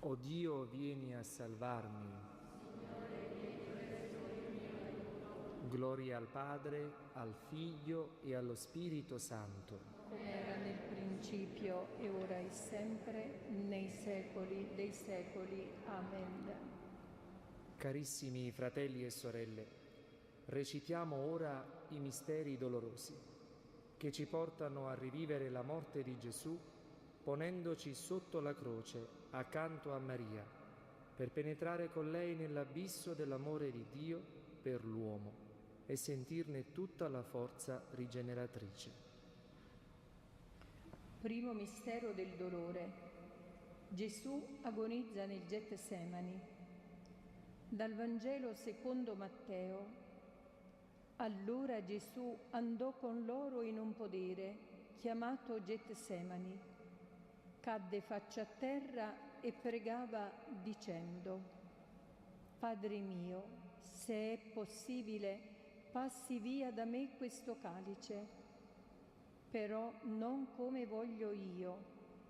O Dio, vieni a salvarmi. Gloria al Padre, al Figlio e allo Spirito Santo. Come era nel principio, e ora e sempre, nei secoli dei secoli. Amen. Carissimi fratelli e sorelle, recitiamo ora i misteri dolorosi che ci portano a rivivere la morte di Gesù, ponendoci sotto la croce accanto a Maria, per penetrare con lei nell'abisso dell'amore di Dio per l'uomo e sentirne tutta la forza rigeneratrice. Primo mistero del dolore. Gesù agonizza nel Getsemani. Dal Vangelo secondo Matteo. Allora Gesù andò con loro in un podere chiamato Getsemani. Cadde faccia a terra e pregava dicendo: Padre mio, se è possibile, passi via da me questo calice, però non come voglio io,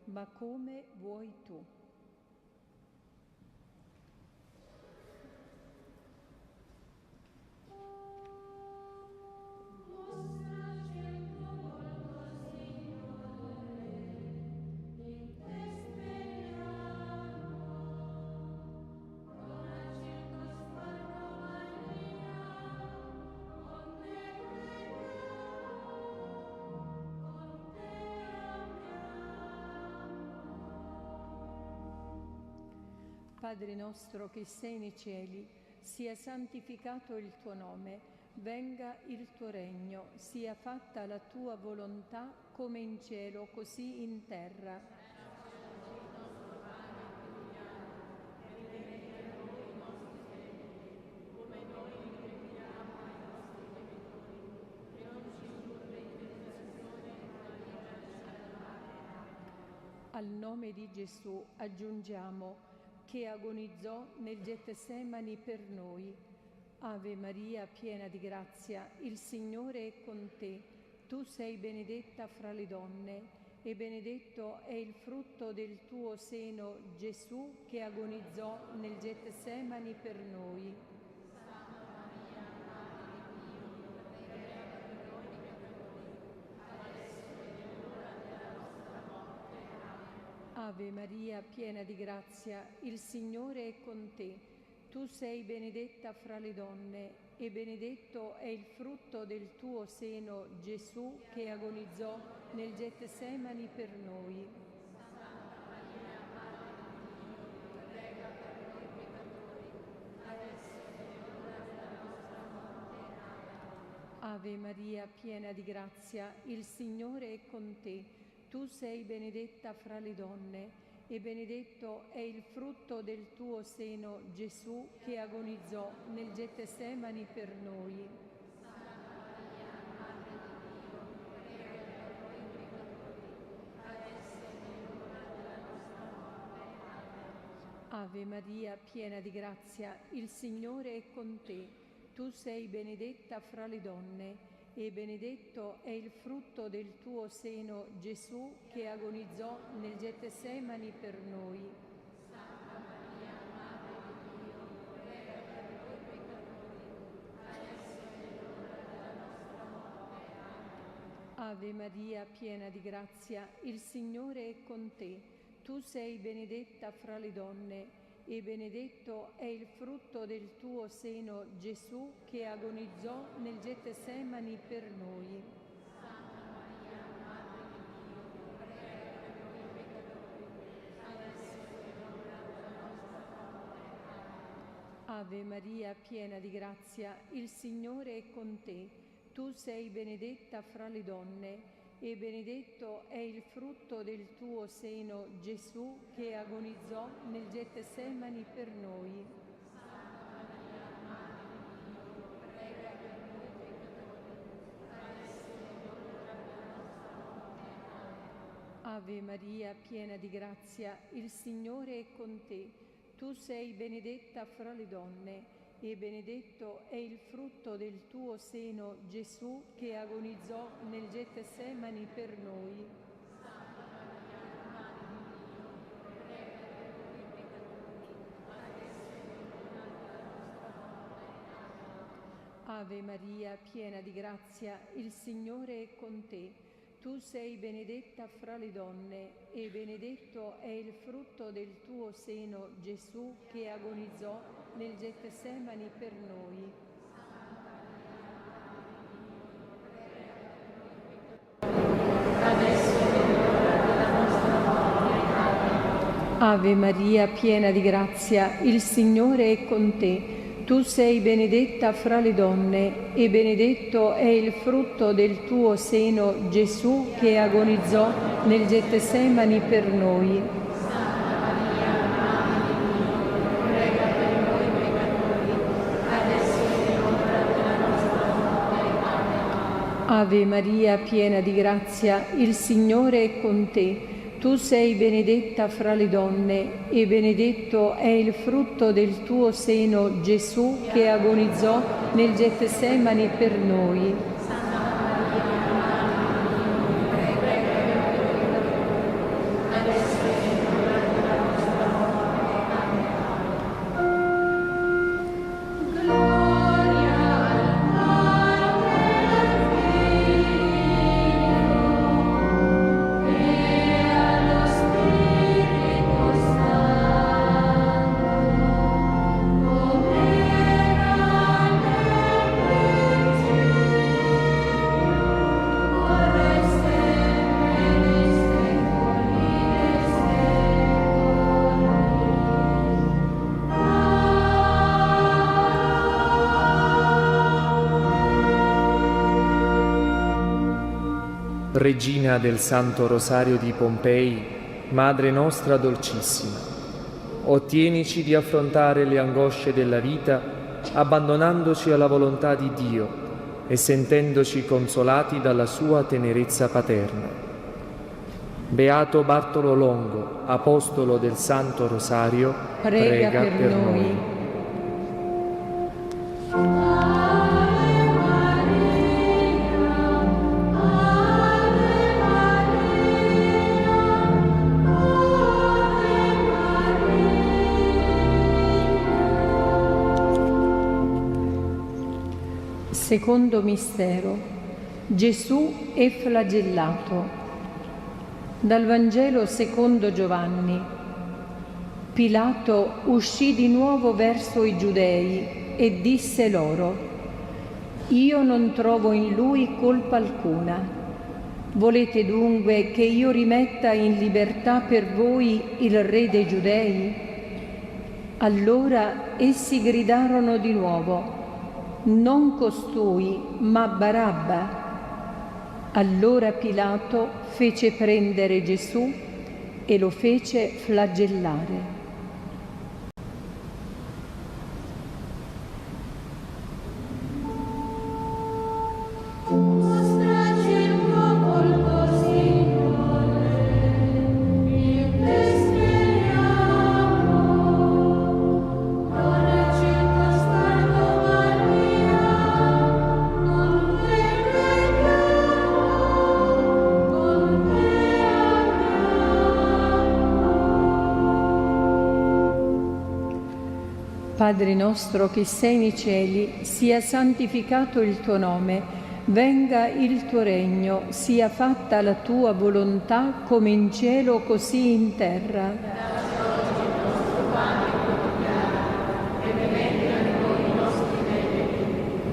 ma come vuoi tu. Padre nostro che sei nei cieli, sia santificato il tuo nome, venga il tuo regno, sia fatta la tua volontà come in cielo così in terra. Al nome di Gesù aggiungiamo che agonizzò nel Getsemani per noi. Ave Maria, piena di grazia, il Signore è con te. Tu sei benedetta fra le donne e benedetto è il frutto del tuo seno, Gesù, che agonizzò nel Getsemani per noi. Ave Maria, piena di grazia, il Signore è con te. Tu sei benedetta fra le donne e benedetto è il frutto del tuo seno, Gesù, che agonizzò nel Getsemani per noi. Ave Maria, piena di grazia, il Signore è con te. Tu sei benedetta fra le donne e benedetto è il frutto del tuo seno, Gesù, che agonizzò nel Getsemani per noi. Santa Maria, Madre di Dio, prega per noi peccatori, adesso è l'ora della nostra morte. Amen. Ave Maria, piena di grazia, il Signore è con te. Tu sei benedetta fra le donne e benedetto è il frutto del tuo seno, Gesù, che agonizzò nel Getsemani per noi. Santa Maria, Madre di Dio, prega per noi peccatori, adesso è l'ora della nostra morte. Amen. Ave Maria, piena di grazia, il Signore è con te. Tu sei benedetta fra le donne e benedetto è il frutto del tuo seno, Gesù, che agonizzò nel Getsemani per noi. Santa Maria, Madre di Dio, prega per noi peccatori, adesso è l'ora della nostra morte. Amen. Ave Maria, piena di grazia, il Signore è con te. Tu sei benedetta fra le donne e benedetto è il frutto del tuo seno, Gesù, che agonizzò nel Getsemani per noi. Santa Maria, Madre di Dio, prega per noi peccatori, adesso è l'ora della nostra morte. Amen. Ave Maria, piena di grazia, il Signore è con te. Tu sei benedetta fra le donne e benedetto è il frutto del tuo seno, Gesù, che agonizzò nel Getsemani per noi. Santa Maria, Madre di Dio, prega per noi peccatori, Ave Maria, piena di grazia, il Signore è con te. Tu sei benedetta fra le donne e benedetto è il frutto del tuo seno, Gesù, che agonizzò nel Getsemani per noi. Ave Maria, piena di grazia, il Signore è con te. Tu sei benedetta fra le donne e benedetto è il frutto del tuo seno, Gesù, che agonizzò nel Getsemani per noi. Ave Maria, piena di grazia, il Signore è con te. Tu sei benedetta fra le donne e benedetto è il frutto del tuo seno, Gesù, che agonizzò nel Getsemani per noi. Regina del Santo Rosario di Pompei, Madre nostra dolcissima, ottienici di affrontare le angosce della vita abbandonandoci alla volontà di Dio e sentendoci consolati dalla sua tenerezza paterna. Beato Bartolo Longo, Apostolo del Santo Rosario, prega per noi. Secondo mistero, Gesù è flagellato. Dal Vangelo secondo Giovanni. Pilato uscì di nuovo verso i Giudei e disse loro: Io non trovo in lui colpa alcuna. Volete dunque che io rimetta in libertà per voi il Re dei Giudei? Allora essi gridarono di nuovo: Non costui, ma Barabba. Allora Pilato fece prendere Gesù e lo fece flagellare. Padre nostro che sei nei cieli, sia santificato il tuo nome, venga il tuo regno, sia fatta la tua volontà come in cielo così in terra. Dacci oggi il nostro pane quotidiano e rimetti a noi i nostri debiti,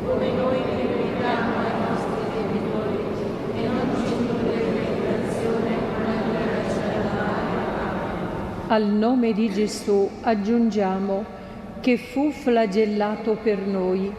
come noi rimettiamo ai nostri debitori, e non ci indurre in tentazione, ma liberaci dal male. Al nome di Gesù aggiungiamo che fu flagellato per noi.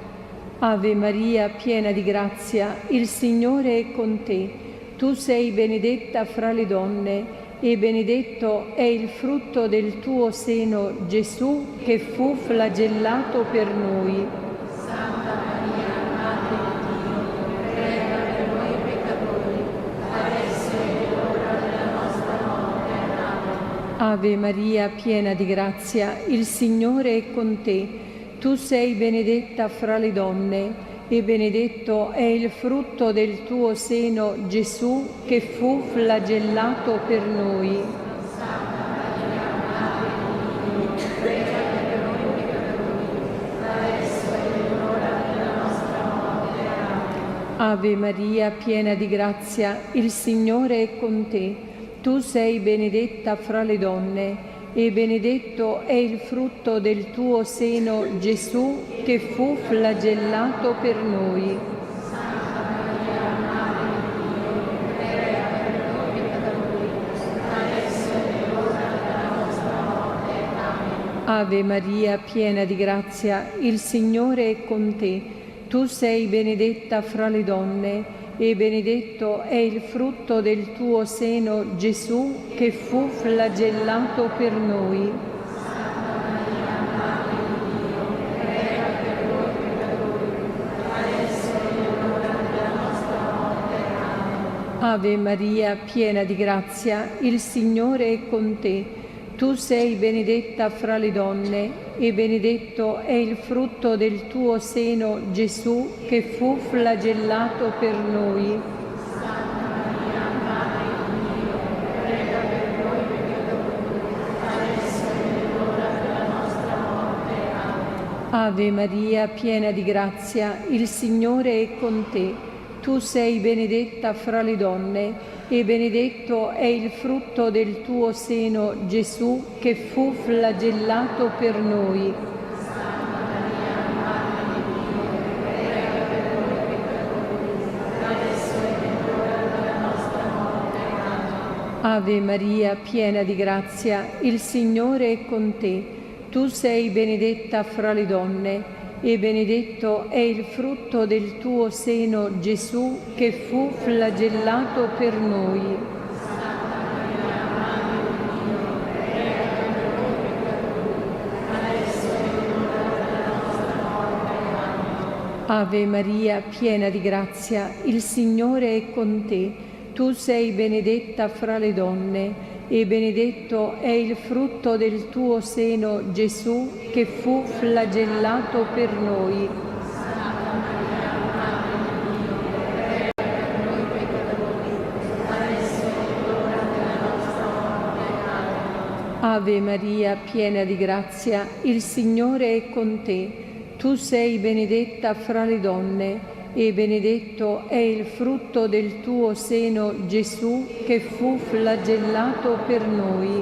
Ave Maria, piena di grazia, il Signore è con te. Tu sei benedetta fra le donne e benedetto è il frutto del tuo seno, Gesù, che fu flagellato per noi. Santa Maria, Madre di Dio, prega per noi peccatori, adesso è l'ora della nostra morte. Amen. Ave Maria, piena di grazia, il Signore è con te. Tu sei benedetta fra le donne e benedetto è il frutto del tuo seno, Gesù, che fu flagellato per noi. Santa Maria, Madre di Dio, prega per noi peccatori, adesso è l'ora della nostra morte. Ave Maria, piena di grazia, il Signore è con te. Tu sei benedetta fra le donne e benedetto è il frutto del tuo seno, Gesù, che fu flagellato per noi. Ave Maria, piena di grazia, il Signore è con te. Tu sei benedetta fra le donne e benedetto è il frutto del tuo seno, Gesù, che fu flagellato per noi. Ave Maria, piena di grazia, il Signore è con te. Tu sei benedetta fra le donne e benedetto è il frutto del tuo seno, Gesù, che fu flagellato per noi. Ave Maria, piena di grazia, il Signore è con te. Tu sei benedetta fra le donne e benedetto è il frutto del tuo seno, Gesù, che fu flagellato per noi. Ave Maria, piena di grazia, il Signore è con te. Tu sei benedetta fra le donne e benedetto è il frutto del tuo seno, Gesù, che fu flagellato per noi. Ave Maria, piena di grazia, il Signore è con te. Tu sei benedetta fra le donne e benedetto è il frutto del tuo seno, Gesù, che fu flagellato per noi. Ave Maria, piena di grazia, il Signore è con te. Tu sei benedetta fra le donne e benedetto è il frutto del tuo seno, Gesù, che fu flagellato per noi.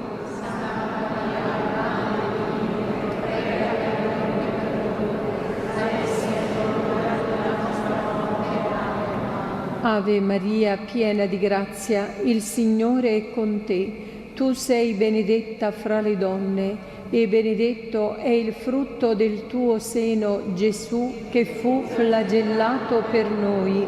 Ave Maria, piena di grazia, il Signore è con te. Tu sei benedetta fra le donne e benedetto è il frutto del tuo seno, Gesù, che fu flagellato per noi.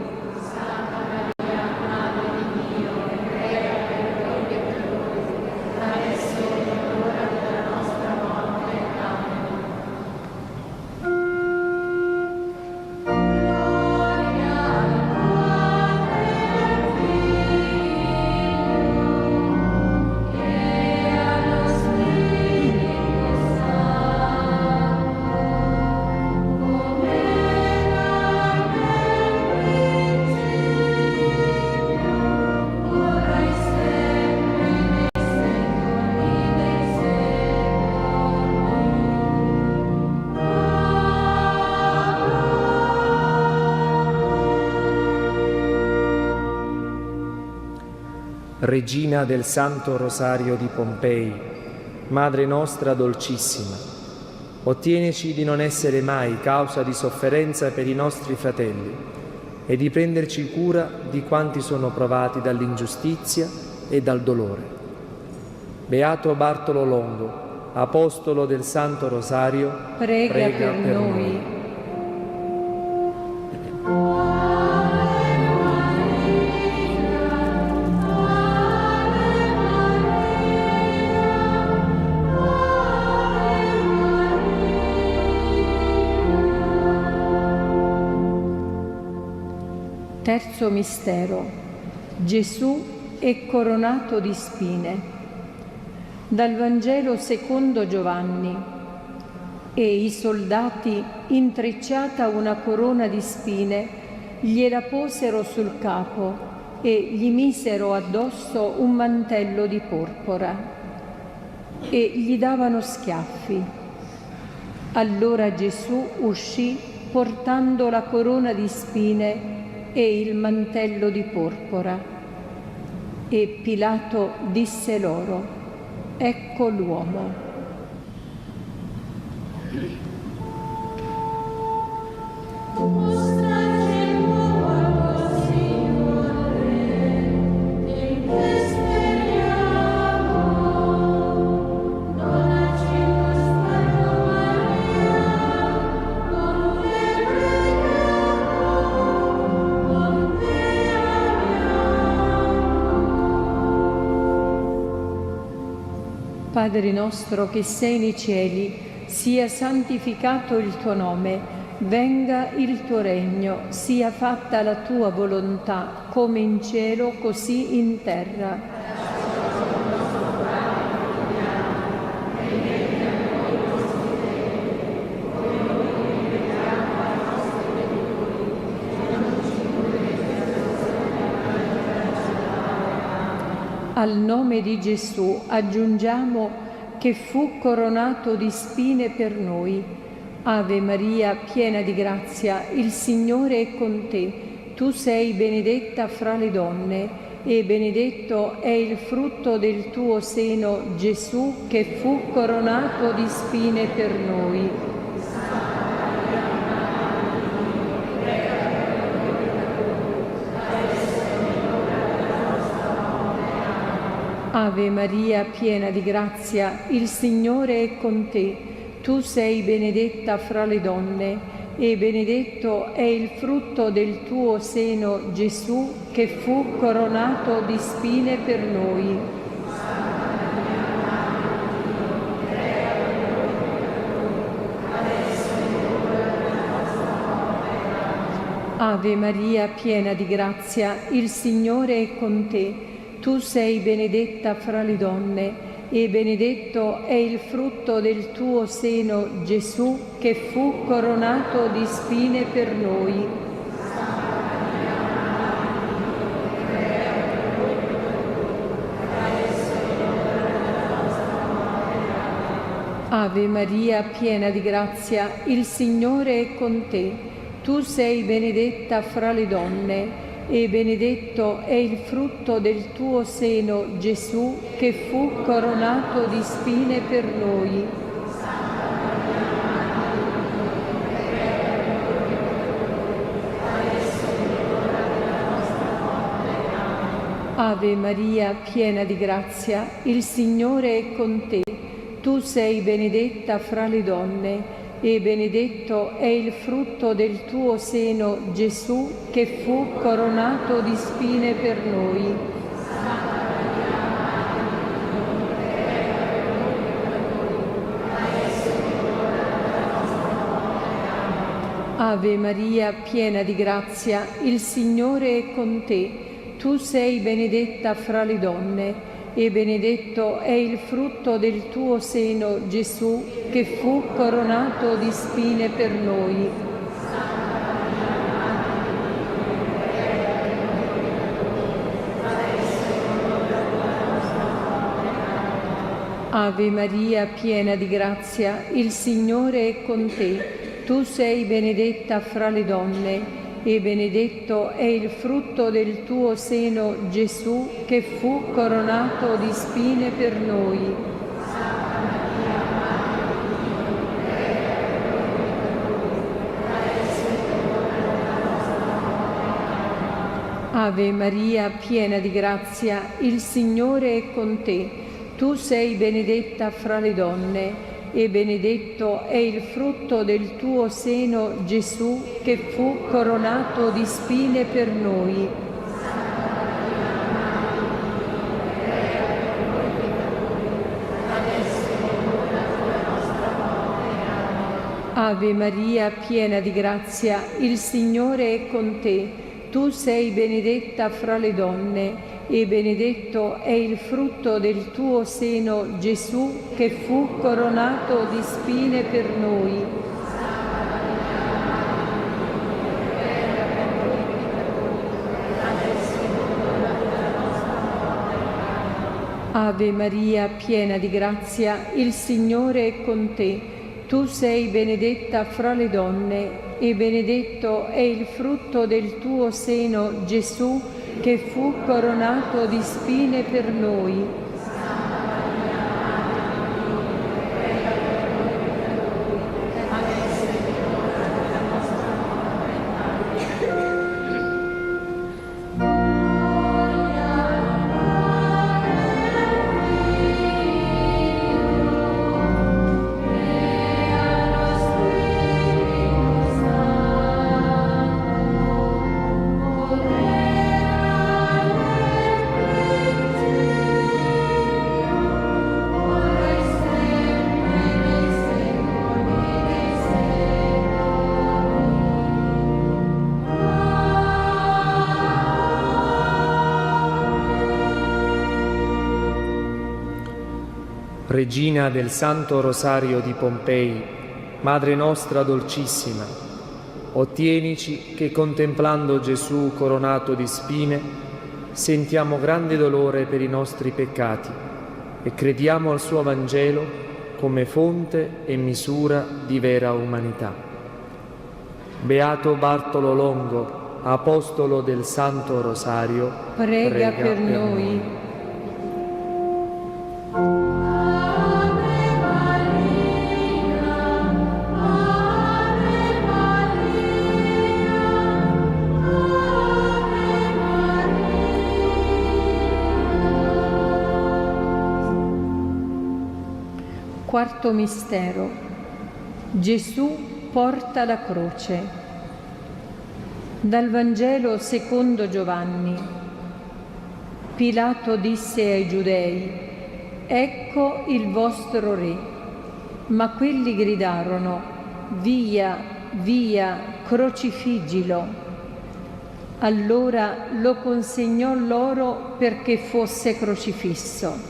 Regina del Santo Rosario di Pompei, Madre nostra dolcissima, ottienici di non essere mai causa di sofferenza per i nostri fratelli e di prenderci cura di quanti sono provati dall'ingiustizia e dal dolore. Beato Bartolo Longo, Apostolo del Santo Rosario, prega per noi. Terzo mistero. Gesù è coronato di spine. Dal Vangelo secondo Giovanni. E i soldati, intrecciata una corona di spine, gliela posero sul capo e gli misero addosso un mantello di porpora e gli davano schiaffi. Allora Gesù uscì portando la corona di spine e il mantello di porpora. E Pilato disse loro: ecco l'uomo. Padre nostro che sei nei cieli, sia santificato il tuo nome, venga il tuo regno, sia fatta la tua volontà, come in cielo così in terra. Al nome di Gesù aggiungiamo che fu coronato di spine per noi. Ave Maria, piena di grazia, il Signore è con te. Tu sei benedetta fra le donne e benedetto è il frutto del tuo seno, Gesù, che fu coronato di spine per noi. Ave Maria, piena di grazia, il Signore è con te. Tu sei benedetta fra le donne e benedetto è il frutto del tuo seno, Gesù, che fu coronato di spine per noi. Ave Maria, piena di grazia, il Signore è con te. Tu sei benedetta fra le donne e benedetto è il frutto del tuo seno, Gesù, che fu coronato di spine per noi. Ave Maria, piena di grazia, il Signore è con te. Tu sei benedetta fra le donne e benedetto è il frutto del tuo seno, Gesù, che fu coronato di spine per noi. Ave Maria, piena di grazia, il Signore è con te. Tu sei benedetta fra le donne e benedetto è il frutto del tuo seno, Gesù, che fu coronato di spine per noi. Ave Maria, piena di grazia, il Signore è con te. Tu sei benedetta fra le donne e benedetto è il frutto del tuo seno, Gesù, che fu coronato di spine per noi. Ave Maria, piena di grazia, il Signore è con te. Tu sei benedetta fra le donne e benedetto è il frutto del tuo seno, Gesù, che fu coronato di spine per noi. Ave Maria, piena di grazia, il Signore è con te. Tu sei benedetta fra le donne e benedetto è il frutto del tuo seno, Gesù, che fu coronato di spine per noi. Ave Maria, piena di grazia, il Signore è con te. Tu sei benedetta fra le donne e benedetto è il frutto del tuo seno, Gesù, che fu coronato di spine per noi. Ave Maria, piena di grazia, il Signore è con te. Tu sei benedetta fra le donne e benedetto è il frutto del tuo seno, Gesù, che fu coronato di spine per noi. Regina del Santo Rosario di Pompei, Madre nostra dolcissima, ottienici che contemplando Gesù coronato di spine, sentiamo grande dolore per i nostri peccati e crediamo al suo Vangelo come fonte e misura di vera umanità. Beato Bartolo Longo, apostolo del Santo Rosario, prega per noi. Quarto mistero. Gesù porta la croce. Dal Vangelo secondo Giovanni. Pilato disse ai Giudei: «Ecco il vostro re». Ma quelli gridarono: «Via, via, crocifiggilo». Allora lo consegnò loro perché fosse crocifisso.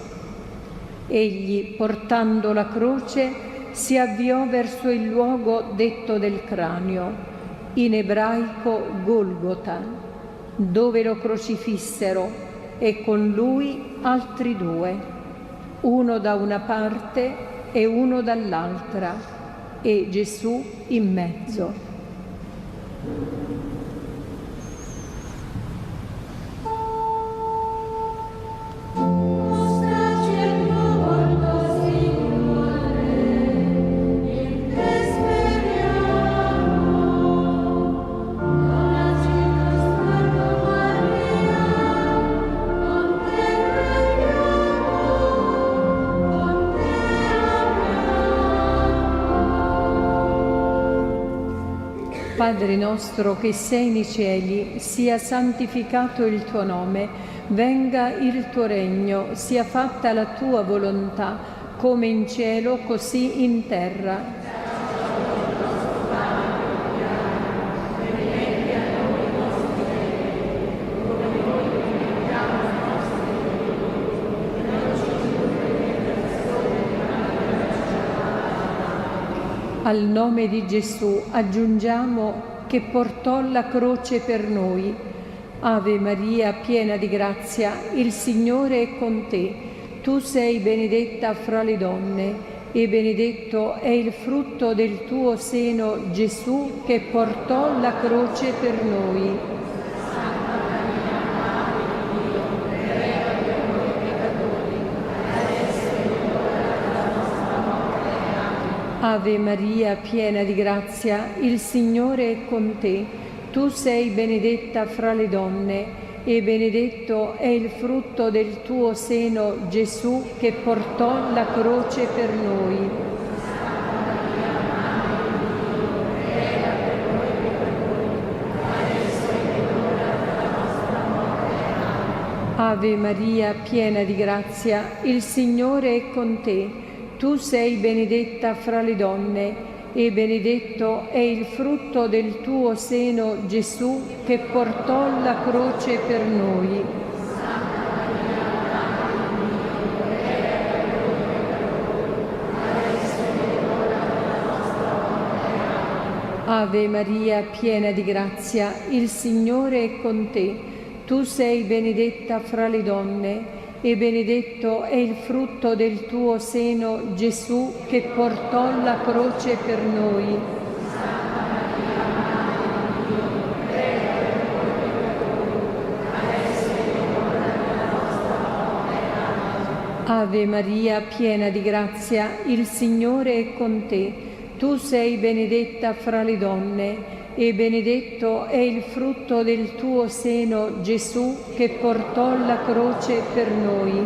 Egli, portando la croce, si avviò verso il luogo detto del cranio, in ebraico Golgota, dove lo crocifissero, e con lui altri due, uno da una parte e uno dall'altra, e Gesù in mezzo. Padre nostro che sei nei cieli, sia santificato il tuo nome, venga il tuo regno, sia fatta la tua volontà, come in cielo così in terra. Al nome di Gesù aggiungiamo che portò la croce per noi. Ave Maria, piena di grazia, il Signore è con te. Tu sei benedetta fra le donne e benedetto è il frutto del tuo seno, Gesù, che portò la croce per noi. Ave Maria, piena di grazia, il Signore è con te. Tu sei benedetta fra le donne e benedetto è il frutto del tuo seno, Gesù, che portò la croce per noi. Ave Maria, piena di grazia, il Signore è con te. Tu sei benedetta fra le donne e benedetto è il frutto del tuo seno, Gesù, che portò la croce per noi. Ave Maria, piena di grazia, il Signore è con te. Tu sei benedetta fra le donne e benedetto è il frutto del tuo seno, Gesù, che portò la croce per noi. Ave Maria, piena di grazia, il Signore è con te. Tu sei benedetta fra le donne, e benedetto è il frutto del tuo seno, Gesù, che portò la croce per noi.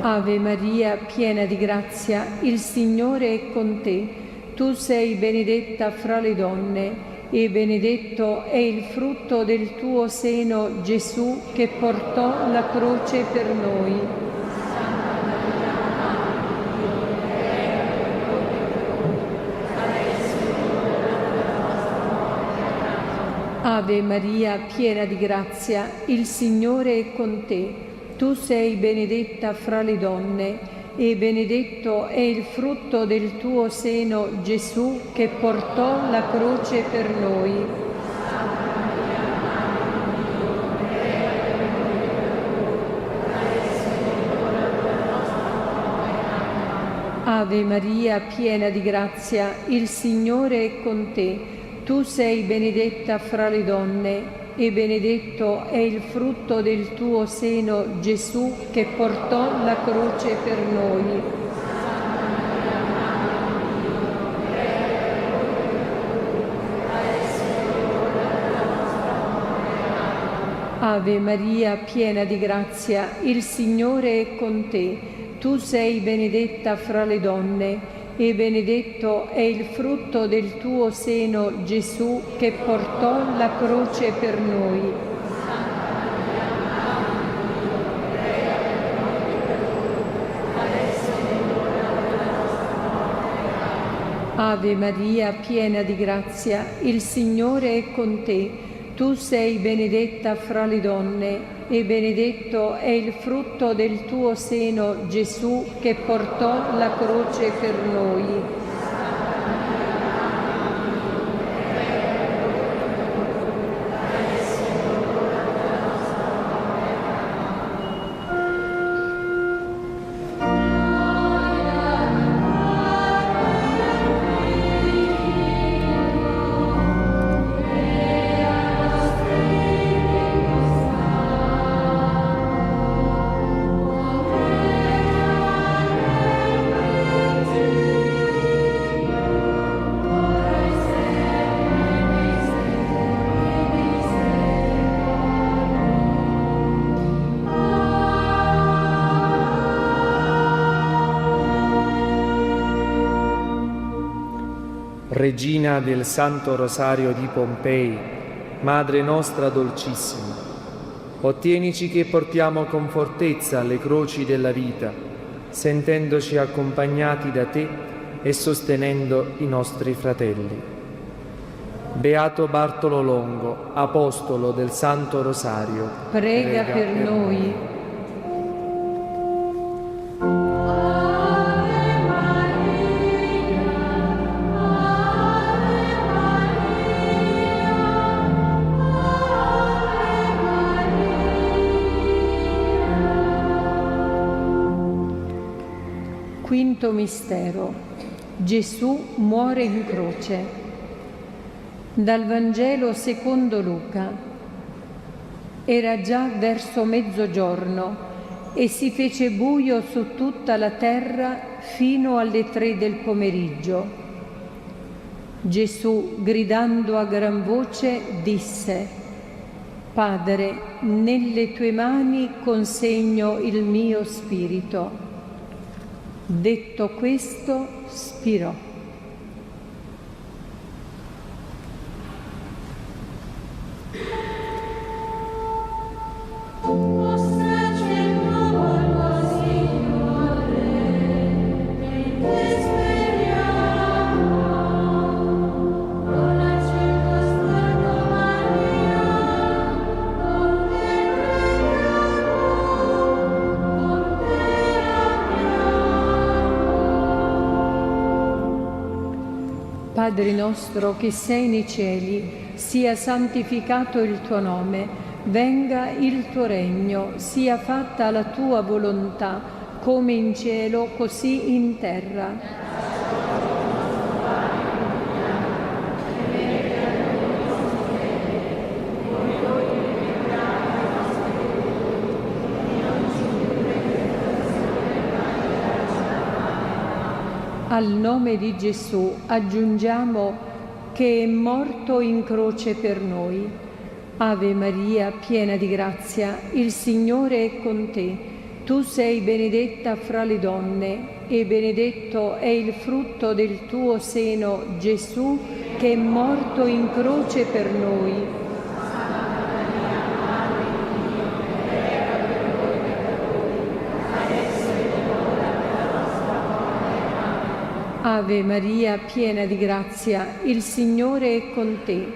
Ave Maria, piena di grazia, il Signore è con te. Tu sei benedetta fra le donne, e benedetto è il frutto del tuo seno, Gesù, che portò la croce per noi. Ave Maria, piena di grazia, il Signore è con te. Tu sei benedetta fra le donne, e benedetto è il frutto del tuo seno, Gesù, che portò la croce per noi. Ave Maria, piena di grazia, il Signore è con te. Tu sei benedetta fra le donne, e benedetto è il frutto del tuo seno, Gesù, che portò la croce per noi. Ave Maria, piena di grazia, il Signore è con te. Tu sei benedetta fra le donne, e benedetto è il frutto del tuo seno, Gesù, che portò la croce per noi. Ave Maria, piena di grazia, il Signore è con te. Tu sei benedetta fra le donne, e benedetto è il frutto del tuo seno, Gesù, che portò la croce per noi. Regina del Santo Rosario di Pompei, Madre nostra dolcissima, ottienici che portiamo con fortezza le croci della vita, sentendoci accompagnati da te e sostenendo i nostri fratelli. Beato Bartolo Longo, Apostolo del Santo Rosario, prega per noi. Quinto mistero. Gesù muore in croce. Dal Vangelo secondo Luca. Era già verso mezzogiorno e si fece buio su tutta la terra fino alle 3 del pomeriggio. Gesù, gridando a gran voce, disse: Padre, nelle tue mani consegno il mio spirito. Detto questo, spirò. Padre nostro che sei nei cieli, sia santificato il tuo nome, venga il tuo regno, sia fatta la tua volontà, come in cielo, così in terra. Al nome di Gesù aggiungiamo che è morto in croce per noi. Ave Maria, piena di grazia, il Signore è con te. Tu sei benedetta fra le donne e benedetto è il frutto del tuo seno, Gesù, che è morto in croce per noi. Ave Maria, piena di grazia, il Signore è con te.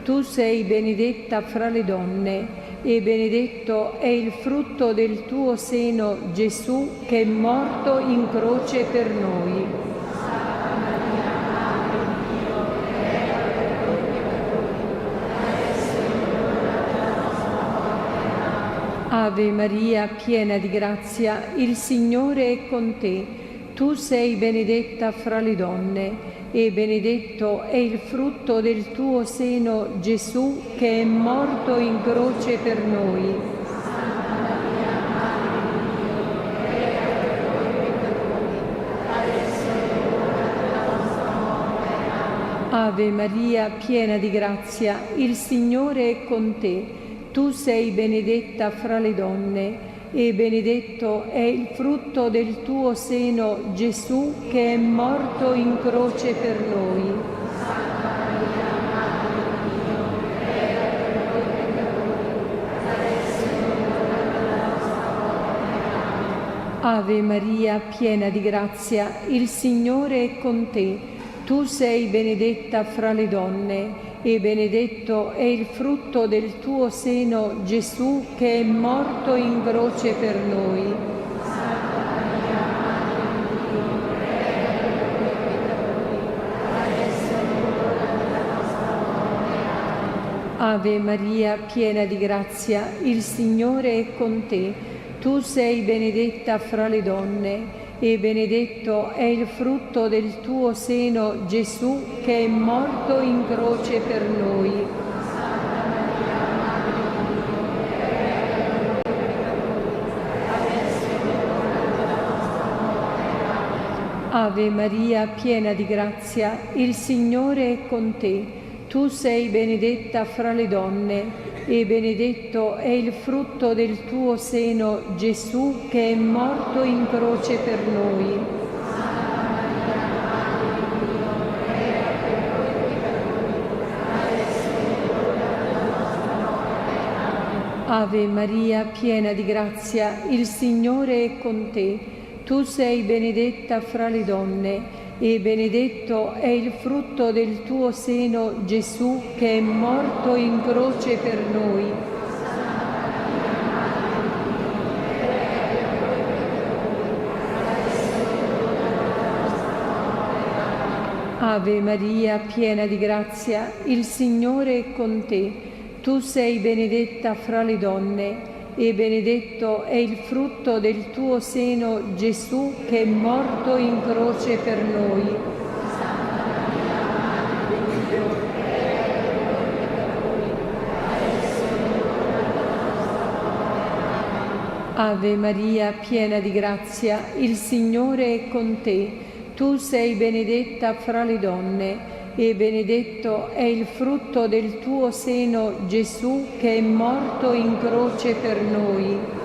Tu sei benedetta fra le donne e benedetto è il frutto del tuo seno, Gesù, che è morto in croce per noi. Ave Maria, piena di grazia, il Signore è con te. Tu sei benedetta fra le donne e benedetto è il frutto del tuo seno, Gesù, che è morto in croce per noi. Ave Maria, piena di grazia, il Signore è con te. Tu sei benedetta fra le donne e benedetto è il frutto del tuo seno, Gesù, che è morto in croce per noi. Ave Maria, piena di grazia, il Signore è con te. Tu sei benedetta fra le donne e benedetto è il frutto del tuo seno, Gesù, che è morto in croce per noi. Ave Maria, piena di grazia, il Signore è con te. Tu sei benedetta fra le donne e benedetto è il frutto del tuo seno, Gesù, che è morto in croce per noi. Ave Maria, piena di grazia, il Signore è con te. Tu sei benedetta fra le donne e benedetto è il frutto del tuo seno, Gesù, che è morto in croce per noi. Ave Maria, piena di grazia, il Signore è con te. Tu sei benedetta fra le donne e benedetto è il frutto del tuo seno, Gesù, che è morto in croce per noi. Ave Maria, piena di grazia, il Signore è con te. Tu sei benedetta fra le donne e benedetto è il frutto del tuo seno, Gesù, che è morto in croce per noi. Ave Maria, piena di grazia, il Signore è con te. Tu sei benedetta fra le donne e benedetto è il frutto del tuo seno, Gesù, che è morto in croce per noi.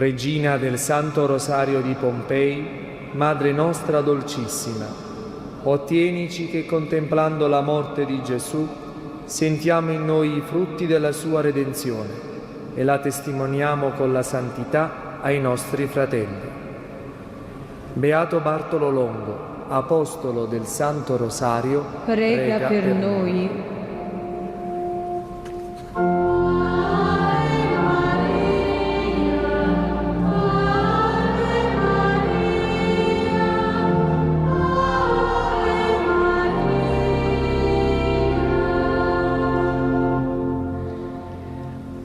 Regina del Santo Rosario di Pompei, Madre nostra dolcissima, ottienici che contemplando la morte di Gesù sentiamo in noi i frutti della sua redenzione e la testimoniamo con la santità ai nostri fratelli. Beato Bartolo Longo, Apostolo del Santo Rosario, prega per noi.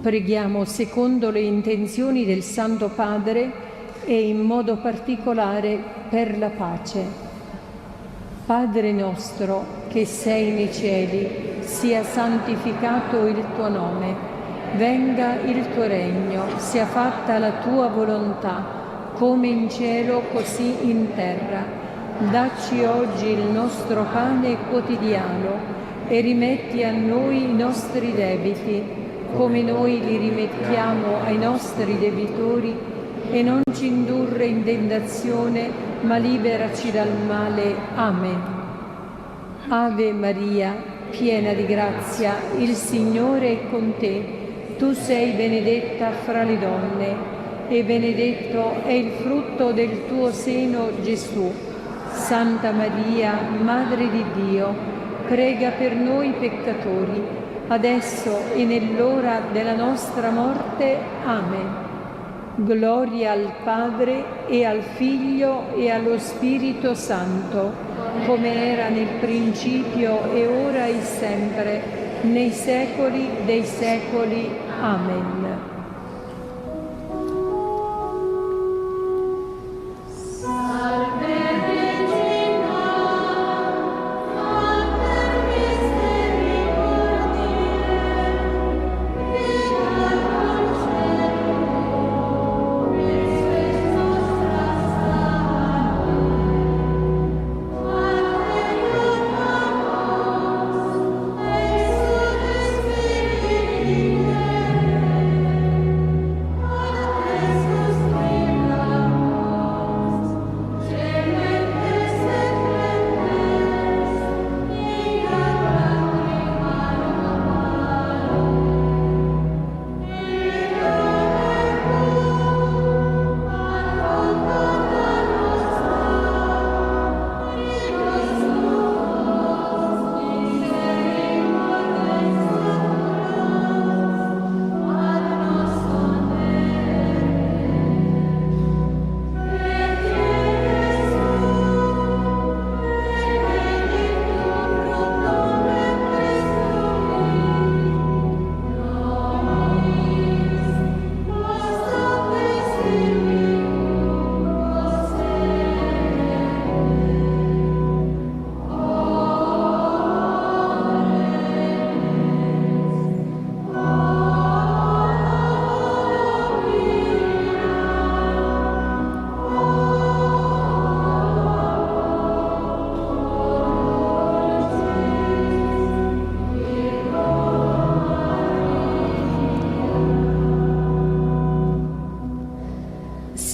Preghiamo secondo le intenzioni del Santo Padre e in modo particolare per la pace. Padre nostro che sei nei cieli, sia santificato il tuo nome, venga il tuo regno, sia fatta la tua volontà, come in cielo così in terra. Dacci oggi il nostro pane quotidiano e rimetti a noi i nostri debiti, come noi li rimettiamo ai nostri debitori, e non ci indurre in tentazione, ma liberaci dal male. Amen. Ave Maria, piena di grazia, il Signore è con te. Tu sei benedetta fra le donne, e benedetto è il frutto del tuo seno, Gesù. Santa Maria, Madre di Dio, prega per noi peccatori, adesso e nell'ora della nostra morte. Amen. Gloria al Padre e al Figlio e allo Spirito Santo, come era nel principio e ora e sempre, nei secoli dei secoli. Amen.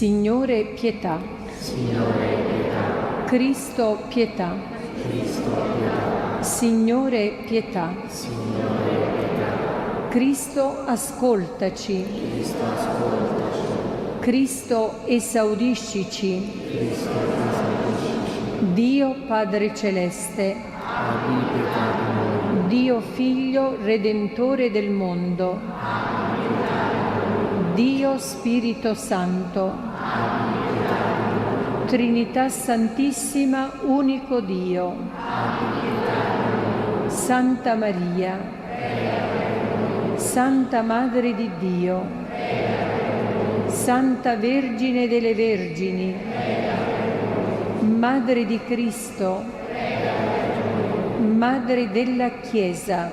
Signore, pietà. Signore, pietà. Cristo, pietà. Cristo, pietà. Signore, pietà. Signore, pietà. Cristo, ascoltaci. Cristo, ascoltaci. Cristo, esaudiscici. Cristo, esaudiscici. Dio Padre Celeste, abbi pietà di noi. Dio Figlio, Redentore del mondo, Dio Spirito Santo, Trinità Santissima, unico Dio, Santa Maria, Santa Madre di Dio, Santa Vergine delle Vergini, Madre di Cristo, Madre della Chiesa,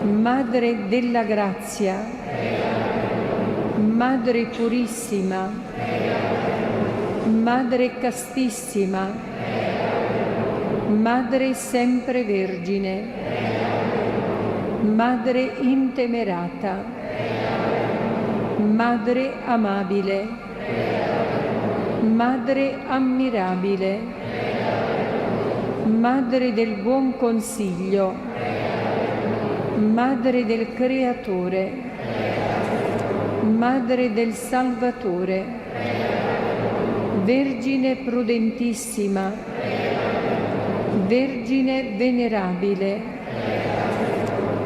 Madre della Grazia, Madre Purissima, Madre Castissima, Madre Sempre Vergine, Madre Intemerata, Madre amabile, Madre ammirabile, Madre del buon consiglio, Madre del Creatore, Madre del Salvatore, Vergine prudentissima, Vergine venerabile,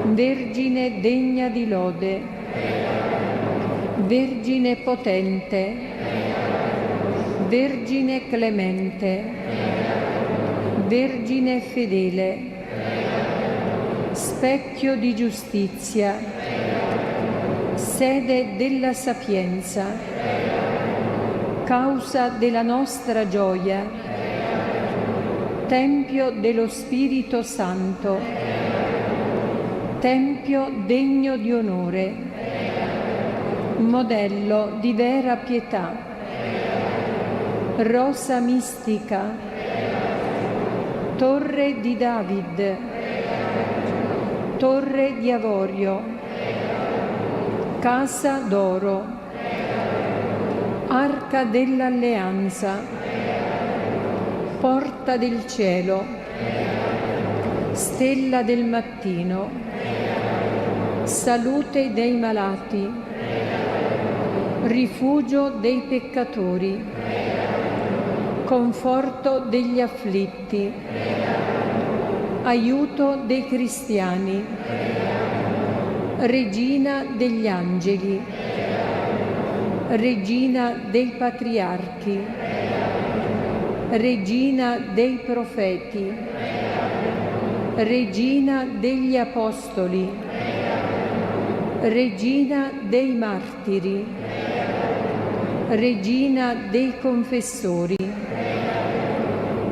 Vergine degna di lode, Vergine potente, Vergine clemente, Vergine fedele, specchio di giustizia, sede della sapienza, causa della nostra gioia, tempio dello Spirito Santo, tempio degno di onore, modello di vera pietà, rosa mistica, torre di David, torre di avorio, casa d'oro, arca dell'alleanza, porta del cielo, stella del mattino, salute dei malati, rifugio dei peccatori, conforto degli afflitti, aiuto dei cristiani, regina degli angeli, regina dei patriarchi, regina dei profeti, regina degli apostoli, regina dei martiri, regina dei confessori,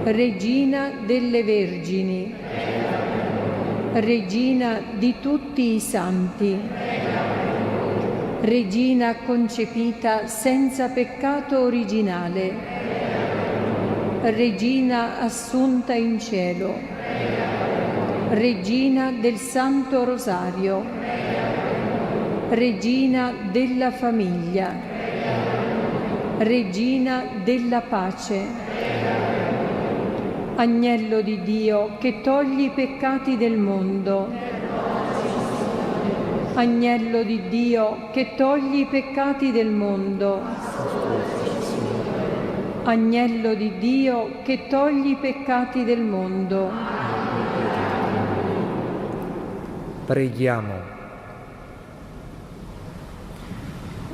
regina delle vergini, regina di tutti i santi, regina concepita senza peccato originale, regina assunta in cielo, regina del Santo Rosario, regina della famiglia, regina della pace, Agnello di Dio che togli i peccati del mondo, Agnello di Dio che togli i peccati del mondo, Agnello di Dio che togli i peccati del mondo. Preghiamo.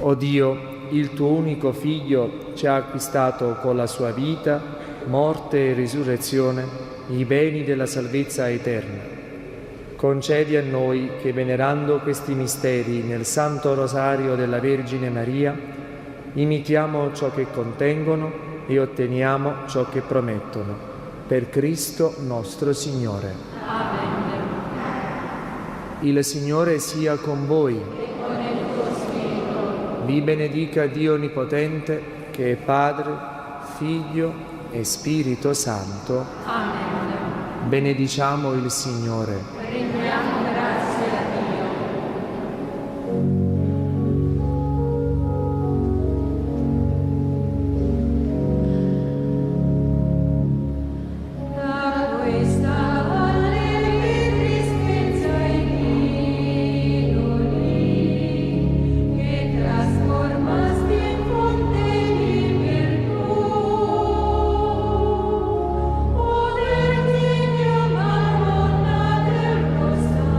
O Dio, il tuo unico Figlio ci ha acquistato con la sua vita, morte e risurrezione i beni della salvezza eterna. Concedi a noi che, venerando questi misteri nel Santo Rosario della Vergine Maria, imitiamo ciò che contengono e otteniamo ciò che promettono. Per Cristo nostro Signore. Amen. Il Signore sia con voi. E con il tuo spirito. Vi benedica Dio Onnipotente, che è Padre, Figlio e Spirito Santo. Amen. Benediciamo il Signore. Rendiamo grazie a Dio. Da questa valle che tristezza e idoli, che trasformasti in fonte di virtù, poderti chiamar Madonna del Rosario.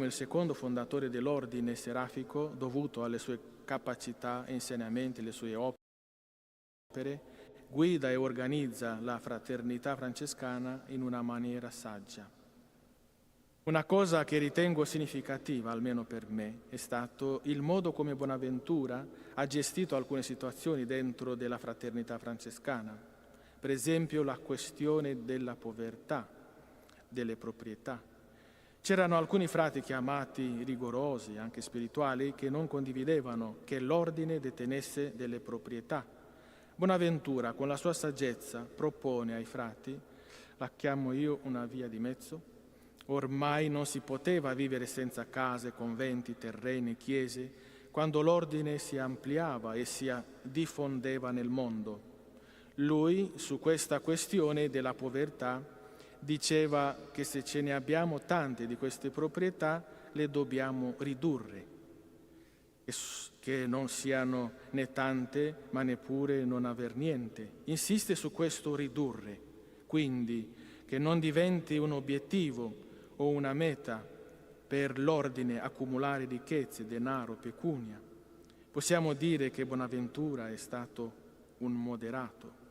come il secondo fondatore dell'ordine serafico, dovuto alle sue capacità, insegnamenti, le sue opere, guida e organizza la fraternità francescana in una maniera saggia. Una cosa che ritengo significativa, almeno per me, è stato il modo come Bonaventura ha gestito alcune situazioni dentro della fraternità francescana. Per esempio la questione della povertà, delle proprietà. C'erano alcuni frati chiamati rigorosi, anche spirituali, che non condividevano che l'ordine detenesse delle proprietà. Bonaventura, con la sua saggezza, propone ai frati, la chiamo io una via di mezzo. Ormai non si poteva vivere senza case, conventi, terreni, chiese, quando l'ordine si ampliava e si diffondeva nel mondo. Lui, su questa questione della povertà, diceva che se ce ne abbiamo tante di queste proprietà, le dobbiamo ridurre, che non siano né tante, ma neppure non aver niente. Insiste su questo ridurre, quindi che non diventi un obiettivo o una meta per l'ordine accumulare ricchezze, denaro, pecunia. Possiamo dire che Bonaventura è stato un moderato.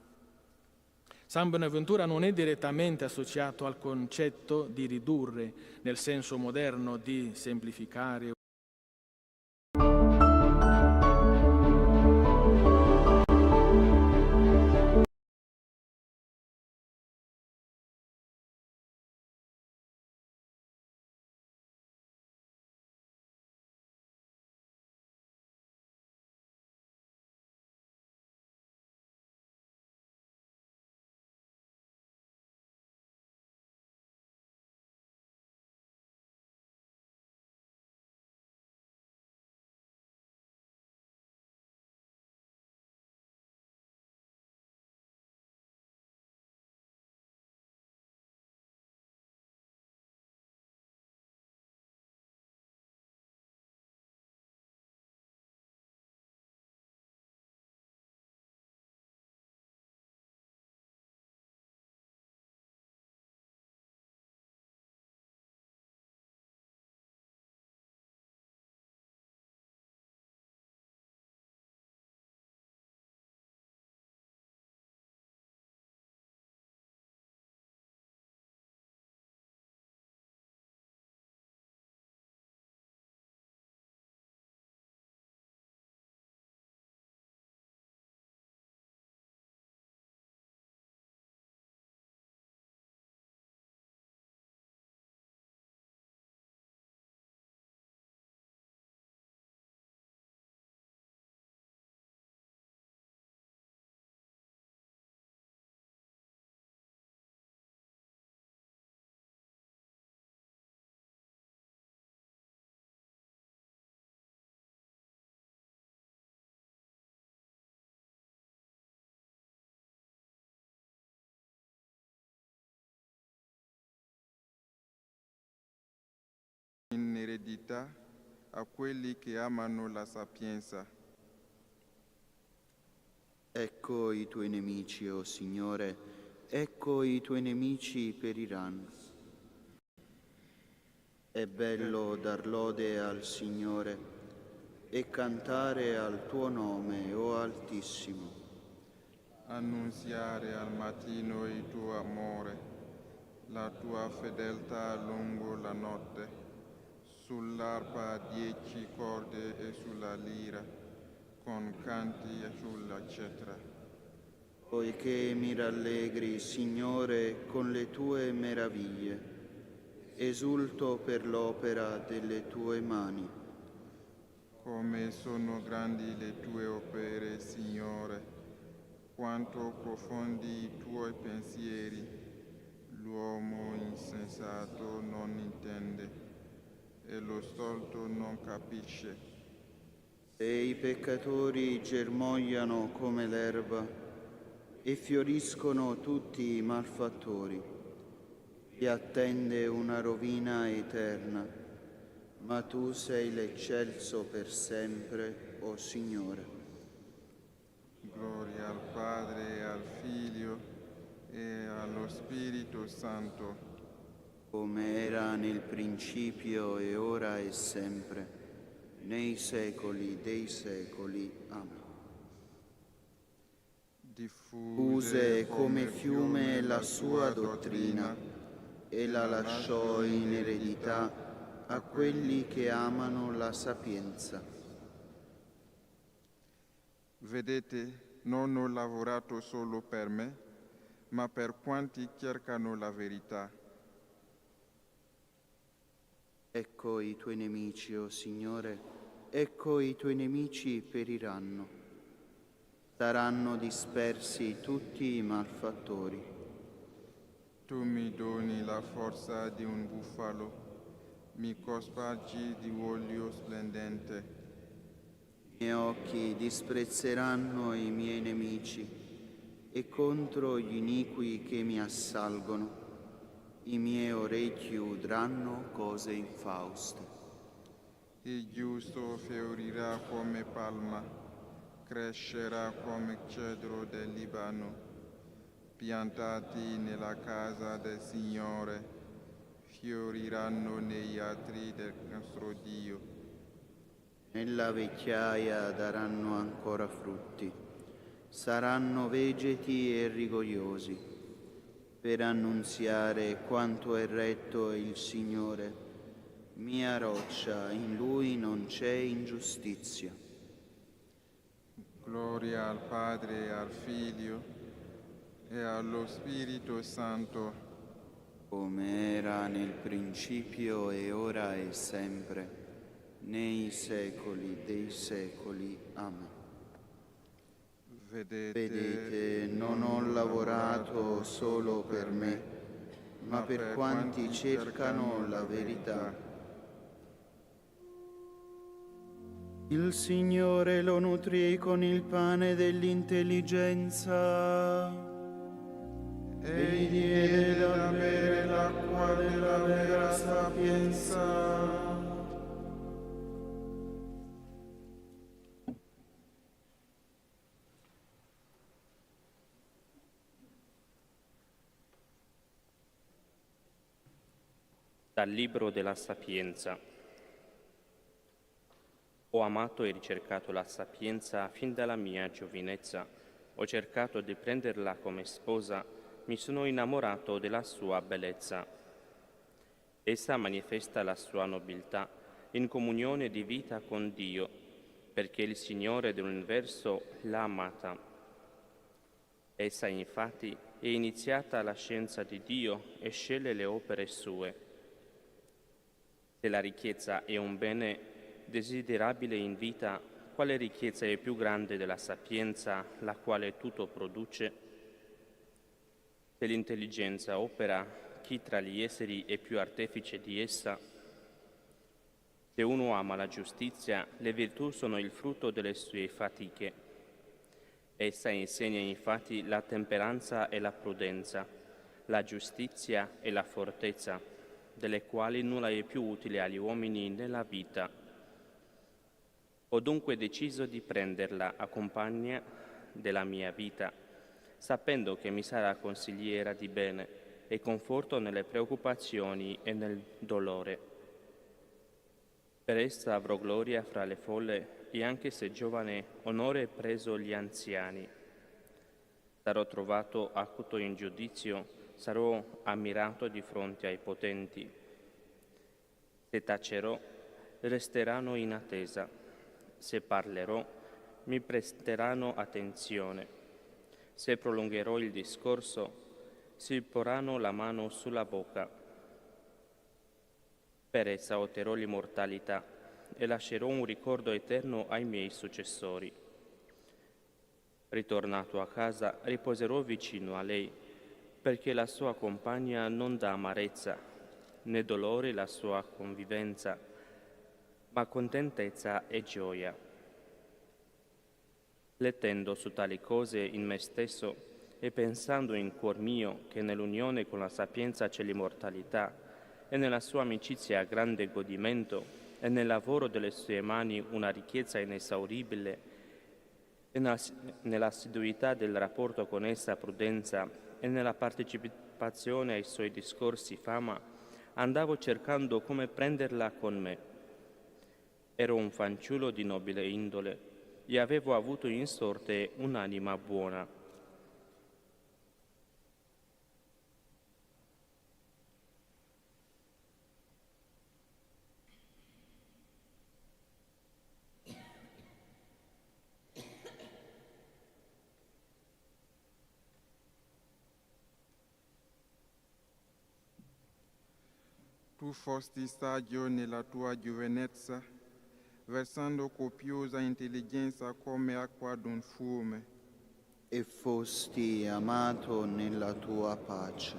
San Bonaventura non è direttamente associato al concetto di ridurre, nel senso moderno di semplificare. In eredità a quelli che amano la sapienza. Ecco i tuoi nemici, o Signore, ecco i tuoi nemici periranno. È bello dar lode al Signore e cantare al tuo nome, o Altissimo. Annunziare al mattino il tuo amore, la tua fedeltà lungo la notte. Sull'arpa 10 corde e sulla lira, con canti e sulla cetra. Poiché mi rallegri, Signore, con le tue meraviglie, esulto per l'opera delle tue mani. Come sono grandi le tue opere, Signore, quanto profondi i tuoi pensieri, l'uomo insensato non intende. E lo stolto non capisce. Se i peccatori germogliano come l'erba e fioriscono tutti i malfattori, ti attende una rovina eterna, ma tu sei l'eccelso per sempre, o Signore. Gloria al Padre, al Figlio e allo Spirito Santo, come era nel principio e ora e sempre, nei secoli dei secoli. Amen. Diffuse come fiume la sua dottrina e la lasciò in eredità a quelli che amano la sapienza. Vedete, non ho lavorato solo per me, ma per quanti cercano la verità. Ecco i tuoi nemici, o Signore, ecco i tuoi nemici periranno. Saranno dispersi tutti i malfattori. Tu mi doni la forza di un bufalo, mi cospargi di olio splendente. I miei occhi disprezzeranno i miei nemici e contro gli iniqui che mi assalgono i miei orecchi udranno cose infauste. Il giusto fiorirà come palma, crescerà come cedro del Libano, piantati nella casa del Signore, fioriranno negli atri del nostro Dio. Nella vecchiaia daranno ancora frutti, saranno vegeti e rigogliosi, per annunziare quanto è retto il Signore, mia roccia, in Lui non c'è ingiustizia. Gloria al Padre, al Figlio e allo Spirito Santo, come era nel principio e ora e sempre, nei secoli dei secoli. Amen. Vedete, non ho lavorato solo per me, ma per quanti cercano la verità. Il Signore lo nutrì con il pane dell'intelligenza e gli diede da bere l'acqua della vera sapienza. Dal Libro della Sapienza. Ho amato e ricercato la sapienza fin dalla mia giovinezza, ho cercato di prenderla come sposa, mi sono innamorato della sua bellezza. Essa manifesta la sua nobiltà in comunione di vita con Dio, perché il Signore dell'universo l'ha amata. Essa infatti è iniziata la scienza di Dio e sceglie le opere sue. Se la ricchezza è un bene desiderabile in vita, quale ricchezza è più grande della sapienza, la quale tutto produce? Se l'intelligenza opera, chi tra gli esseri è più artefice di essa? Se uno ama la giustizia, le virtù sono il frutto delle sue fatiche. Essa insegna infatti la temperanza e la prudenza, la giustizia e la fortezza, delle quali nulla è più utile agli uomini nella vita. Ho dunque deciso di prenderla a compagna della mia vita, sapendo che mi sarà consigliera di bene e conforto nelle preoccupazioni e nel dolore. Per essa avrò gloria fra le folle e anche se giovane onore preso gli anziani. Sarò trovato acuto in giudizio, sarò ammirato di fronte ai potenti. Se tacerò, resteranno in attesa. Se parlerò, mi presteranno attenzione. Se prolungherò il discorso, si porranno la mano sulla bocca. Per essa otterrò l'immortalità e lascerò un ricordo eterno ai miei successori. Ritornato a casa, riposerò vicino a lei, perché la sua compagna non dà amarezza, né dolore la sua convivenza, ma contentezza e gioia. Lettendo su tali cose in me stesso e pensando in cuor mio che nell'unione con la sapienza c'è l'immortalità e nella sua amicizia grande godimento e nel lavoro delle sue mani una ricchezza inesauribile e nell'assiduità del rapporto con essa prudenza e nella partecipazione ai suoi discorsi fama, andavo cercando come prenderla con me. Ero un fanciullo di nobile indole e avevo avuto in sorte un'anima buona. Tu fosti saggio nella tua giovinezza, versando copiosa intelligenza come acqua d'un fiume. E fosti amato nella tua pace.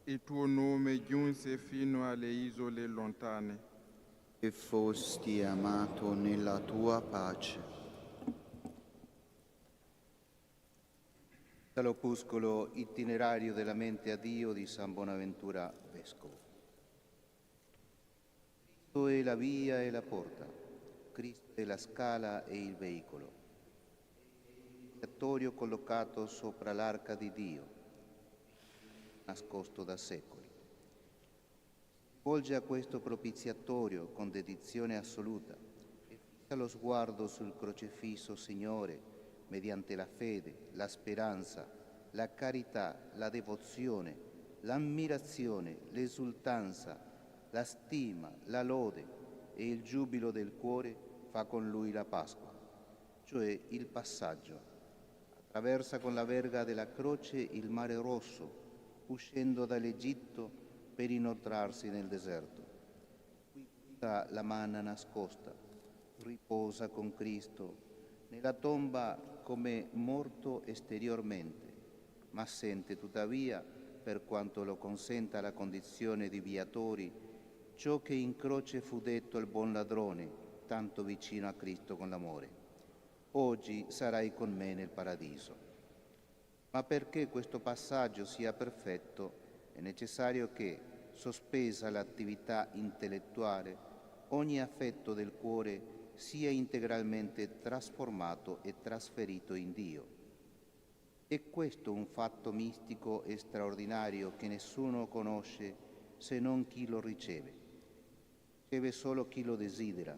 Il tuo nome giunse fino alle isole lontane. E fosti amato nella tua pace. Dall'opuscolo Itinerario della mente a Dio di San Bonaventura Vescovo. Cristo è la via e la porta, Cristo è la scala e il veicolo, il viatorio collocato sopra l'arca di Dio, nascosto da secoli. Volge a questo propiziatorio con dedizione assoluta e fissa lo sguardo sul crocefisso Signore mediante la fede, la speranza, la carità, la devozione, l'ammirazione, l'esultanza, la stima, la lode e il giubilo del cuore fa con lui la Pasqua, cioè il passaggio. Attraversa con la verga della croce il mare Rosso, uscendo dall'Egitto per inoltrarsi nel deserto. Qui sta la manna nascosta, riposa con Cristo nella tomba come morto esteriormente, ma sente tuttavia, per quanto lo consenta la condizione di viatori, ciò che in croce fu detto al buon ladrone, tanto vicino a Cristo con l'amore. Oggi sarai con me nel paradiso. Ma perché questo passaggio sia perfetto, è necessario che, sospesa l'attività intellettuale, ogni affetto del cuore sia integralmente trasformato e trasferito in Dio. È questo un fatto mistico e straordinario che nessuno conosce se non chi lo riceve. Riceve solo chi lo desidera.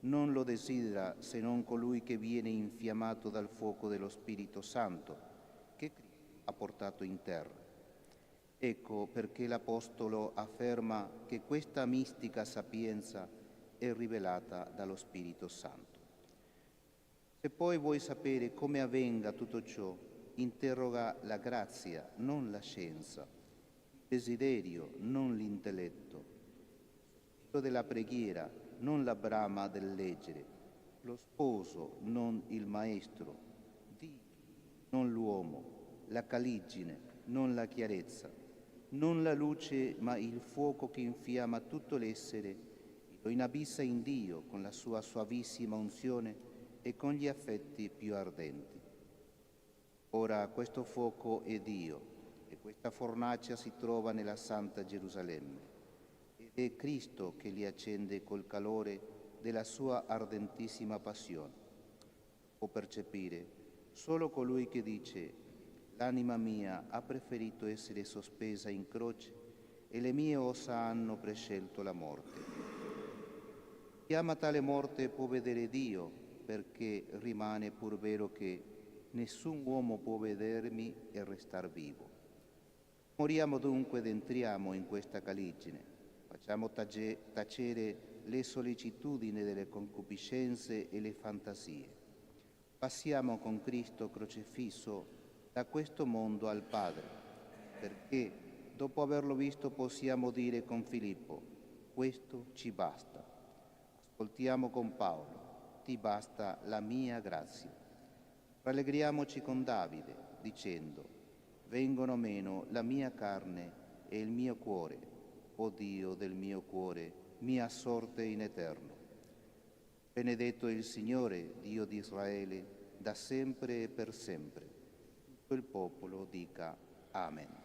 Non lo desidera se non colui che viene infiammato dal fuoco dello Spirito Santo, che Cristo ha portato in terra. Ecco perché l'Apostolo afferma che questa mistica sapienza è rivelata dallo Spirito Santo. Se poi vuoi sapere come avvenga tutto ciò, interroga la grazia, non la scienza, il desiderio, non l'intelletto, il filo della preghiera, non la brama del leggere, lo sposo, non il maestro, Dio, non l'uomo, la caligine, non la chiarezza, non la luce, ma il fuoco che infiamma tutto l'essere, lo inabissa in Dio con la sua suavissima unzione e con gli affetti più ardenti. Ora questo fuoco è Dio e questa fornace si trova nella Santa Gerusalemme ed è Cristo che li accende col calore della sua ardentissima passione. Può percepire solo colui che dice: l'anima mia ha preferito essere sospesa in croce e le mie ossa hanno prescelto la morte. Chi ama tale morte può vedere Dio, perché rimane pur vero che nessun uomo può vedermi e restar vivo. Moriamo dunque ed entriamo in questa caligine, facciamo tacere le sollecitudini delle concupiscenze e le fantasie. Passiamo con Cristo crocifisso da questo mondo al Padre, perché dopo averlo visto possiamo dire con Filippo: questo ci basta. Ascoltiamo con Paolo: ti basta la mia grazia. Rallegriamoci con Davide, dicendo: vengono meno la mia carne e il mio cuore, o Dio del mio cuore, mia sorte in eterno. Benedetto il Signore, Dio di Israele, da sempre e per sempre. Tutto il popolo dica Amen.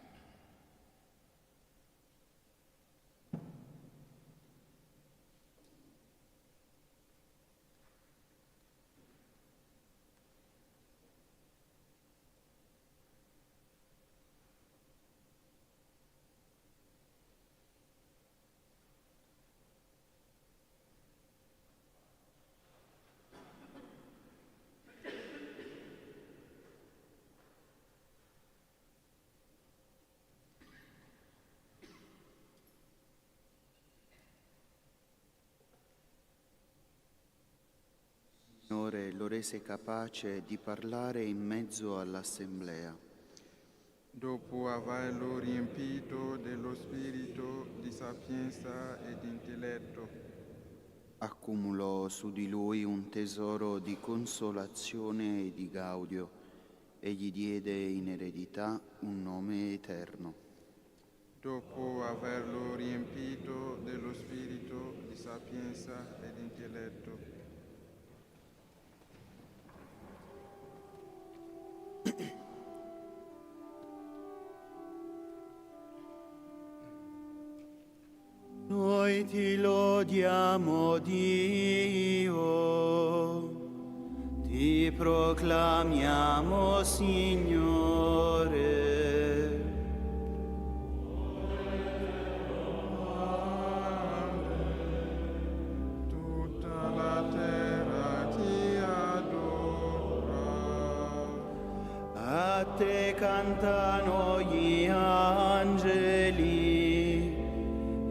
Signore lo rese capace di parlare in mezzo all'assemblea. Dopo averlo riempito dello spirito di sapienza e di intelletto, accumulò su di lui un tesoro di consolazione e di gaudio e gli diede in eredità un nome eterno. dopo averlo riempito dello spirito di sapienza e di intelletto, Noi ti lodiamo, Dio, ti proclamiamo, Signore. tutta la terra ti adora. A te cantano gli angeli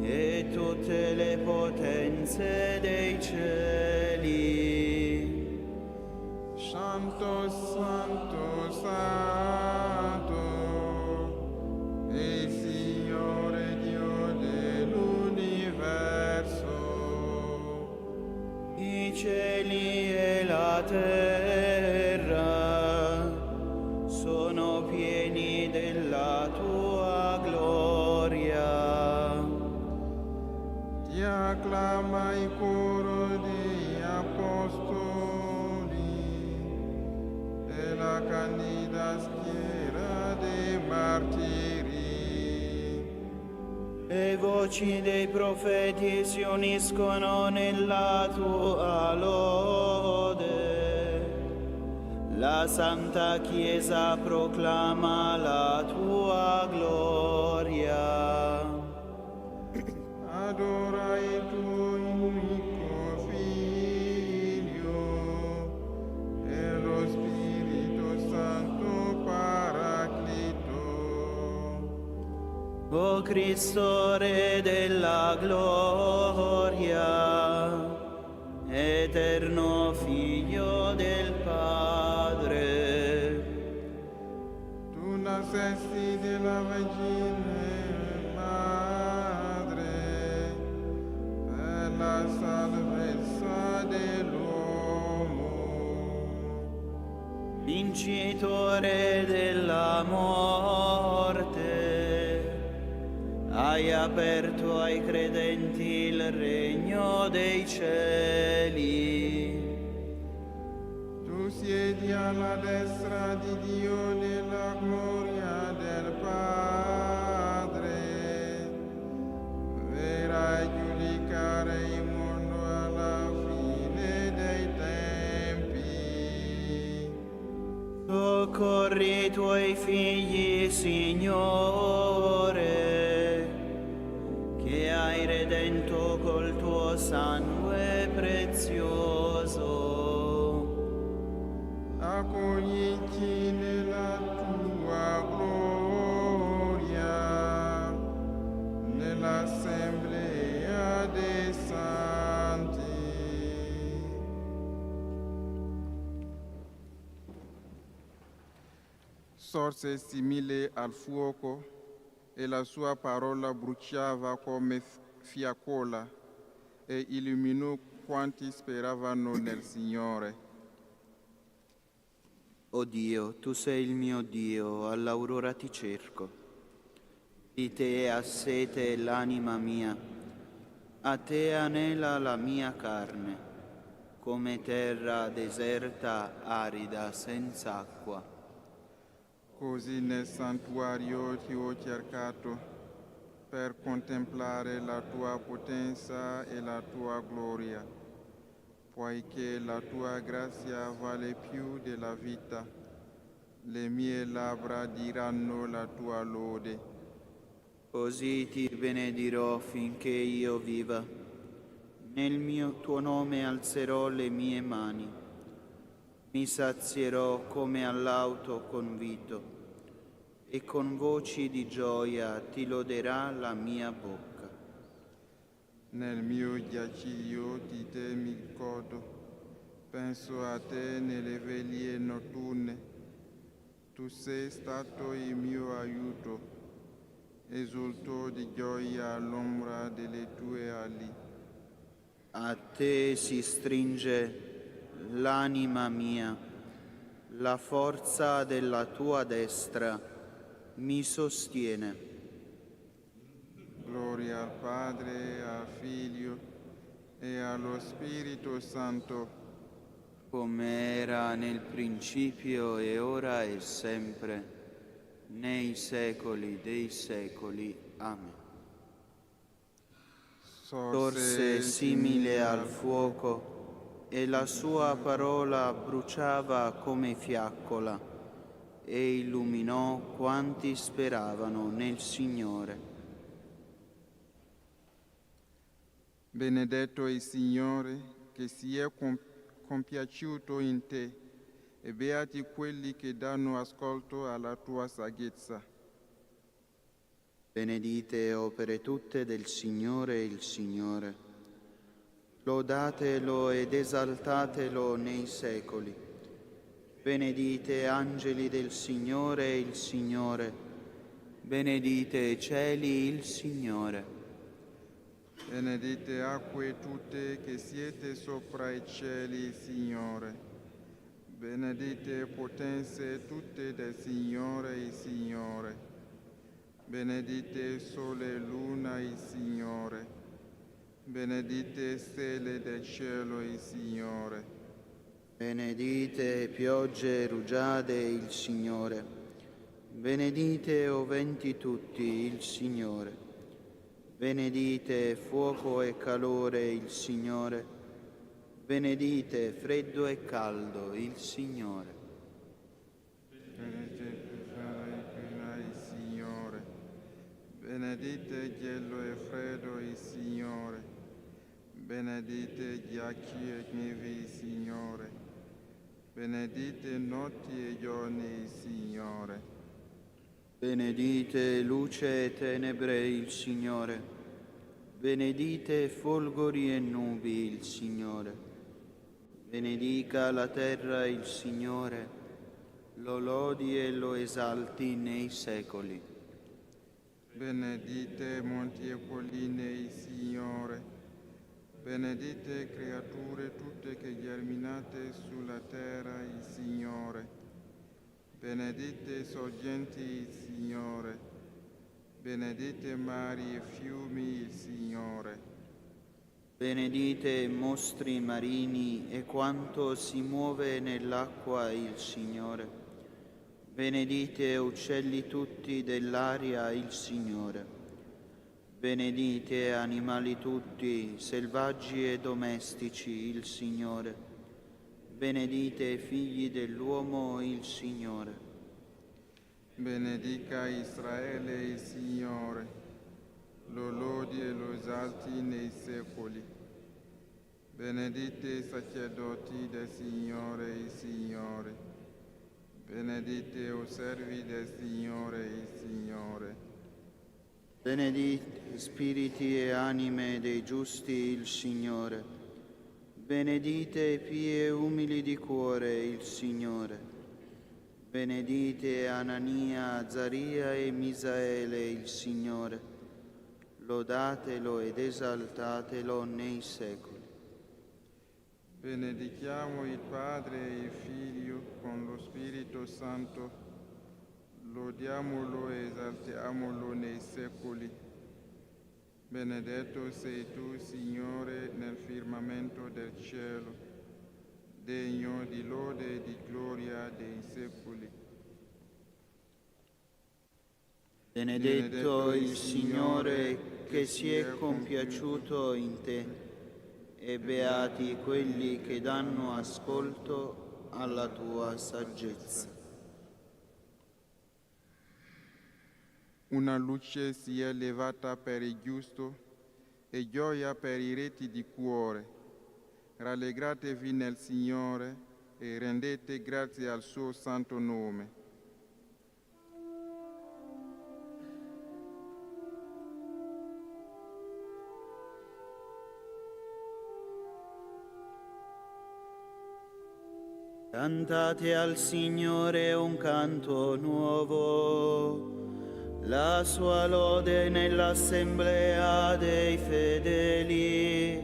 e tutte le potenze dei cieli. Santo, santo, santo, è il Signore Dio dell'universo. I cieli e la terra sono pieni della tua gloria. Ti acclama il coro degli apostoli e la candida schiera dei martiri. Le voci dei profeti si uniscono nella tua lode. La Santa Chiesa proclama la tua gloria. Adora il tuo unico Figlio e lo Spirito Santo Paraclito. O Cristo, Re della gloria, eterno Figlio del Padre, Tu nascesti della Vergine Madre per la salvezza dell'uomo. vincitore della morte, hai aperto ai credenti il regno dei cieli. Tu siedi alla destra di Dio nella gloria del Padre. Verrai giudicare il mondo alla fine dei tempi. Soccorri i tuoi figli, Signore, che hai redento col tuo sangue prezioso. Accoglici nella tua gloria, nell'assemblea dei santi. Sorse simile al fuoco e la sua parola bruciava come fiaccola e illuminò quanti speravano nel Signore. O Dio, tu sei il mio Dio, all'aurora ti cerco. Di te ha sete l'anima mia, a te anela la mia carne, come terra deserta, arida, senza acqua. Così nel santuario ti ho cercato per contemplare la tua potenza e la tua gloria, poiché la tua grazia vale più della vita. Le mie labbra diranno la tua lode. Così ti benedirò finché io viva. Nel tuo nome alzerò le mie mani. Mi sazierò come all'auto convito e con voci di gioia ti loderà la mia bocca. Nel mio giaciglio ti temi il codo, Penso a te nelle veglie notturne, tu sei stato il mio aiuto, esulto di gioia all'ombra delle tue ali. A te si stringe l'anima mia, la forza della tua destra mi sostiene. Gloria al Padre, al Figlio e allo Spirito Santo, come era nel principio e ora e sempre, nei secoli dei secoli. Amen. Sorse simile al fuoco, e la sua parola bruciava come fiaccola, e illuminò quanti speravano nel Signore. Benedetto il Signore che si è compiaciuto in te, e beati quelli che danno ascolto alla tua saggezza. Benedite opere tutte del Signore il Signore. Lodatelo ed esaltatelo nei secoli. Benedite angeli del Signore il Signore. Benedite cieli il Signore. Benedite acque tutte che siete sopra i cieli, Signore. Benedite potenze tutte del Signore il Signore. Benedite sole e luna il Signore. Benedite stelle del cielo il Signore. Benedite piogge e rugiade il Signore. Benedite o venti tutti il Signore. Benedite fuoco e calore il Signore. Benedite freddo e caldo il Signore. Benedite il Signore. Benedite gelo e freddo il Signore. Benedite ghiacci e nevi il Signore. Benedite notti e giorni il Signore. Benedite luce e tenebre il Signore. Benedite folgori e nubi il Signore. Benedica la terra il Signore, lo lodi e lo esalti nei secoli. Benedite monti e colline il Signore. Benedite creature tutte che germinate sulla terra il Signore. Benedite sorgenti il Signore. Benedite mari e fiumi il Signore. Benedite mostri marini e quanto si muove nell'acqua il Signore. Benedite uccelli tutti dell'aria il Signore. Benedite animali tutti, selvaggi e domestici il Signore. Benedite figli dell'uomo il Signore. Benedica Israele il Signore, lo lodi e lo esalti nei secoli. Benedite i sacerdoti del Signore il Signore. Benedite o servi del Signore il Signore. Benedite spiriti e anime dei giusti il Signore. Benedite pie e umili di cuore il Signore. Benedite Anania, Azaria e Misaele il Signore. Lodatelo ed esaltatelo nei secoli. Benedichiamo il Padre e il Figlio con lo Spirito Santo. Lodiamolo e esaltiamolo nei secoli. Benedetto sei tu, Signore, nel firmamento del cielo, degno di lode e di gloria dei secoli. Benedetto il Signore che si è compiaciuto in te, e beati quelli che danno ascolto alla tua saggezza. Una luce si è levata per il giusto e gioia per i reti di cuore. Rallegratevi nel Signore e rendete grazie al suo santo nome. Cantate al Signore un canto nuovo, la sua lode nell'assemblea dei fedeli.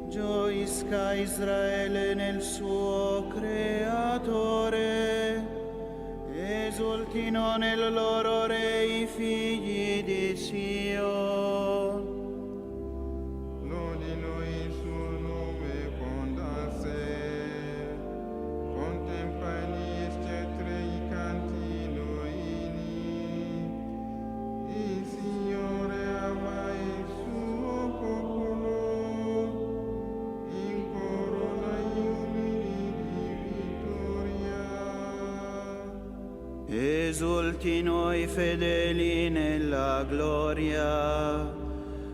Gioisca Israele nel suo Creatore, esultino nel loro Re i figli di Sion. Lodi noi il suo nome con danze, contemporanei scetre i canti noini. Il Signore ama il suo popolo, incorona gli umili di vittoria. Esultino i fedeli nella gloria,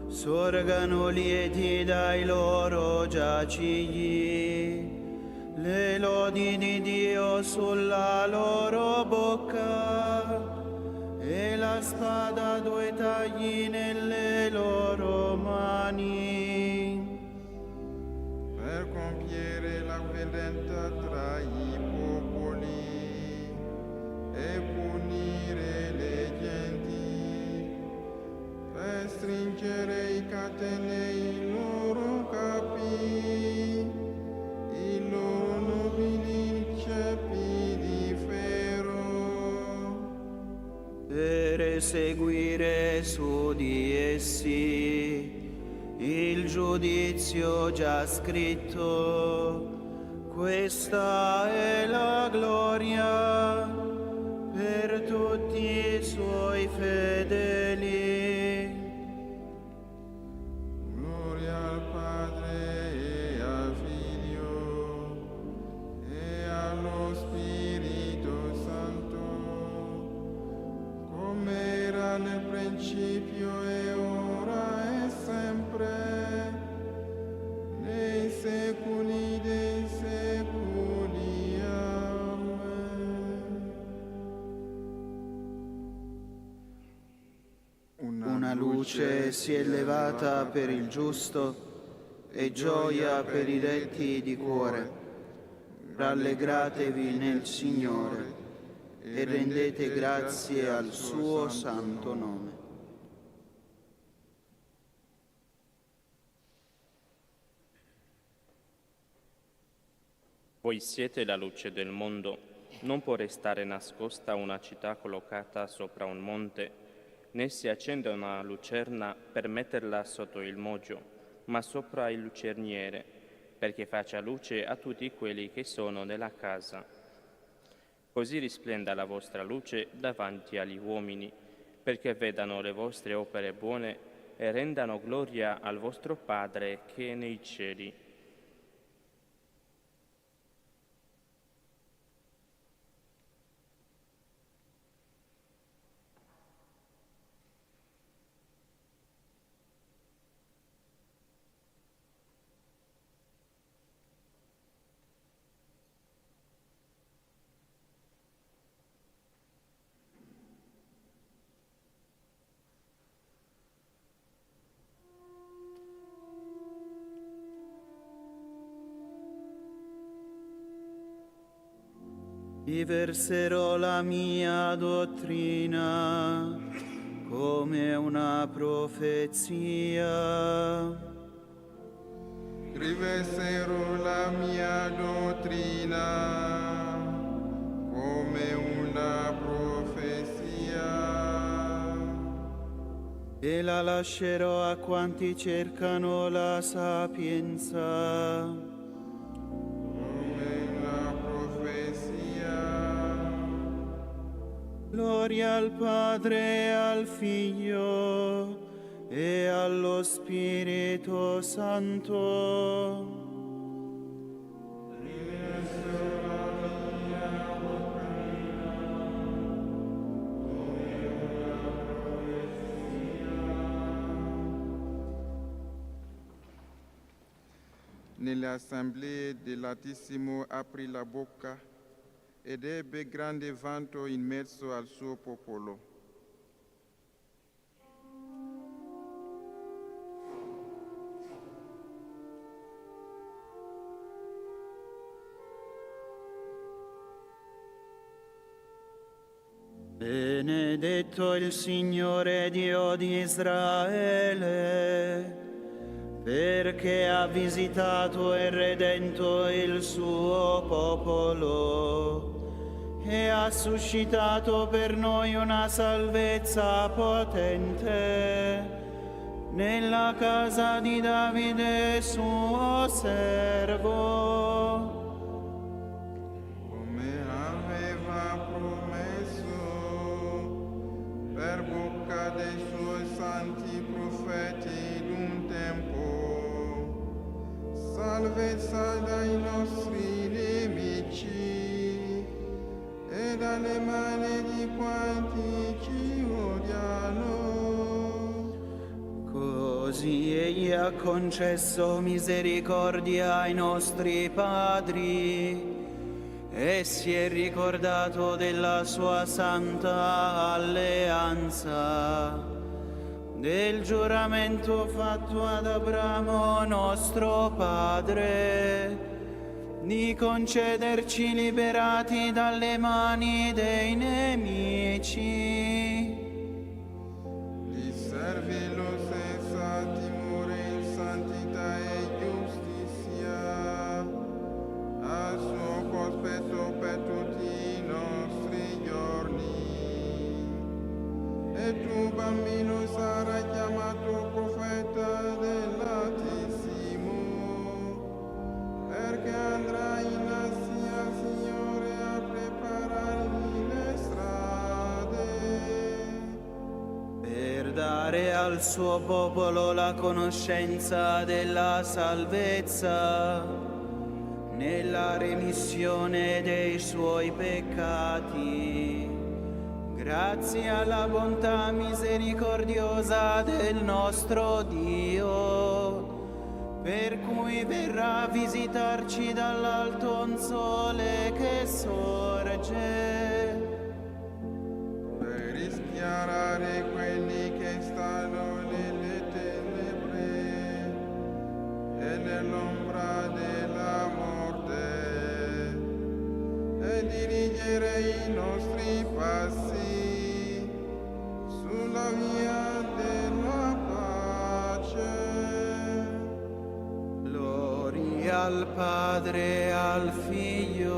sorgano lieti dai loro giacigli, le lodi di Dio sulla loro bocca e la spada a due tagli nelle loro mani. Per compiere la vendetta tra i popoli e punire le genti, per stringere i catenei loro capi, i loro nobili ceppi di ferro. Per eseguire su di essi il giudizio già scritto, questa è la gloria per tutti i suoi fedeli. Gloria al Padre e al Figlio e allo Spirito Santo, come era nel principio e ora e sempre, nei secoli dei secoli. Amen. Una luce si è levata per il giusto e gioia per i retti di cuore. Rallegratevi nel Signore e rendete grazie al suo santo nome. Voi siete la luce del mondo. Non può restare nascosta una città collocata sopra un monte, né si accende una lucerna per metterla sotto il moggio, ma sopra il lucerniere, perché faccia luce a tutti quelli che sono nella casa. Così risplenda la vostra luce davanti agli uomini, perché vedano le vostre opere buone e rendano gloria al vostro Padre che è nei cieli. Vi verserò la mia dottrina come una profezia. Riverserò la mia dottrina come una profezia. E la lascerò a quanti cercano la sapienza. Gloria al Padre e al Figlio e allo Spirito Santo. Nelle assemblee dell'Altissimo aprì la bocca ed ebbe grande vanto in mezzo al suo popolo. Benedetto il Signore Dio di Israele, perché ha visitato e redento il suo popolo e ha suscitato per noi una salvezza potente nella casa di Davide suo servo. Come aveva promesso per bocca dei suoi santi profeti d'un tempo, salvezza dai nostri nemici e dalle mani di quanti ci odiano. Così egli ha concesso misericordia ai nostri padri e si è ricordato della sua santa alleanza, del giuramento fatto ad Abramo nostro padre, di concederci liberati dalle mani dei nemici. Di servirlo senza timore in santità e giustizia, al suo cospetto per tutti i nostri giorni. E tu, bambino, sarai chiamato profeta dell'Altissimo, perché andrai innanzi al Signore a preparargli le strade, Per dare al suo popolo la conoscenza della salvezza nella remissione dei suoi peccati, grazie alla bontà misericordiosa del nostro Dio, per cui verrà a visitarci dall'alto un sole che sorge, per rischiarare quelli che stanno nelle tenebre e nell'ombra della morte, e dirigere i nostri passi sulla via della pace. gloria al Padre, al Figlio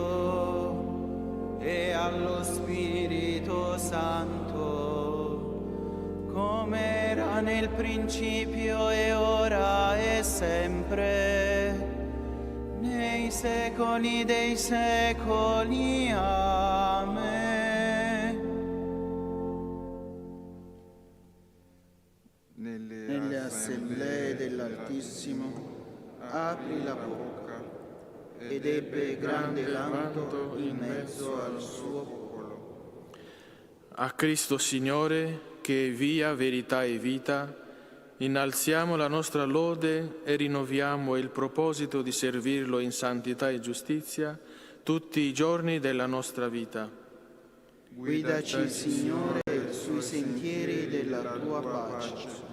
e allo Spirito Santo, come era nel principio e ora e sempre, nei secoli dei secoli. Amen. Nelle assemblee dell'Altissimo apri la bocca ed ebbe grande lamento in mezzo al suo popolo. A Cristo Signore, che è via, verità e vita, innalziamo la nostra lode e rinnoviamo il proposito di servirlo in santità e giustizia tutti i giorni della nostra vita. Guidaci, Signore, sui sentieri della tua pace.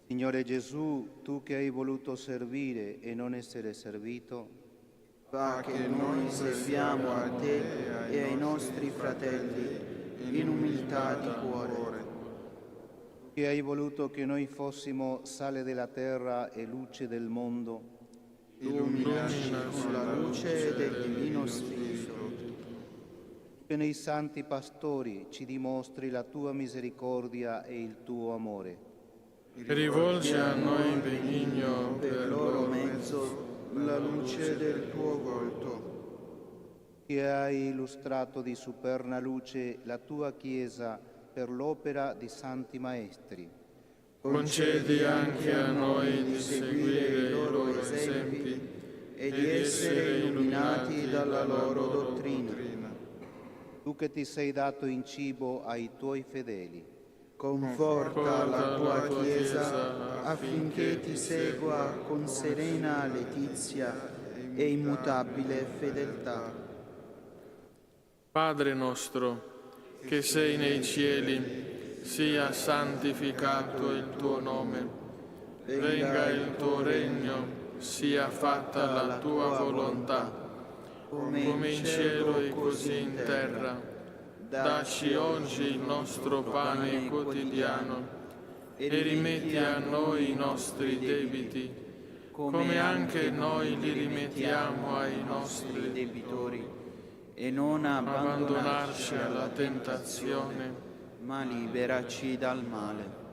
Signore Gesù, tu che hai voluto servire e non essere servito, Fa che noi serviamo a te e ai nostri fratelli in umiltà di cuore. che hai voluto che noi fossimo sale della terra e luce del mondo, Illuminaci con la luce del Divino Spirito. che nei santi pastori ci dimostri la tua misericordia e il tuo amore. Rivolgi a noi benigno Per loro mezzo la luce del tuo volto. Che hai illustrato di superna luce la tua Chiesa per l'opera di santi maestri. Concedi anche a noi di seguire i loro esempi e di essere illuminati dalla loro dottrina. Tu che ti sei dato in cibo ai tuoi fedeli, Conforta la tua Chiesa affinché ti segua con serena letizia e immutabile fedeltà. Padre nostro, che sei nei cieli, sia santificato il tuo nome. Venga il tuo regno, sia fatta la tua volontà, come in cielo e così in terra. Dacci oggi il nostro pane quotidiano e rimetti a noi i nostri debiti, come anche noi li rimettiamo ai nostri debitori. E non Abbandonarci alla tentazione, ma liberaci dal male.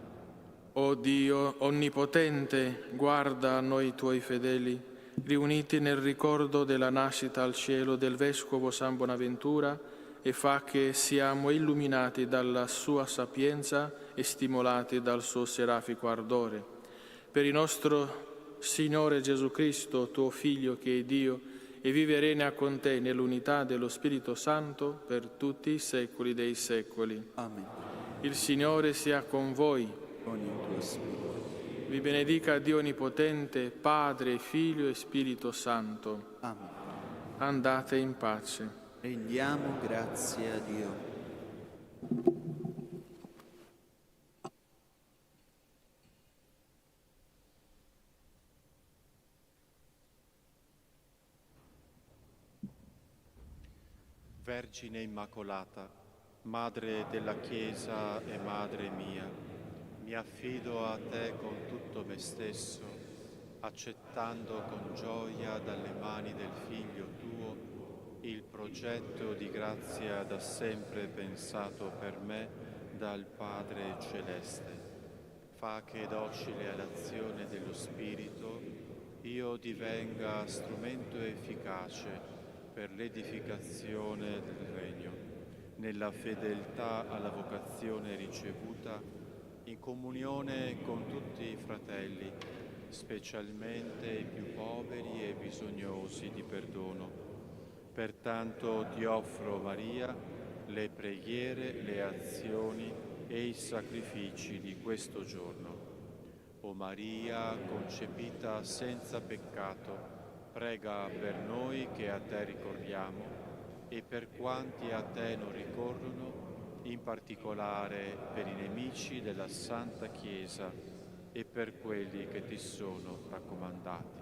o Dio onnipotente, guarda a noi tuoi fedeli, riuniti nel ricordo della nascita al cielo del Vescovo San Bonaventura, e fa che siamo illuminati dalla sua sapienza e stimolati dal suo serafico ardore. Per il nostro Signore Gesù Cristo, tuo Figlio, che è Dio, e vive e regna con te nell'unità dello Spirito Santo per tutti i secoli dei secoli. Amen. Il Signore sia con voi. Con il tuo spirito. Vi benedica Dio Onnipotente, Padre, Figlio e Spirito Santo. Amen. Andate in pace. Rendiamo grazie a Dio. Vergine Immacolata, Madre della Chiesa e Madre mia, mi affido a te con tutto me stesso, accettando con gioia dalle mani del Figlio tuo il progetto di grazia da sempre pensato per me dal Padre Celeste. Fa che, docile all'azione dello Spirito, io divenga strumento efficace per l'edificazione del Regno, nella fedeltà alla vocazione ricevuta, in comunione con tutti i fratelli, specialmente i più poveri e bisognosi di perdono. Pertanto ti offro, Maria, le preghiere, le azioni e i sacrifici di questo giorno. O Maria, concepita senza peccato, prega per noi che a te ricorriamo e per quanti a te non ricorrono, in particolare per i nemici della Santa Chiesa e per quelli che ti sono raccomandati.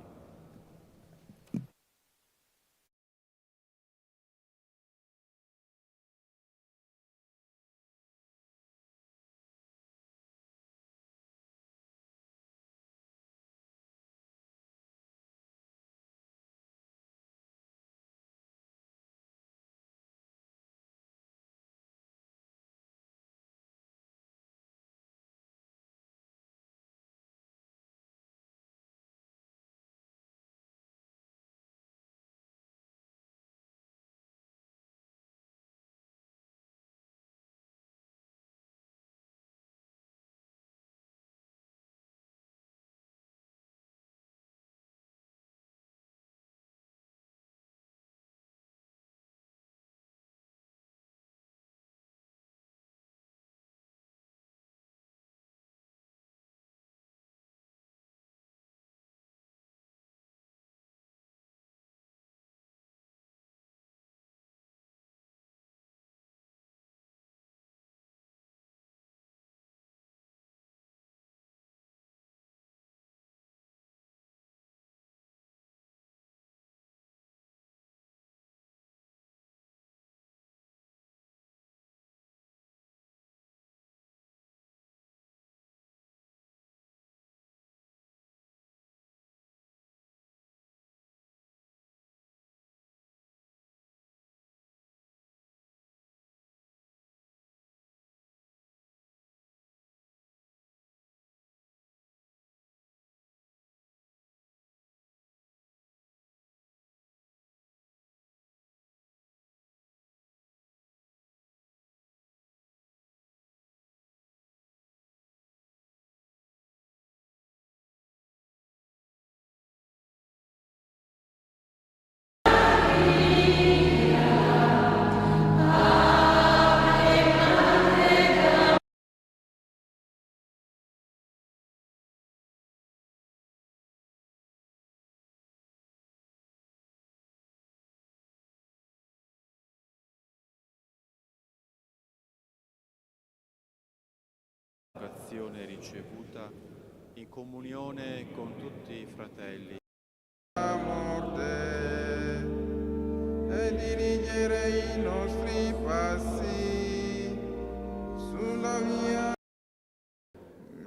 Vocazione ricevuta, in comunione con tutti i fratelli. La morte e dirigere i nostri passi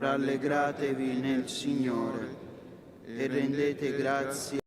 Rallegratevi nel Signore e rendete grazie.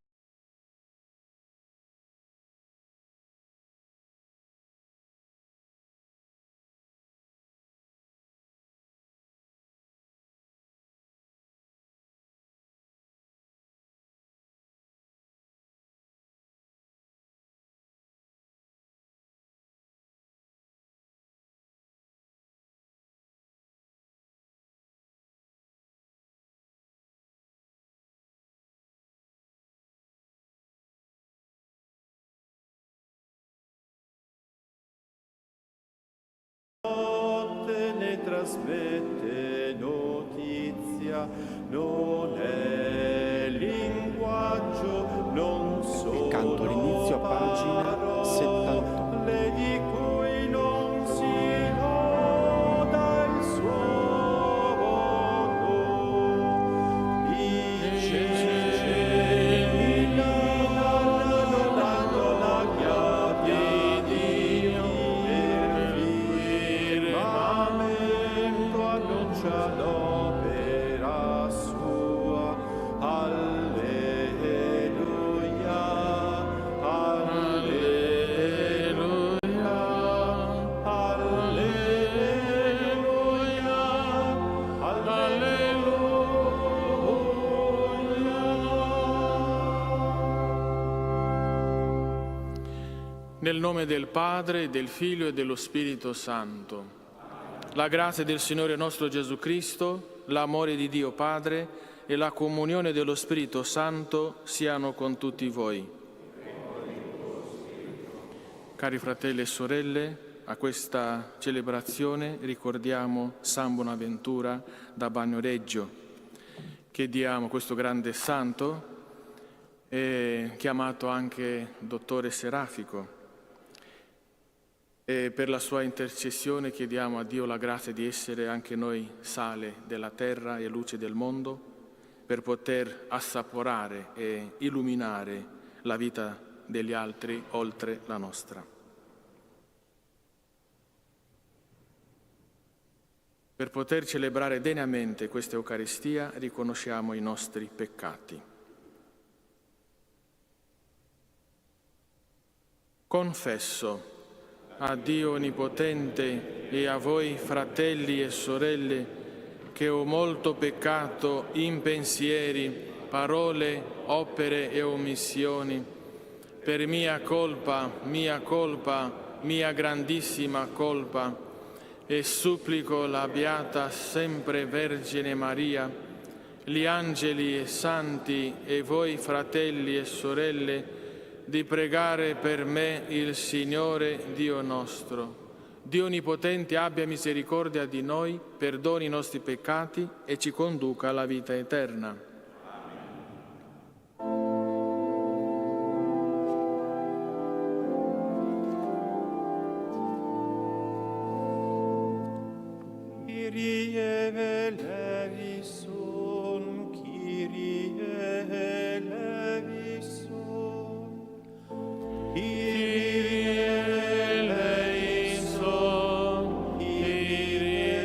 Ne trasmette notizia, non è linguaggio, non sono canto all'inizio a pagina 78. le di cui non si loda il suono. I cieli danno la gloria di Dio, annuncia l'opera sua. Alleluia, alleluia, alleluia, alleluia. Nel nome del Padre, del Figlio e dello Spirito Santo. La grazia del Signore nostro Gesù Cristo, l'amore di Dio Padre e la comunione dello Spirito Santo siano con tutti voi. Cari fratelli e sorelle, a questa celebrazione ricordiamo San Bonaventura da Bagnoregio. Chiediamo questo grande santo, chiamato anche dottore serafico. E per la sua intercessione chiediamo a Dio la grazia di essere anche noi sale della terra e luce del mondo, per poter assaporare e illuminare la vita degli altri oltre la nostra. Per poter celebrare degnamente questa Eucaristia riconosciamo i nostri peccati. Confesso a Dio Onnipotente e a voi, fratelli e sorelle, che ho molto peccato in pensieri, parole, opere e omissioni, per mia colpa, mia grandissima colpa, e supplico la Beata sempre Vergine Maria, gli angeli e santi e voi, fratelli e sorelle, di pregare per me il Signore Dio nostro. Dio Onnipotente abbia misericordia di noi, perdoni i nostri peccati e ci conduca alla vita eterna. Kyrie eleison, Kyrie eleison, Kyrie eleison, Kyrie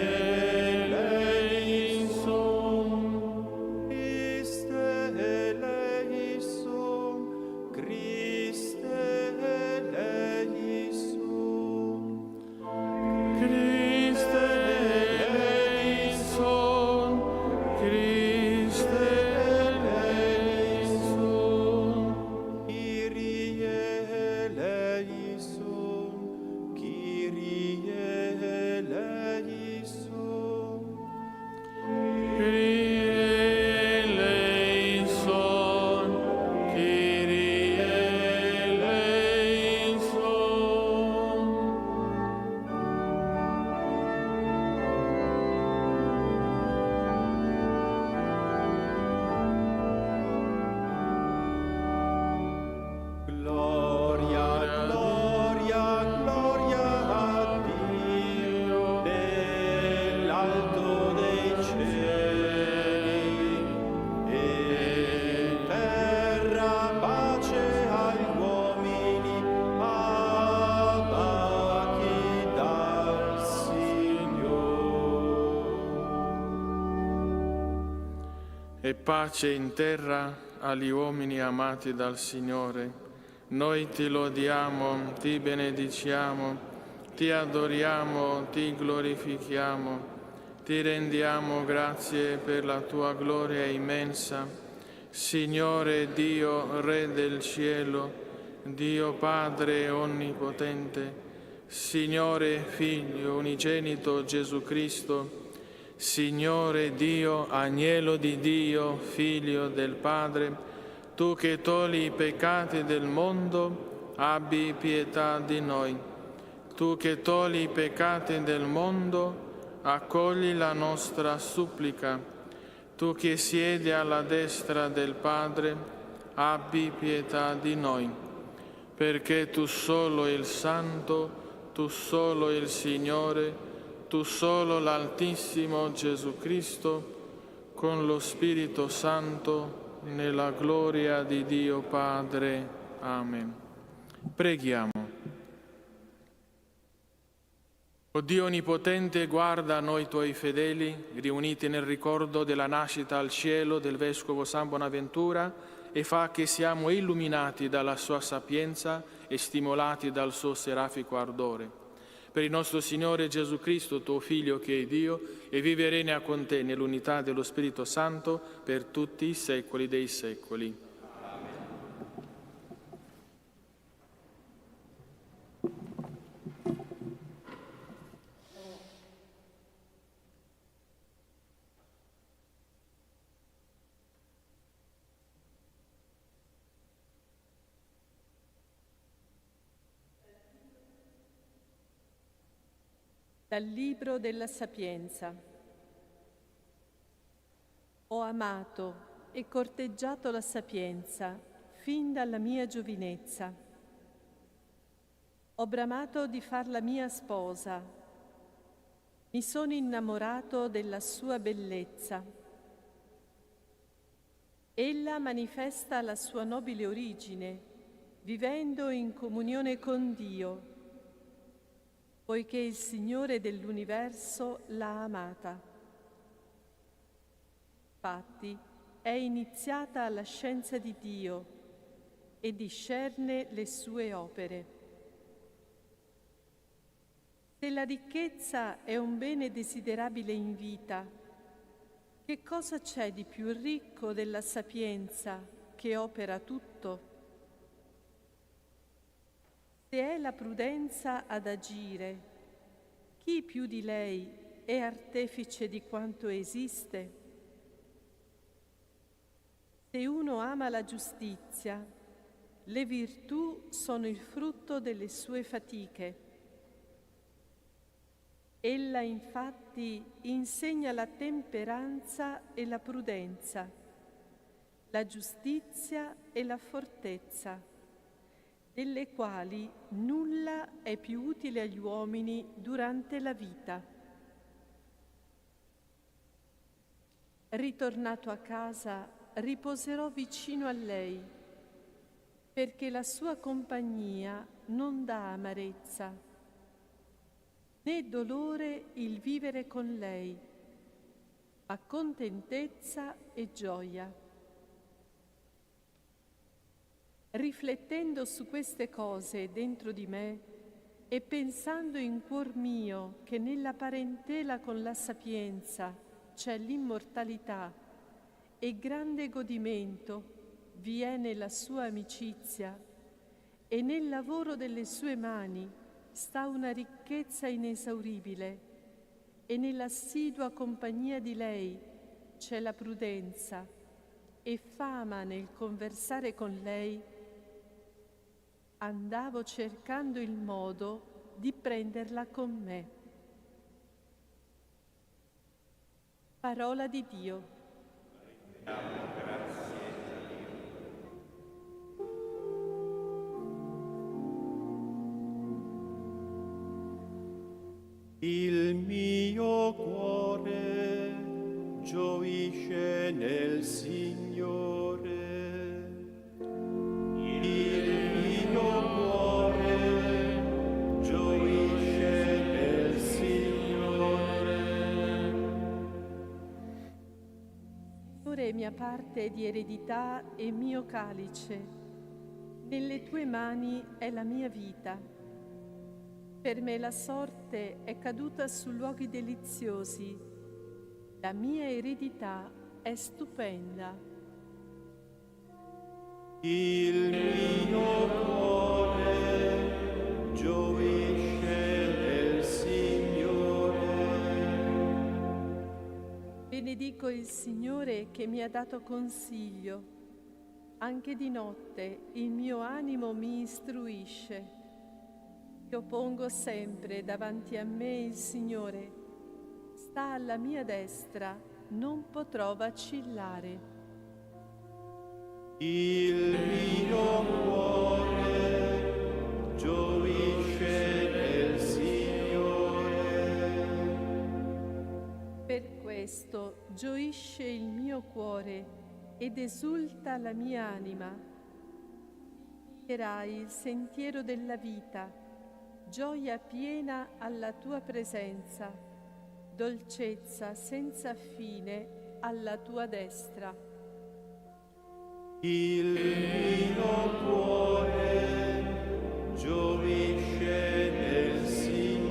eleison, Christe eleison, Christe eleison, Christe eleison, e pace in terra agli uomini amati dal Signore. Noi ti lodiamo, ti benediciamo, ti adoriamo, ti glorifichiamo, ti rendiamo grazie per la tua gloria immensa. Signore Dio, Re del cielo, Dio Padre onnipotente, Signore Figlio unigenito Gesù Cristo, Signore Dio, Agnello di Dio, Figlio del Padre, tu che togli i peccati del mondo, abbi pietà di noi. Tu che togli i peccati del mondo, accogli la nostra supplica. Tu che siedi alla destra del Padre, abbi pietà di noi. Perché tu solo il Santo, tu solo il Signore, tu solo l'Altissimo Gesù Cristo, con lo Spirito Santo, nella gloria di Dio Padre. Amen. Preghiamo. O Dio Onnipotente, guarda noi tuoi fedeli, riuniti nel ricordo della nascita al cielo del Vescovo San Bonaventura, e fa che siamo illuminati dalla sua sapienza e stimolati dal suo serafico ardore. Per il nostro Signore Gesù Cristo, tuo Figlio che è Dio, e vive e regna con te nell'unità dello Spirito Santo per tutti i secoli dei secoli. Dal Libro della Sapienza. Ho amato e corteggiato la sapienza fin dalla mia giovinezza. Ho bramato di farla mia sposa. Mi sono innamorato della sua bellezza. Ella manifesta la sua nobile origine, vivendo in comunione con Dio, poiché il Signore dell'universo l'ha amata. Infatti, è iniziata la scienza di Dio e discerne le sue opere. Se la ricchezza è un bene desiderabile in vita, che cosa c'è di più ricco della sapienza che opera tutto? Se è la prudenza ad agire, chi più di lei è artefice di quanto esiste? Se uno ama la giustizia, le virtù sono il frutto delle sue fatiche. Ella infatti insegna la temperanza e la prudenza, la giustizia e la fortezza, delle quali nulla è più utile agli uomini durante la vita. Ritornato a casa, riposerò vicino a lei, perché la sua compagnia non dà amarezza, né dolore il vivere con lei, ma contentezza e gioia. Riflettendo su queste cose dentro di me e pensando in cuor mio che nella parentela con la sapienza c'è l'immortalità e grande godimento vi è nella sua amicizia e nel lavoro delle sue mani sta una ricchezza inesauribile e nell'assidua compagnia di lei c'è la prudenza e fama nel conversare con lei, andavo cercando il modo di prenderla con me. Parola di Dio. Il mio cuore gioisce nel Signore. Il mio cuore gioisce nel Signore. Signore sei mia parte di eredità e mio calice. Nelle tue mani è la mia vita. Per me la sorte è caduta su luoghi deliziosi. La mia eredità è stupenda. Il mio cuore gioisce nel Signore. Benedico il Signore che mi ha dato consiglio. Anche di notte il mio animo mi istruisce. Io pongo sempre davanti a me il Signore. Sta alla mia destra, non potrò vacillare. Il mio cuore gioisce nel Signore. Per questo gioisce il mio cuore ed esulta la mia anima. Seguirai il sentiero della vita, gioia piena alla tua presenza, dolcezza senza fine alla tua destra. Il mio cuore gioisce nel Signore.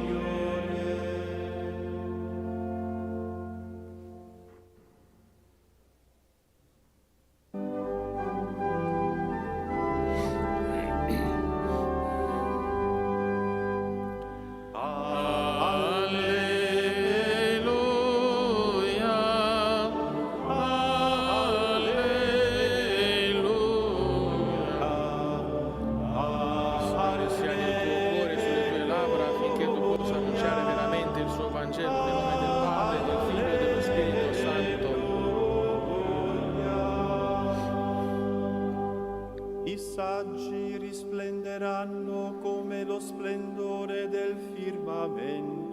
I saggi risplenderanno come lo splendore del firmamento.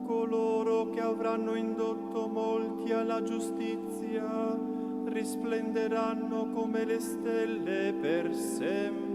Coloro che avranno indotto molti alla giustizia risplenderanno come le stelle per sempre.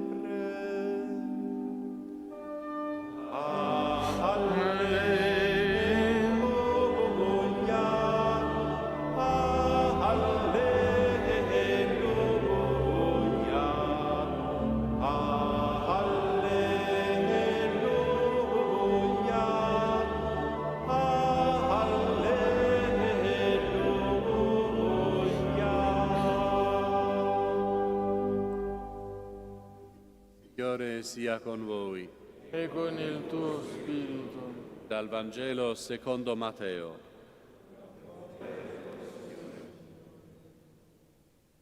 Signore sia con voi. E con il tuo spirito. Dal Vangelo secondo Matteo.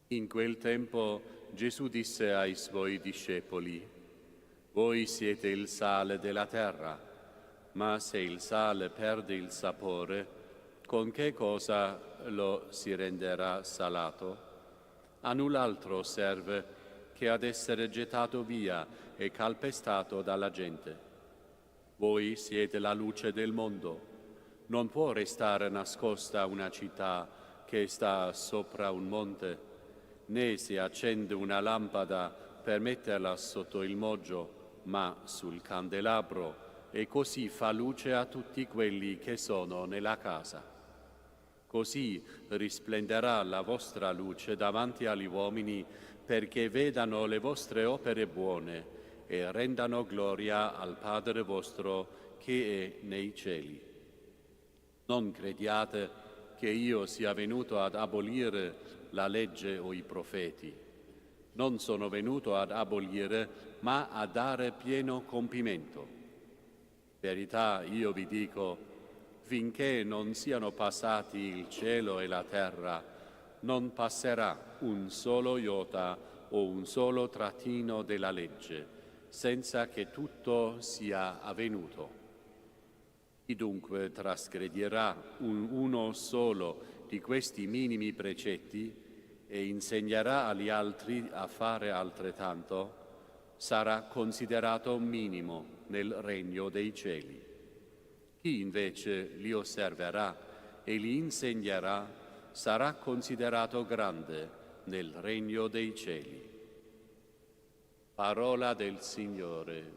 In quel tempo Gesù disse ai suoi discepoli: voi siete il sale della terra, ma se il sale perde il sapore, con che cosa lo si renderà salato? A null'altro serve che ad essere gettato via e calpestato dalla gente. Voi siete la luce del mondo. Non può restare nascosta una città che sta sopra un monte, né si accende una lampada per metterla sotto il moggio, ma sul candelabro, e così fa luce a tutti quelli che sono nella casa. Così risplenderà la vostra luce davanti agli uomini, perché vedano le vostre opere buone e rendano gloria al Padre vostro che è nei cieli. Non crediate che io sia venuto ad abolire la legge o i profeti. Non sono venuto ad abolire, ma a dare pieno compimento. Verità, io vi dico, finché non siano passati il cielo e la terra, non passerà un solo iota o un solo trattino della legge, senza che tutto sia avvenuto. Chi dunque trasgredirà uno solo di questi minimi precetti e insegnerà agli altri a fare altrettanto, sarà considerato minimo nel regno dei cieli. Chi invece li osserverà e li insegnerà sarà considerato grande nel regno dei cieli. Parola del Signore.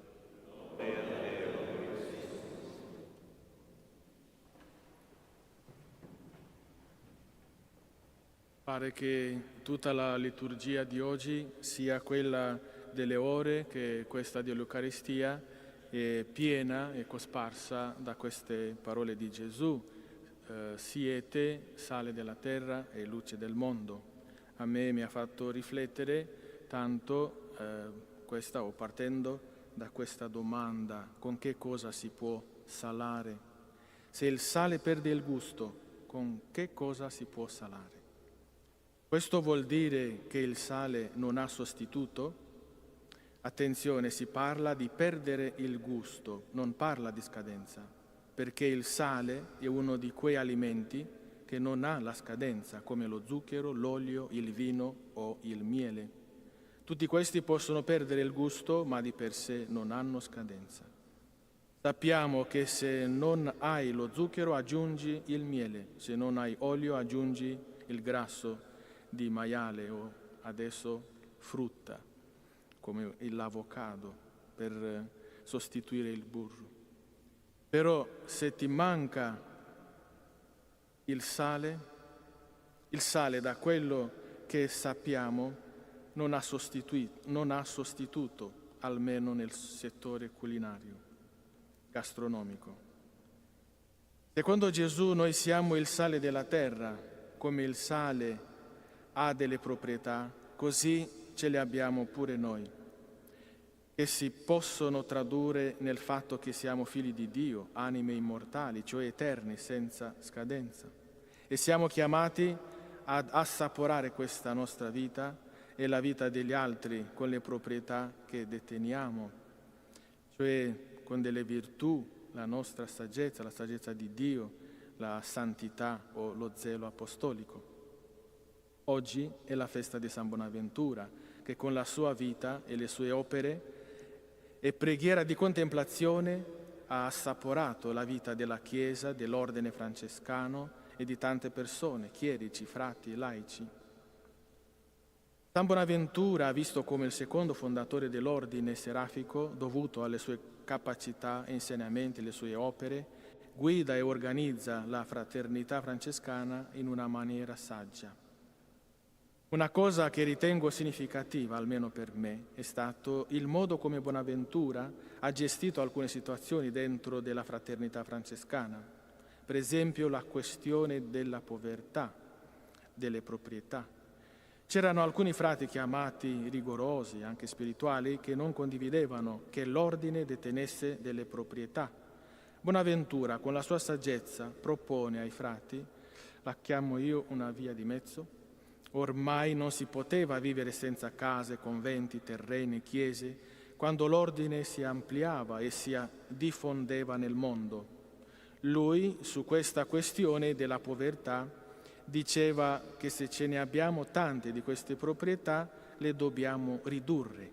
Pare che tutta la liturgia di oggi sia quella delle ore che questa dell'Eucaristia è piena e cosparsa da queste parole di Gesù. Siete sale della terra e luce del mondo. A me mi ha fatto riflettere tanto partendo da questa domanda: con che cosa si può salare? Se il sale perde il gusto, con che cosa si può salare? Questo vuol dire che il sale non ha sostituto? Attenzione, si parla di perdere il gusto, non parla di scadenza, perché il sale è uno di quei alimenti che non ha la scadenza, come lo zucchero, l'olio, il vino o il miele. Tutti questi possono perdere il gusto, ma di per sé non hanno scadenza. Sappiamo che se non hai lo zucchero aggiungi il miele, se non hai olio aggiungi il grasso di maiale o adesso frutta, come l'avocado, per sostituire il burro. Però se ti manca il sale da quello che sappiamo non ha sostituto, almeno nel settore culinario, gastronomico. Secondo Gesù noi siamo il sale della terra, come il sale ha delle proprietà, così ce le abbiamo pure noi, che si possono tradurre nel fatto che siamo figli di Dio, anime immortali, cioè eterni, senza scadenza. E siamo chiamati ad assaporare questa nostra vita e la vita degli altri con le proprietà che deteniamo, cioè con delle virtù, la nostra saggezza, la saggezza di Dio, la santità o lo zelo apostolico. Oggi è la festa di San Bonaventura, che con la sua vita e le sue opere e preghiera di contemplazione ha assaporato la vita della Chiesa, dell'ordine francescano e di tante persone, chierici, frati, laici. San Bonaventura, visto come il secondo fondatore dell'ordine serafico, dovuto alle sue capacità, insegnamenti, le sue opere, guida e organizza la fraternità francescana in una maniera saggia. Una cosa che ritengo significativa, almeno per me, è stato il modo come Bonaventura ha gestito alcune situazioni dentro della fraternità francescana. Per esempio la questione della povertà, delle proprietà. C'erano alcuni frati chiamati rigorosi, anche spirituali, che non condividevano che l'ordine detenesse delle proprietà. Bonaventura, con la sua saggezza, propone ai frati, la chiamo io una via di mezzo. Ormai non si poteva vivere senza case, conventi, terreni, chiese, quando l'ordine si ampliava e si diffondeva nel mondo. Lui, su questa questione della povertà, diceva che se ce ne abbiamo tante di queste proprietà, le dobbiamo ridurre,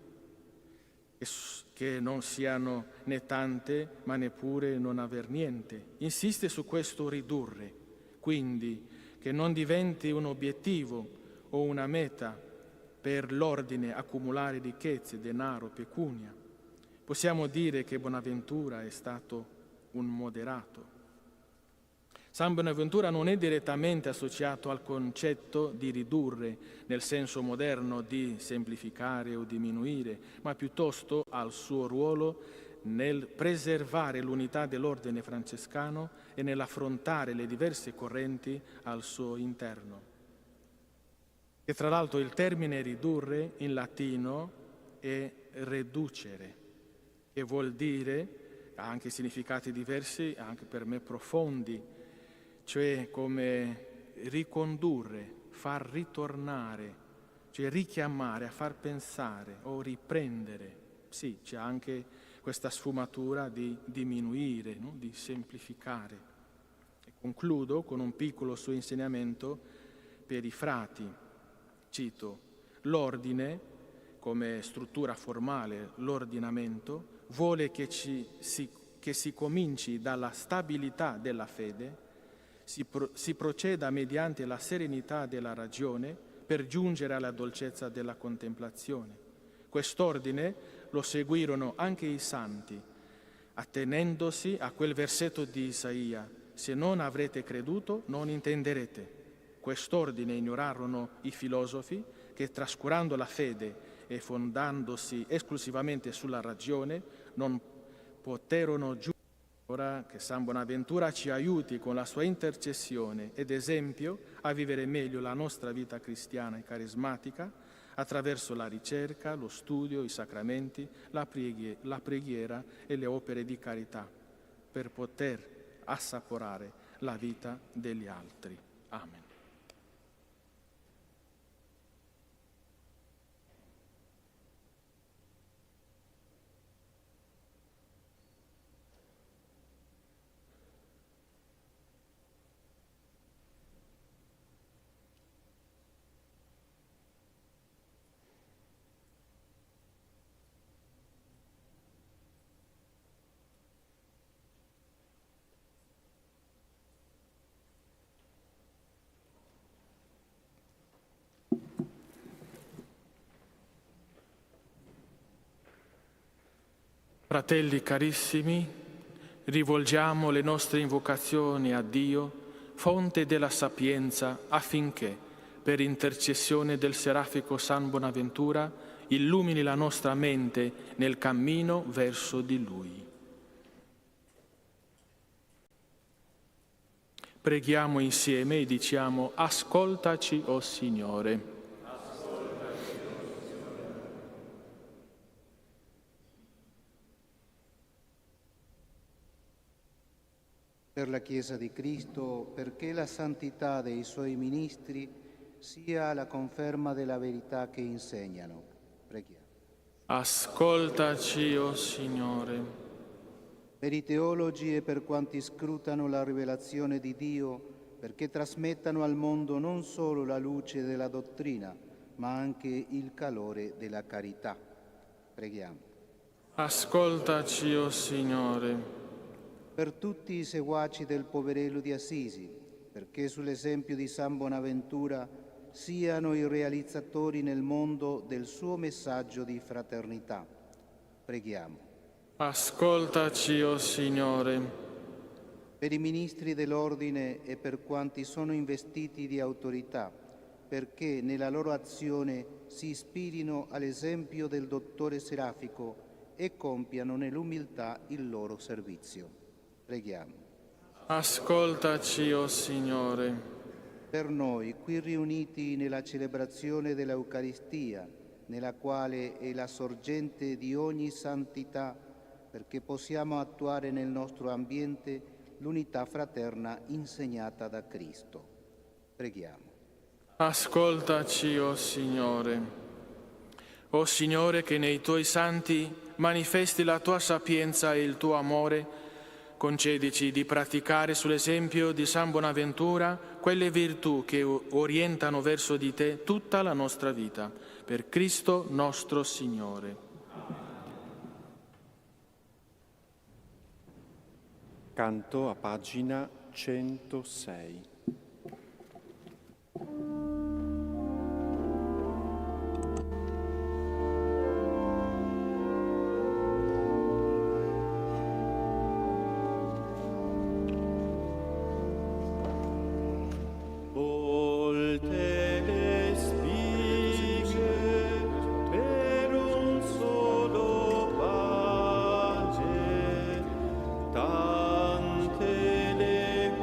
che non siano né tante, ma neppure non aver niente. Insiste su questo ridurre, quindi che non diventi un obiettivo o una meta per l'ordine accumulare ricchezze, denaro, pecunia. Possiamo dire che Bonaventura è stato un moderato. San Bonaventura non è direttamente associato al concetto di ridurre, nel senso moderno di semplificare o diminuire, ma piuttosto al suo ruolo nel preservare l'unità dell'ordine francescano e nell'affrontare le diverse correnti al suo interno. E tra l'altro il termine ridurre in latino è reducere, che vuol dire, ha anche significati diversi, anche per me profondi, cioè come ricondurre, far ritornare, cioè richiamare, a far pensare o riprendere. Sì, c'è anche questa sfumatura di diminuire, no? Di semplificare. E concludo con un piccolo suo insegnamento per i frati. Cito, l'ordine, come struttura formale, l'ordinamento, vuole che si cominci dalla stabilità della fede, si proceda mediante la serenità della ragione per giungere alla dolcezza della contemplazione. Quest'ordine lo seguirono anche i santi, attenendosi a quel versetto di Isaia: se non avrete creduto, non intenderete. Quest'ordine ignorarono i filosofi che, trascurando la fede e fondandosi esclusivamente sulla ragione, non poterono giungere. Ora che San Bonaventura ci aiuti con la sua intercessione ed esempio a vivere meglio la nostra vita cristiana e carismatica attraverso la ricerca, lo studio, i sacramenti, la preghiera e le opere di carità, per poter assaporare la vita degli altri. Amen. Fratelli carissimi, rivolgiamo le nostre invocazioni a Dio, fonte della sapienza, affinché, per intercessione del serafico San Bonaventura, illumini la nostra mente nel cammino verso di Lui. Preghiamo insieme e diciamo: ascoltaci, o Signore. Per la Chiesa di Cristo, perché la santità dei Suoi ministri sia la conferma della verità che insegnano. Preghiamo. Ascoltaci, o Signore. Per i teologi e per quanti scrutano la rivelazione di Dio, perché trasmettano al mondo non solo la luce della dottrina, ma anche il calore della carità. Preghiamo. Ascoltaci, o Signore. Per tutti i seguaci del poverello di Assisi, perché sull'esempio di San Bonaventura siano i realizzatori nel mondo del suo messaggio di fraternità. Preghiamo. Ascoltaci, o Signore. Per i ministri dell'ordine e per quanti sono investiti di autorità, perché nella loro azione si ispirino all'esempio del dottore Serafico e compiano nell'umiltà il loro servizio. Preghiamo. Ascoltaci, o Signore. Per noi, qui riuniti nella celebrazione dell'Eucaristia, nella quale è la sorgente di ogni santità, perché possiamo attuare nel nostro ambiente l'unità fraterna insegnata da Cristo. Preghiamo. Ascoltaci, o Signore. O Signore, che nei Tuoi santi manifesti la Tua sapienza e il Tuo amore, concedici di praticare sull'esempio di San Bonaventura quelle virtù che orientano verso di Te tutta la nostra vita. Per Cristo nostro Signore. Canto a pagina 106. Tante le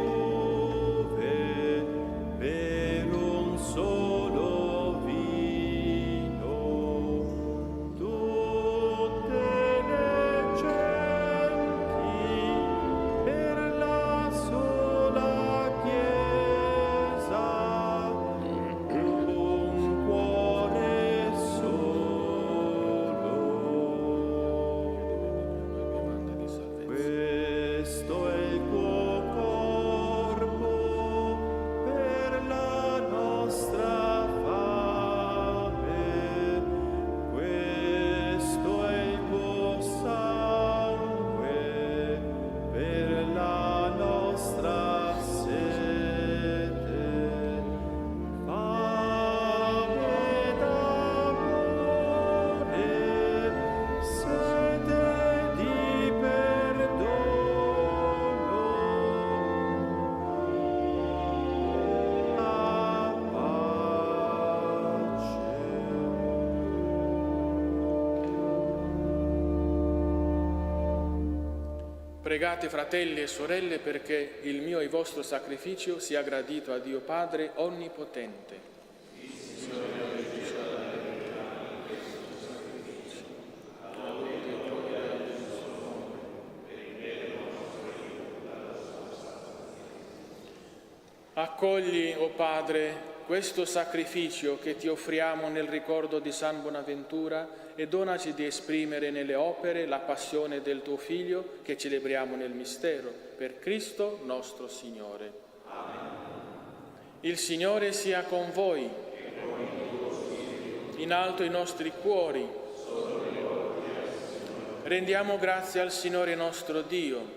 Pregate, fratelli e sorelle, perché il mio e il vostro sacrificio sia gradito a Dio Padre Onnipotente. Accogli, o Padre, questo sacrificio che ti offriamo nel ricordo di San Bonaventura e donaci di esprimere nelle opere la passione del tuo Figlio che celebriamo nel mistero, per Cristo nostro Signore. Amen. Il Signore sia con voi. In alto i nostri cuori. Rendiamo grazie al Signore nostro Dio.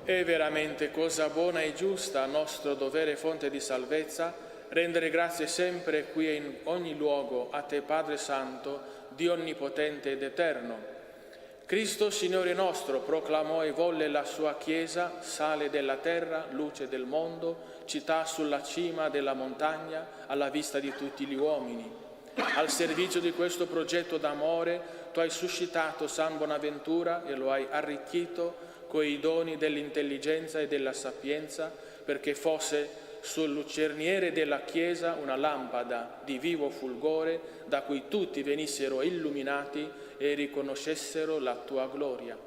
È veramente cosa buona e giusta, nostro dovere e fonte di salvezza, rendere grazie sempre qui e in ogni luogo a te, Padre Santo, Dio Onnipotente ed Eterno. Cristo, Signore nostro, proclamò e volle la sua Chiesa, sale della terra, luce del mondo, città sulla cima della montagna, alla vista di tutti gli uomini. Al servizio di questo progetto d'amore, tu hai suscitato San Bonaventura e lo hai arricchito coi doni dell'intelligenza e della sapienza, perché fosse sul lucerniere della Chiesa una lampada di vivo fulgore da cui tutti venissero illuminati e riconoscessero la tua gloria.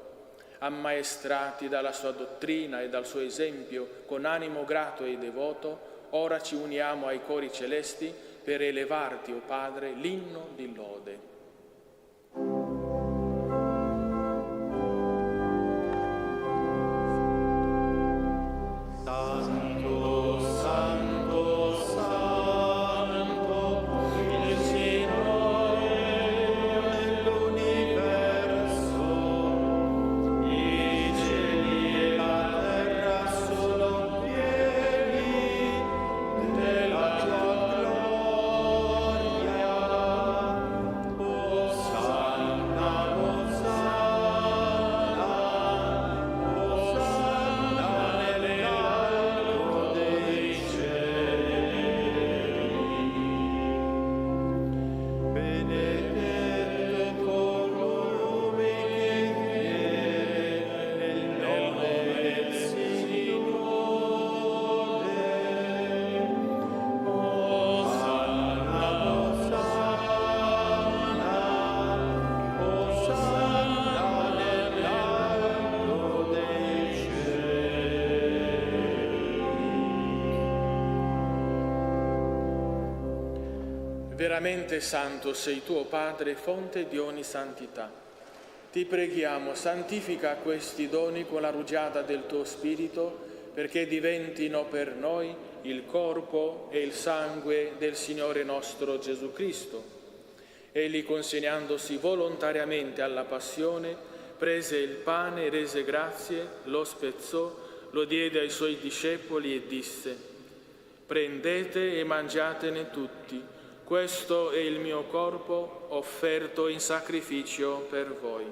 Ammaestrati dalla sua dottrina e dal suo esempio, con animo grato e devoto, ora ci uniamo ai cori celesti per elevarti, o Padre, l'inno di lode. Veramente santo sei tu, o Padre, fonte di ogni santità. Ti preghiamo, santifica questi doni con la rugiada del tuo Spirito, perché diventino per noi il corpo e il sangue del Signore nostro Gesù Cristo. Egli, consegnandosi volontariamente alla passione, prese il pane, rese grazie, lo spezzò, lo diede ai suoi discepoli e disse: «Prendete e mangiatene tutti. Questo è il mio corpo offerto in sacrificio per voi».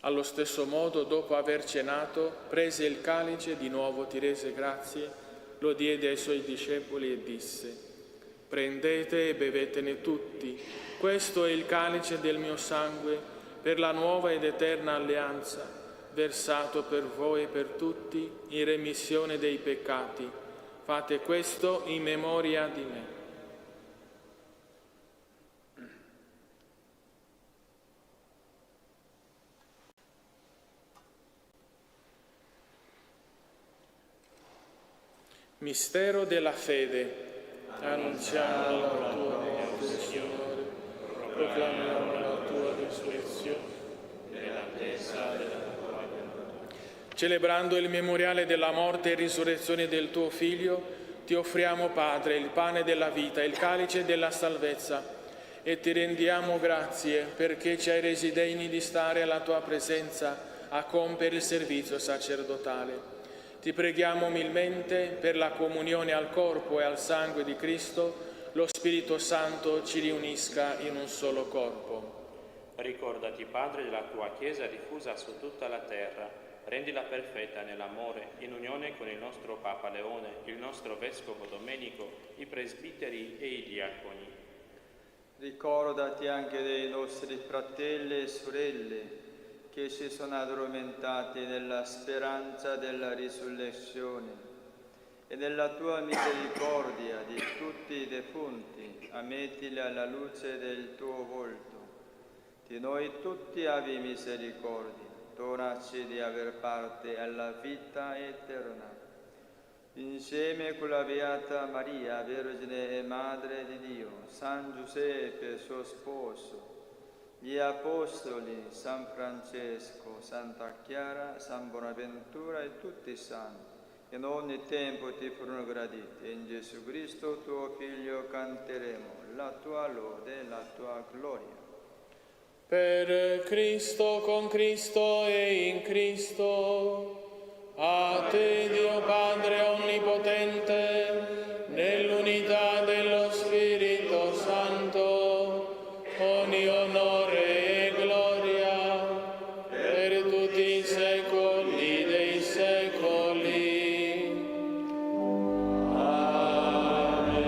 Allo stesso modo, dopo aver cenato, prese il calice, di nuovo ti rese grazie, lo diede ai suoi discepoli e disse: «Prendete e bevetene tutti. Questo è il calice del mio sangue per la nuova ed eterna alleanza, versato per voi e per tutti in remissione dei peccati. Fate questo in memoria di me». Mistero della fede. Annunziamo la tua morte, Signore, proclamiamo la tua risurrezione nell'attesa della tua venuta. Celebrando il memoriale della morte e risurrezione del tuo Figlio, ti offriamo, Padre, il pane della vita, il calice della salvezza, e ti rendiamo grazie perché ci hai resi degni di stare alla tua presenza a compiere il servizio sacerdotale. Ti preghiamo umilmente per la comunione al corpo e al sangue di Cristo, lo Spirito Santo ci riunisca in un solo corpo. Ricordati, Padre, della tua Chiesa diffusa su tutta la terra rendila perfetta nell'amore, in unione con il nostro Papa Leone, il nostro Vescovo Domenico, i presbiteri e i diaconi. Ricordati anche dei nostri fratelli e sorelle che si sono addormentati nella speranza della risurrezione e nella tua misericordia di tutti i defunti, ammettili alla luce del tuo volto. Di noi tutti abbi misericordia, donaci di aver parte alla vita eterna. Insieme con la Beata Maria, Vergine e Madre di Dio, San Giuseppe, suo sposo, gli Apostoli, San Francesco, Santa Chiara, San Bonaventura e tutti i santi, in ogni tempo ti furono graditi. In Gesù Cristo, tuo Figlio, canteremo la tua lode e la tua gloria. Per Cristo, con Cristo e in Cristo, a te Dio Padre Onnipotente, nell'unità dello Spirito Santo, ogni onore e gloria, per tutti i secoli dei secoli. Amen.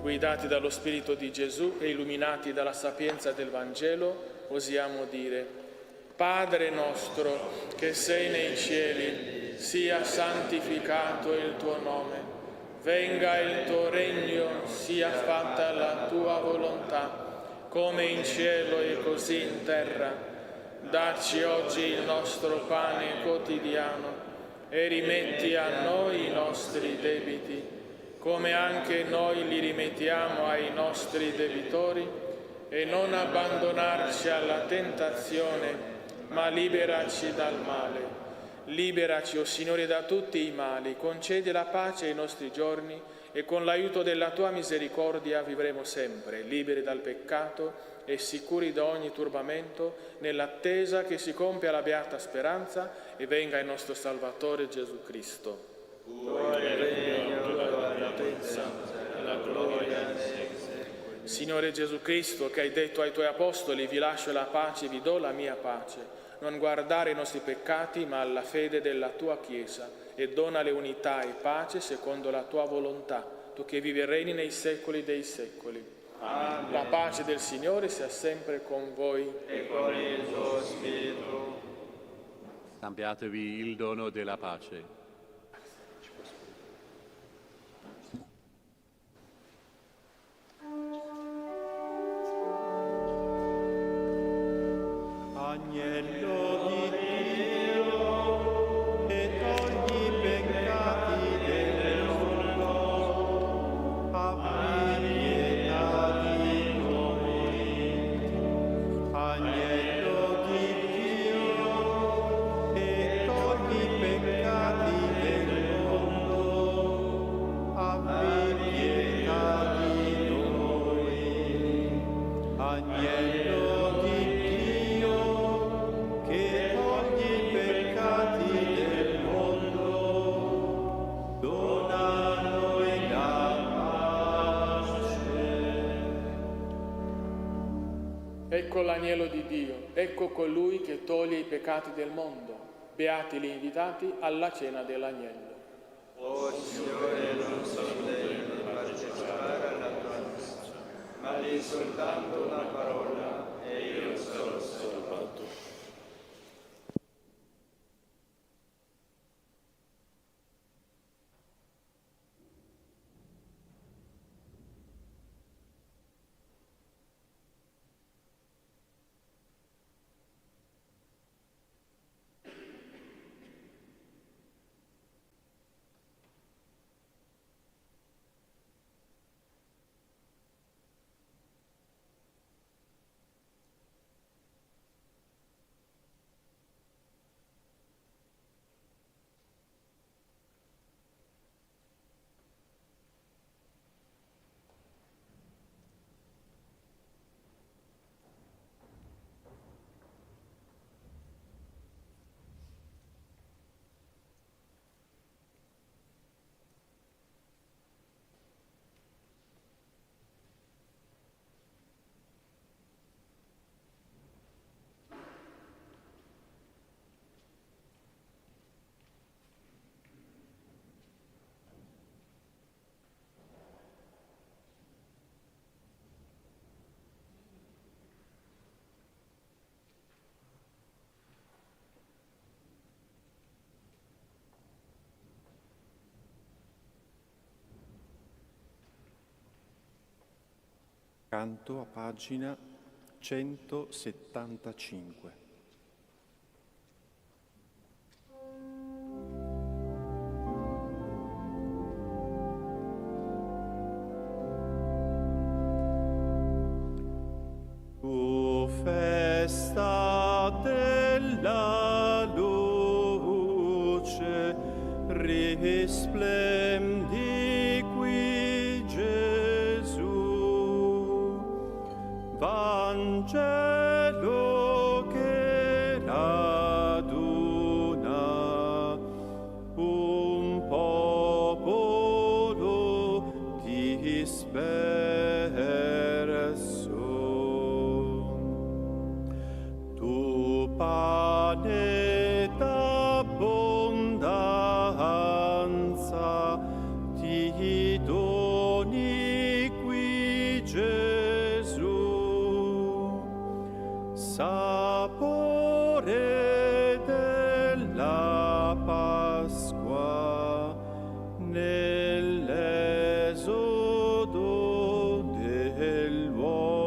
Guidati dallo Spirito di Gesù e illuminati dalla sapienza del Vangelo, osiamo dire: Padre nostro, che sei nei cieli, sia santificato il tuo nome. Venga il tuo regno, sia fatta la tua volontà, come in cielo e così in terra. Dacci oggi il nostro pane quotidiano e rimetti a noi i nostri debiti, come anche noi li rimettiamo ai nostri debitori, e non abbandonarci alla tentazione, ma liberaci dal male. Liberaci, o Signore, da tutti i mali, concedi la pace ai nostri giorni e con l'aiuto della tua misericordia vivremo sempre, liberi dal peccato e sicuri da ogni turbamento, nell'attesa che si compia la beata speranza e venga il nostro Salvatore Gesù Cristo. Tuo è il regno, la potenza e la gloria. Signore Gesù Cristo, che hai detto ai tuoi apostoli: vi lascio la pace, vi do la mia pace, non guardare i nostri peccati, ma alla fede della tua Chiesa, e donale unità e pace secondo la tua volontà, tu che vivi e regni nei secoli dei secoli. Amen. La pace del Signore sia sempre con voi. E con il tuo spirito. Scambiatevi il dono della pace. Agnello di Dio, che togli i peccati del mondo, abbi pietà di noi. Agnello di Dio, che togli i peccati del mondo, abbi pietà di noi. Agnello Ecco l'agnello di Dio, ecco colui che toglie i peccati del mondo. Beati gli invitati alla cena dell'agnello. O Signore, non sono degno di partecipare alla tua messa, ma di soltanto una parola e io sarò salvato. Canto a pagina 175. Tu festa della luce, risplendi qui Gesù, Vangelo che raduna un popolo disperso. Tu pane d'abbondanza ti doni qui Gesù, sapore della Pasqua nell'esodo dell'uomo.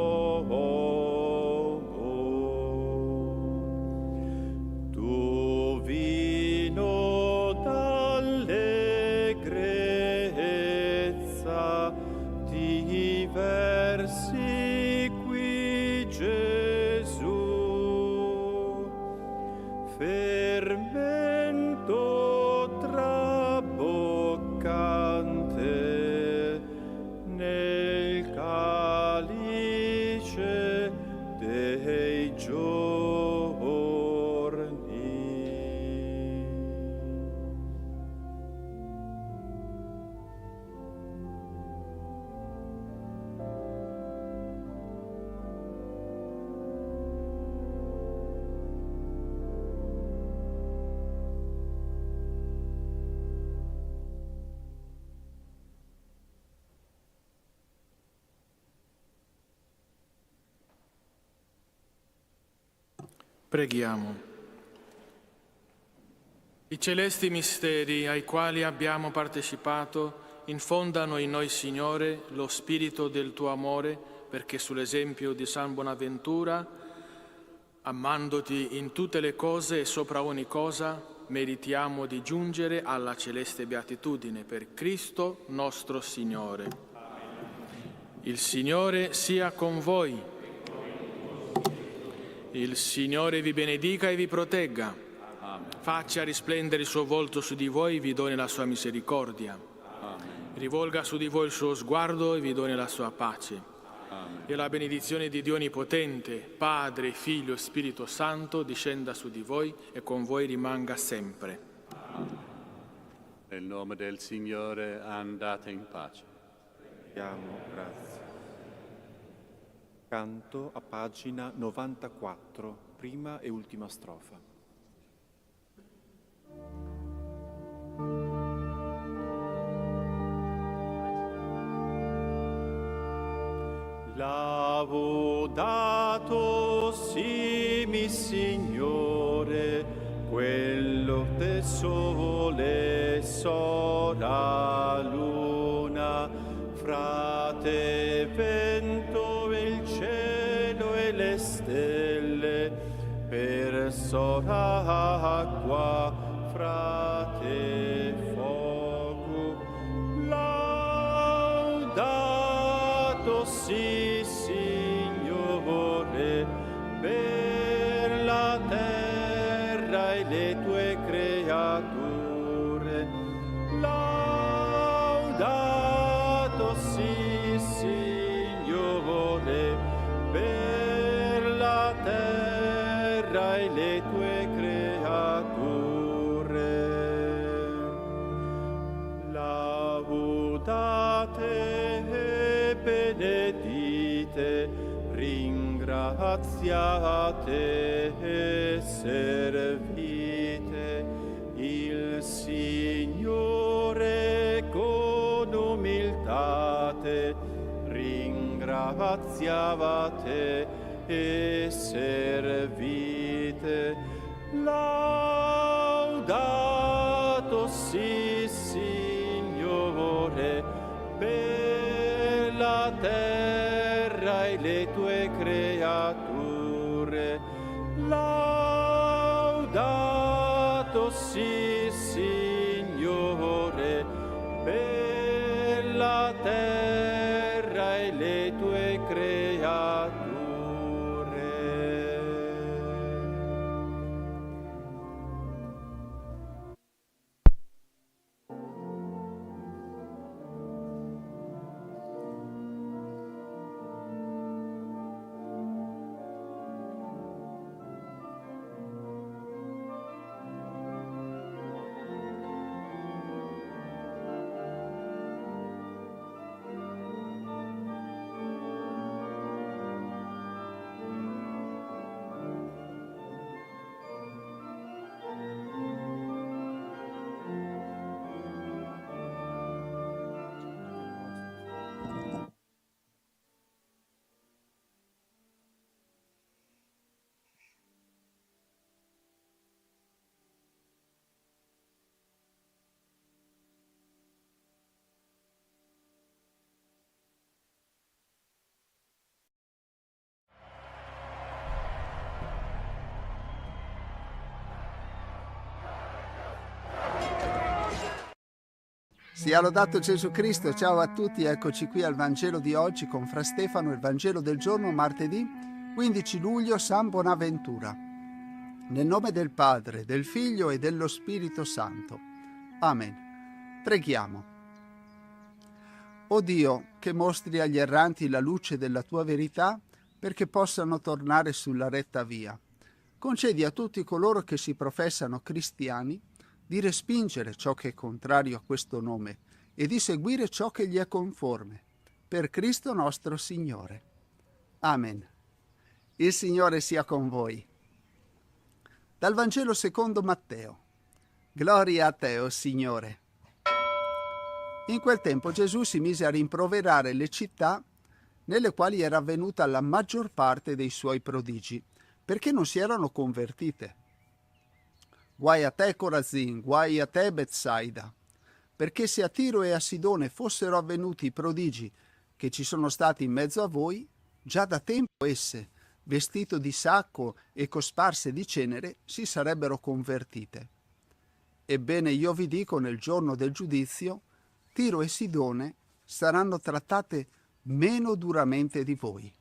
Tu vino d'allegrezza ti versi qui Gesù, fermento traboccante nel calice dei giorni. Preghiamo. I celesti misteri ai quali abbiamo partecipato infondano in noi, Signore, lo spirito del tuo amore, perché sull'esempio di San Bonaventura, amandoti in tutte le cose e sopra ogni cosa, meritiamo di giungere alla celeste beatitudine per Cristo nostro Signore. Il Signore sia con voi. Il Signore vi benedica e vi protegga. Amen. Faccia risplendere il suo volto su di voi e vi doni la sua misericordia. Amen. Rivolga su di voi il suo sguardo e vi doni la sua pace. Amen. E la benedizione di Dio Onnipotente, Padre, Figlio e Spirito Santo, discenda su di voi e con voi rimanga sempre. Amen. Nel nome del Signore andate in pace. Diamo grazie. Canto a pagina 94, prima e ultima strofa. Laudato simi Signore, quello del sole, sora, luna, frate, vento, il cielo e le stelle, per sora acqua, frate, fuoco. Laudato si Signore, per la terra e le tue creature. Laudato si Signore, per la terra e le tue creature. Laudate e benedite, ringraziate e servite il Signore con umiltate, ringraziavate e servite. Laudato si Signore, per la terra per la terra e le tue creature. Sia lodato Gesù Cristo, ciao a tutti, eccoci qui al Vangelo di oggi con Fra Stefano, il Vangelo del giorno martedì 15 luglio San Bonaventura. Nel nome del Padre, del Figlio e dello Spirito Santo. Amen. Preghiamo. O Dio, che mostri agli erranti la luce della tua verità perché possano tornare sulla retta via, concedi a tutti coloro che si professano cristiani di respingere ciò che è contrario a questo nome e di seguire ciò che gli è conforme. Per Cristo nostro Signore. Amen. Il Signore sia con voi. Dal Vangelo secondo Matteo. Gloria a te, o Signore. In quel tempo Gesù si mise a rimproverare le città nelle quali era avvenuta la maggior parte dei suoi prodigi, perché non si erano convertite. Guai a te, Corazin, guai a te, Betsaida, perché se a Tiro e a Sidone fossero avvenuti i prodigi che ci sono stati in mezzo a voi, già da tempo esse, vestito di sacco e cosparse di cenere, si sarebbero convertite. Ebbene, io vi dico, nel giorno del giudizio, Tiro e Sidone saranno trattate meno duramente di voi.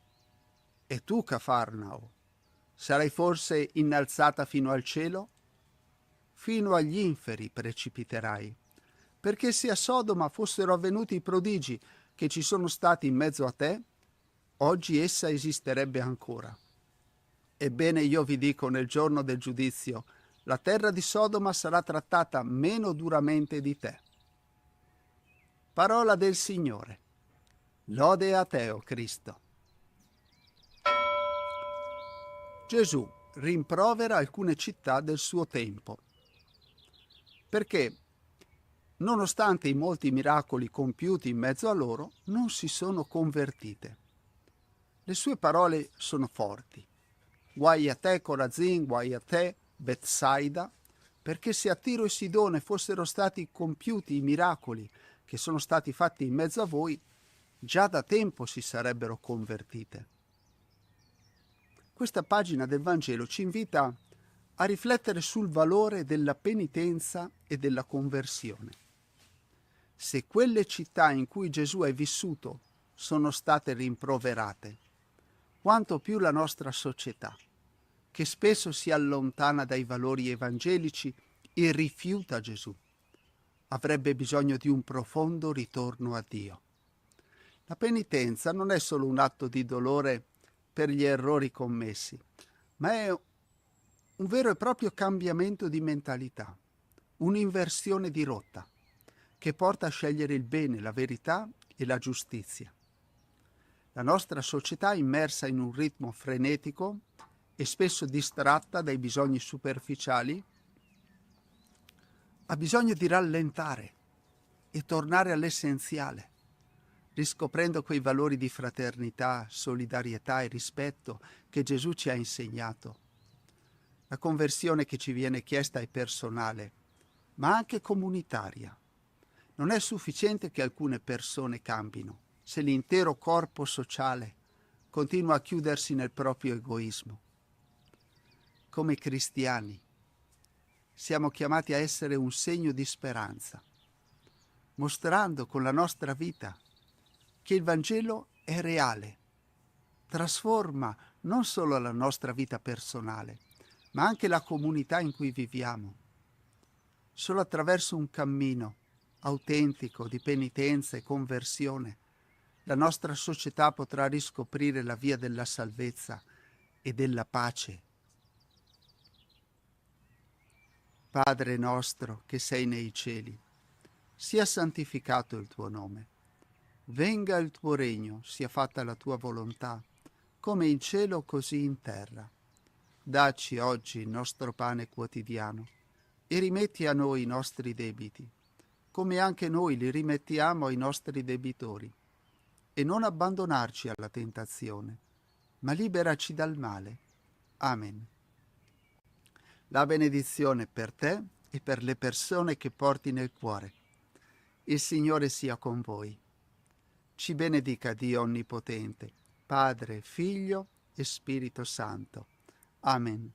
E tu, Cafarnao, sarai forse innalzata fino al cielo? Fino agli inferi precipiterai, perché se a Sodoma fossero avvenuti i prodigi che ci sono stati in mezzo a te, oggi essa esisterebbe ancora. Ebbene, io vi dico, nel giorno del giudizio, la terra di Sodoma sarà trattata meno duramente di te. Parola del Signore. Lode a te, o Cristo. Gesù rimprovera alcune città del suo tempo, perché, nonostante i molti miracoli compiuti in mezzo a loro, non si sono convertite. Le sue parole sono forti. Guai a te, Corazin, guai a te, Betsaida, perché se a Tiro e Sidone fossero stati compiuti i miracoli che sono stati fatti in mezzo a voi, già da tempo si sarebbero convertite. Questa pagina del Vangelo ci invita a riflettere sul valore della penitenza e della conversione. Se quelle città in cui Gesù è vissuto sono state rimproverate, quanto più la nostra società, che spesso si allontana dai valori evangelici e rifiuta Gesù, avrebbe bisogno di un profondo ritorno a Dio. La penitenza non è solo un atto di dolore per gli errori commessi, ma è un vero e proprio cambiamento di mentalità, un'inversione di rotta che porta a scegliere il bene, la verità e la giustizia. La nostra società, immersa in un ritmo frenetico e spesso distratta dai bisogni superficiali, ha bisogno di rallentare e tornare all'essenziale, riscoprendo quei valori di fraternità, solidarietà e rispetto che Gesù ci ha insegnato. La conversione che ci viene chiesta è personale, ma anche comunitaria. Non è sufficiente che alcune persone cambino, se l'intero corpo sociale continua a chiudersi nel proprio egoismo. Come cristiani siamo chiamati a essere un segno di speranza, mostrando con la nostra vita che il Vangelo è reale, trasforma non solo la nostra vita personale, ma anche la comunità in cui viviamo. Solo attraverso un cammino autentico di penitenza e conversione, la nostra società potrà riscoprire la via della salvezza e della pace. Padre nostro che sei nei cieli, sia santificato il tuo nome. Venga il tuo regno, sia fatta la tua volontà, come in cielo così in terra. Dacci oggi il nostro pane quotidiano e rimetti a noi i nostri debiti, come anche noi li rimettiamo ai nostri debitori. E non abbandonarci alla tentazione, ma liberaci dal male. Amen. La benedizione per te e per le persone che porti nel cuore. Il Signore sia con voi. Ci benedica Dio Onnipotente, Padre, Figlio e Spirito Santo. Amen.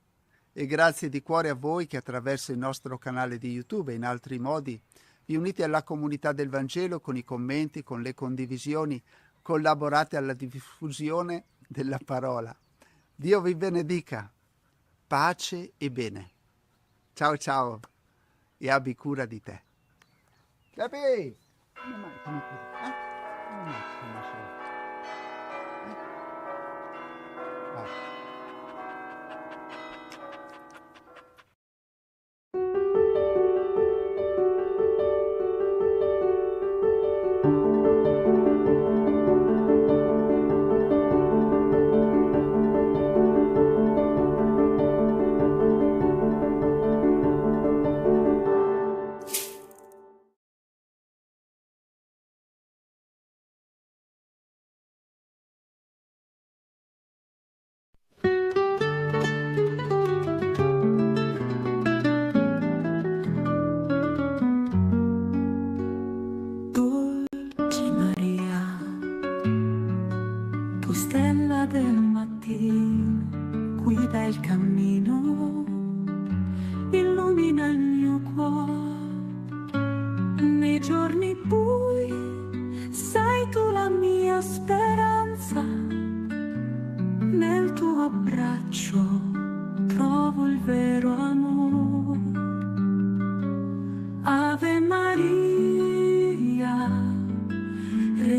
E grazie di cuore a voi che attraverso il nostro canale di YouTube e in altri modi vi unite alla comunità del Vangelo con i commenti, con le condivisioni, collaborate alla diffusione della parola. Dio vi benedica. Pace e bene. Ciao ciao e abbi cura di te. Capi? Come mai? Come mai?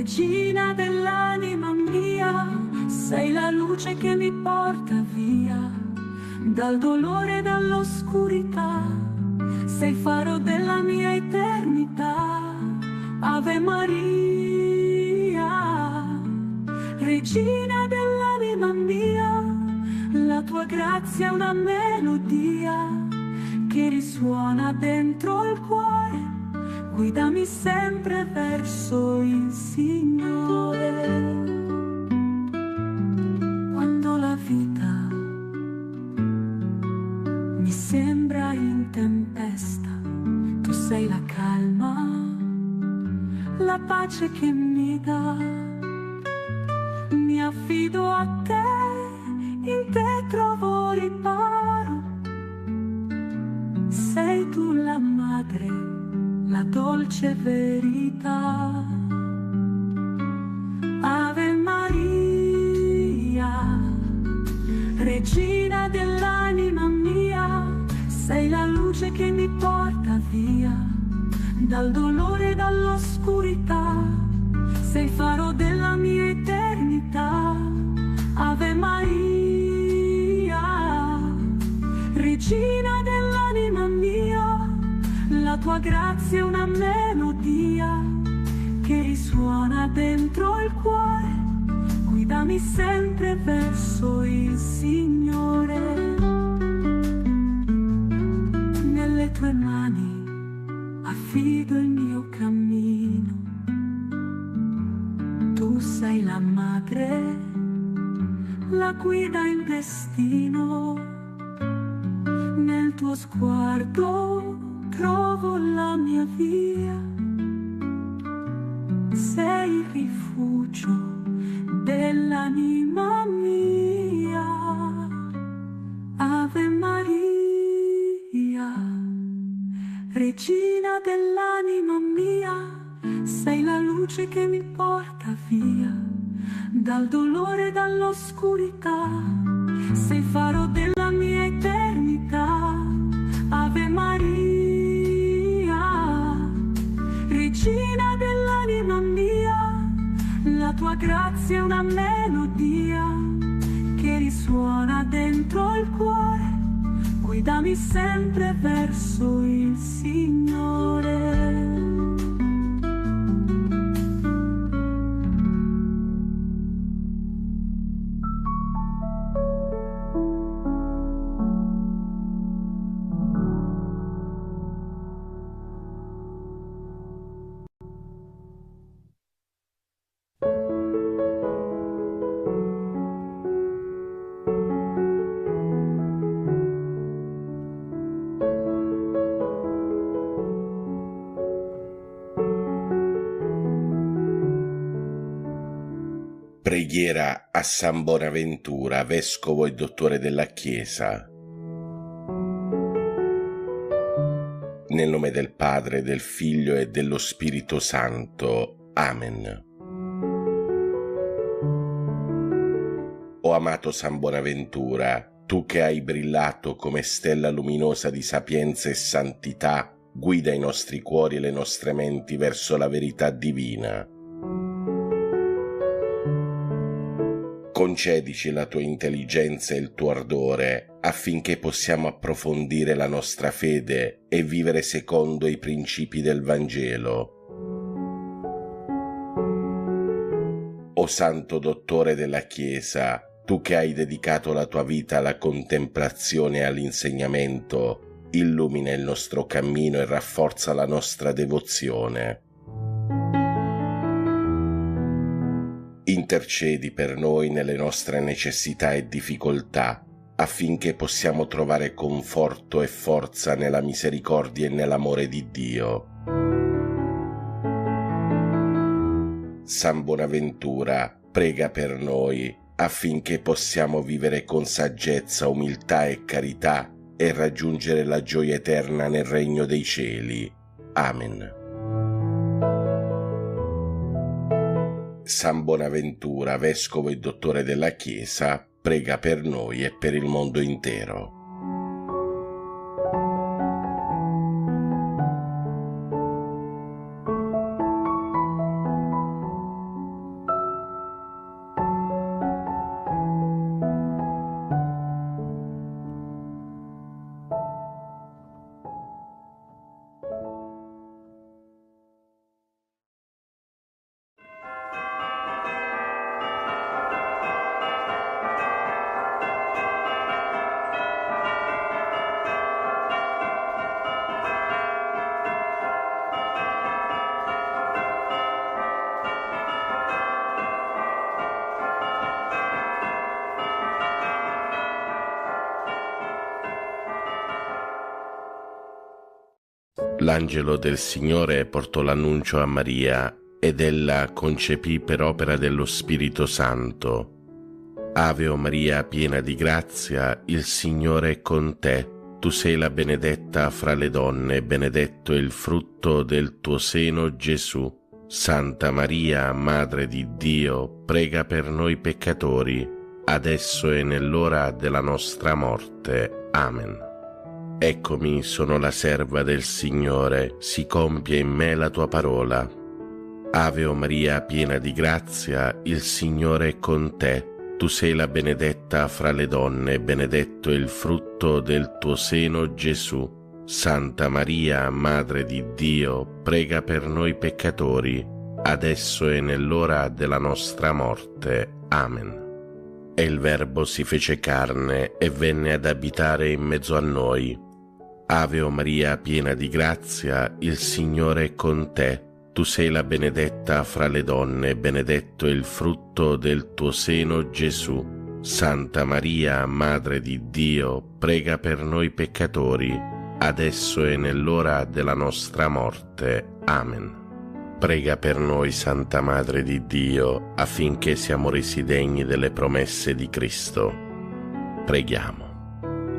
Regina dell'anima mia, sei la luce che mi porta via dal dolore e dall'oscurità, sei faro della mia eternità. Ave Maria, Regina dell'anima mia, la tua grazia è una melodia che risuona dentro il cuore. Guidami sempre verso il Signore. Quando la vita mi sembra in tempesta, tu sei la calma, la pace che mi dà. Mi affido a te, in te trovo riparo. Sei tu la madre, la dolce verità. Ave Maria, Regina dell'anima mia, sei la luce che mi porta via dal dolore e dall'oscurità, sei faro della mia eternità. Ave Maria, Regina dell'anima mia, la tua grazia è una melodia che risuona dentro il cuore. Guidami sempre verso il Signore. Nelle tue mani affido il mio cammino. Tu sei la madre, la guida il destino. Nel tuo sguardo trovo la mia via, sei il rifugio dell'anima mia. Ave Maria, Regina dell'anima mia, sei la luce che mi porta via dal dolore e dall'oscurità, sei il faro della mia eternità. Ave Maria, regina dell'anima mia, la tua grazia è una melodia che risuona dentro il cuore, guidami sempre verso il Signore. Preghiera a San Bonaventura, vescovo e dottore della Chiesa. Nel nome del Padre, del Figlio e dello Spirito Santo. Amen. O amato San Bonaventura, tu che hai brillato come stella luminosa di sapienza e santità, guida i nostri cuori e le nostre menti verso la verità divina. Concedici la tua intelligenza e il tuo ardore affinché possiamo approfondire la nostra fede e vivere secondo i principi del Vangelo. O Santo Dottore della Chiesa, tu che hai dedicato la tua vita alla contemplazione e all'insegnamento, illumina il nostro cammino e rafforza la nostra devozione. Intercedi per noi nelle nostre necessità e difficoltà, affinché possiamo trovare conforto e forza nella misericordia e nell'amore di Dio. San Bonaventura, prega per noi, affinché possiamo vivere con saggezza, umiltà e carità e raggiungere la gioia eterna nel regno dei cieli. Amen. San Bonaventura, vescovo e dottore della Chiesa, prega per noi e per il mondo intero. L'angelo del Signore portò l'annuncio a Maria ed ella concepì per opera dello Spirito Santo. Ave o Maria, piena di grazia, il Signore è con te. Tu sei la benedetta fra le donne, benedetto è il frutto del tuo seno, Gesù. Santa Maria, Madre di Dio, prega per noi peccatori, adesso e nell'ora della nostra morte. Amen. Eccomi, sono la serva del Signore, si compie in me la tua parola. Ave o Maria, piena di grazia, il Signore è con te. Tu sei la benedetta fra le donne, benedetto è il frutto del tuo seno, Gesù. Santa Maria, Madre di Dio, prega per noi peccatori, adesso e nell'ora della nostra morte. Amen. E il Verbo si fece carne e venne ad abitare in mezzo a noi. Ave o Maria, piena di grazia, il Signore è con te. Tu sei la benedetta fra le donne, benedetto è il frutto del tuo seno, Gesù. Santa Maria, Madre di Dio, prega per noi peccatori, adesso e nell'ora della nostra morte. Amen. Prega per noi, Santa Madre di Dio, affinché siamo resi degni delle promesse di Cristo. Preghiamo.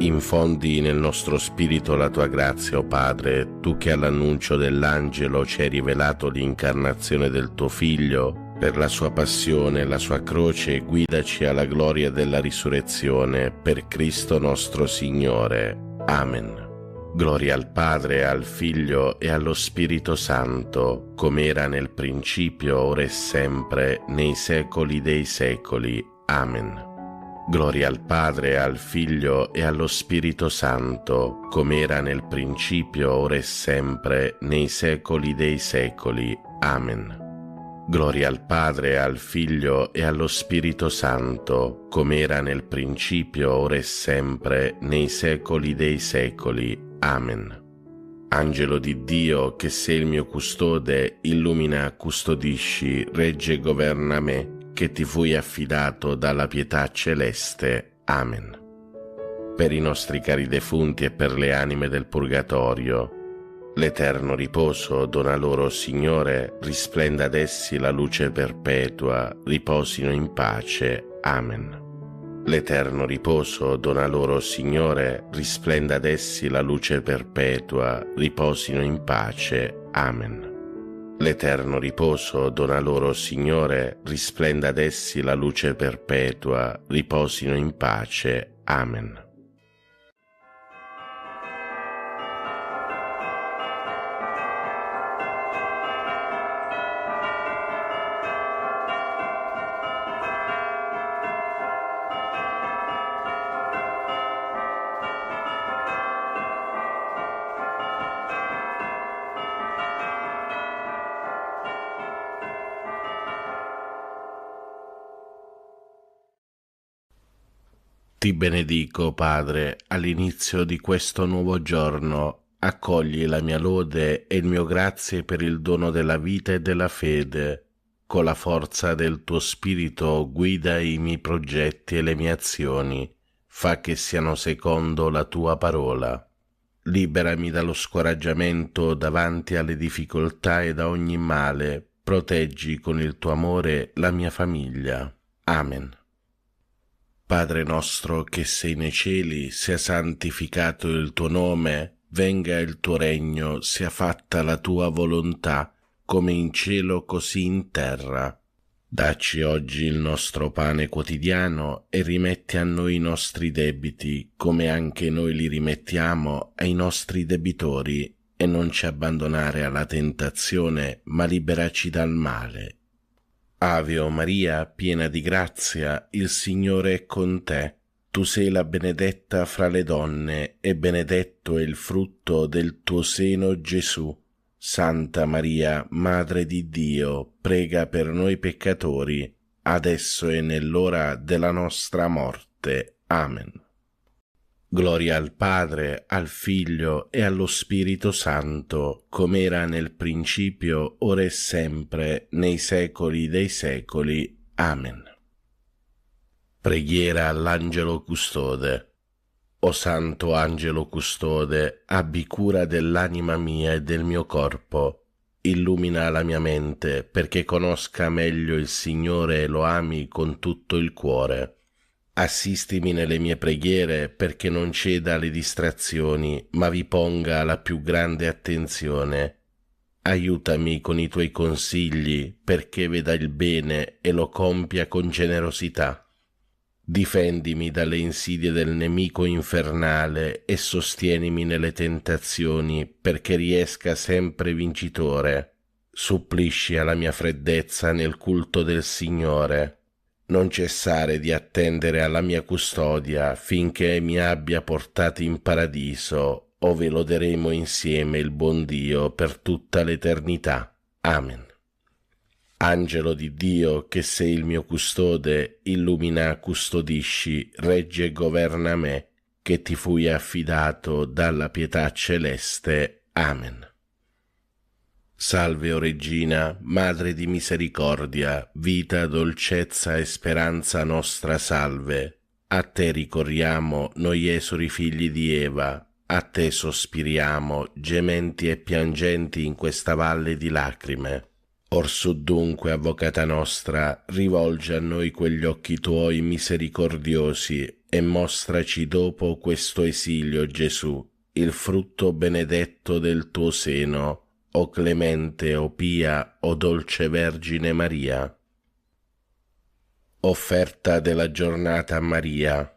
Infondi nel nostro spirito la tua grazia, o Padre, tu che all'annuncio dell'angelo ci hai rivelato l'incarnazione del tuo Figlio, per la sua passione e la sua croce guidaci alla gloria della risurrezione, per Cristo nostro Signore. Amen. Gloria al Padre, al Figlio e allo Spirito Santo, come era nel principio, ora e sempre, nei secoli dei secoli. Amen. Gloria al Padre, al Figlio e allo Spirito Santo, come era nel principio, ora e sempre, nei secoli dei secoli. Amen. Gloria al Padre, al Figlio e allo Spirito Santo, come era nel principio, ora e sempre, nei secoli dei secoli. Amen. Angelo di Dio, che sei il mio custode, illumina, custodisci, regge e governa me, che ti fui affidato dalla pietà celeste. Amen. Per i nostri cari defunti e per le anime del purgatorio, l'eterno riposo dona loro, Signore, risplenda ad essi la luce perpetua, riposino in pace. Amen. L'eterno riposo dona loro, Signore, risplenda ad essi la luce perpetua, riposino in pace. Amen. L'eterno riposo dona loro, Signore, risplenda ad essi la luce perpetua, riposino in pace. Amen. Ti benedico, Padre, all'inizio di questo nuovo giorno. Accogli la mia lode e il mio grazie per il dono della vita e della fede. Con la forza del tuo Spirito guida i miei progetti e le mie azioni. Fa che siano secondo la tua parola. Liberami dallo scoraggiamento davanti alle difficoltà e da ogni male. Proteggi con il tuo amore la mia famiglia. Amen. Padre nostro che sei nei cieli, sia santificato il tuo nome, venga il tuo regno, sia fatta la tua volontà, come in cielo così in terra. Dacci oggi il nostro pane quotidiano e rimetti a noi i nostri debiti, come anche noi li rimettiamo ai nostri debitori, e non ci abbandonare alla tentazione, ma liberaci dal male. Ave o Maria, piena di grazia, il Signore è con te. Tu sei la benedetta fra le donne, e benedetto è il frutto del tuo seno, Gesù. Santa Maria, Madre di Dio, prega per noi peccatori, adesso e nell'ora della nostra morte. Amen. Gloria al Padre, al Figlio e allo Spirito Santo, come era nel principio, ora e sempre, nei secoli dei secoli. Amen. Preghiera all'Angelo Custode. O Santo Angelo Custode, abbi cura dell'anima mia e del mio corpo. Illumina la mia mente perché conosca meglio il Signore e lo ami con tutto il cuore. Assistimi nelle mie preghiere perché non ceda alle distrazioni, ma vi ponga la più grande attenzione. Aiutami con i tuoi consigli perché veda il bene e lo compia con generosità. Difendimi dalle insidie del nemico infernale e sostienimi nelle tentazioni perché riesca sempre vincitore. Supplisci alla mia freddezza nel culto del Signore. Non cessare di attendere alla mia custodia finché mi abbia portato in paradiso, ove loderemo insieme il buon Dio per tutta l'eternità. Amen. Angelo di Dio, che sei il mio custode, illumina, custodisci, regge e governa me, che ti fui affidato dalla pietà celeste. Amen. Salve, o Regina, Madre di misericordia, vita, dolcezza e speranza nostra, salve. A te ricorriamo, noi esuli figli di Eva, a te sospiriamo, gementi e piangenti in questa valle di lacrime. Orsù dunque, Avvocata nostra, rivolgi a noi quegli occhi tuoi misericordiosi e mostraci dopo questo esilio, Gesù, il frutto benedetto del tuo seno, o clemente, o pia, o dolce Vergine Maria. Offerta della giornata a Maria.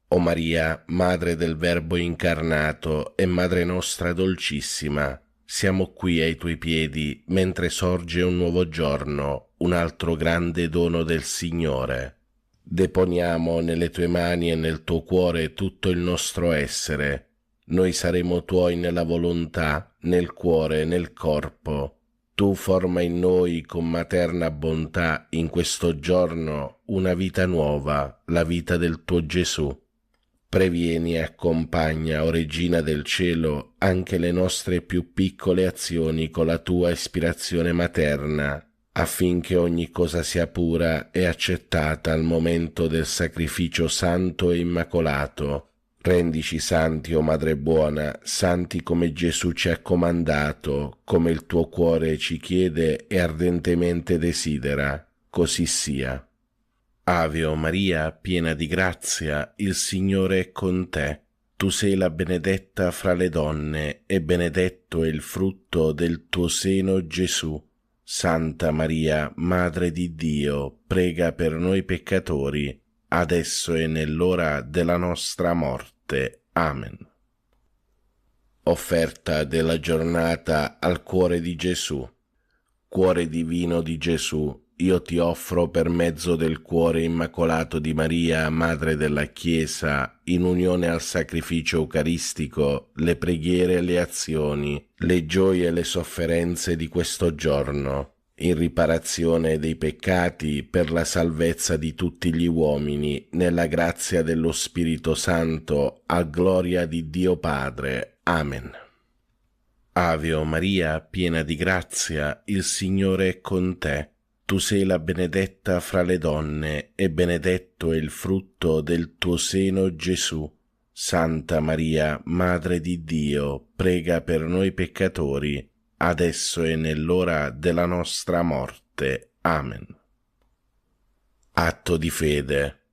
O Maria, Madre del Verbo incarnato e Madre nostra dolcissima, siamo qui ai tuoi piedi mentre sorge un nuovo giorno, un altro grande dono del Signore. Deponiamo nelle tue mani e nel tuo cuore tutto il nostro essere. Noi saremo tuoi nella volontà, nel cuore, nel corpo. Tu forma in noi con materna bontà in questo giorno una vita nuova, la vita del tuo Gesù. Previeni e accompagna, o Regina del Cielo, anche le nostre più piccole azioni con la tua ispirazione materna, affinché ogni cosa sia pura e accettata al momento del sacrificio santo e immacolato. Rendici santi, o Madre buona, santi come Gesù ci ha comandato, come il tuo cuore ci chiede e ardentemente desidera. Così sia. Ave o Maria, piena di grazia, il Signore è con te. Tu sei la benedetta fra le donne, e benedetto è il frutto del tuo seno, Gesù. Santa Maria, Madre di Dio, prega per noi peccatori, adesso e nell'ora della nostra morte. Amen. Offerta della giornata al cuore di Gesù. Cuore divino di Gesù, io ti offro per mezzo del cuore immacolato di Maria, Madre della Chiesa, in unione al sacrificio eucaristico, le preghiere e le azioni, le gioie e le sofferenze di questo giorno, in riparazione dei peccati per la salvezza di tutti gli uomini, nella grazia dello Spirito Santo, a gloria di Dio Padre. Amen. Ave o Maria, piena di grazia, il Signore è con te. Tu sei la benedetta fra le donne, e benedetto è il frutto del tuo seno, Gesù. Santa Maria, Madre di Dio, prega per noi peccatori, adesso e nell'ora della nostra morte. Amen. Atto di fede.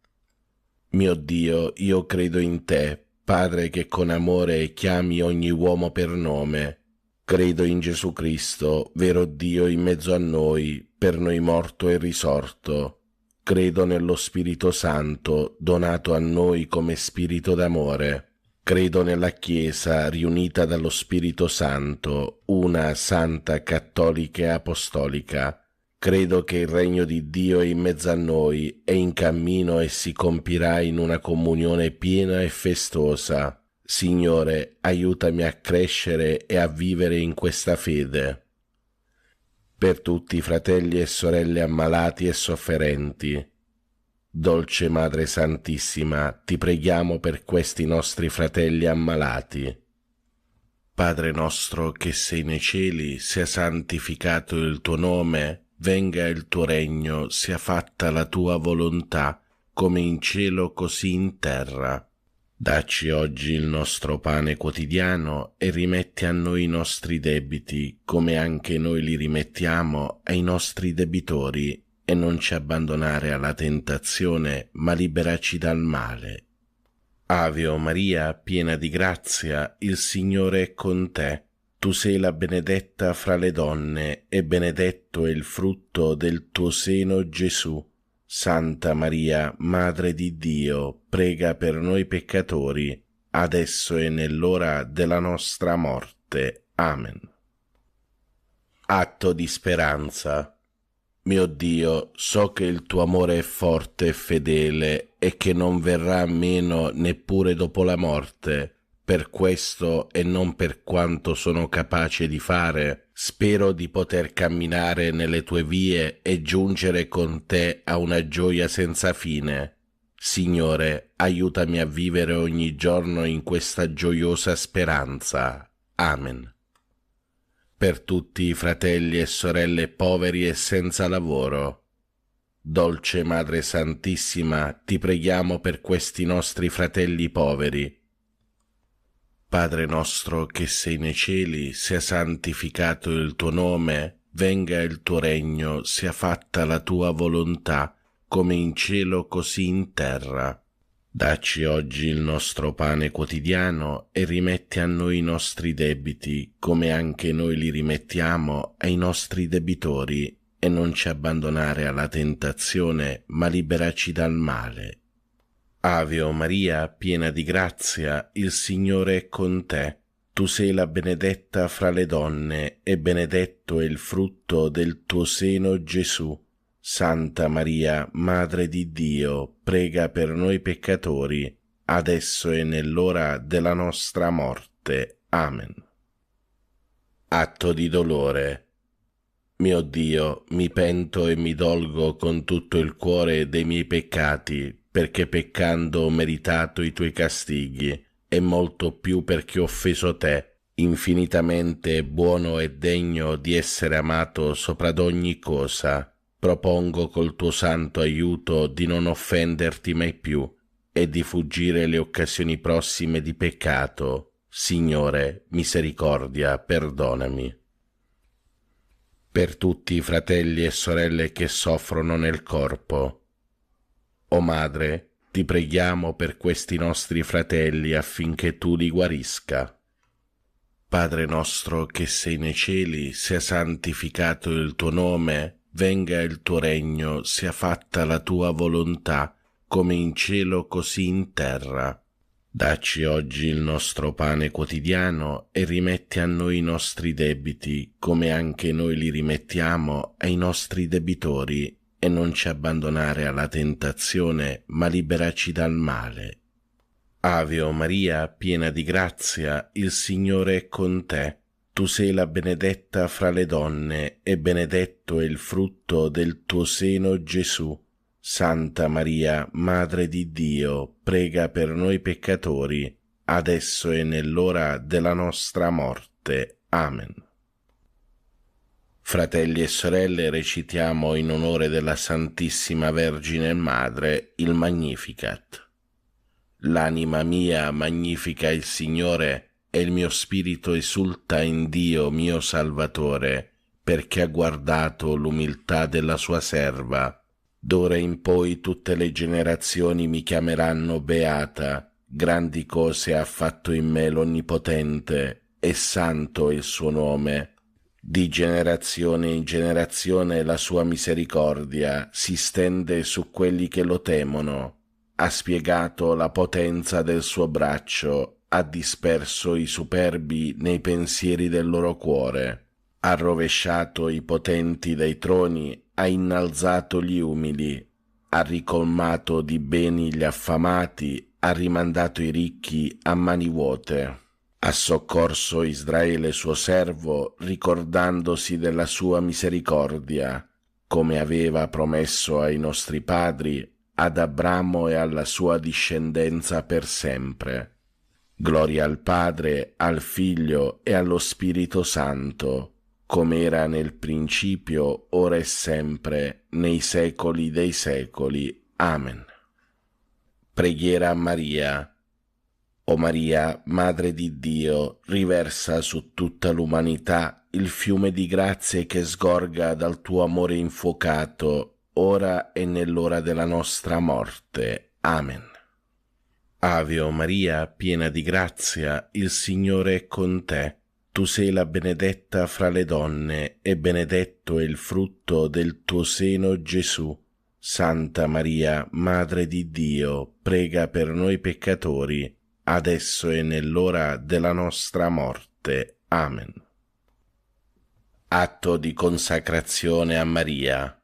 Mio Dio, io credo in te, Padre che con amore chiami ogni uomo per nome. Credo in Gesù Cristo, vero Dio in mezzo a noi, per noi morto e risorto. Credo nello Spirito Santo, donato a noi come Spirito d'amore. Credo nella Chiesa, riunita dallo Spirito Santo, una, santa, cattolica e apostolica. Credo che il regno di Dio è in mezzo a noi, è in cammino e si compirà in una comunione piena e festosa. Signore, aiutami a crescere e a vivere in questa fede. Per tutti i fratelli e sorelle ammalati e sofferenti, dolce Madre Santissima, ti preghiamo per questi nostri fratelli ammalati. Padre nostro che sei nei cieli, sia santificato il tuo nome, venga il tuo regno, sia fatta la tua volontà, come in cielo così in terra. Dacci oggi il nostro pane quotidiano e rimetti a noi i nostri debiti, come anche noi li rimettiamo ai nostri debitori, e non ci abbandonare alla tentazione, ma liberaci dal male. Ave o Maria, piena di grazia, il Signore è con te. Tu sei la benedetta fra le donne, e benedetto è il frutto del tuo seno, Gesù. Santa Maria, Madre di Dio, prega per noi peccatori, adesso e nell'ora della nostra morte. Amen. Atto di speranza. Mio Dio, so che il tuo amore è forte e fedele e che non verrà meno neppure dopo la morte. Per questo e non per quanto sono capace di fare, spero di poter camminare nelle tue vie e giungere con te a una gioia senza fine. Signore, aiutami a vivere ogni giorno in questa gioiosa speranza. Amen. Per tutti i fratelli e sorelle poveri e senza lavoro, dolce Madre Santissima, ti preghiamo per questi nostri fratelli poveri. Padre nostro che sei nei cieli, sia santificato il tuo nome, venga il tuo regno, sia fatta la tua volontà, come in cielo così in terra. Dacci oggi il nostro pane quotidiano e rimetti a noi i nostri debiti, come anche noi li rimettiamo ai nostri debitori, e non ci abbandonare alla tentazione, ma liberaci dal male. Ave o Maria, piena di grazia, il Signore è con te. Tu sei la benedetta fra le donne, e benedetto è il frutto del tuo seno, Gesù. Santa Maria, Madre di Dio, prega per noi peccatori, adesso e nell'ora della nostra morte. Amen. Atto di dolore. Mio Dio, mi pento e mi dolgo con tutto il cuore dei miei peccati, perché peccando ho meritato i tuoi castighi, e molto più perché ho offeso te, infinitamente buono e degno di essere amato sopra d'ogni cosa. Propongo col tuo santo aiuto di non offenderti mai più e di fuggire le occasioni prossime di peccato. Signore, misericordia, perdonami. Per tutti i fratelli e sorelle che soffrono nel corpo. O Madre, ti preghiamo per questi nostri fratelli affinché tu li guarisca. Padre nostro che sei nei cieli, sia santificato il tuo nome, venga il tuo regno, sia fatta la tua volontà, come in cielo così in terra. Dacci oggi il nostro pane quotidiano e rimetti a noi i nostri debiti, come anche noi li rimettiamo ai nostri debitori, e non ci abbandonare alla tentazione, ma liberaci dal male. Ave o Maria, piena di grazia, il Signore è con te. Tu sei la benedetta fra le donne, e benedetto è il frutto del tuo seno, Gesù. Santa Maria, Madre di Dio, prega per noi peccatori, adesso e nell'ora della nostra morte. Amen. Fratelli e sorelle, recitiamo in onore della Santissima Vergine Madre il Magnificat. L'anima mia magnifica il Signore, e il mio spirito esulta in Dio mio Salvatore, perché ha guardato l'umiltà della sua serva. D'ora in poi tutte le generazioni mi chiameranno beata. Grandi cose ha fatto in me l'Onnipotente, e santo è il suo nome. Di generazione in generazione la sua misericordia si stende su quelli che lo temono. Ha spiegato la potenza del suo braccio, ha disperso i superbi nei pensieri del loro cuore, ha rovesciato i potenti dai troni, ha innalzato gli umili, ha ricolmato di beni gli affamati, ha rimandato i ricchi a mani vuote, ha soccorso Israele suo servo, ricordandosi della sua misericordia, come aveva promesso ai nostri padri, ad Abramo e alla sua discendenza per sempre. Gloria al Padre, al Figlio e allo Spirito Santo, come era nel principio, ora e sempre, nei secoli dei secoli. Amen. Preghiera a Maria. O Maria, Madre di Dio, riversa su tutta l'umanità il fiume di grazie che sgorga dal tuo amore infuocato, ora e nell'ora della nostra morte. Amen. Ave o Maria, piena di grazia, il Signore è con te. Tu sei la benedetta fra le donne, e benedetto è il frutto del tuo seno, Gesù. Santa Maria, Madre di Dio, prega per noi peccatori, adesso e nell'ora della nostra morte. Amen. Atto di consacrazione a Maria.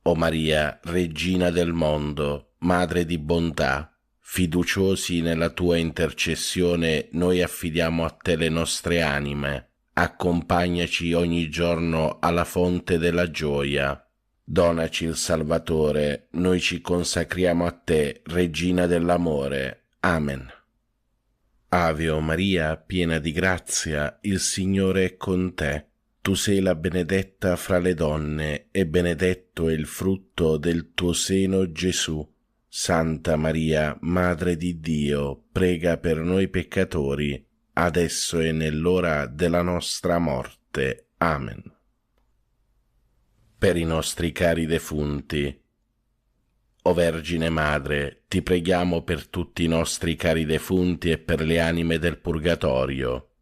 O Maria, Regina del mondo, Madre di bontà, fiduciosi nella tua intercessione, noi affidiamo a te le nostre anime. Accompagnaci ogni giorno alla fonte della gioia. Donaci il Salvatore, noi ci consacriamo a te, Regina dell'amore. Amen. Ave o Maria, piena di grazia, il Signore è con te. Tu sei la benedetta fra le donne, e benedetto è il frutto del tuo seno, Gesù. Santa Maria, Madre di Dio, prega per noi peccatori, adesso e nell'ora della nostra morte. Amen. Per i nostri cari defunti. O Vergine Madre, ti preghiamo per tutti i nostri cari defunti e per le anime del Purgatorio.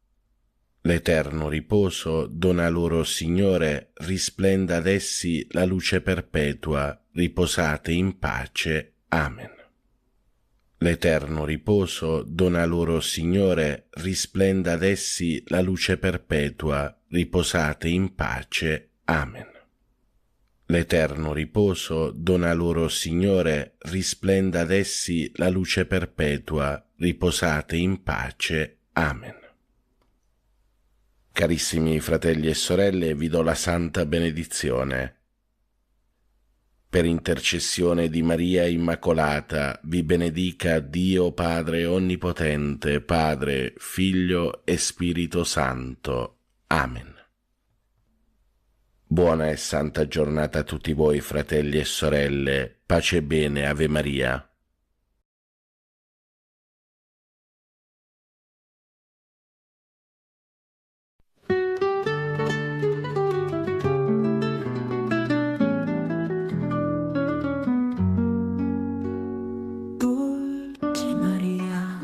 L'eterno riposo dona loro, Signore, risplenda ad essi la luce perpetua, riposate in pace. Amen. L'eterno riposo dona loro, Signore, risplenda ad essi la luce perpetua, riposate in pace. Amen. L'eterno riposo dona loro, Signore, risplenda ad essi la luce perpetua, riposate in pace. Amen. Carissimi fratelli e sorelle, vi do la santa benedizione. Per intercessione di Maria Immacolata, vi benedica Dio Padre Onnipotente, Padre, Figlio e Spirito Santo. Amen. Buona e santa giornata a tutti voi, fratelli e sorelle. Pace e bene, Ave Maria. Dolce Maria,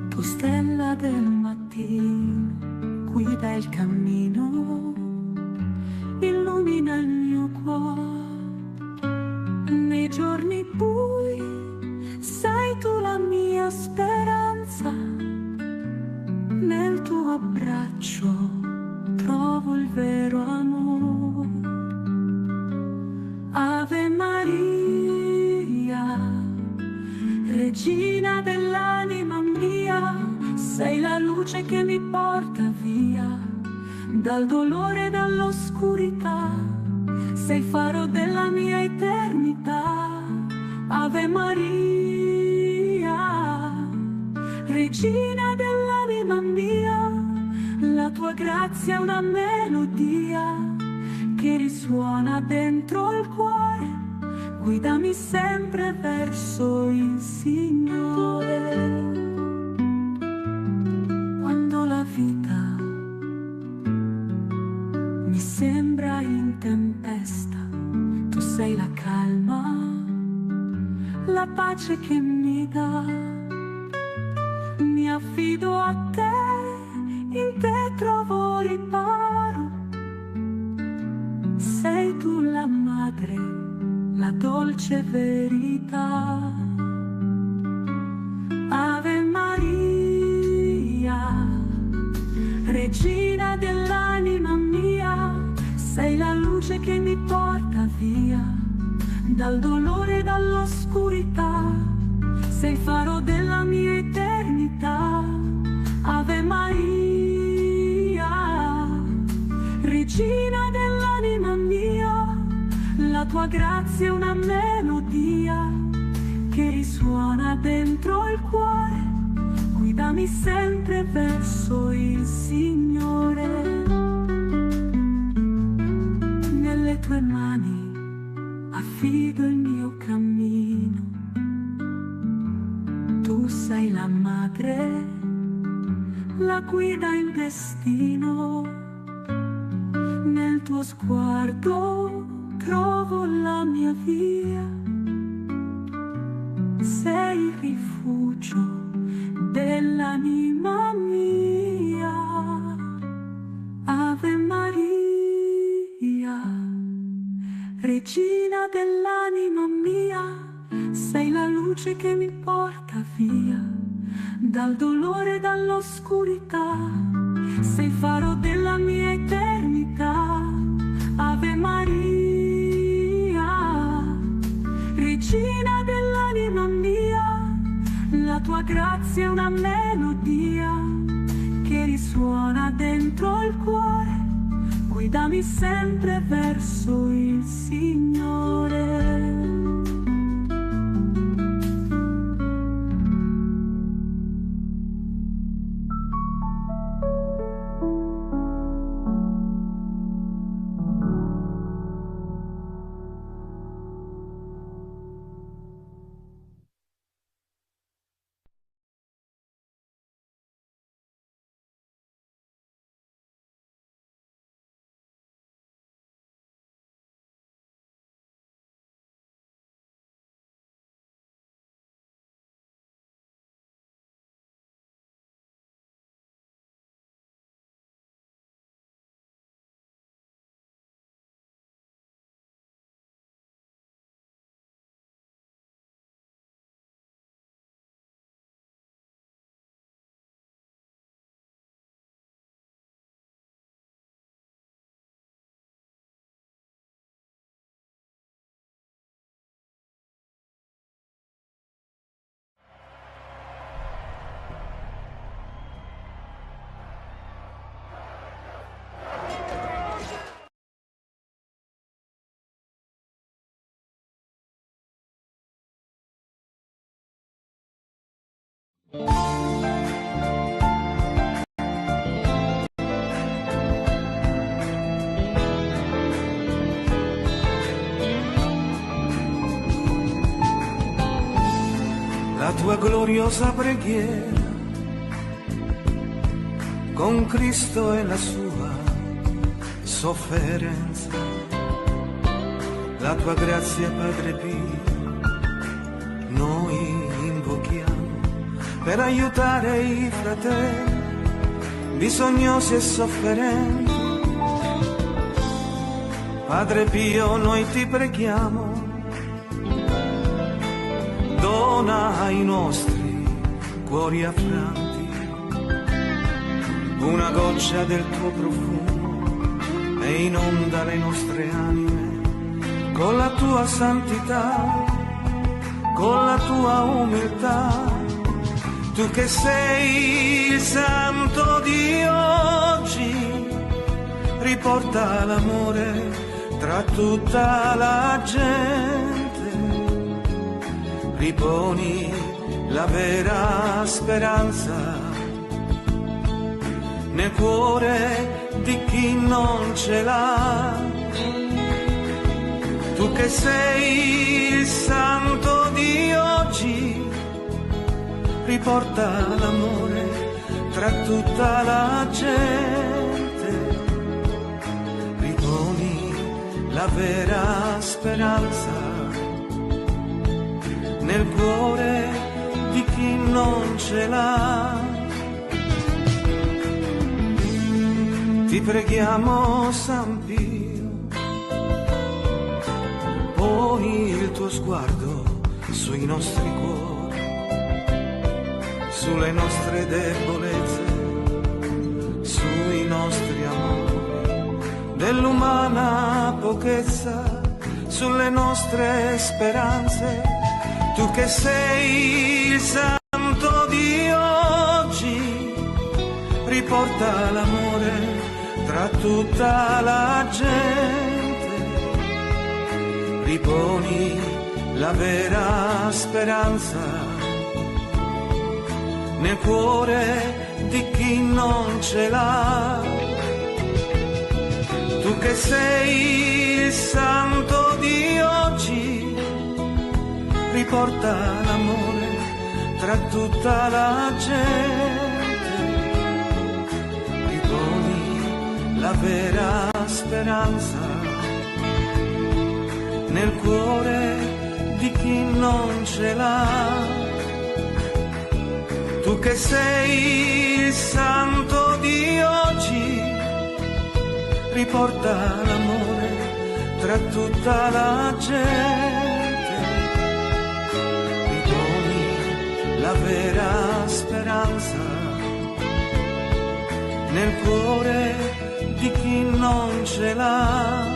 tu stella del mattino, guida il cammino, illumina il mio cuore. Nei giorni bui sei tu la mia speranza, nel tuo abbraccio trovo il vero amore. Ave Maria, Regina dell'anima mia, sei la luce che mi porta via dal dolore e dall'oscurità, sei il faro della mia eternità. Ave Maria, Regina dell'anima mia, la tua grazia è una melodia che risuona dentro il cuore, guidami sempre verso il Signore. Quando la vita mi sembra in tempesta, tu sei la calma, la pace che mi dà. Mi affido a te, in te trovo riparo. Sei tu la madre, la dolce verità. Ave Maria, Regina dell'anima mia, sei la luce che mi porta via dal dolore e dall'oscurità, sei il faro della mia eternità. Ave Maria, Regina dell'anima mia, la tua grazia è una melodia che risuona dentro il cuore, guidami sempre verso il Signore. Nelle tue mani affido il mio cammino, tu sei la madre, la guida il destino. Nel tuo sguardo trovo la mia via, sei il rifugio dell'anima mia. Ave Maria, Regina dell'anima mia, sei la luce che mi porta via dal dolore e dall'oscurità, sei il faro della mia eternità. Ave Maria, Regina dell'anima mia, la tua grazia è una melodia che risuona dentro il cuore, guidami sempre verso il Signore. tua gloriosa preghiera, con Cristo e la sua sofferenza. La tua grazia, Padre Pio, noi invochiamo per aiutare i fratelli bisognosi e sofferenti. Padre Pio, noi ti preghiamo, dona ai nostri cuori affranti una goccia del tuo profumo e inonda le nostre anime con la tua santità, con la tua umiltà. Tu che sei il santo di oggi, riporta l'amore tra tutta la gente, riponi la vera speranza nel cuore di chi non ce l'ha. Tu che sei il santo di oggi, riporta l'amore tra tutta la gente, riponi la vera speranza nel cuore di chi non ce l'ha. Ti preghiamo, San Pio, poni il tuo sguardo sui nostri cuori, sulle nostre debolezze, sui nostri amori, dell'umana pochezza, sulle nostre speranze. Tu che sei il santo di oggi, riporta l'amore tra tutta la gente, riponi la vera speranza nel cuore di chi non ce l'ha. Tu che sei il santo di oggi, riporta l'amore tra tutta la gente, riponi la vera speranza nel cuore di chi non ce l'ha. Tu che sei il santo di oggi, riporta l'amore tra tutta la gente, riponi la vera speranza nel cuore di chi non ce l'ha.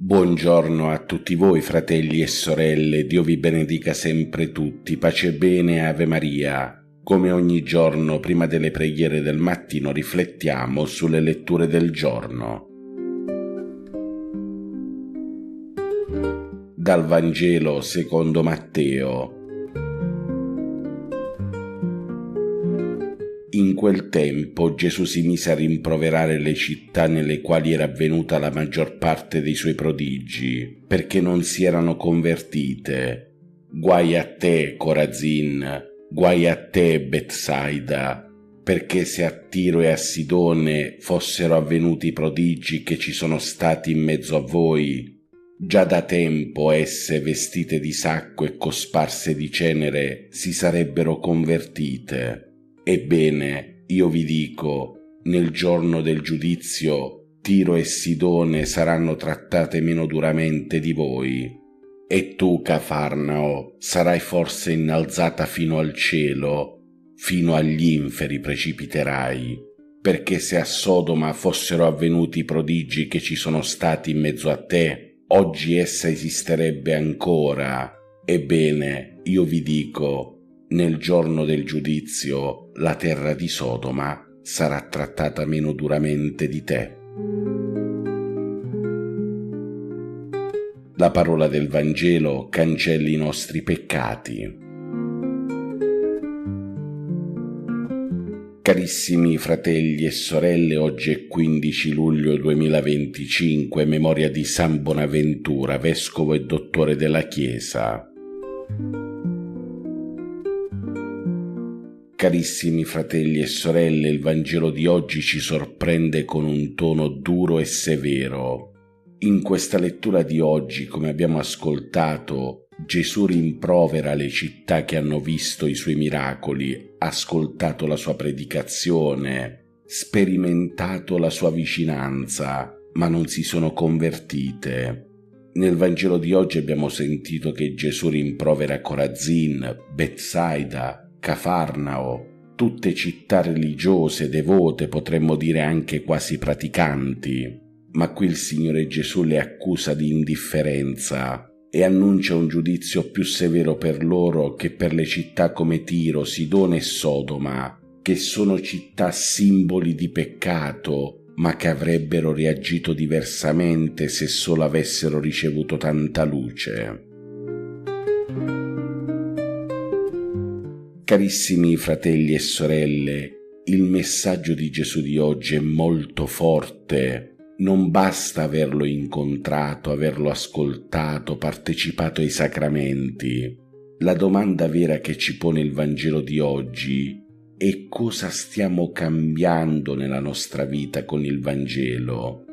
Buongiorno a tutti voi, fratelli e sorelle, Dio vi benedica sempre tutti, pace e bene, Ave Maria. Come ogni giorno, prima delle preghiere del mattino, riflettiamo sulle letture del giorno. Dal Vangelo secondo Matteo. In quel tempo Gesù si mise a rimproverare le città nelle quali era avvenuta la maggior parte dei suoi prodigi, perché non si erano convertite. Guai a te, Corazin, guai a te, Betsaida, perché se a Tiro e a Sidone fossero avvenuti i prodigi che ci sono stati in mezzo a voi, già da tempo esse, vestite di sacco e cosparse di cenere, si sarebbero convertite. Ebbene, io vi dico, nel giorno del giudizio, Tiro e Sidone saranno trattate meno duramente di voi. E tu, Cafarnao, sarai forse innalzata fino al cielo, fino agli inferi precipiterai, perché se a Sodoma fossero avvenuti i prodigi che ci sono stati in mezzo a te, oggi essa esisterebbe ancora. Ebbene, io vi dico, nel giorno del giudizio la terra di Sodoma sarà trattata meno duramente di te. La parola del Vangelo cancelli i nostri peccati. Carissimi fratelli e sorelle, oggi è 15 luglio 2025, memoria di San Bonaventura, vescovo e dottore della Chiesa. Carissimi fratelli e sorelle, il Vangelo di oggi ci sorprende con un tono duro e severo. In questa lettura di oggi, come abbiamo ascoltato, Gesù rimprovera le città che hanno visto i suoi miracoli, ascoltato la sua predicazione, sperimentato la sua vicinanza, ma non si sono convertite. Nel Vangelo di oggi abbiamo sentito che Gesù rimprovera Corazin, Betsaida, Cafarnao, tutte città religiose, devote, potremmo dire anche quasi praticanti. Ma qui il Signore Gesù le accusa di indifferenza e annuncia un giudizio più severo per loro che per le città come Tiro, Sidone e Sodoma, che sono città simboli di peccato, ma che avrebbero reagito diversamente se solo avessero ricevuto tanta luce. Carissimi fratelli e sorelle, il messaggio di Gesù di oggi è molto forte. Non basta averlo incontrato, averlo ascoltato, partecipato ai sacramenti. La domanda vera che ci pone il Vangelo di oggi è: cosa stiamo cambiando nella nostra vita con il Vangelo?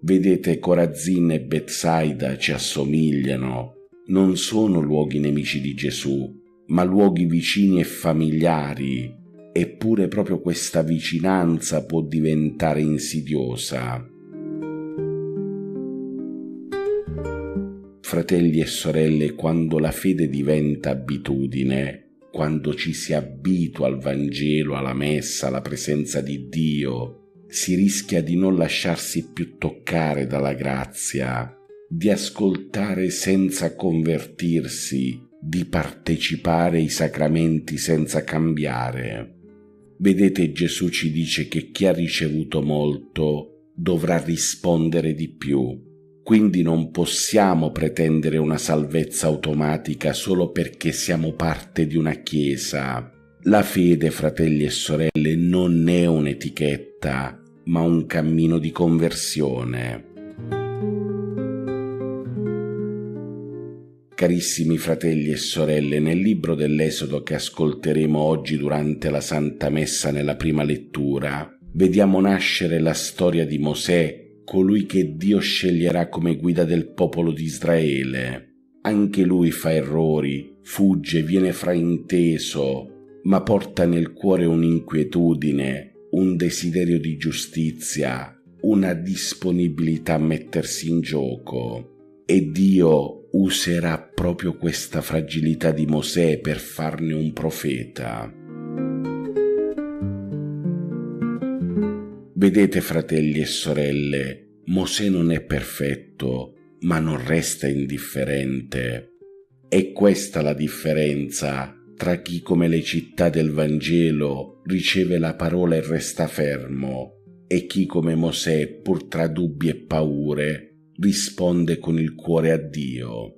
Vedete, Corazin e Betsaida ci assomigliano. Non sono luoghi nemici di Gesù, ma luoghi vicini e familiari. Eppure proprio questa vicinanza può diventare insidiosa. Fratelli e sorelle, quando la fede diventa abitudine, quando ci si abitua al Vangelo, alla Messa, alla presenza di Dio, si rischia di non lasciarsi più toccare dalla grazia, di ascoltare senza convertirsi, di partecipare ai sacramenti senza cambiare. Vedete, Gesù ci dice che chi ha ricevuto molto dovrà rispondere di più. Quindi non possiamo pretendere una salvezza automatica solo perché siamo parte di una chiesa. La fede, fratelli e sorelle, non è un'etichetta, ma un cammino di conversione. Carissimi fratelli e sorelle, nel libro dell'Esodo che ascolteremo oggi durante la Santa Messa nella prima lettura, vediamo nascere la storia di Mosè, colui che Dio sceglierà come guida del popolo di Israele. Anche lui fa errori, fugge, viene frainteso, ma porta nel cuore un'inquietudine, un desiderio di giustizia, una disponibilità a mettersi in gioco. E Dio userà proprio questa fragilità di Mosè per farne un profeta. Vedete, fratelli e sorelle, Mosè non è perfetto, ma non resta indifferente. È questa la differenza tra chi, come le città del Vangelo, riceve la parola e resta fermo, e chi, come Mosè, pur tra dubbi e paure, risponde con il cuore a Dio.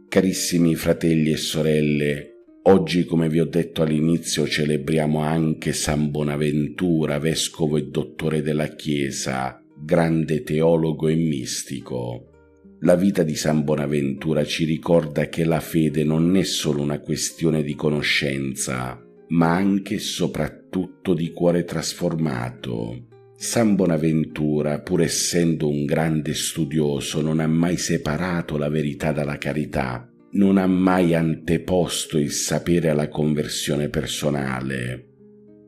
Carissimi fratelli e sorelle, oggi, come vi ho detto all'inizio, celebriamo anche San Bonaventura, vescovo e dottore della Chiesa, grande teologo e mistico. La vita di San Bonaventura ci ricorda che la fede non è solo una questione di conoscenza, ma anche e soprattutto di cuore trasformato. San Bonaventura, pur essendo un grande studioso, non ha mai separato la verità dalla carità, non ha mai anteposto il sapere alla conversione personale.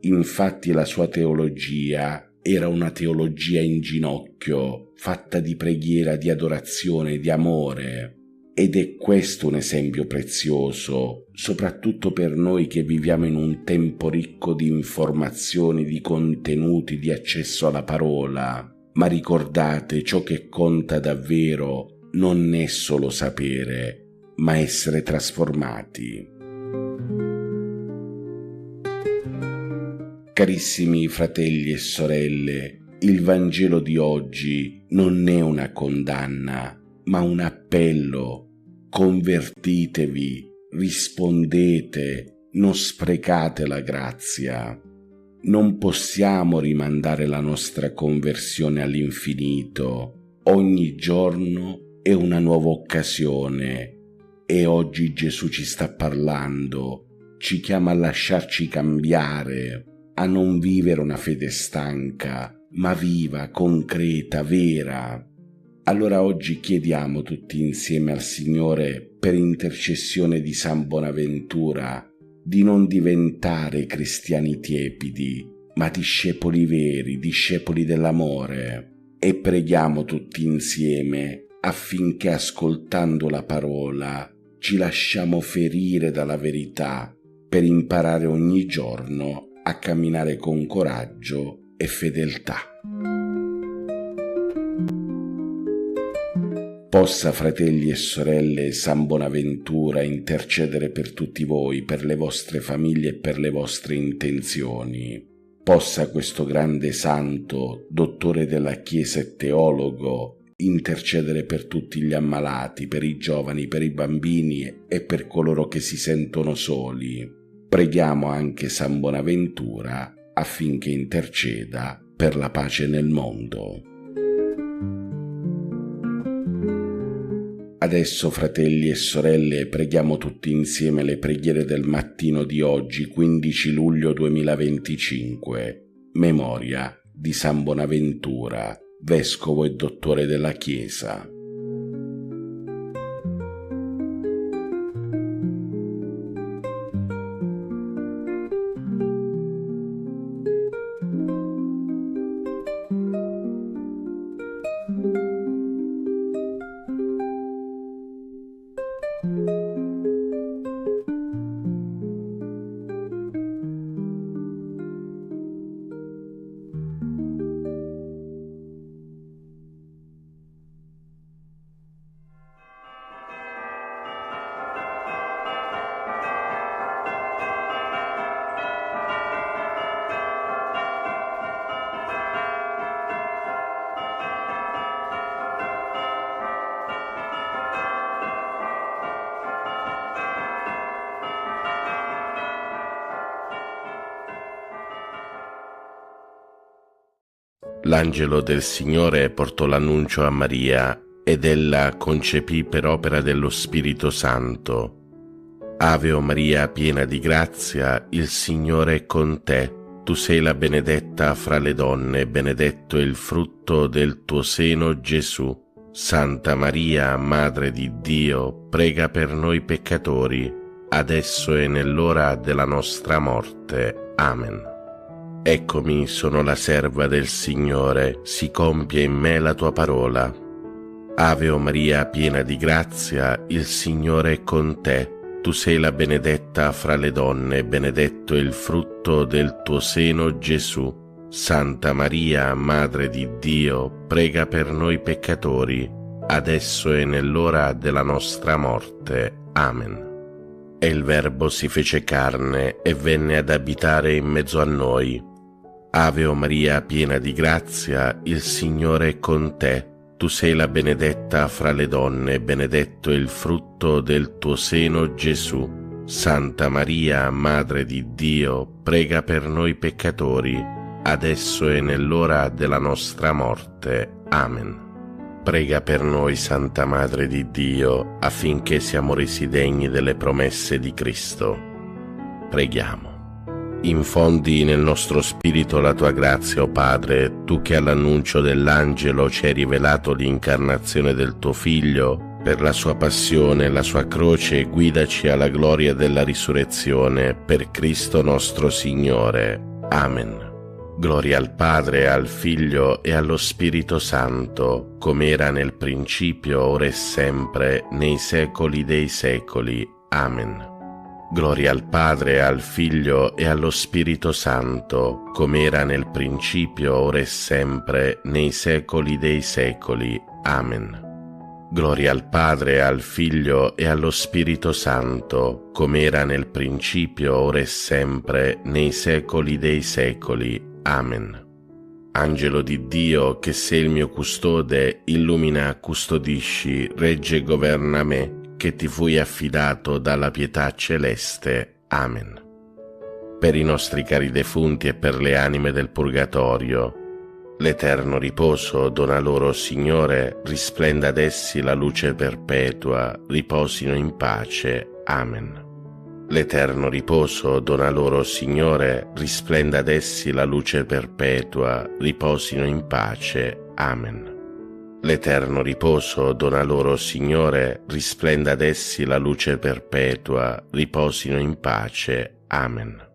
Infatti la sua teologia era una teologia in ginocchio, fatta di preghiera, di adorazione, di amore. Ed è questo un esempio prezioso, soprattutto per noi che viviamo in un tempo ricco di informazioni, di contenuti, di accesso alla parola, ma ricordate, ciò che conta davvero non è solo sapere, ma essere trasformati. Carissimi fratelli e sorelle, il Vangelo di oggi non è una condanna, ma un appello. Convertitevi, rispondete, non sprecate la grazia. Non possiamo rimandare la nostra conversione all'infinito. Ogni giorno è una nuova occasione e oggi Gesù ci sta parlando, ci chiama a lasciarci cambiare, a non vivere una fede stanca, ma viva, concreta, vera. Allora oggi chiediamo tutti insieme al Signore, per intercessione di San Bonaventura, di non diventare cristiani tiepidi, ma discepoli veri, discepoli dell'amore. E preghiamo tutti insieme affinché, ascoltando la parola, ci lasciamo ferire dalla verità per imparare ogni giorno a camminare con coraggio e fedeltà. Possa, fratelli e sorelle, San Bonaventura intercedere per tutti voi, per le vostre famiglie e per le vostre intenzioni. Possa questo grande santo, dottore della Chiesa e teologo, intercedere per tutti gli ammalati, per i giovani, per i bambini e per coloro che si sentono soli. Preghiamo anche San Bonaventura affinché interceda per la pace nel mondo. Adesso, fratelli e sorelle, preghiamo tutti insieme le preghiere del mattino di oggi, 15 luglio 2025, memoria di San Bonaventura, vescovo e dottore della Chiesa. L'angelo del Signore portò l'annuncio a Maria ed ella concepì per opera dello Spirito Santo. Ave o Maria, piena di grazia, il Signore è con te. Tu sei la benedetta fra le donne, benedetto è il frutto del tuo seno, Gesù. Santa Maria, Madre di Dio, prega per noi peccatori, adesso e nell'ora della nostra morte. Amen. Eccomi, sono la serva del Signore, si compie in me la tua parola. Ave o Maria, piena di grazia, il Signore è con te. Tu sei la benedetta fra le donne, benedetto è il frutto del tuo seno, Gesù. Santa Maria, Madre di Dio, prega per noi peccatori, adesso e nell'ora della nostra morte. Amen. E il Verbo si fece carne e venne ad abitare in mezzo a noi. Ave o Maria, piena di grazia, il Signore è con te. Tu sei la benedetta fra le donne, benedetto è il frutto del tuo seno, Gesù. Santa Maria, Madre di Dio, prega per noi peccatori, adesso e nell'ora della nostra morte. Amen. Prega per noi, Santa Madre di Dio, affinché siamo resi degni delle promesse di Cristo. Preghiamo. Infondi nel nostro spirito la tua grazia, o Padre, tu che all'annuncio dell'angelo ci hai rivelato l'incarnazione del tuo Figlio, per la sua passione e la sua croce guidaci alla gloria della risurrezione, per Cristo nostro Signore. Amen. Gloria al Padre, al Figlio e allo Spirito Santo, come era nel principio, ora e sempre, nei secoli dei secoli. Amen. Gloria al Padre, al Figlio e allo Spirito Santo, come era nel principio, ora e sempre, nei secoli dei secoli. Amen. Gloria al Padre, al Figlio e allo Spirito Santo, come era nel principio, ora e sempre, nei secoli dei secoli. Amen. Angelo di Dio, che sei il mio custode, illumina, custodisci, regge e governa me, che ti fui affidato dalla pietà celeste. Amen. Per i nostri cari defunti e per le anime del purgatorio, l'eterno riposo dona loro, Signore, risplenda ad essi la luce perpetua, riposino in pace. Amen. L'eterno riposo dona loro, Signore, risplenda ad essi la luce perpetua, riposino in pace. Amen. L'eterno riposo dona loro, Signore, risplenda ad essi la luce perpetua, riposino in pace. Amen.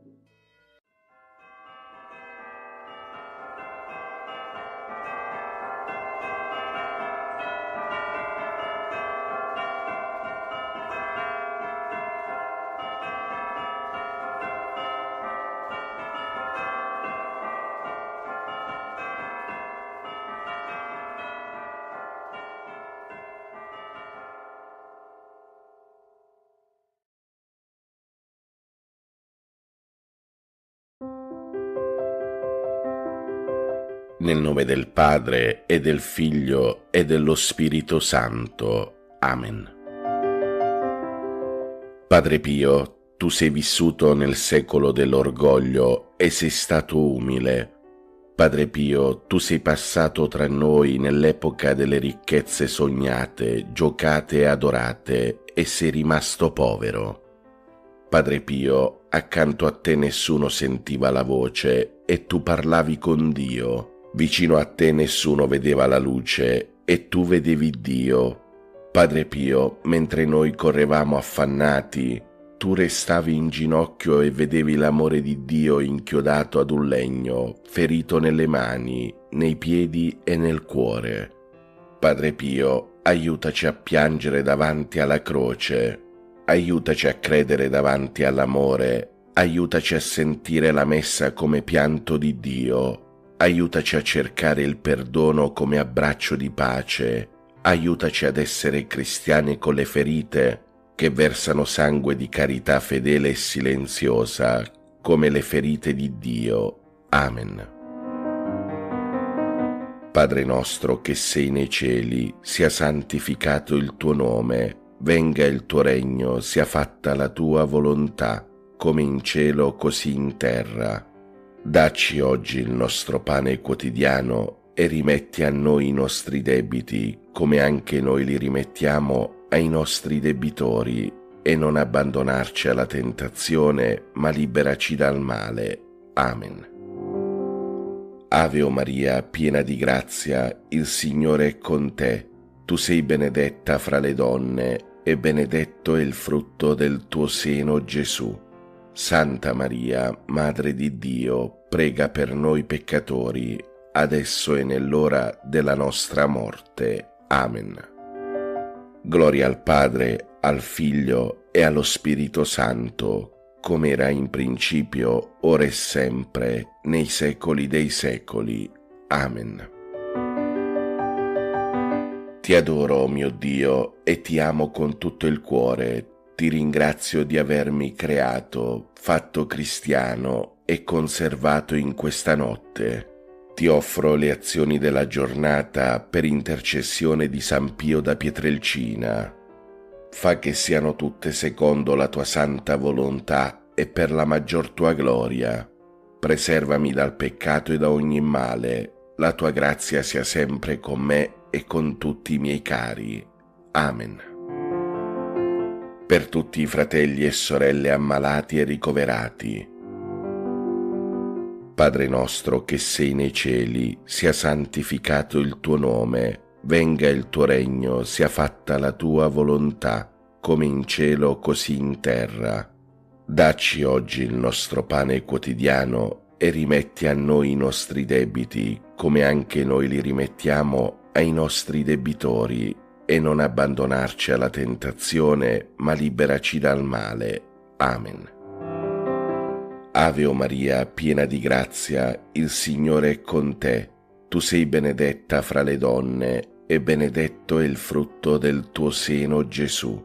Nel nome del Padre, e del Figlio, e dello Spirito Santo. Amen. Padre Pio, tu sei vissuto nel secolo dell'orgoglio e sei stato umile. Padre Pio, tu sei passato tra noi nell'epoca delle ricchezze sognate, giocate e adorate, e sei rimasto povero. Padre Pio, accanto a te nessuno sentiva la voce, e tu parlavi con Dio. Vicino a te nessuno vedeva la luce, e tu vedevi Dio. Padre Pio, mentre noi correvamo affannati, tu restavi in ginocchio e vedevi l'amore di Dio inchiodato ad un legno, ferito nelle mani, nei piedi e nel cuore. Padre Pio, aiutaci a piangere davanti alla croce, aiutaci a credere davanti all'amore, aiutaci a sentire la messa come pianto di Dio. Aiutaci a cercare il perdono come abbraccio di pace, aiutaci ad essere cristiani con le ferite che versano sangue di carità fedele e silenziosa, come le ferite di Dio. Amen. Padre nostro che sei nei cieli, sia santificato il tuo nome, venga il tuo regno, sia fatta la tua volontà, come in cielo così in terra. Dacci oggi il nostro pane quotidiano e rimetti a noi i nostri debiti, come anche noi li rimettiamo ai nostri debitori, e non abbandonarci alla tentazione, ma liberaci dal male. Amen. Ave o Maria, piena di grazia, il Signore è con te. Tu sei benedetta fra le donne, e benedetto è il frutto del tuo seno, Gesù. Santa Maria, Madre di Dio, prega per noi peccatori, adesso e nell'ora della nostra morte. Amen. Gloria al Padre, al Figlio e allo Spirito Santo, come era in principio, ora e sempre, nei secoli dei secoli. Amen. Ti adoro, mio Dio, e ti amo con tutto il cuore. Ti ringrazio di avermi creato, fatto cristiano e conservato in questa notte. Ti offro le azioni della giornata per intercessione di San Pio da Pietrelcina. Fa che siano tutte secondo la tua santa volontà e per la maggior tua gloria. Preservami dal peccato e da ogni male. La tua grazia sia sempre con me e con tutti i miei cari. Amen. Per tutti i fratelli e sorelle ammalati e ricoverati. Padre nostro che sei nei cieli, sia santificato il tuo nome, venga il tuo regno, sia fatta la tua volontà, come in cielo così in terra. Dacci oggi il nostro pane quotidiano e rimetti a noi i nostri debiti, come anche noi li rimettiamo ai nostri debitori, e non abbandonarci alla tentazione, ma liberaci dal male. Amen. Ave o Maria, piena di grazia, il Signore è con te. Tu sei benedetta fra le donne e benedetto è il frutto del tuo seno, Gesù.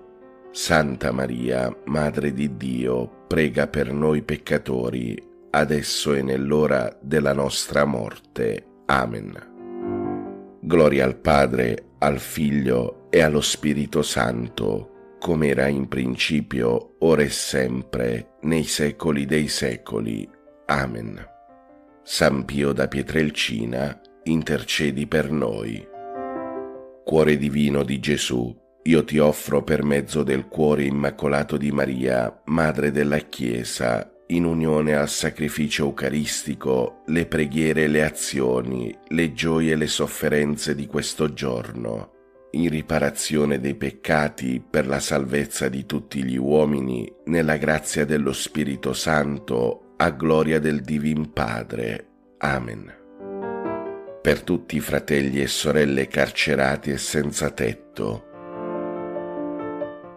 Santa Maria, Madre di Dio, prega per noi peccatori, adesso e nell'ora della nostra morte. Amen. Gloria al Padre, al Figlio e allo Spirito Santo, come era in principio, ora e sempre, nei secoli dei secoli. Amen. San Pio da Pietrelcina, intercedi per noi. Cuore divino di Gesù, io ti offro per mezzo del cuore immacolato di Maria, Madre della Chiesa, in unione al sacrificio eucaristico, le preghiere e le azioni, le gioie e le sofferenze di questo giorno, in riparazione dei peccati, per la salvezza di tutti gli uomini, nella grazia dello Spirito Santo, a gloria del Divin Padre. Amen. Per tutti i fratelli e sorelle carcerati e senza tetto,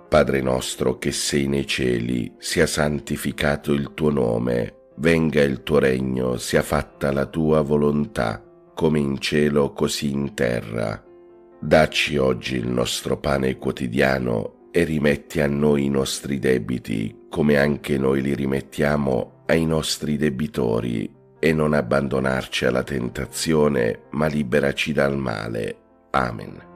Padre nostro che sei nei cieli, sia santificato il tuo nome, venga il tuo regno, sia fatta la tua volontà, come in cielo così in terra. Dacci oggi il nostro pane quotidiano e rimetti a noi i nostri debiti, come anche noi li rimettiamo ai nostri debitori, e non abbandonarci alla tentazione, ma liberaci dal male. Amen.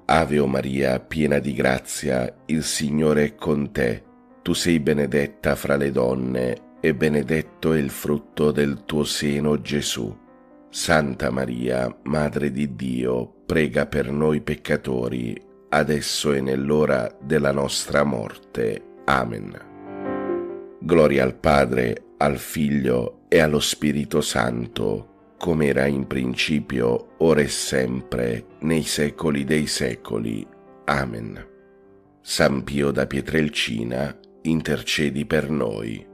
Ave o Maria, piena di grazia, il Signore è con te. Tu sei benedetta fra le donne e benedetto è il frutto del tuo seno, Gesù. Santa Maria, Madre di Dio, prega per noi peccatori, adesso e nell'ora della nostra morte. Amen. Gloria al Padre, al Figlio e allo Spirito Santo, come era in principio, ora e sempre, nei secoli dei secoli. Amen. San Pio da Pietrelcina, intercedi per noi.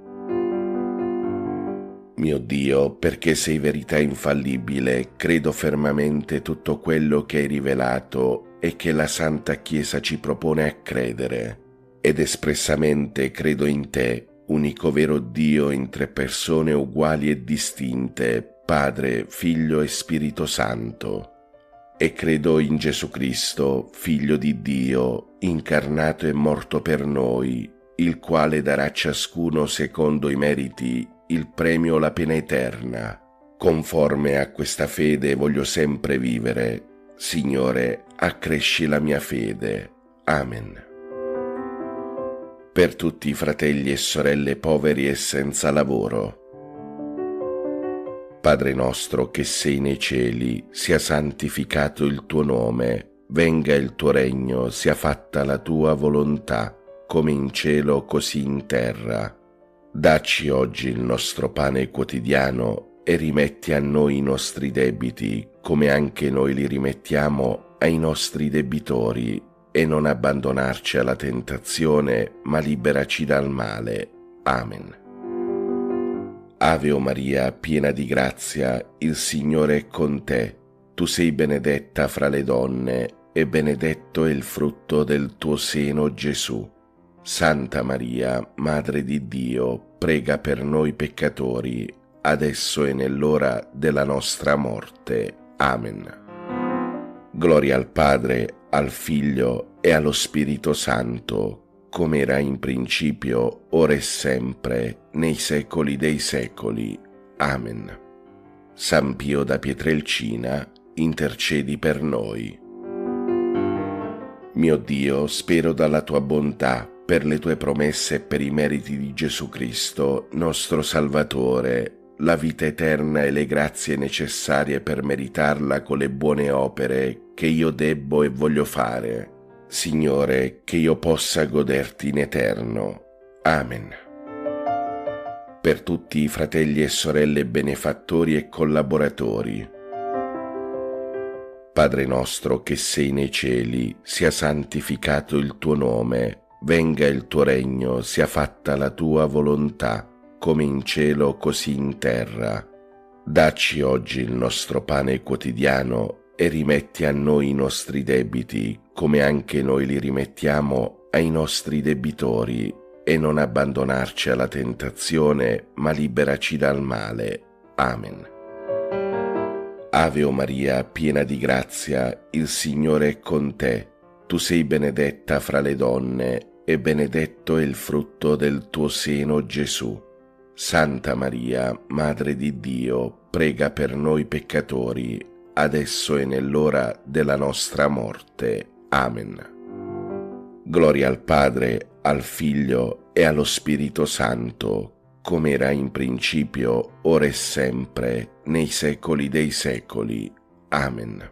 Mio Dio, perché sei verità infallibile, credo fermamente tutto quello che hai rivelato e che la Santa Chiesa ci propone a credere, ed espressamente credo in te, unico vero Dio in tre persone uguali e distinte, Padre, Figlio e Spirito Santo, e credo in Gesù Cristo, Figlio di Dio, incarnato e morto per noi, il quale darà a ciascuno secondo i meriti il premio o la pena eterna. Conforme a questa fede voglio sempre vivere. Signore, accresci la mia fede. Amen. Per tutti i fratelli e sorelle poveri e senza lavoro, Padre nostro che sei nei cieli, sia santificato il tuo nome, venga il tuo regno, sia fatta la tua volontà, come in cielo così in terra. Dacci oggi il nostro pane quotidiano e rimetti a noi i nostri debiti, come anche noi li rimettiamo ai nostri debitori, e non abbandonarci alla tentazione, ma liberaci dal male. Amen. Ave o Maria, piena di grazia, il Signore è con te. Tu sei benedetta fra le donne e benedetto è il frutto del tuo seno, Gesù. Santa Maria, Madre di Dio, prega per noi peccatori, adesso e nell'ora della nostra morte. Amen. Gloria al Padre, al Figlio e allo Spirito Santo, come era in principio, ora e sempre, nei secoli dei secoli. Amen. San Pio da Pietrelcina, intercedi per noi. Mio Dio, spero dalla tua bontà, per le tue promesse e per i meriti di Gesù Cristo, nostro Salvatore, la vita eterna e le grazie necessarie per meritarla con le buone opere che io debbo e voglio fare. Signore, che io possa goderti in eterno. Amen. Per tutti i fratelli e sorelle benefattori e collaboratori, Padre nostro che sei nei cieli, sia santificato il tuo nome, venga il tuo regno, sia fatta la tua volontà, come in cielo così in terra. Dacci oggi il nostro pane quotidiano e rimetti a noi i nostri debiti, come anche noi li rimettiamo ai nostri debitori, e non abbandonarci alla tentazione, ma liberaci dal male. Amen. Ave o Maria, piena di grazia, il Signore è con te. Tu sei benedetta fra le donne, e benedetto è il frutto del tuo seno, Gesù. Santa Maria, Madre di Dio, prega per noi peccatori, adesso e nell'ora della nostra morte. Amen. Gloria al Padre, al Figlio e allo Spirito Santo, come era in principio, ora e sempre, nei secoli dei secoli. Amen.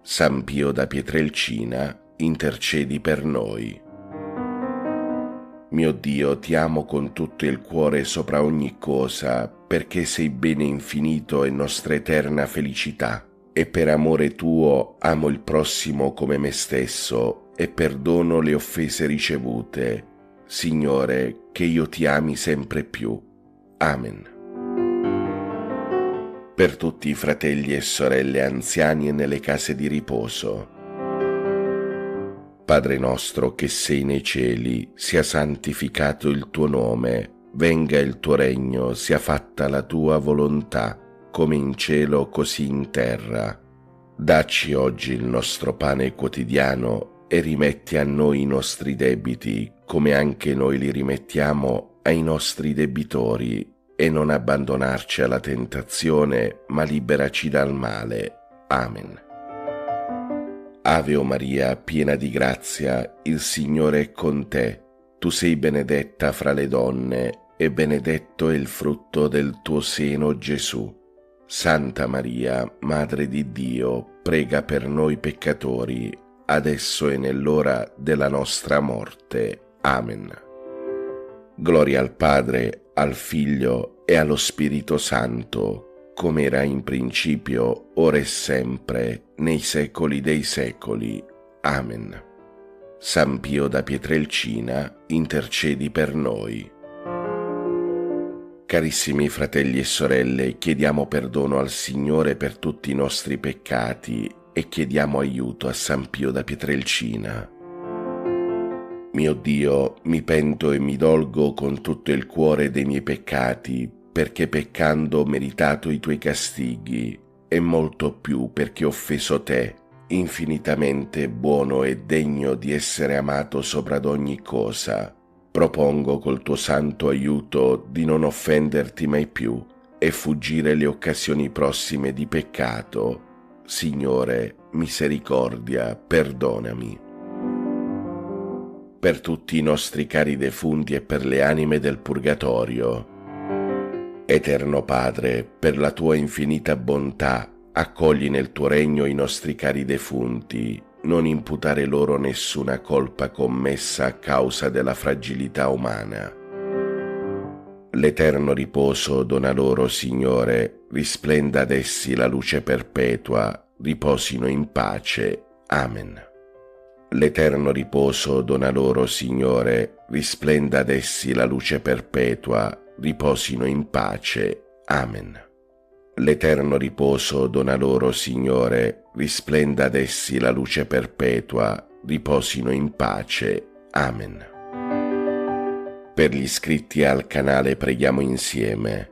San Pio da Pietrelcina, intercedi per noi. Mio Dio, ti amo con tutto il cuore sopra ogni cosa, perché sei bene infinito e nostra eterna felicità. E per amore tuo amo il prossimo come me stesso e perdono le offese ricevute. Signore, che io ti ami sempre più. Amen. Per tutti i fratelli e sorelle anziani e nelle case di riposo. Padre nostro che sei nei cieli, sia santificato il tuo nome, venga il tuo regno, sia fatta la tua volontà, come in cielo così in terra. Dacci oggi il nostro pane quotidiano e rimetti a noi i nostri debiti, come anche noi li rimettiamo ai nostri debitori, e non abbandonarci alla tentazione, ma liberaci dal male. Amen. Ave o Maria, piena di grazia, il Signore è con te. Tu sei benedetta fra le donne, e benedetto è il frutto del tuo seno, Gesù. Santa Maria, Madre di Dio, prega per noi peccatori, adesso e nell'ora della nostra morte. Amen. Gloria al Padre, al Figlio e allo Spirito Santo, come era in principio, ora e sempre, nei secoli dei secoli. Amen. San Pio da Pietrelcina, intercedi per noi. Carissimi fratelli e sorelle, chiediamo perdono al Signore per tutti i nostri peccati e chiediamo aiuto a San Pio da Pietrelcina. Mio Dio, mi pento e mi dolgo con tutto il cuore dei miei peccati, perché peccando ho meritato i tuoi castighi, e molto più perché ho offeso te, infinitamente buono e degno di essere amato sopra ad ogni cosa. Propongo col tuo santo aiuto di non offenderti mai più e fuggire le occasioni prossime di peccato. Signore, misericordia, perdonami. Per tutti i nostri cari defunti e per le anime del purgatorio. Eterno Padre, per la tua infinita bontà, accogli nel tuo regno i nostri cari defunti, non imputare loro nessuna colpa commessa a causa della fragilità umana. L'eterno riposo dona loro, Signore, risplenda ad essi la luce perpetua, riposino in pace. Amen. L'eterno riposo dona loro, Signore, risplenda ad essi la luce perpetua, riposino in pace. Amen. L'eterno riposo dona loro, Signore, risplenda ad essi la luce perpetua, riposino in pace. Amen. Per gli iscritti al canale preghiamo insieme.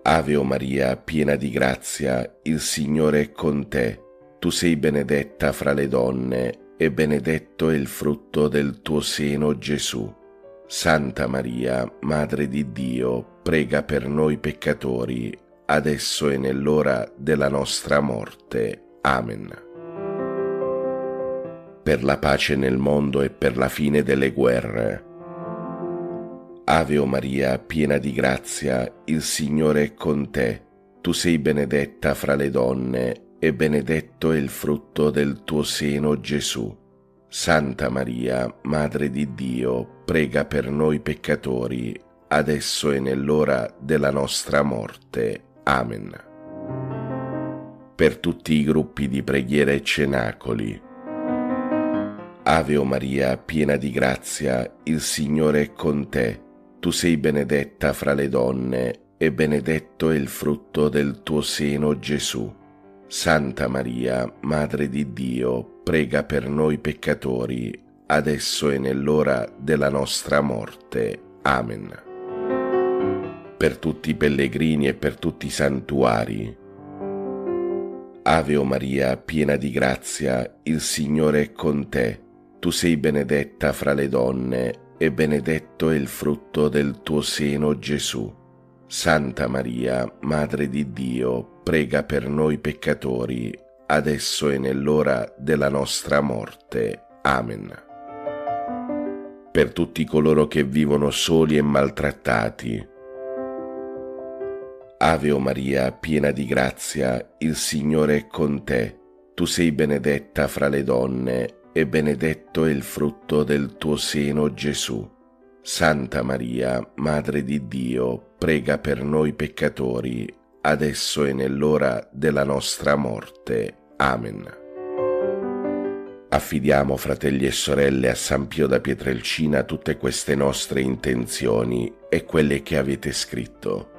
Ave o Maria, piena di grazia, il Signore è con te. Tu sei benedetta fra le donne, e benedetto è il frutto del tuo seno, Gesù. Santa Maria, Madre di Dio, prega per noi peccatori, adesso e nell'ora della nostra morte. Amen. Per la pace nel mondo e per la fine delle guerre. Ave o Maria, piena di grazia, il Signore è con te. Tu sei benedetta fra le donne, e benedetto è il frutto del tuo seno, Gesù. Santa Maria, Madre di Dio, prega per noi peccatori, adesso e nell'ora della nostra morte. Amen. Per tutti i gruppi di preghiera e cenacoli. Ave o Maria, piena di grazia, il Signore è con te. Tu sei benedetta fra le donne, e benedetto è il frutto del tuo seno, Gesù. Santa Maria, Madre di Dio, prega per noi peccatori, adesso e nell'ora della nostra morte. Amen. Per tutti i pellegrini e per tutti i santuari. Ave o Maria, piena di grazia, il Signore è con te. Tu sei benedetta fra le donne e benedetto è il frutto del tuo seno, Gesù. Santa Maria, Madre di Dio, prega per noi peccatori, adesso e nell'ora della nostra morte. Amen. Per tutti coloro che vivono soli e maltrattati. Ave o Maria, piena di grazia, il Signore è con te. Tu sei benedetta fra le donne e benedetto è il frutto del tuo seno, Gesù. Santa Maria, Madre di Dio, prega per noi peccatori, adesso e nell'ora della nostra morte. Amen. Affidiamo, fratelli e sorelle, a San Pio da Pietrelcina tutte queste nostre intenzioni e quelle che avete scritto.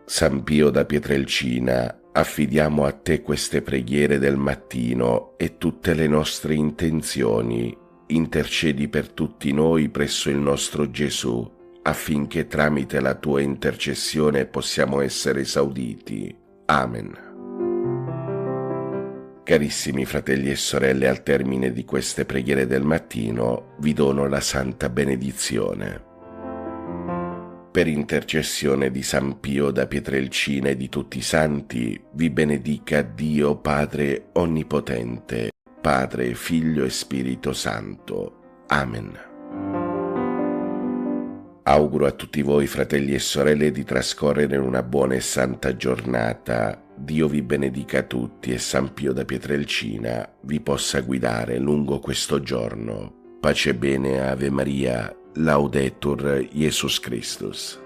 San Pio da Pietrelcina, affidiamo a te queste preghiere del mattino e tutte le nostre intenzioni. Intercedi per tutti noi presso il nostro Gesù, affinché tramite la tua intercessione possiamo essere esauditi. Amen. Carissimi fratelli e sorelle, al termine di queste preghiere del mattino vi dono la santa benedizione. Per intercessione di San Pio da Pietrelcina e di tutti i santi, vi benedica Dio Padre Onnipotente, Padre, Figlio e Spirito Santo. Amen. Auguro a tutti voi, fratelli e sorelle, di trascorrere una buona e santa giornata. Dio vi benedica tutti e San Pio da Pietrelcina vi possa guidare lungo questo giorno. Pace e bene, Ave Maria, Laudetur Jesus Christus.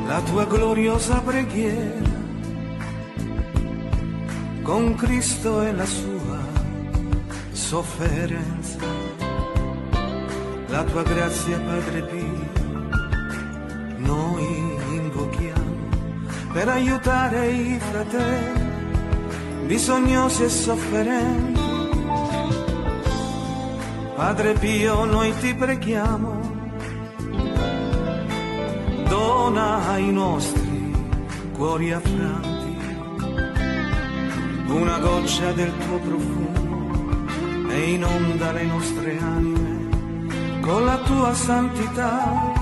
La tua gloriosa preghiera con Cristo e la sua sofferenza, la tua grazia, Padre Pio, noi invochiamo per aiutare i fratelli bisognosi e sofferenti. Padre Pio, noi ti preghiamo, dona ai nostri cuori affranti una goccia del tuo profumo e inonda le nostre anime con la tua santità,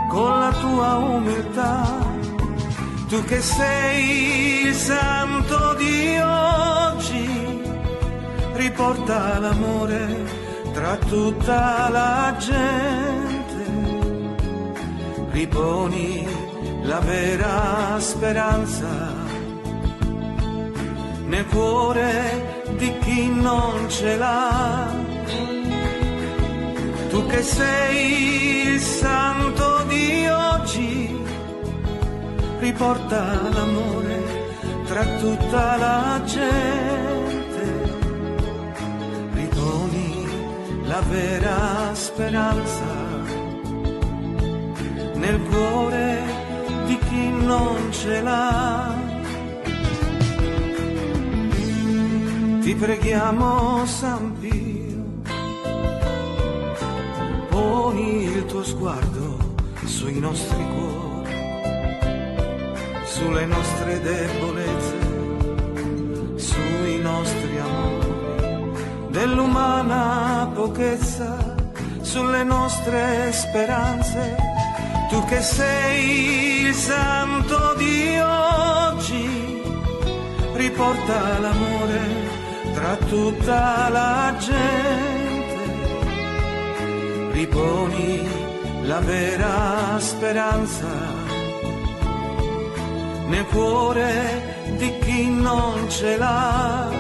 con la tua umiltà. Tu che sei il Santo di oggi, riporta l'amore tra tutta la gente, riponi la vera speranza nel cuore di chi non ce l'ha. Tu che sei il Santo di oggi, riporta l'amore tra tutta la gente, riponi la vera speranza nel cuore di chi non ce l'ha. Ti preghiamo, San Pio, poni il tuo sguardo sui nostri cuori, sulle nostre debolezze, sui nostri amori, dell'umana pochezza, sulle nostre speranze. Tu che sei il Santo di oggi, riporta l'amore tra tutta la gente, riponi la vera speranza nel cuore di chi non ce l'ha.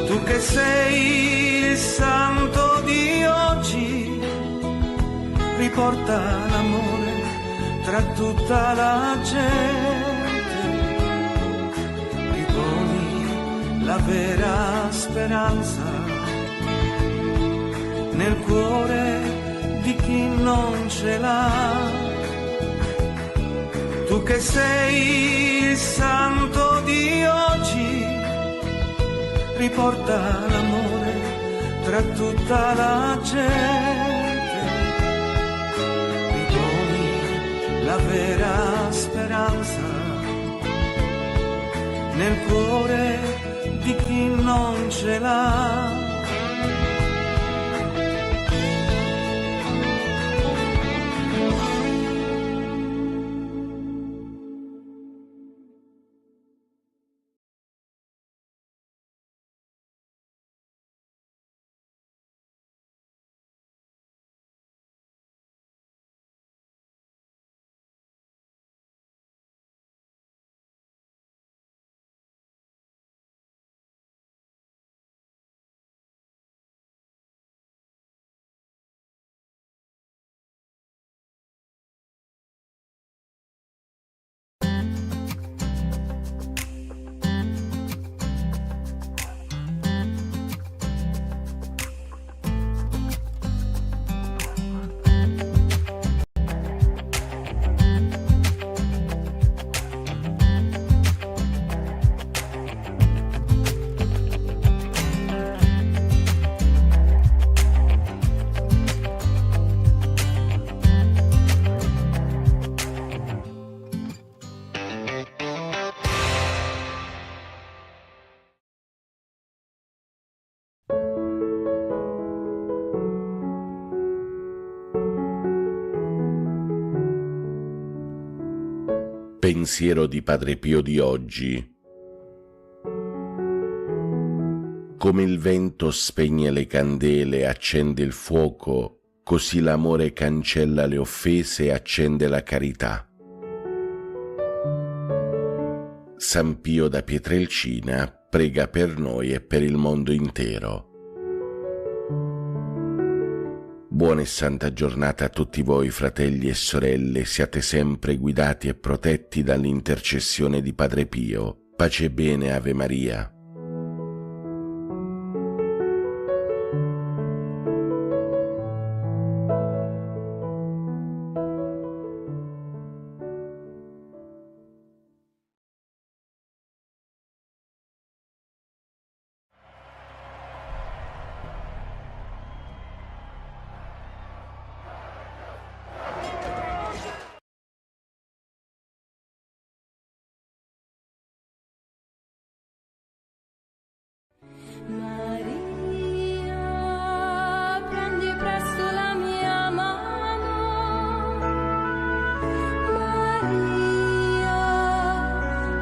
Tu che sei il santo di oggi, riporta l'amore tra tutta la gente, riponi la vera speranza nel cuore di chi non ce l'ha. Tu che sei il santo di oggi, riporta l'amore tra tutta la gente, riponi la vera speranza nel cuore di chi non ce l'ha. Pensiero di Padre Pio di oggi. Come il vento spegne le candele e accende il fuoco, così l'amore cancella le offese e accende la carità. San Pio da Pietrelcina prega per noi e per il mondo intero. Buona e santa giornata a tutti voi, fratelli e sorelle, siate sempre guidati e protetti dall'intercessione di Padre Pio. Pace e bene, Ave Maria.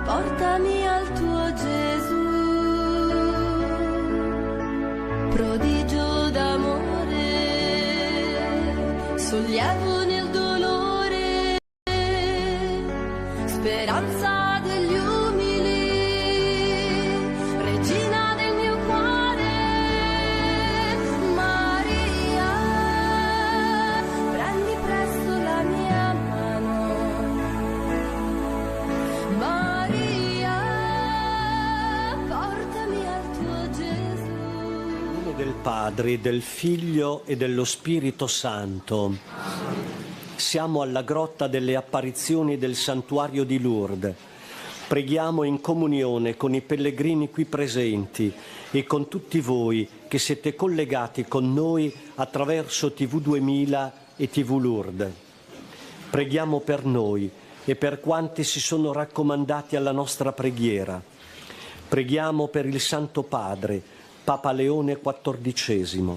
Portami al tuo Gesù, prodigio d'amore, sollievo nel dolore, speranza degli umili, regina del mio cuore. Maria, prendi presto la mia mano. Del Padre, del Figlio e dello Spirito Santo. Siamo alla grotta delle apparizioni del santuario di Lourdes. Preghiamo in comunione con i pellegrini qui presenti e con tutti voi che siete collegati con noi attraverso TV 2000 e TV Lourdes. Preghiamo per noi e per quanti si sono raccomandati alla nostra preghiera. Preghiamo per il Santo Padre, Papa Leone XIV.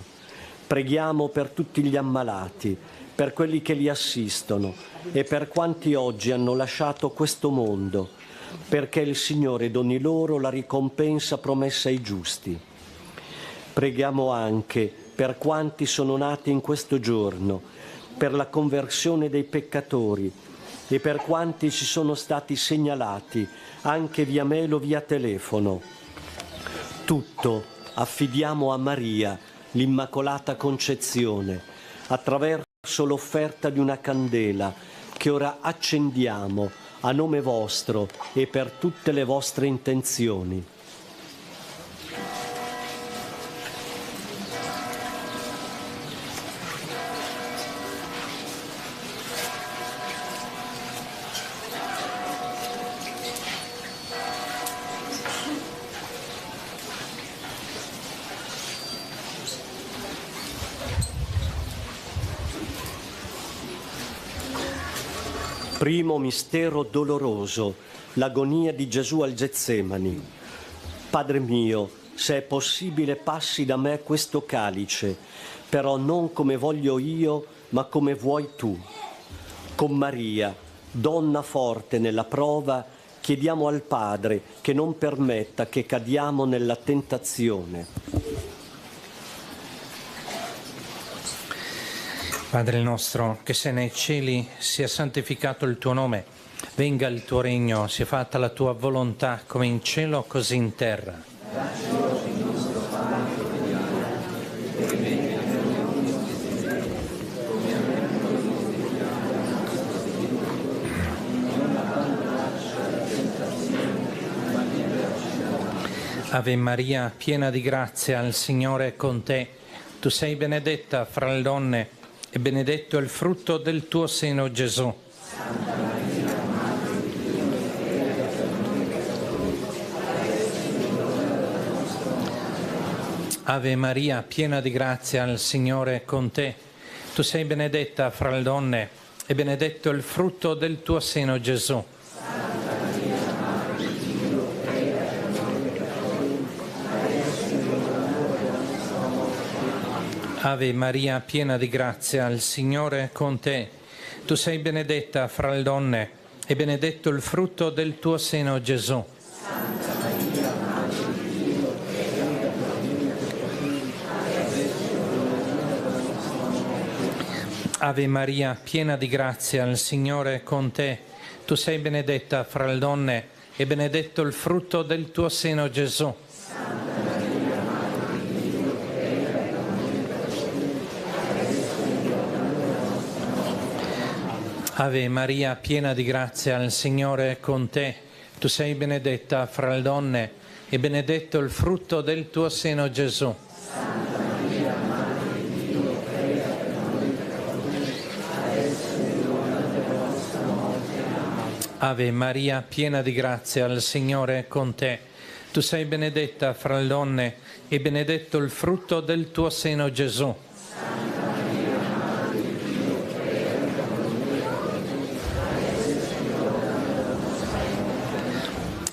Preghiamo per tutti gli ammalati, per quelli che li assistono e per quanti oggi hanno lasciato questo mondo, perché il Signore doni loro la ricompensa promessa ai giusti. Preghiamo anche per quanti sono nati in questo giorno, per la conversione dei peccatori e per quanti ci sono stati segnalati, anche via mail o via telefono. Tutto affidiamo a Maria, l'Immacolata Concezione, attraverso l'offerta di una candela che ora accendiamo a nome vostro e per tutte le vostre intenzioni. Primo mistero doloroso, l'agonia di Gesù al Getsemani. Padre mio, se è possibile passi da me questo calice, però non come voglio io, ma come vuoi tu. Con Maria, donna forte nella prova, chiediamo al Padre che non permetta che cadiamo nella tentazione. Padre nostro, che sei nei cieli, sia santificato il tuo nome, venga il tuo regno, sia fatta la tua volontà, come in cielo, così in terra. Ave Maria, piena di grazia, il Signore è con te. Tu sei benedetta fra le donne, e benedetto è il frutto del tuo seno, Gesù. Ave Maria, piena di grazia, il Signore è con te. Tu sei benedetta fra le donne, e benedetto è il frutto del tuo seno, Gesù. Ave Maria, piena di grazia, il Signore è con te. Tu sei benedetta fra le donne, e benedetto il frutto del tuo seno, Gesù. Ave Maria, piena di grazia, il Signore è con te. Tu sei benedetta fra le donne, e benedetto il frutto del tuo seno, Gesù. Ave Maria, piena di grazia, il Signore è con te. Tu sei benedetta fra le donne, e benedetto il frutto del tuo seno, Gesù. Ave Maria, piena di grazia, il Signore è con te. Tu sei benedetta fra le donne, e benedetto il frutto del tuo seno, Gesù.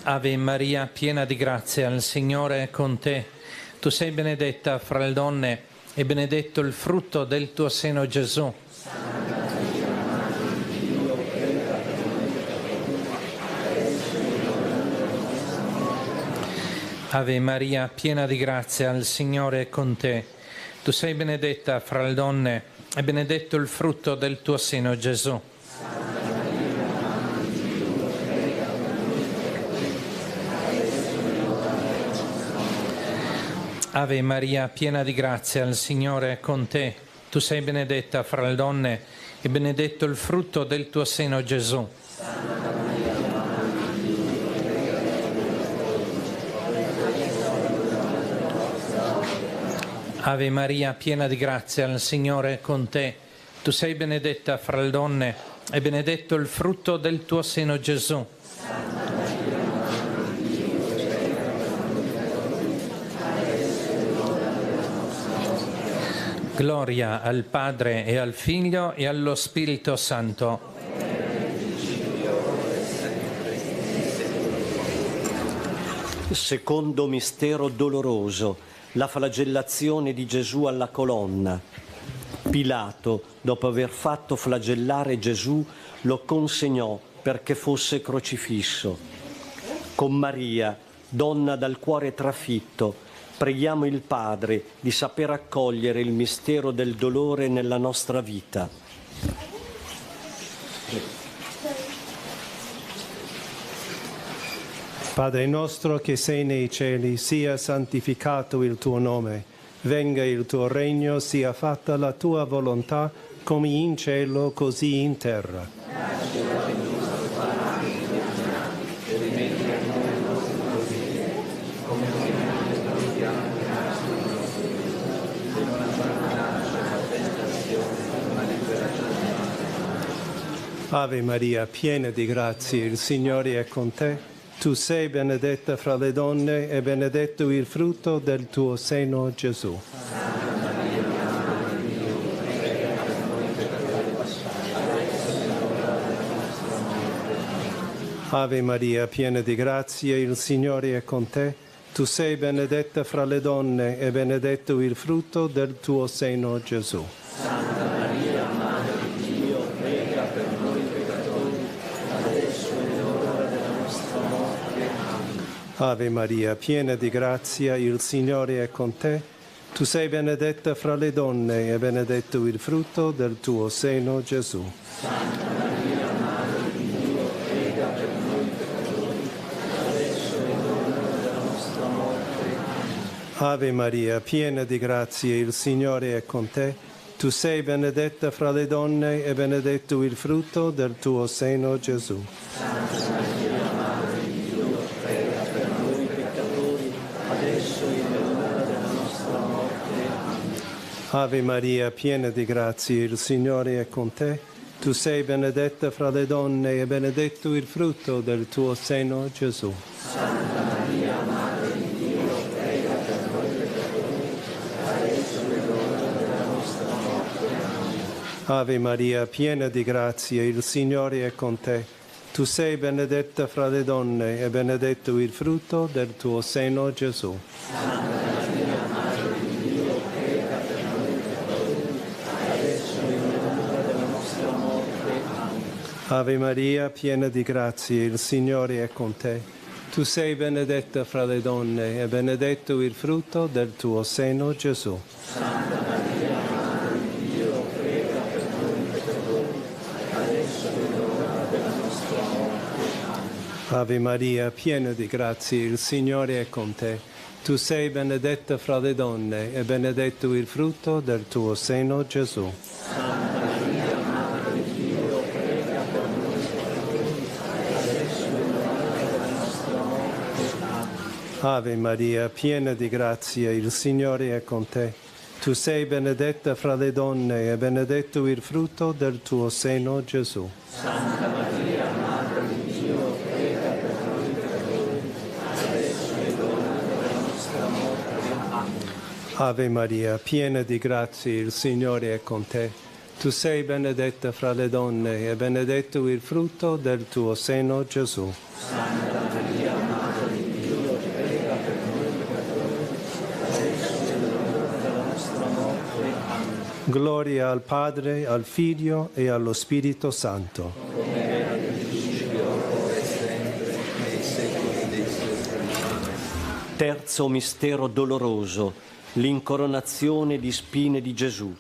Ave Maria, piena di grazia, il Signore è con te. Tu sei benedetta fra le donne, e benedetto il frutto del tuo seno, Gesù. Ave Maria, piena di grazia, il Signore è con te. Tu sei benedetta fra le donne, e benedetto il frutto del tuo seno, Gesù. Ave Maria, piena di grazia, il Signore è con te. Tu sei benedetta fra le donne, e benedetto il frutto del tuo seno, Gesù. Ave Maria, piena di grazia, il Signore è con te. Tu sei benedetta fra le donne, e benedetto il frutto del tuo seno, Gesù. Gloria al Padre e al Figlio e allo Spirito Santo. Secondo mistero doloroso, la flagellazione di Gesù alla colonna. Pilato, dopo aver fatto flagellare Gesù, lo consegnò perché fosse crocifisso. Con Maria, donna dal cuore trafitto, Preghiamo il Padre di saper accogliere il mistero del dolore nella nostra vita. Padre nostro che sei nei cieli, sia santificato il tuo nome. Venga il tuo regno, sia fatta la tua volontà, come in cielo, così in terra. Ave Maria, piena di grazie, il Signore è con te. Tu sei benedetta fra le donne e benedetto il frutto del tuo seno, Gesù. Ave Maria, piena di grazia, il Signore è con te. Tu sei benedetta fra le donne e benedetto il frutto del tuo seno, Gesù. Santa Maria, Madre di Dio, prega per noi peccatori, adesso è l'ora della nostra morte. Amen. Ave Maria, piena di grazia, il Signore è con te. Tu sei benedetta fra le donne e benedetto il frutto del tuo seno, Gesù. Santa Maria, Madre di Dio, prega per noi peccatori, adesso è l'ora della nostra morte. Amen. Ave Maria, piena di grazia, il Signore è con te. Tu sei benedetta fra le donne e benedetto il frutto del tuo seno, Gesù. Santa Maria, Madre di Dio, prega per noi peccatori, adesso è l'ora della nostra morte. Amen. Ave Maria, piena di grazia, il Signore è con te. Tu sei benedetta fra le donne e benedetto il frutto del tuo seno, Gesù. Santa Maria, Madre di Dio, prega per noi peccatori, adesso è l'ora della nostra morte. Amen. Ave Maria, piena di grazia, il Signore è con te. Tu sei benedetta fra le donne e benedetto il frutto del tuo seno, Gesù. Santa Maria, Madre di Dio, prega per noi peccatori, adesso è l'ora della nostra morte. Amen. Ave Maria, piena di grazia, il Signore è con te. Tu sei benedetta fra le donne e benedetto il frutto del tuo seno, Gesù. Santa Maria, Madre di Dio, prega per noi peccatori, adesso è l'ora della nostra morte. Amen. Ave Maria, piena di grazia, il Signore è con te. Tu sei benedetta fra le donne e benedetto il frutto del tuo seno, Gesù. Santa Maria, Madre di Dio, prega per noi peccatori, adesso è l'ora della nostra morte. Amen. Ave Maria, piena di grazia, il Signore è con te. Tu sei benedetta fra le donne e benedetto il frutto del tuo seno, Gesù. Santa Maria, Madre di Dio, prega per noi peccatori, adesso è l'ora della nostra morte. Amen. Ave Maria, piena di grazia, il Signore è con te. Tu sei benedetta fra le donne e benedetto il frutto del tuo seno, Gesù. Santa Maria, Madre di Dio, prega per noi peccatori, adesso è l'ora della nostra morte. Amen. Gloria al Padre, al Figlio e allo Spirito Santo. Come era nel principio, ora e sempre, nei secoli dei secoli. Amen. Terzo mistero doloroso, l'incoronazione di spine di Gesù.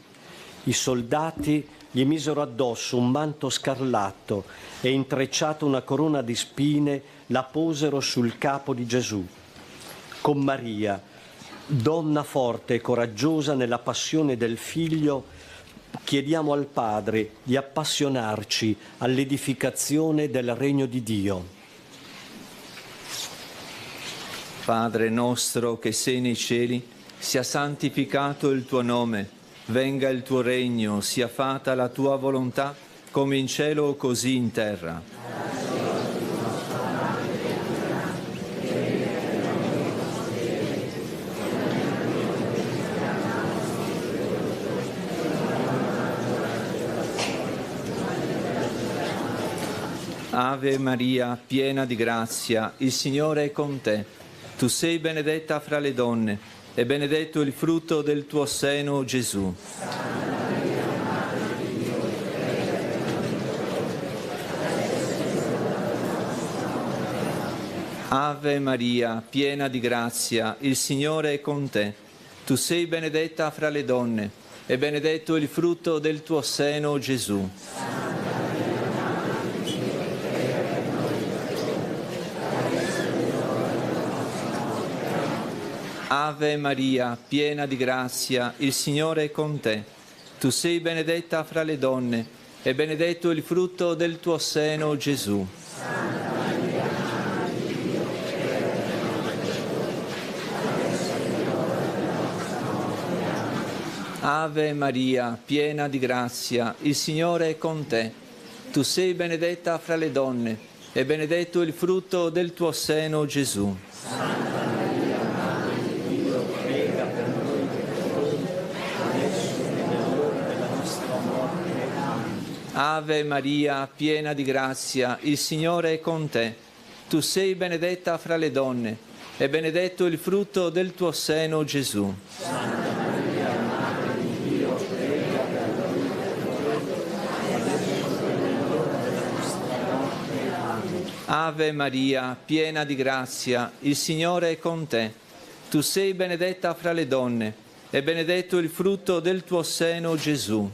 I soldati gli misero addosso un manto scarlatto e, intrecciata una corona di spine, la posero sul capo di Gesù. Con Maria, donna forte e coraggiosa nella passione del Figlio, chiediamo al Padre di appassionarci all'edificazione del regno di Dio. Padre nostro che sei nei cieli, sia santificato il tuo nome, venga il tuo regno, sia fatta la tua volontà, come in cielo così in terra. Ave Maria, piena di grazia, il Signore è con te. Tu sei benedetta fra le donne, e benedetto il frutto del tuo seno, Gesù. Ave Maria, piena di grazia, il Signore è con te. Tu sei benedetta fra le donne, e benedetto il frutto del tuo seno, Gesù. Ave Maria, piena di grazia, il Signore è con te. Tu sei benedetta fra le donne, e benedetto il frutto del tuo seno, Gesù. Ave Maria, piena di grazia, il Signore è con te. Tu sei benedetta fra le donne, e benedetto il frutto del tuo seno, Gesù. Ave Maria, piena di grazia, il Signore è con te. Tu sei benedetta fra le donne, e benedetto il frutto del tuo seno, Gesù. Ave Maria, piena di grazia, il Signore è con te. Tu sei benedetta fra le donne, e benedetto il frutto del tuo seno, Gesù.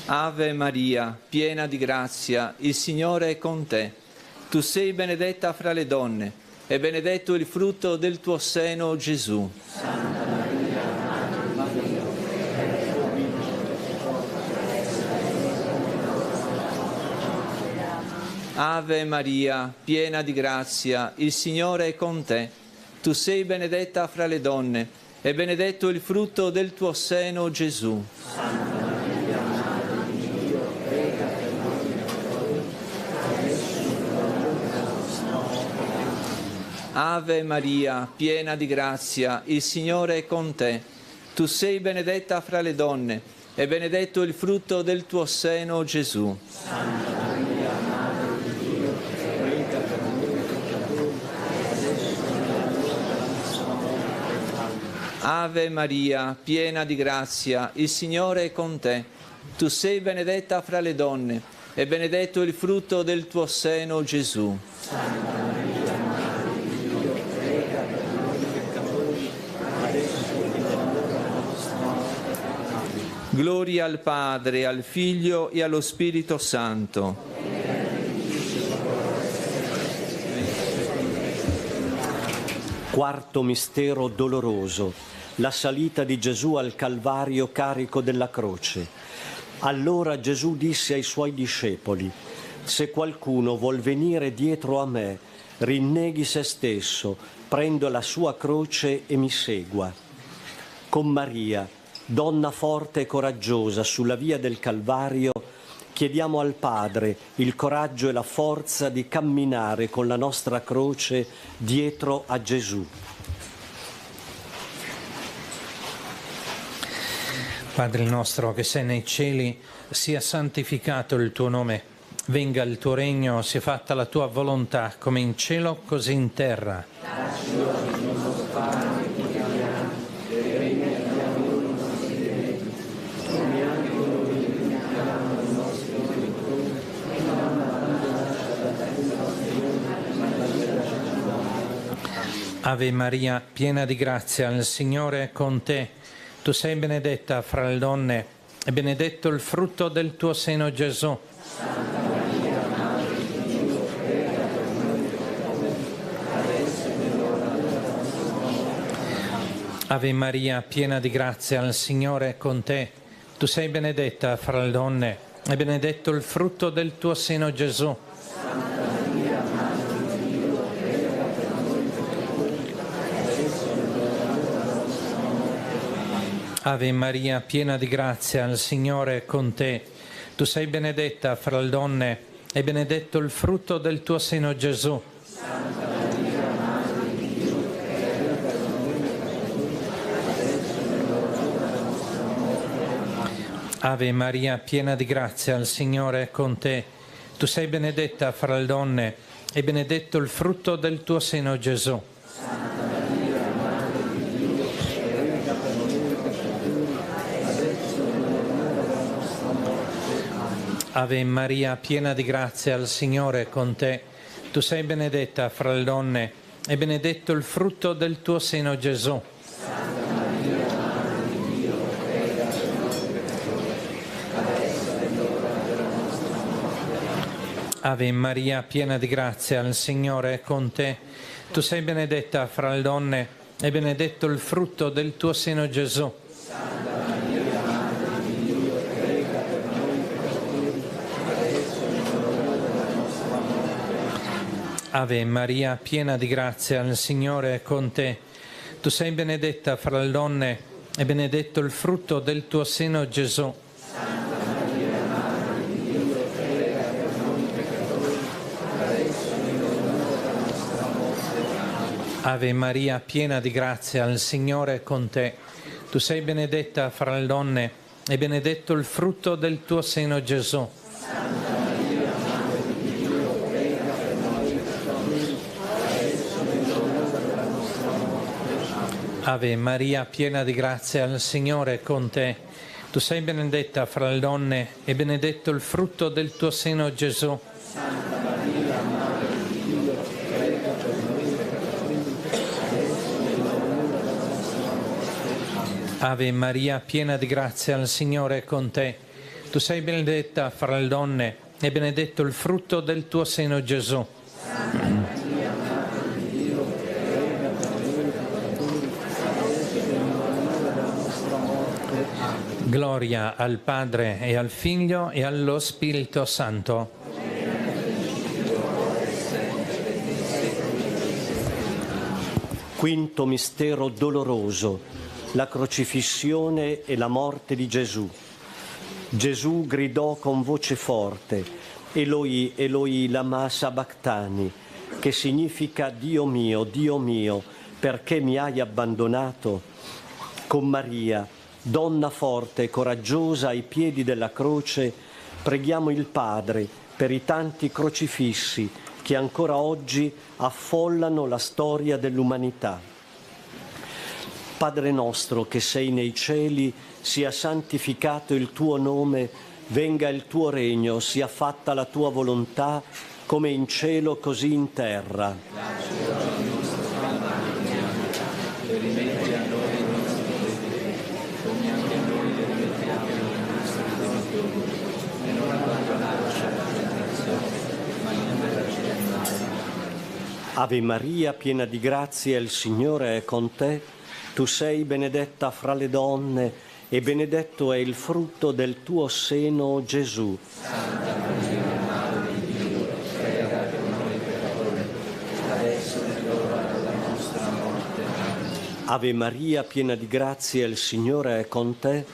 Ave Maria, piena di grazia, il Signore è con te. Tu sei benedetta fra le donne, e benedetto il frutto del tuo seno, Gesù. Ave Maria, piena di grazia, il Signore è con te. Tu sei benedetta fra le donne, e benedetto il frutto del tuo seno, Gesù. Ave Maria, piena di grazia, il Signore è con te. Tu sei benedetta fra le donne, e benedetto il frutto del tuo seno, Gesù. Ave Maria, piena di grazia, il Signore è con te. Tu sei benedetta fra le donne, e benedetto il frutto del tuo seno, Gesù. Gloria al Padre, al Figlio e allo Spirito Santo. Quarto mistero doloroso, la salita di Gesù al Calvario carico della croce. Allora Gesù disse ai suoi discepoli: se qualcuno vuol venire dietro a me, rinneghi se stesso, prenda la sua croce e mi segua. Con Maria, donna forte e coraggiosa sulla via del Calvario, chiediamo al Padre il coraggio e la forza di camminare con la nostra croce dietro a Gesù. Padre nostro che sei nei cieli, sia santificato il tuo nome, venga il tuo regno, sia fatta la tua volontà, come in cielo così in terra. Dacci oggi il nostro pane quotidiano, e rimettiamo i nostri debiti, come anche noi rimettiamo i nostri debitori, e non abbandonarci alla tentazione, ma liberaci dal male. Ave Maria, piena di grazia, il Signore è con te. Tu sei benedetta fra le donne, e benedetto il frutto del tuo seno, Gesù. Santa Maria, Madre di Dio, prega per noi peccatori, adesso è l'ora della nostra morte. Ave Maria, piena di grazia, il Signore è con te. Tu sei benedetta fra le donne, e benedetto il frutto del tuo seno, Gesù. Santa Maria, Madre di Dio, prega per noi peccatori, adesso è l'ora della nostra morte. Ave Maria, piena di grazia, il Signore è con te. Tu sei benedetta fra le donne, e benedetto il frutto del tuo seno, Gesù. Santa Maria, Madre di Dio, prega per noi peccatori, adesso è l'ora della nostra morte. Ave Maria, piena di grazia, il Signore è con te. Tu sei benedetta fra le donne, e benedetto il frutto del tuo seno, Gesù. Santa Maria, Madre di Dio, prega per noi peccatori, adesso è l'ora Ave Maria, piena di grazia, il Signore è con te. Tu sei benedetta fra le donne e benedetto il frutto del tuo seno, Gesù. Ave Maria, piena di grazia, il Signore è con te. Tu sei benedetta fra le donne e benedetto il frutto del tuo seno, Gesù. Ave Maria, piena di grazia, il Signore è con te. Tu sei benedetta fra le donne e benedetto il frutto del tuo seno, Gesù. Ave Maria, piena di grazia, il Signore è con te. Tu sei benedetta fra le donne e benedetto il frutto del tuo seno, Gesù. Ave Maria, piena di grazia, il Signore è con te. Tu sei benedetta fra le donne e benedetto il frutto del tuo seno, Gesù. Ave Maria, piena di grazia, il Signore è con te. Tu sei benedetta fra le donne e benedetto il frutto del tuo seno, Gesù. Gloria al Padre e al Figlio e allo Spirito Santo. Quinto mistero doloroso, la crocifissione e la morte di Gesù. Gesù gridò con voce forte, Eloi, Eloi, lama sabachthani, che significa Dio mio, perché mi hai abbandonato? Con Maria, donna forte e coraggiosa ai piedi della croce, preghiamo il Padre per i tanti crocifissi che ancora oggi affollano la storia dell'umanità. Padre nostro che sei nei cieli, sia santificato il tuo nome, venga il tuo regno, sia fatta la tua volontà, come in cielo così in terra. Ave Maria, piena di grazia, il Signore è con te. Tu sei benedetta fra le donne e benedetto è il frutto del tuo seno, Gesù. Santa Maria, Madre di Dio, prega per noi peccatori, adesso è l'ora della nostra morte. Ave Maria, piena di grazia, il Signore è con te.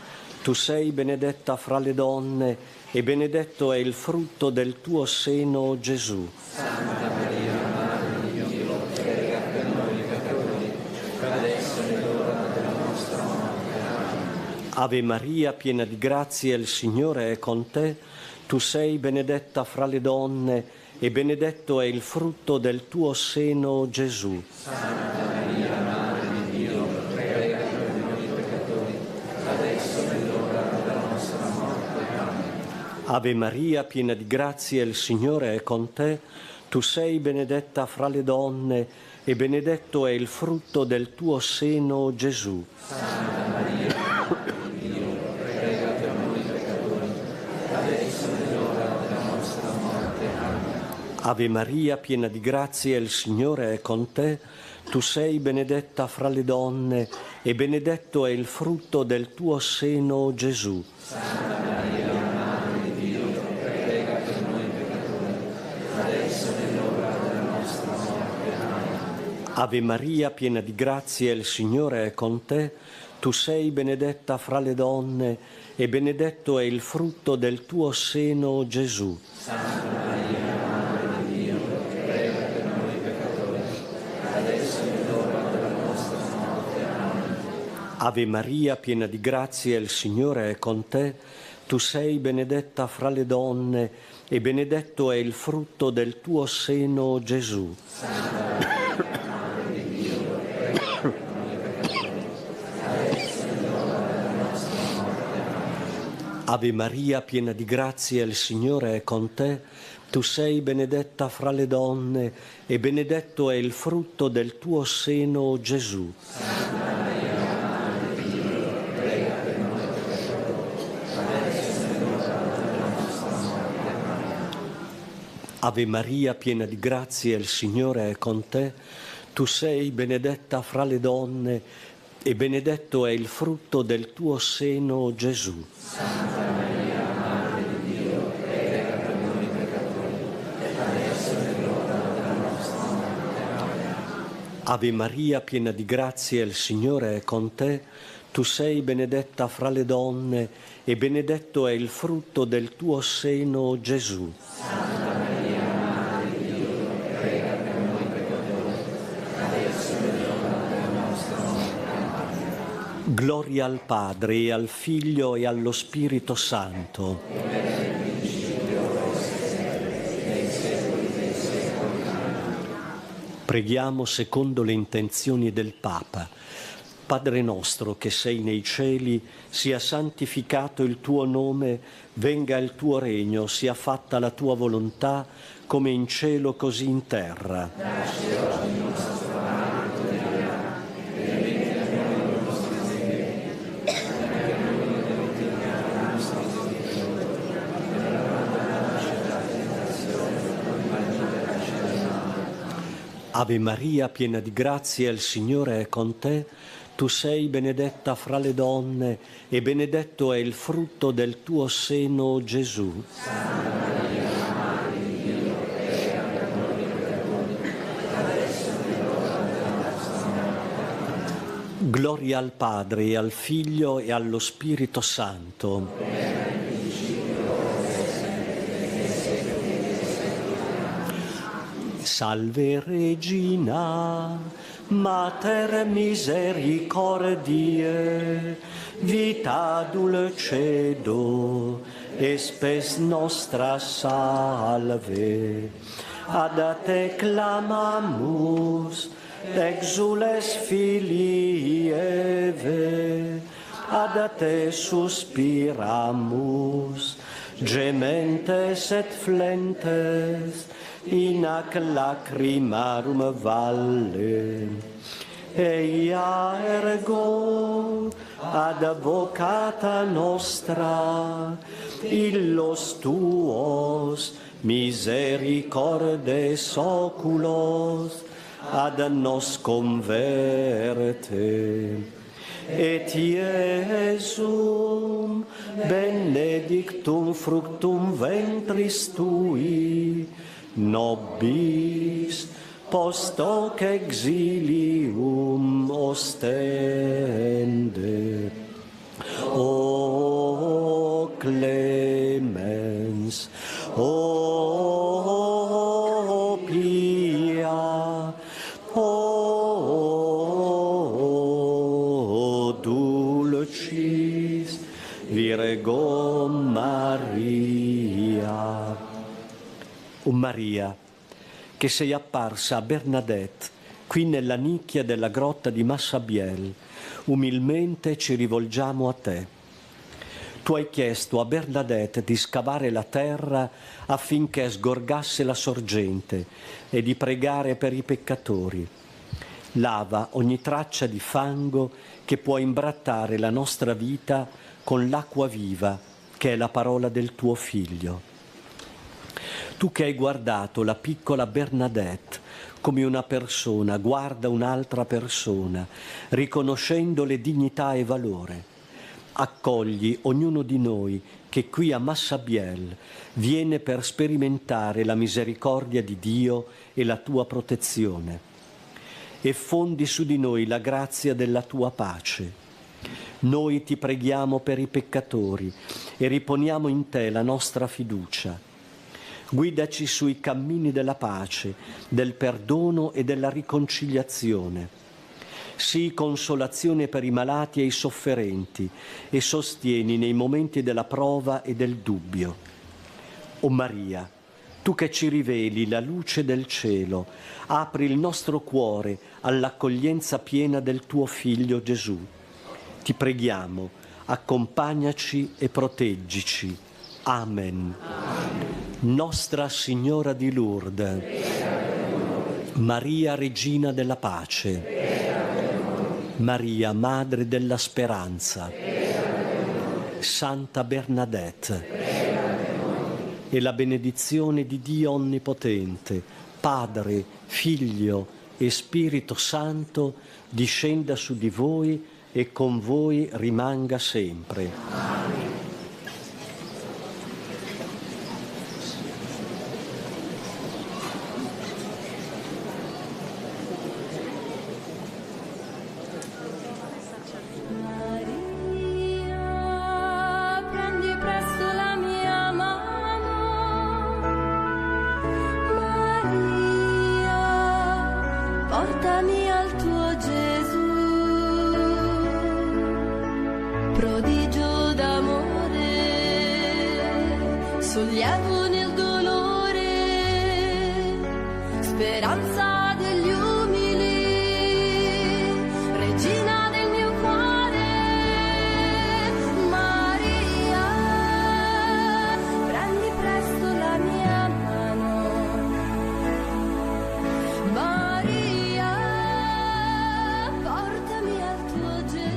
Tu sei benedetta fra le donne e benedetto è il frutto del tuo seno, Gesù. Santa Maria, Madre di Dio, prega per noi peccatori, adesso è l'ora della nostra morte. Ave Maria, piena di grazia, il Signore è con te. Tu sei benedetta fra le donne e benedetto è il frutto del tuo seno, Gesù. Santa Maria, Madre di Dio, prega per noi peccatori, adesso è l'ora della nostra morte. Ave Maria, piena di grazia, il Signore è con te. Tu sei benedetta fra le donne e benedetto è il frutto del tuo seno, Gesù. Santa Maria, Madre di Dio, prega per noi peccatori, adesso è l'ora della nostra morte. Ave Maria, piena di grazia, il Signore è con te. Tu sei benedetta fra le donne e benedetto è il frutto del tuo seno, Gesù. Santa Maria, Madre di Dio, prega per noi peccatori, adesso è l'ora della nostra morte. Ave Maria, piena di grazia, il Signore è con te. Tu sei benedetta fra le donne e benedetto è il frutto del tuo seno, Gesù. Santa Maria, Madre di Dio, prega per noi peccatori, adesso è l'ora della nostra morte. Ave Maria, piena di grazia, il Signore è con te. Tu sei benedetta fra le donne e benedetto è il frutto del tuo seno, Gesù. Santa Maria, Madre di Dio, prega per noi peccatori, adesso è l'ora della nostra morte. Ave Maria, piena di grazia, il Signore è con te. Tu sei benedetta fra le donne e benedetto è il frutto del tuo seno, Gesù. Santa Maria, Madre di Dio, prega per noi peccatori, adesso è l'ora della nostra morte. Amen. Ave Maria, piena di grazia, il Signore è con te. Tu sei benedetta fra le donne e benedetto è il frutto del tuo seno, Gesù. Santa Maria, Madre di Dio, prega per noi peccatori, adesso è l'ora della nostra morte. Amen. Ave Maria, piena di grazia, il Signore è con te. Tu sei benedetta fra le donne e benedetto è il frutto del tuo seno, Gesù. Santa Maria, Madre di Dio, prega per noi peccatori, adesso è l'ora della nostra morte. Amen. Gloria al Padre e al Figlio e allo Spirito Santo. Preghiamo secondo le intenzioni del Papa. Padre nostro che sei nei cieli, sia santificato il tuo nome, venga il tuo regno, sia fatta la tua volontà, come in cielo così in terra. Dacci oggi il nostro pane quotidiano, e rimetti a noi i nostri debiti, come noi rimettiamo ai nostri debitori, e non abbandonarci alla tentazione, ma liberaci dal male. Ave Maria, piena di grazia, il Signore è con te. Tu sei benedetta fra le donne e benedetto è il frutto del tuo seno, Gesù. Santa Maria, Madre di Dio, prega per noi peccatori, adesso è l'ora della nostra morte. Gloria al Padre e al Figlio e allo Spirito Santo. Salve Regina, Mater misericordiae, vita dulcedo, e spes nostra salve. Ad te clamamus, exules filii Eve, ad te suspiramus, gementes et flentes, in ac lacrimarum valle. Eia ergo advocata nostra, illos tuos misericordes oculos ad nos converte. Et Iesum benedictum fructum ventris tui, nobis post hoc exilium ostende. O clemens, o pia, o dulcis Virgo Maria. O Maria, che sei apparsa a Bernadette, qui nella nicchia della grotta di Massabielle, umilmente ci rivolgiamo a te. Tu hai chiesto a Bernadette di scavare la terra affinché sgorgasse la sorgente e di pregare per i peccatori. Lava ogni traccia di fango che può imbrattare la nostra vita con l'acqua viva che è la parola del tuo Figlio. Tu che hai guardato la piccola Bernadette come una persona guarda un'altra persona, riconoscendole dignità e valore, accogli ognuno di noi che qui a Massabielle viene per sperimentare la misericordia di Dio e la tua protezione, e fondi su di noi la grazia della tua pace. Noi ti preghiamo per i peccatori e riponiamo in te la nostra fiducia. Guidaci sui cammini della pace, del perdono e della riconciliazione. Sii consolazione per i malati e i sofferenti e sostieni nei momenti della prova e del dubbio. O Maria, tu che ci riveli la luce del cielo, apri il nostro cuore all'accoglienza piena del tuo Figlio Gesù. Ti preghiamo, accompagnaci e proteggici. Amen. Nostra Signora di Lourdes, Maria Regina della Pace, Maria Madre della Speranza, Santa Bernadette, e la benedizione di Dio Onnipotente, Padre, Figlio e Spirito Santo, discenda su di voi e con voi rimanga sempre. Portami al tuo Gesù, prodigio d'amore, sollievo nel dolore, speranza degli umili, regina del mio cuore. Maria, prendi presto la mia mano. Maria, portami al tuo Gesù.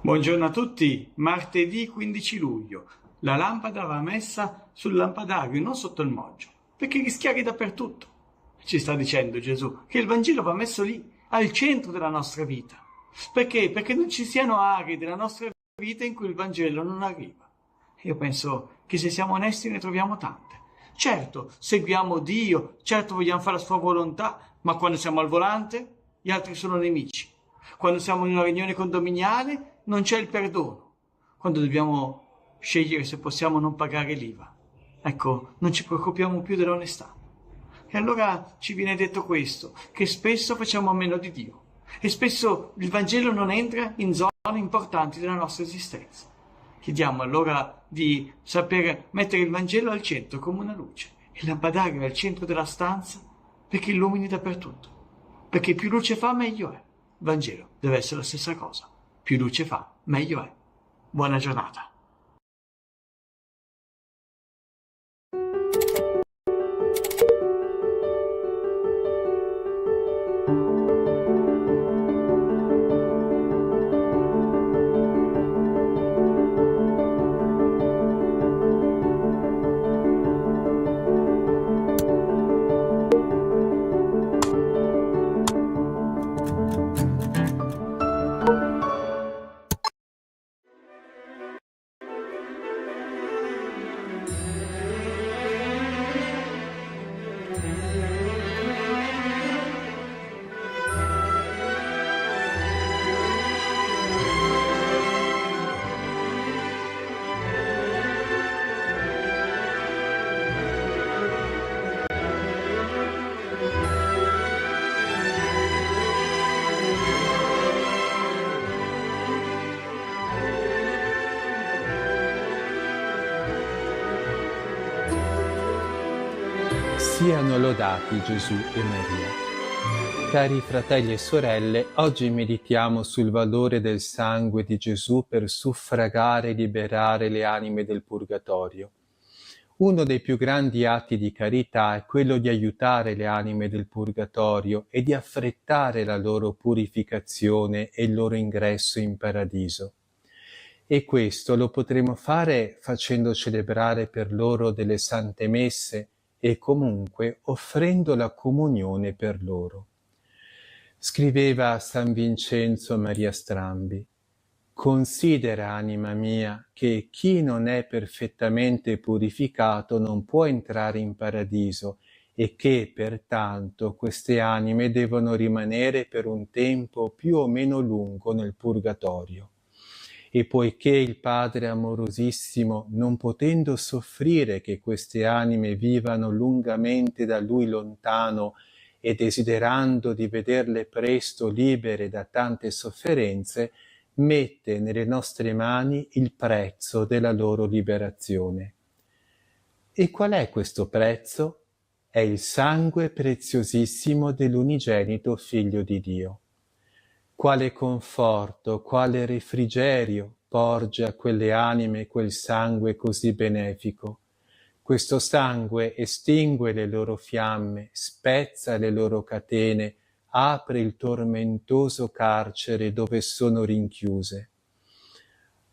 Buongiorno a tutti, martedì 15 luglio. La lampada va messa sul lampadario, non sotto il moggio, perché rischiari dappertutto. Ci sta dicendo Gesù che il Vangelo va messo lì, al centro della nostra vita. Perché? Perché non ci siano aree della nostra vita in cui il Vangelo non arriva. Io penso che se siamo onesti ne troviamo tante. Certo, seguiamo Dio, certo vogliamo fare la sua volontà, ma quando siamo al volante, gli altri sono nemici. Quando siamo in una riunione condominiale, non c'è il perdono. Quando dobbiamo scegliere se possiamo non pagare l'IVA, ecco, non ci preoccupiamo più dell'onestà. E allora ci viene detto questo, che spesso facciamo a meno di Dio e spesso il Vangelo non entra in zone importanti della nostra esistenza. Chiediamo allora di saper mettere il Vangelo al centro come una luce, il lampadario al centro della stanza perché illumini dappertutto, perché più luce fa meglio è. Il Vangelo deve essere la stessa cosa. Più luce fa, meglio è. Buona giornata. Siano lodati Gesù e Maria. Cari fratelli e sorelle, oggi meditiamo sul valore del sangue di Gesù per suffragare e liberare le anime del purgatorio. Uno dei più grandi atti di carità è quello di aiutare le anime del purgatorio e di affrettare la loro purificazione e il loro ingresso in paradiso. E questo lo potremo fare facendo celebrare per loro delle sante messe e comunque offrendo la comunione per loro. Scriveva San Vincenzo Maria Strambi: «Considera, anima mia, che chi non è perfettamente purificato non può entrare in paradiso e che, pertanto, queste anime devono rimanere per un tempo più o meno lungo nel purgatorio. E poiché il Padre amorosissimo, non potendo soffrire che queste anime vivano lungamente da Lui lontano e desiderando di vederle presto libere da tante sofferenze, mette nelle nostre mani il prezzo della loro liberazione. E qual è questo prezzo? È il sangue preziosissimo dell'unigenito Figlio di Dio. Quale conforto, quale refrigerio porge a quelle anime quel sangue così benefico. Questo sangue estingue le loro fiamme, spezza le loro catene, apre il tormentoso carcere dove sono rinchiuse.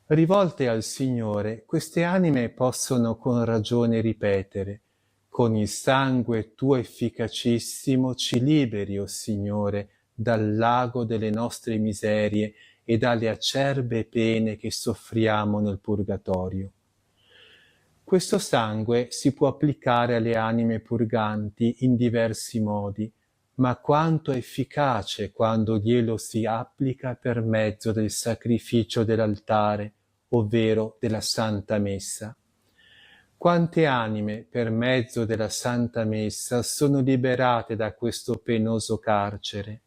Rivolte al Signore, queste anime possono con ragione ripetere: con il sangue tuo efficacissimo ci liberi, o Signore, dal lago delle nostre miserie e dalle acerbe pene che soffriamo nel purgatorio. Questo sangue si può applicare alle anime purganti in diversi modi, ma quanto è efficace quando glielo si applica per mezzo del sacrificio dell'altare, ovvero della Santa Messa. Quante anime per mezzo della Santa Messa sono liberate da questo penoso carcere.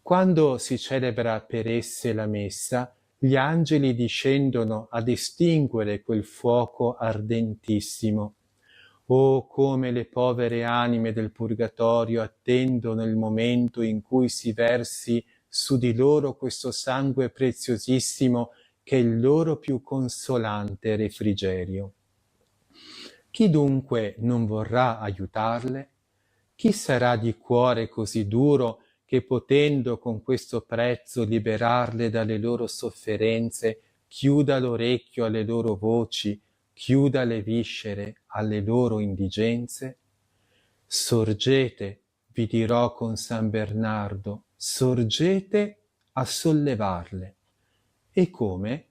Quando si celebra per esse la Messa, gli angeli discendono ad estinguere quel fuoco ardentissimo. Oh, come le povere anime del purgatorio attendono il momento in cui si versi su di loro questo sangue preziosissimo che è il loro più consolante refrigerio. Chi dunque non vorrà aiutarle? Chi sarà di cuore così duro che potendo con questo prezzo liberarle dalle loro sofferenze, chiuda l'orecchio alle loro voci, chiuda le viscere alle loro indigenze? Sorgete, vi dirò con San Bernardo, sorgete a sollevarle. E come?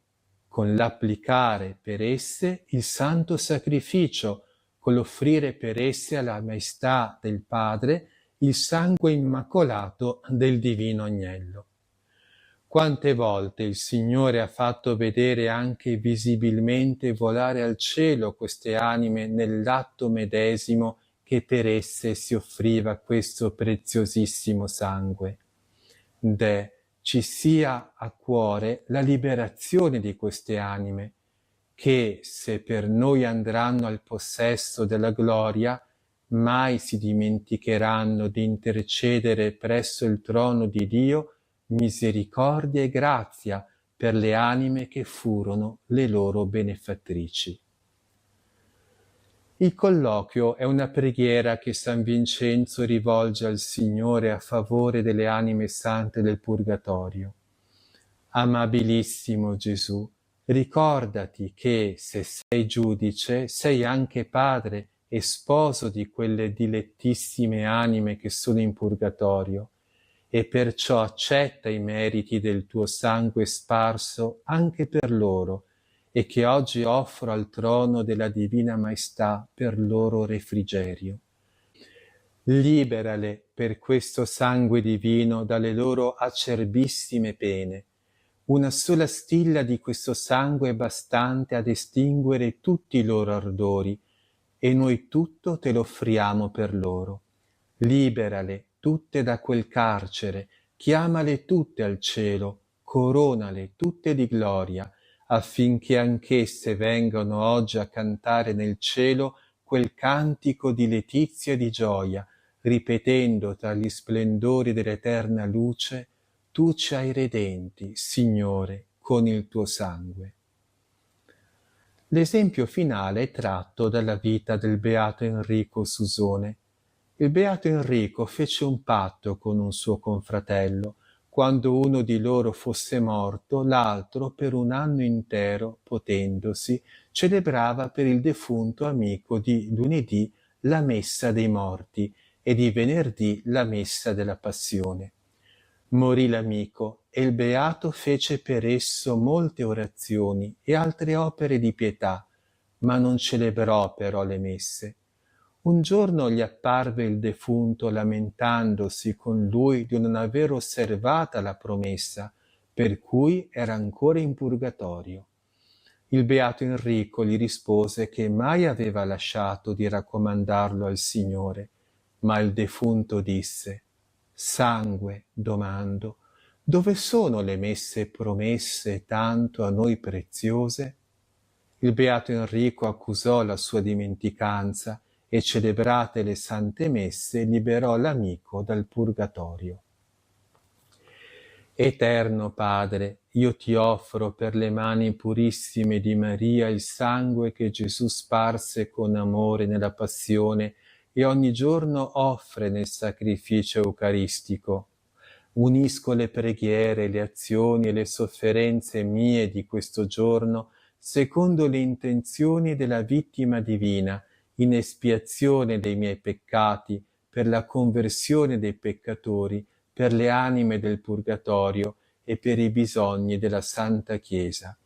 Con l'applicare per esse il santo sacrificio, con l'offrire per esse alla maestà del Padre il sangue immacolato del divino agnello. Quante volte il Signore ha fatto vedere anche visibilmente volare al cielo queste anime nell'atto medesimo che per esse si offriva questo preziosissimo sangue. Ci sia a cuore la liberazione di queste anime, che, se per noi andranno al possesso della gloria, mai si dimenticheranno di intercedere presso il trono di Dio misericordia e grazia per le anime che furono le loro benefattrici. Il colloquio è una preghiera che San Vincenzo rivolge al Signore a favore delle anime sante del purgatorio. Amabilissimo Gesù, ricordati che, se sei giudice, sei anche padre e sposo di quelle dilettissime anime che sono in purgatorio, e perciò accetta i meriti del tuo sangue sparso anche per loro, e che oggi offro al trono della Divina Maestà per loro refrigerio. Liberale per questo sangue divino dalle loro acerbissime pene. Una sola stilla di questo sangue è bastante ad estinguere tutti i loro ardori, e noi tutto te lo offriamo per loro. Liberale tutte da quel carcere, chiamale tutte al cielo, coronale tutte di gloria, affinché anch'esse vengano oggi a cantare nel cielo quel cantico di letizia e di gioia, ripetendo tra gli splendori dell'eterna luce: tu ci hai redenti, Signore, con il tuo sangue. L'esempio finale è tratto dalla vita del beato Enrico Susone. Il beato Enrico fece un patto con un suo confratello. Quando uno di loro fosse morto, l'altro per un anno intero, potendosi, celebrava per il defunto amico di lunedì la messa dei morti e di venerdì la messa della passione. Morì l'amico e il beato fece per esso molte orazioni e altre opere di pietà, ma non celebrò però le messe. Un giorno gli apparve il defunto lamentandosi con lui di non aver osservata la promessa, per cui era ancora in purgatorio. Il beato Enrico gli rispose che mai aveva lasciato di raccomandarlo al Signore, ma il defunto disse: «Sangue, domando, dove sono le messe promesse tanto a noi preziose?» Il beato Enrico accusò la sua dimenticanza e, celebrate le sante messe, liberò l'amico dal purgatorio. Eterno Padre, io ti offro per le mani purissime di Maria il sangue che Gesù sparse con amore nella passione e ogni giorno offre nel sacrificio eucaristico. Unisco le preghiere, le azioni e le sofferenze mie di questo giorno secondo le intenzioni della vittima divina, in espiazione dei miei peccati, per la conversione dei peccatori, per le anime del purgatorio e per i bisogni della Santa Chiesa.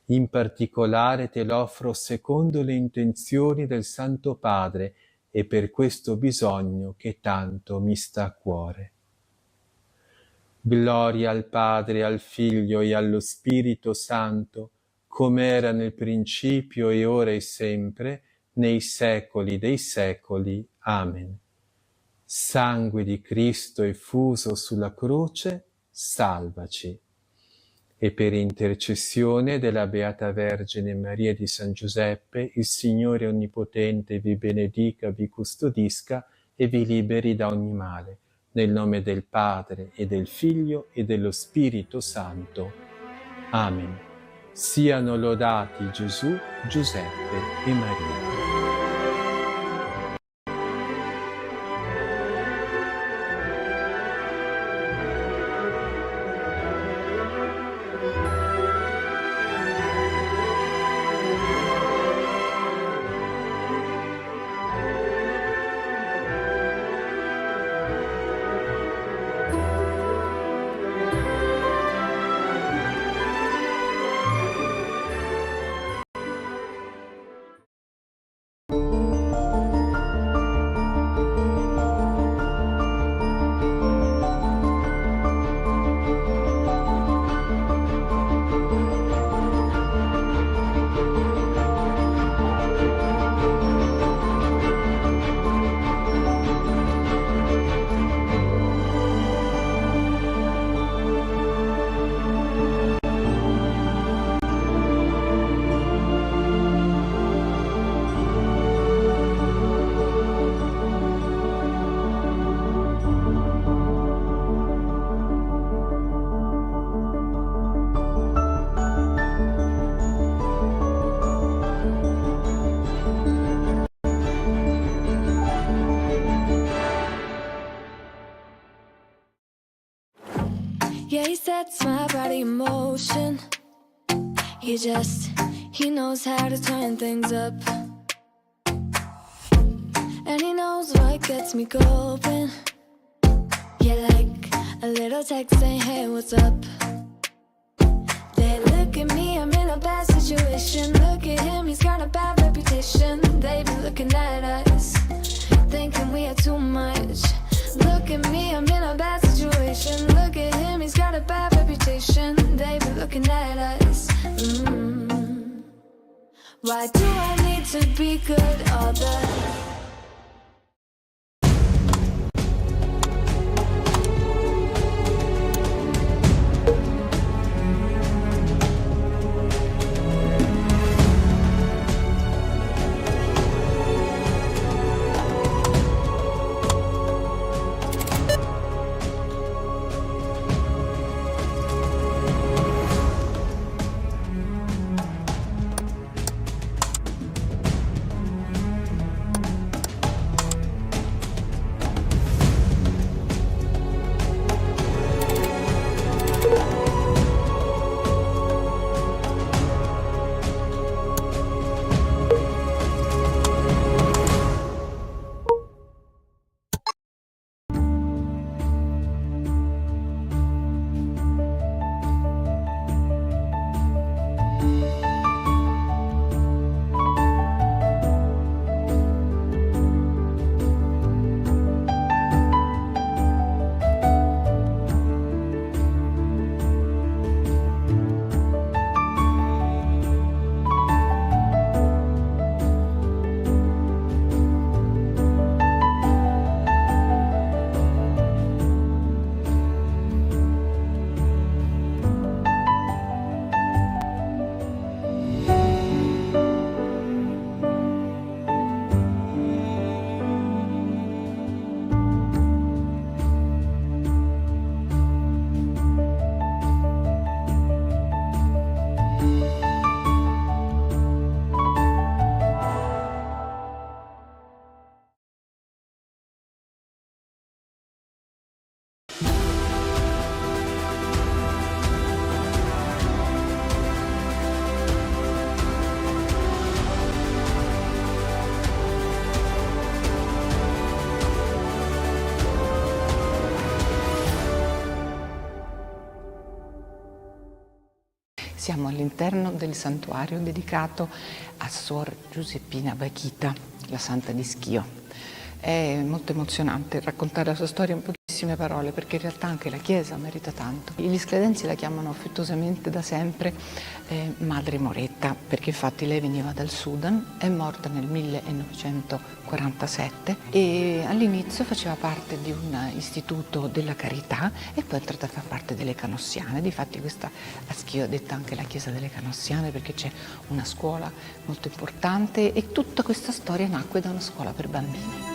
In particolare te l'offro secondo le intenzioni del Santo Padre e per questo bisogno che tanto mi sta a cuore. Gloria al Padre, al Figlio e allo Spirito Santo, come era nel principio e ora e sempre, nei secoli dei secoli. Amen. Sangue di Cristo effuso sulla croce, salvaci. E per intercessione della Beata Vergine Maria di San Giuseppe, il Signore Onnipotente vi benedica, vi custodisca e vi liberi da ogni male. Nel nome del Padre e del Figlio e dello Spirito Santo. Amen. Siano lodati Gesù, Giuseppe e Maria. Yeah, he sets my body in motion. He knows how to turn things up. And he knows what gets me going. Yeah, like a little text saying, hey, what's up? They look at me, I'm in a bad situation. Look at him, he's got a bad reputation. They be looking at us, thinking we are too much. Look at me, I'm in a bad situation. Look at him, he's got a bad reputation. They be looking at us. Why do I need to be good all the Siamo all'interno del santuario dedicato a Suor Giuseppina Bakhita, la santa di Schio. È molto emozionante raccontare la sua storia in pochissime parole, perché in realtà anche la Chiesa merita tanto. Gli scledensi la chiamano affettuosamente da sempre Madre Moretta, perché infatti lei veniva dal Sudan, è morta nel 1947 e all'inizio faceva parte di un istituto della carità e poi è entrata a far parte delle Canossiane. Difatti questa a Schio è detta anche la Chiesa delle Canossiane, perché c'è una scuola molto importante e tutta questa storia nacque da una scuola per bambini.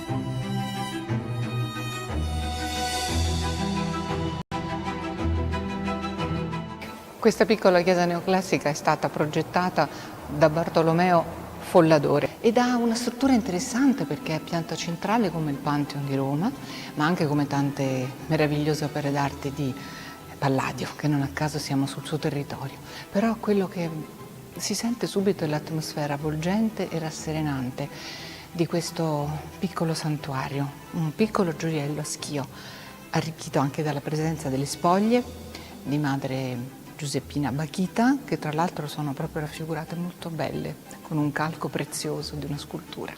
Questa piccola chiesa neoclassica è stata progettata da Bartolomeo Folladore ed ha una struttura interessante perché è pianta centrale come il Pantheon di Roma, ma anche come tante meravigliose opere d'arte di Palladio, che non a caso siamo sul suo territorio. Però quello che si sente subito è l'atmosfera avvolgente e rasserenante di questo piccolo santuario, un piccolo gioiello a Schio, arricchito anche dalla presenza delle spoglie di Madre Giuseppina Bakhita, che tra l'altro sono proprio raffigurate molto belle, con un calco prezioso di una scultura.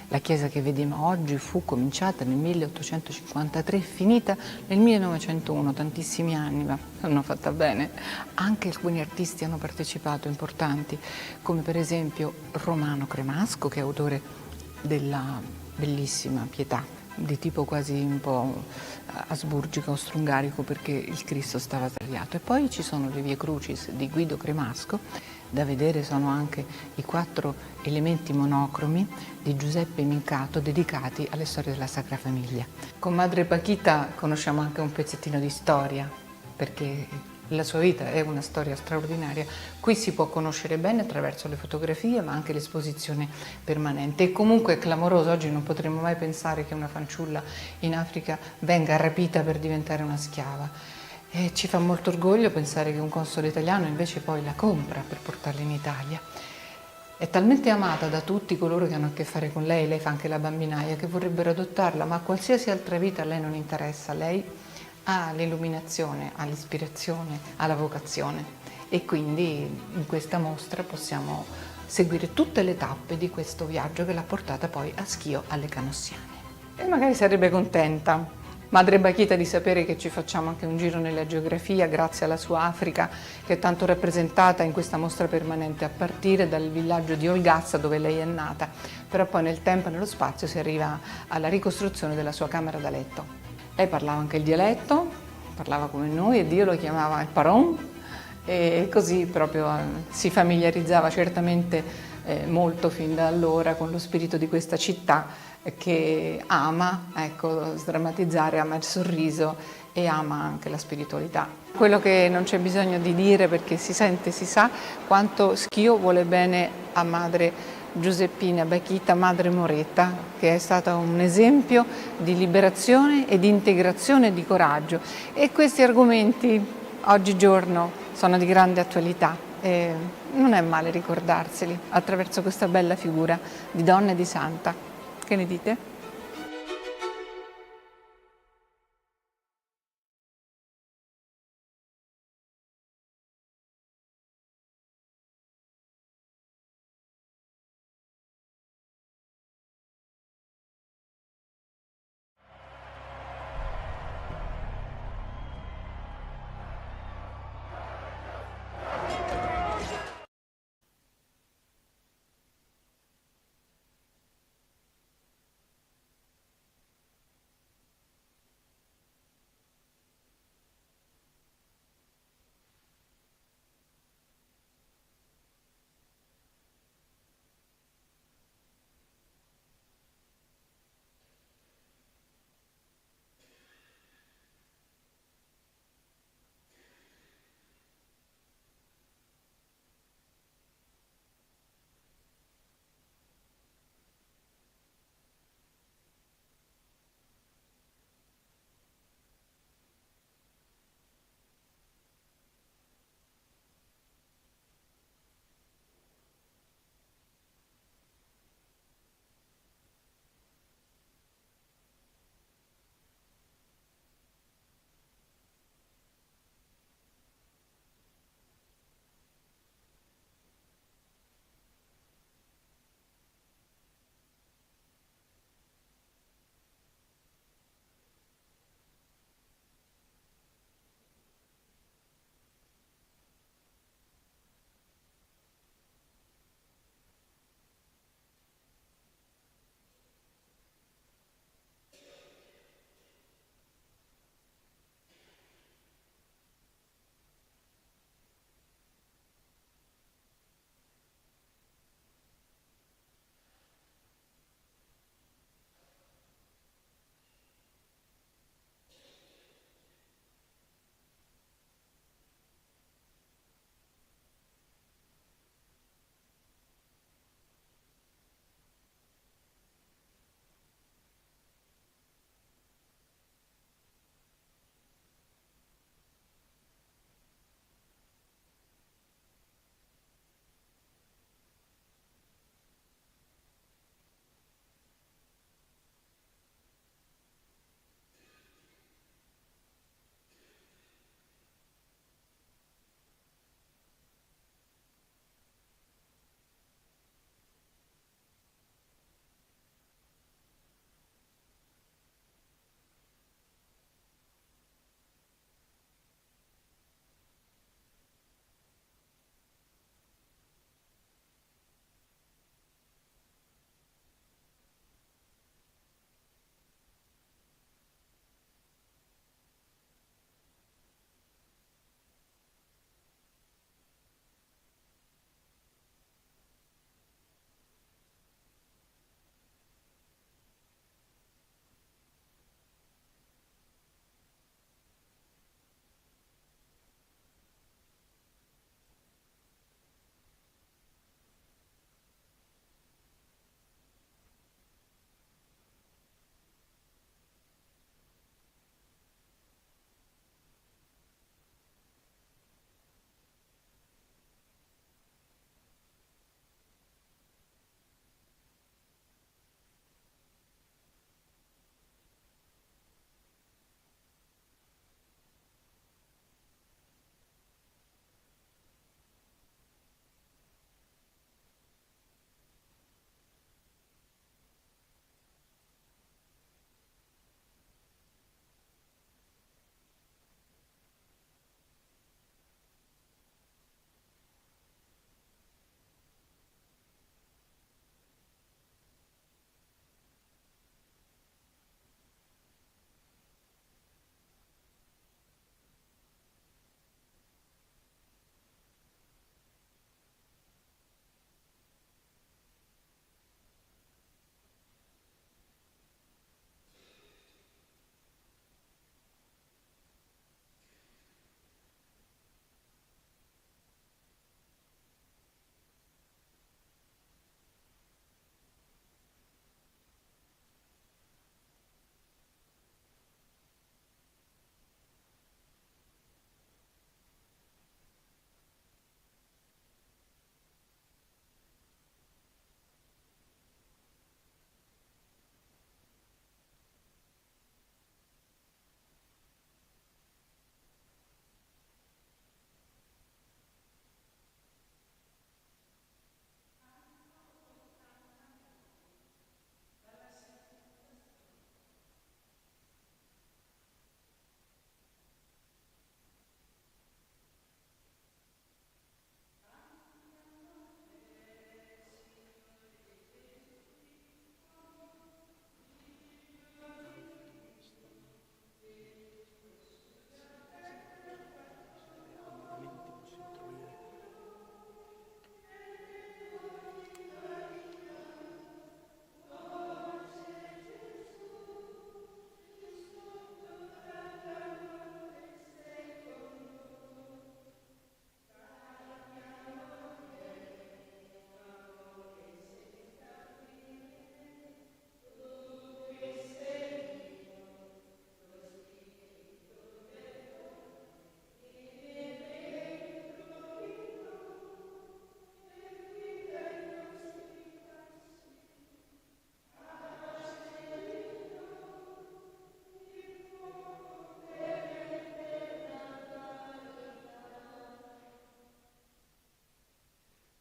La chiesa che vediamo oggi fu cominciata nel 1853 e finita nel 1901, tantissimi anni, ma l'hanno fatta bene. Anche alcuni artisti hanno partecipato, importanti, come per esempio Romano Cremasco, che è autore della bellissima Pietà, di tipo quasi un po' asburgico, austro-ungarico, perché il Cristo stava tagliato. E poi ci sono le Vie Crucis di Guido Cremasco, da vedere sono anche i 4 elementi monocromi di Giuseppe Mincato dedicati alle storie della Sacra Famiglia. Con Madre Bakhita conosciamo anche un pezzettino di storia, perché la sua vita è una storia straordinaria. Qui si può conoscere bene attraverso le fotografie, ma anche l'esposizione permanente. E comunque è clamoroso, oggi non potremmo mai pensare che una fanciulla in Africa venga rapita per diventare una schiava. E ci fa molto orgoglio pensare che un console italiano invece poi la compra per portarla in Italia. È talmente amata da tutti coloro che hanno a che fare con lei fa anche la bambinaia, che vorrebbero adottarla, ma qualsiasi altra vita a lei non interessa. Lei ha l'illuminazione, ha l'ispirazione, ha la vocazione e quindi in questa mostra possiamo seguire tutte le tappe di questo viaggio che l'ha portata poi a Schio alle Canossiane. E magari sarebbe contenta Madre Bakhita di sapere che ci facciamo anche un giro nella geografia grazie alla sua Africa, che è tanto rappresentata in questa mostra permanente, a partire dal villaggio di Olgassa dove lei è nata, però poi nel tempo e nello spazio si arriva alla ricostruzione della sua camera da letto. Lei parlava anche il dialetto, parlava come noi e Dio lo chiamava il Paron e così proprio si familiarizzava certamente molto fin da allora con lo spirito di questa città che ama, sdrammatizzare, ama il sorriso e ama anche la spiritualità. Quello che non c'è bisogno di dire perché si sente, si sa quanto Schio vuole bene a Madre Giuseppina Bakhita, Madre Moretta, che è stata un esempio di liberazione e di integrazione e di coraggio. E questi argomenti oggigiorno sono di grande attualità e non è male ricordarseli attraverso questa bella figura di donna e di santa. Che ne dite?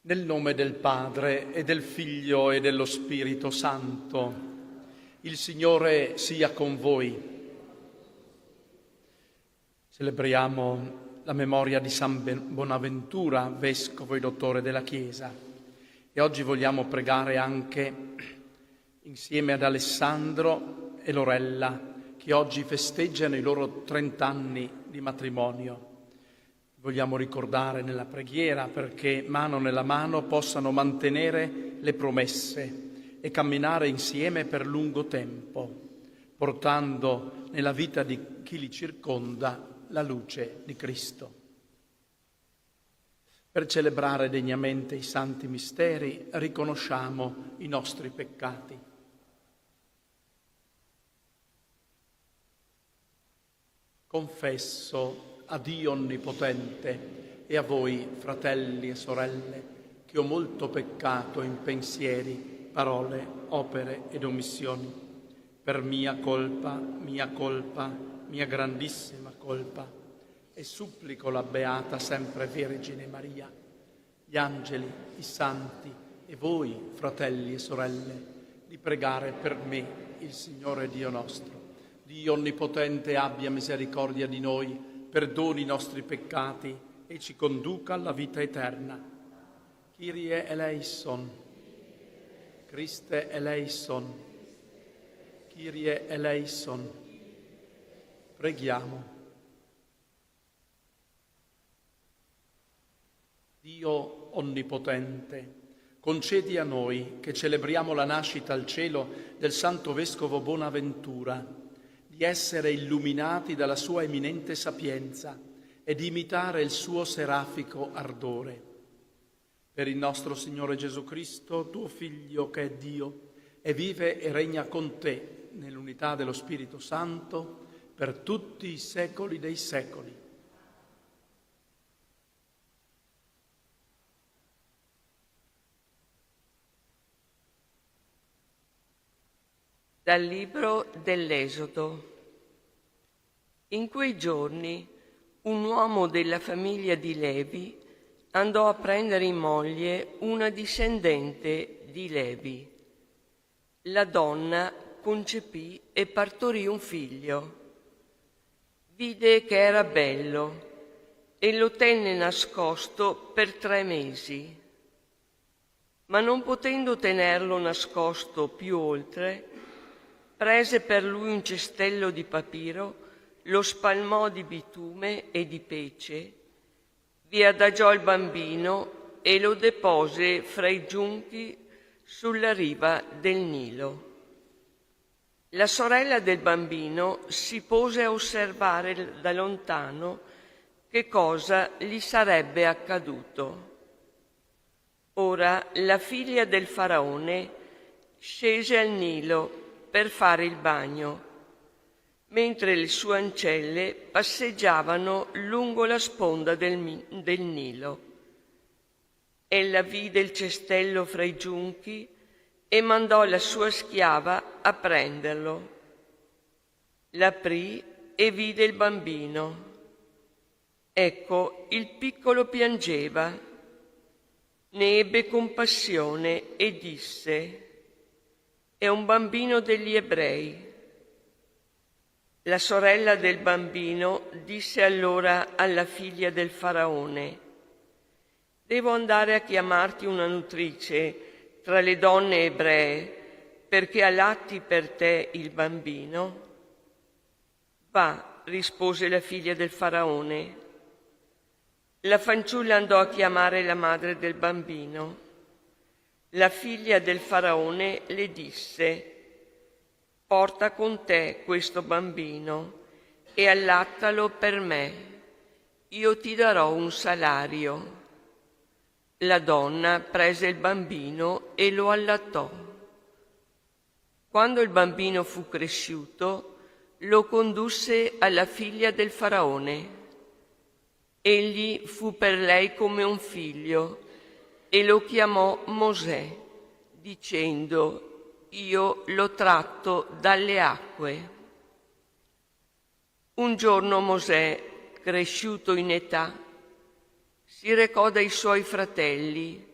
Nel nome del Padre e del Figlio e dello Spirito Santo. Il Signore sia con voi. Celebriamo la memoria di San Bonaventura, vescovo e dottore della Chiesa. E oggi vogliamo pregare anche insieme ad Alessandro e Lorella, che oggi festeggiano i loro 30 anni di matrimonio. Vogliamo ricordare nella preghiera perché mano nella mano possano mantenere le promesse e camminare insieme per lungo tempo, portando nella vita di chi li circonda la luce di Cristo. Per celebrare degnamente i santi misteri riconosciamo i nostri peccati. Confesso a Dio Onnipotente e a voi, fratelli e sorelle, che ho molto peccato in pensieri, parole, opere ed omissioni, per mia colpa, mia grandissima colpa, e supplico la Beata sempre Vergine Maria, gli angeli, i santi e voi, fratelli e sorelle, di pregare per me il Signore Dio nostro. Dio Onnipotente abbia misericordia di noi, perdoni i nostri peccati e ci conduca alla vita eterna. Kyrie eleison, Christe eleison, Kyrie eleison. Preghiamo. Dio Onnipotente, concedi a noi, che celebriamo la nascita al cielo del Santo Vescovo Bonaventura, di essere illuminati dalla sua eminente sapienza e di imitare il suo serafico ardore. Per il nostro Signore Gesù Cristo, tuo Figlio che è Dio, e vive e regna con te nell'unità dello Spirito Santo per tutti i secoli dei secoli. Dal libro dell'Esodo. In quei giorni un uomo della famiglia di Levi andò a prendere in moglie una discendente di Levi. La donna concepì e partorì un figlio. Vide che era bello e lo tenne nascosto per 3 mesi. Ma non potendo tenerlo nascosto più oltre, prese per lui un cestello di papiro, lo spalmò di bitume e di pece, vi adagiò il bambino e lo depose fra i giunchi sulla riva del Nilo. La sorella del bambino si pose a osservare da lontano che cosa gli sarebbe accaduto. Ora la figlia del faraone scese al Nilo per fare il bagno, mentre le sue ancelle passeggiavano lungo la sponda del Nilo. Ella vide il cestello fra i giunchi e mandò la sua schiava a prenderlo. L'aprì e vide il bambino. Ecco, il piccolo piangeva. Ne ebbe compassione e disse: «È un bambino degli ebrei». La sorella del bambino disse allora alla figlia del faraone: «Devo andare a chiamarti una nutrice tra le donne ebree perché allatti per te il bambino?» «Va», rispose la figlia del faraone. La fanciulla andò a chiamare la madre del bambino. La figlia del faraone le disse: «Porta con te questo bambino e allattalo per me. Io ti darò un salario». La donna prese il bambino e lo allattò. Quando il bambino fu cresciuto, lo condusse alla figlia del faraone. Egli fu per lei come un figlio e lo chiamò Mosè, dicendo: «Io lo tratto dalle acque». Un giorno Mosè, cresciuto in età, si recò dai suoi fratelli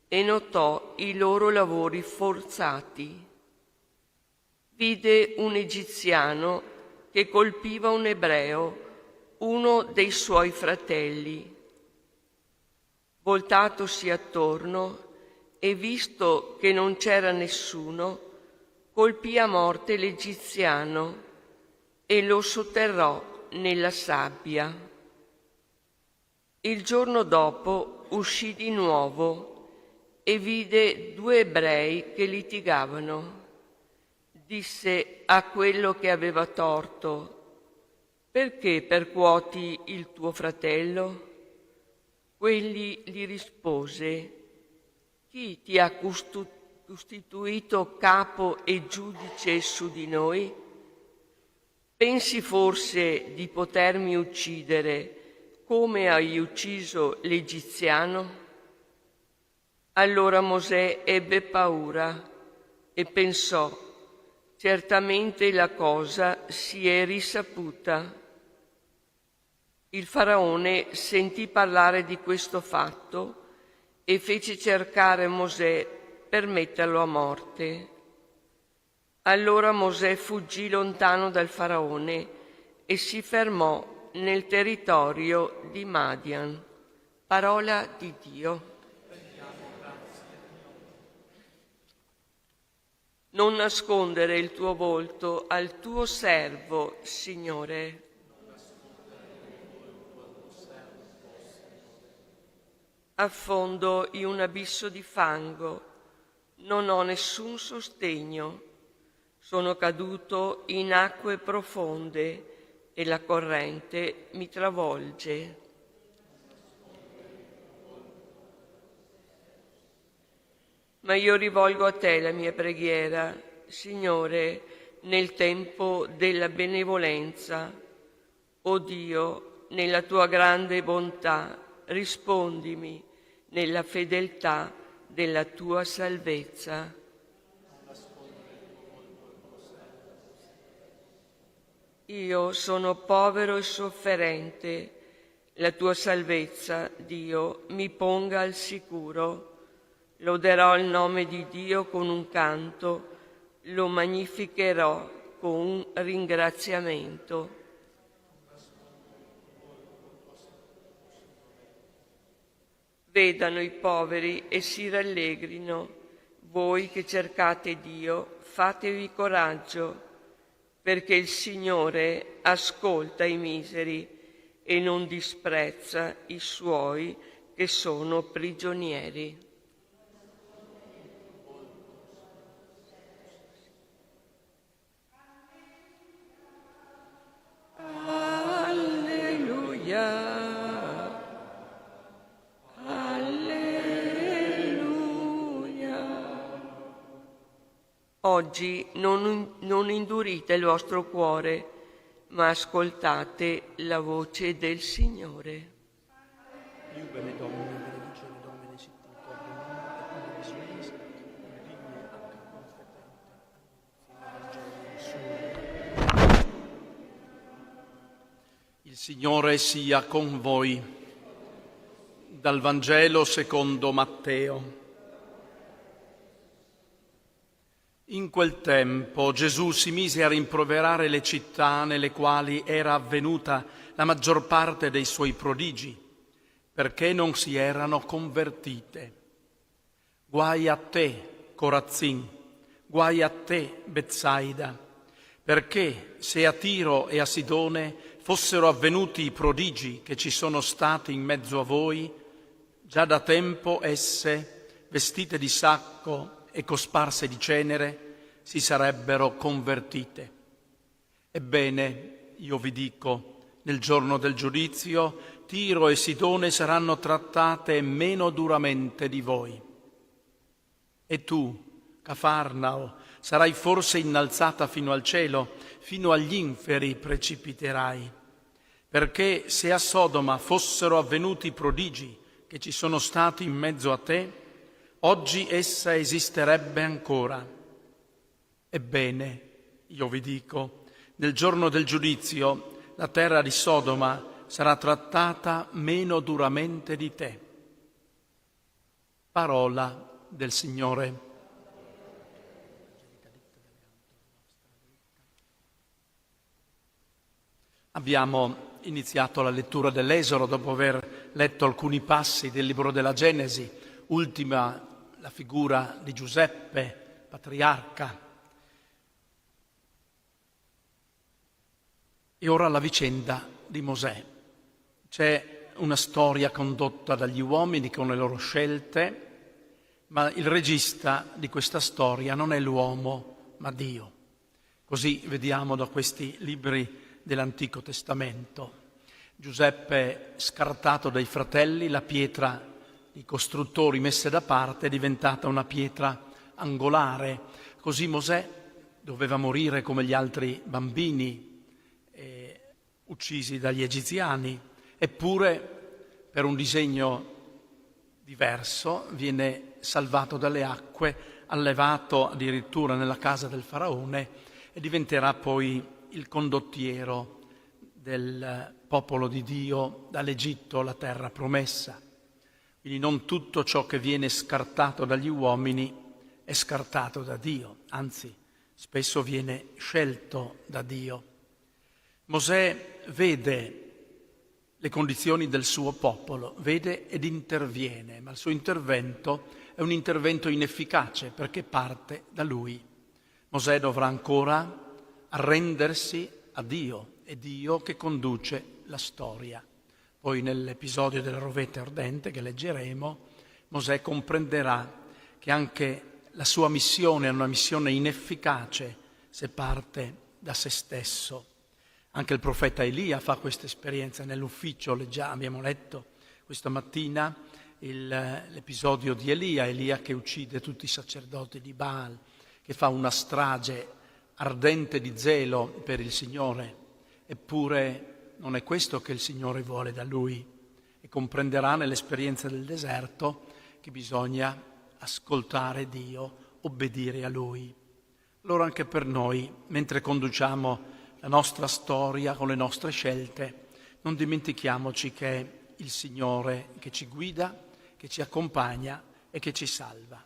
e notò i loro lavori forzati. Vide un egiziano che colpiva un ebreo, uno dei suoi fratelli. Voltatosi attorno e visto che non c'era nessuno, colpì a morte l'egiziano e lo sotterrò nella sabbia. Il giorno dopo uscì di nuovo e vide 2 ebrei che litigavano. Disse a quello che aveva torto: «Perché percuoti il tuo fratello?» Quegli gli rispose: «Chi ti ha costituito capo e giudice su di noi? Pensi forse di potermi uccidere come hai ucciso l'egiziano?» Allora Mosè ebbe paura e pensò: certamente la cosa si è risaputa. Il faraone sentì parlare di questo fatto e fece cercare Mosè per metterlo a morte. Allora Mosè fuggì lontano dal faraone e si fermò nel territorio di Madian. Parola di Dio. Non nascondere il tuo volto al tuo servo, Signore. Affondo in un abisso di fango, non ho nessun sostegno. Sono caduto in acque profonde e la corrente mi travolge. Ma io rivolgo a te la mia preghiera, Signore, nel tempo della benevolenza. O Dio, nella tua grande bontà, rispondimi nella fedeltà della tua salvezza. Io sono povero e sofferente. La tua salvezza, Dio, mi ponga al sicuro. Loderò il nome di Dio con un canto, lo magnificherò con un ringraziamento. Vedano i poveri e si rallegrino. Voi che cercate Dio, fatevi coraggio, perché il Signore ascolta i miseri e non disprezza i suoi che sono prigionieri. Oggi non indurite il vostro cuore, ma ascoltate la voce del Signore. Il Signore sia con voi. Dal Vangelo secondo Matteo. In quel tempo Gesù si mise a rimproverare le città nelle quali era avvenuta la maggior parte dei suoi prodigi, perché non si erano convertite. Guai a te, Corazzin, guai a te, Betsaida, perché se a Tiro e a Sidone fossero avvenuti i prodigi che ci sono stati in mezzo a voi, già da tempo esse, vestite di sacco e cosparse di cenere, si sarebbero convertite. Ebbene, io vi dico, nel giorno del giudizio, Tiro e Sidone saranno trattate meno duramente di voi. E tu, Cafarnao, sarai forse innalzata fino al cielo, fino agli inferi precipiterai. Perché se a Sodoma fossero avvenuti i prodigi che ci sono stati in mezzo a te, oggi essa esisterebbe ancora. Ebbene, io vi dico, nel giorno del giudizio la terra di Sodoma sarà trattata meno duramente di te. Parola del Signore. Abbiamo iniziato la lettura dell'Esodo dopo aver letto alcuni passi del libro della Genesi, ultima la figura di Giuseppe, patriarca. E ora la vicenda di Mosè. C'è una storia condotta dagli uomini con le loro scelte, ma il regista di questa storia non è l'uomo, ma Dio. Così vediamo da questi libri dell'Antico Testamento. Giuseppe, scartato dai fratelli, la pietra i costruttori messe da parte è diventata una pietra angolare. Così Mosè doveva morire come gli altri bambini uccisi dagli egiziani, eppure per un disegno diverso viene salvato dalle acque, allevato addirittura nella casa del faraone e diventerà poi il condottiero del popolo di Dio dall'Egitto alla terra promessa. Quindi non tutto ciò che viene scartato dagli uomini è scartato da Dio, anzi spesso viene scelto da Dio. Mosè vede le condizioni del suo popolo, vede ed interviene, ma il suo intervento è un intervento inefficace perché parte da lui. Mosè dovrà ancora arrendersi a Dio, è Dio che conduce la storia. Poi nell'episodio della rovetta ardente che leggeremo, Mosè comprenderà che anche la sua missione è una missione inefficace se parte da se stesso. Anche il profeta Elia fa questa esperienza nell'ufficio, abbiamo letto questa mattina l'episodio di Elia che uccide tutti i sacerdoti di Baal, che fa una strage ardente di zelo per il Signore, eppure non è questo che il Signore vuole da lui e comprenderà nell'esperienza del deserto che bisogna ascoltare Dio, obbedire a Lui. Allora anche per noi, mentre conduciamo la nostra storia con le nostre scelte, non dimentichiamoci che è il Signore che ci guida, che ci accompagna e che ci salva.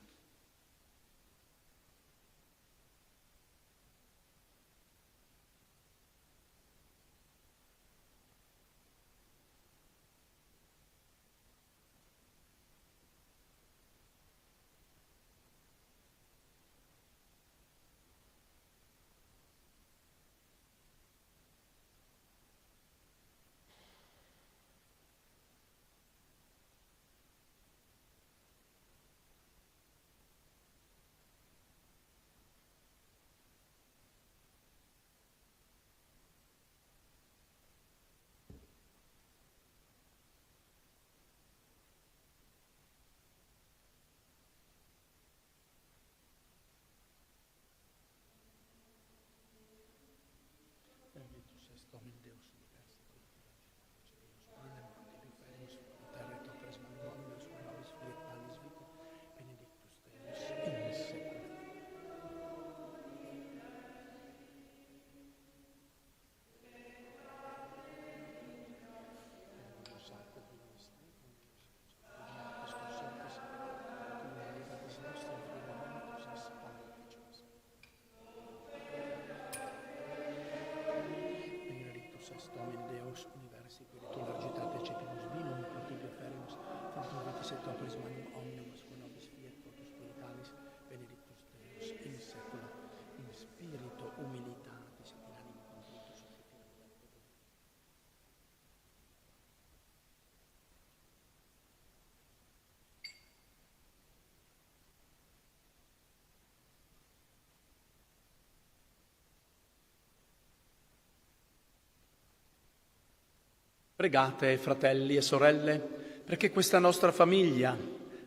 Pregate, fratelli e sorelle, perché questa nostra famiglia,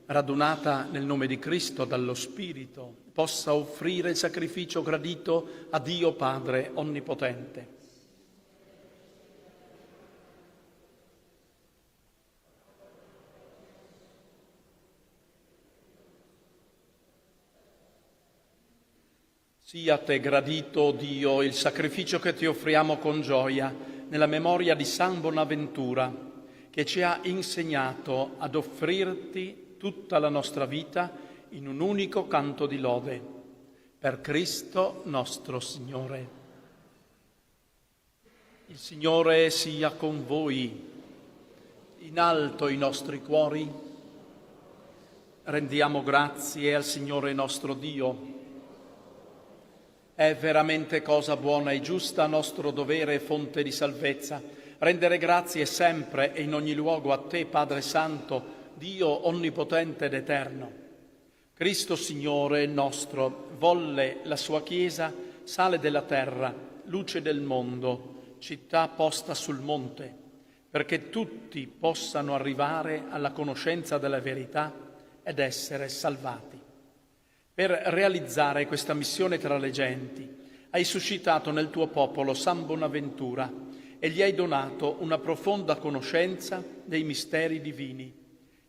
radunata nel nome di Cristo dallo Spirito, possa offrire il sacrificio gradito a Dio Padre Onnipotente. Sia a te gradito, Dio, il sacrificio che ti offriamo con gioia, nella memoria di San Bonaventura, che ci ha insegnato ad offrirti tutta la nostra vita in un unico canto di lode. Per Cristo nostro Signore. Il Signore sia con voi. In alto i nostri cuori. Rendiamo grazie al Signore nostro Dio. È veramente cosa buona e giusta, nostro dovere e fonte di salvezza, rendere grazie sempre e in ogni luogo a Te, Padre Santo, Dio onnipotente ed eterno. Cristo Signore nostro volle la sua Chiesa sale della terra, luce del mondo, città posta sul monte, perché tutti possano arrivare alla conoscenza della verità ed essere salvati. Per realizzare questa missione tra le genti, hai suscitato nel tuo popolo San Bonaventura e gli hai donato una profonda conoscenza dei misteri divini,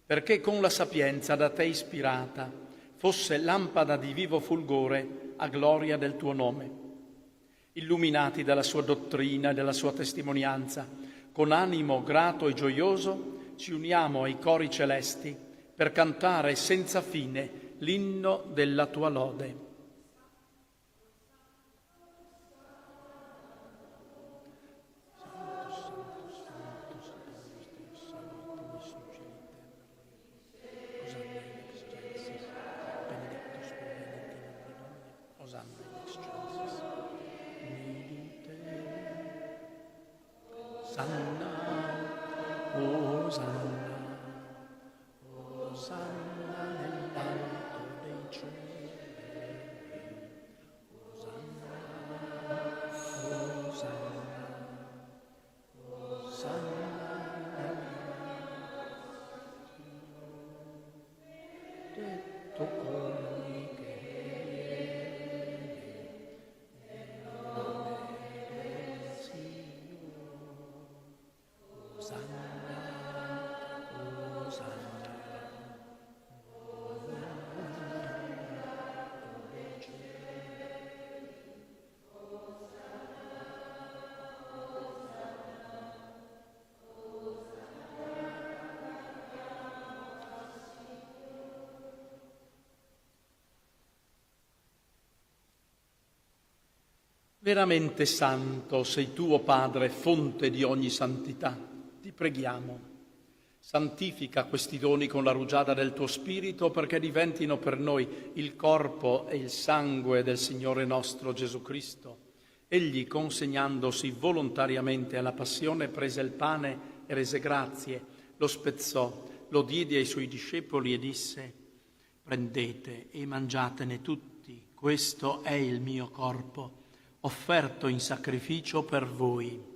perché con la sapienza da te ispirata fosse lampada di vivo fulgore a gloria del tuo nome. Illuminati dalla sua dottrina e dalla sua testimonianza, con animo grato e gioioso ci uniamo ai cori celesti per cantare senza fine l'inno della tua lode. Veramente santo sei tu, o Padre, fonte di ogni santità. Ti preghiamo, santifica questi doni con la rugiada del tuo Spirito, perché diventino per noi il corpo e il sangue del Signore nostro Gesù Cristo. Egli, consegnandosi volontariamente alla passione, prese il pane e rese grazie, lo spezzò, lo diede ai suoi discepoli e disse: prendete e mangiatene tutti, questo è il mio corpo, offerto in sacrificio per voi.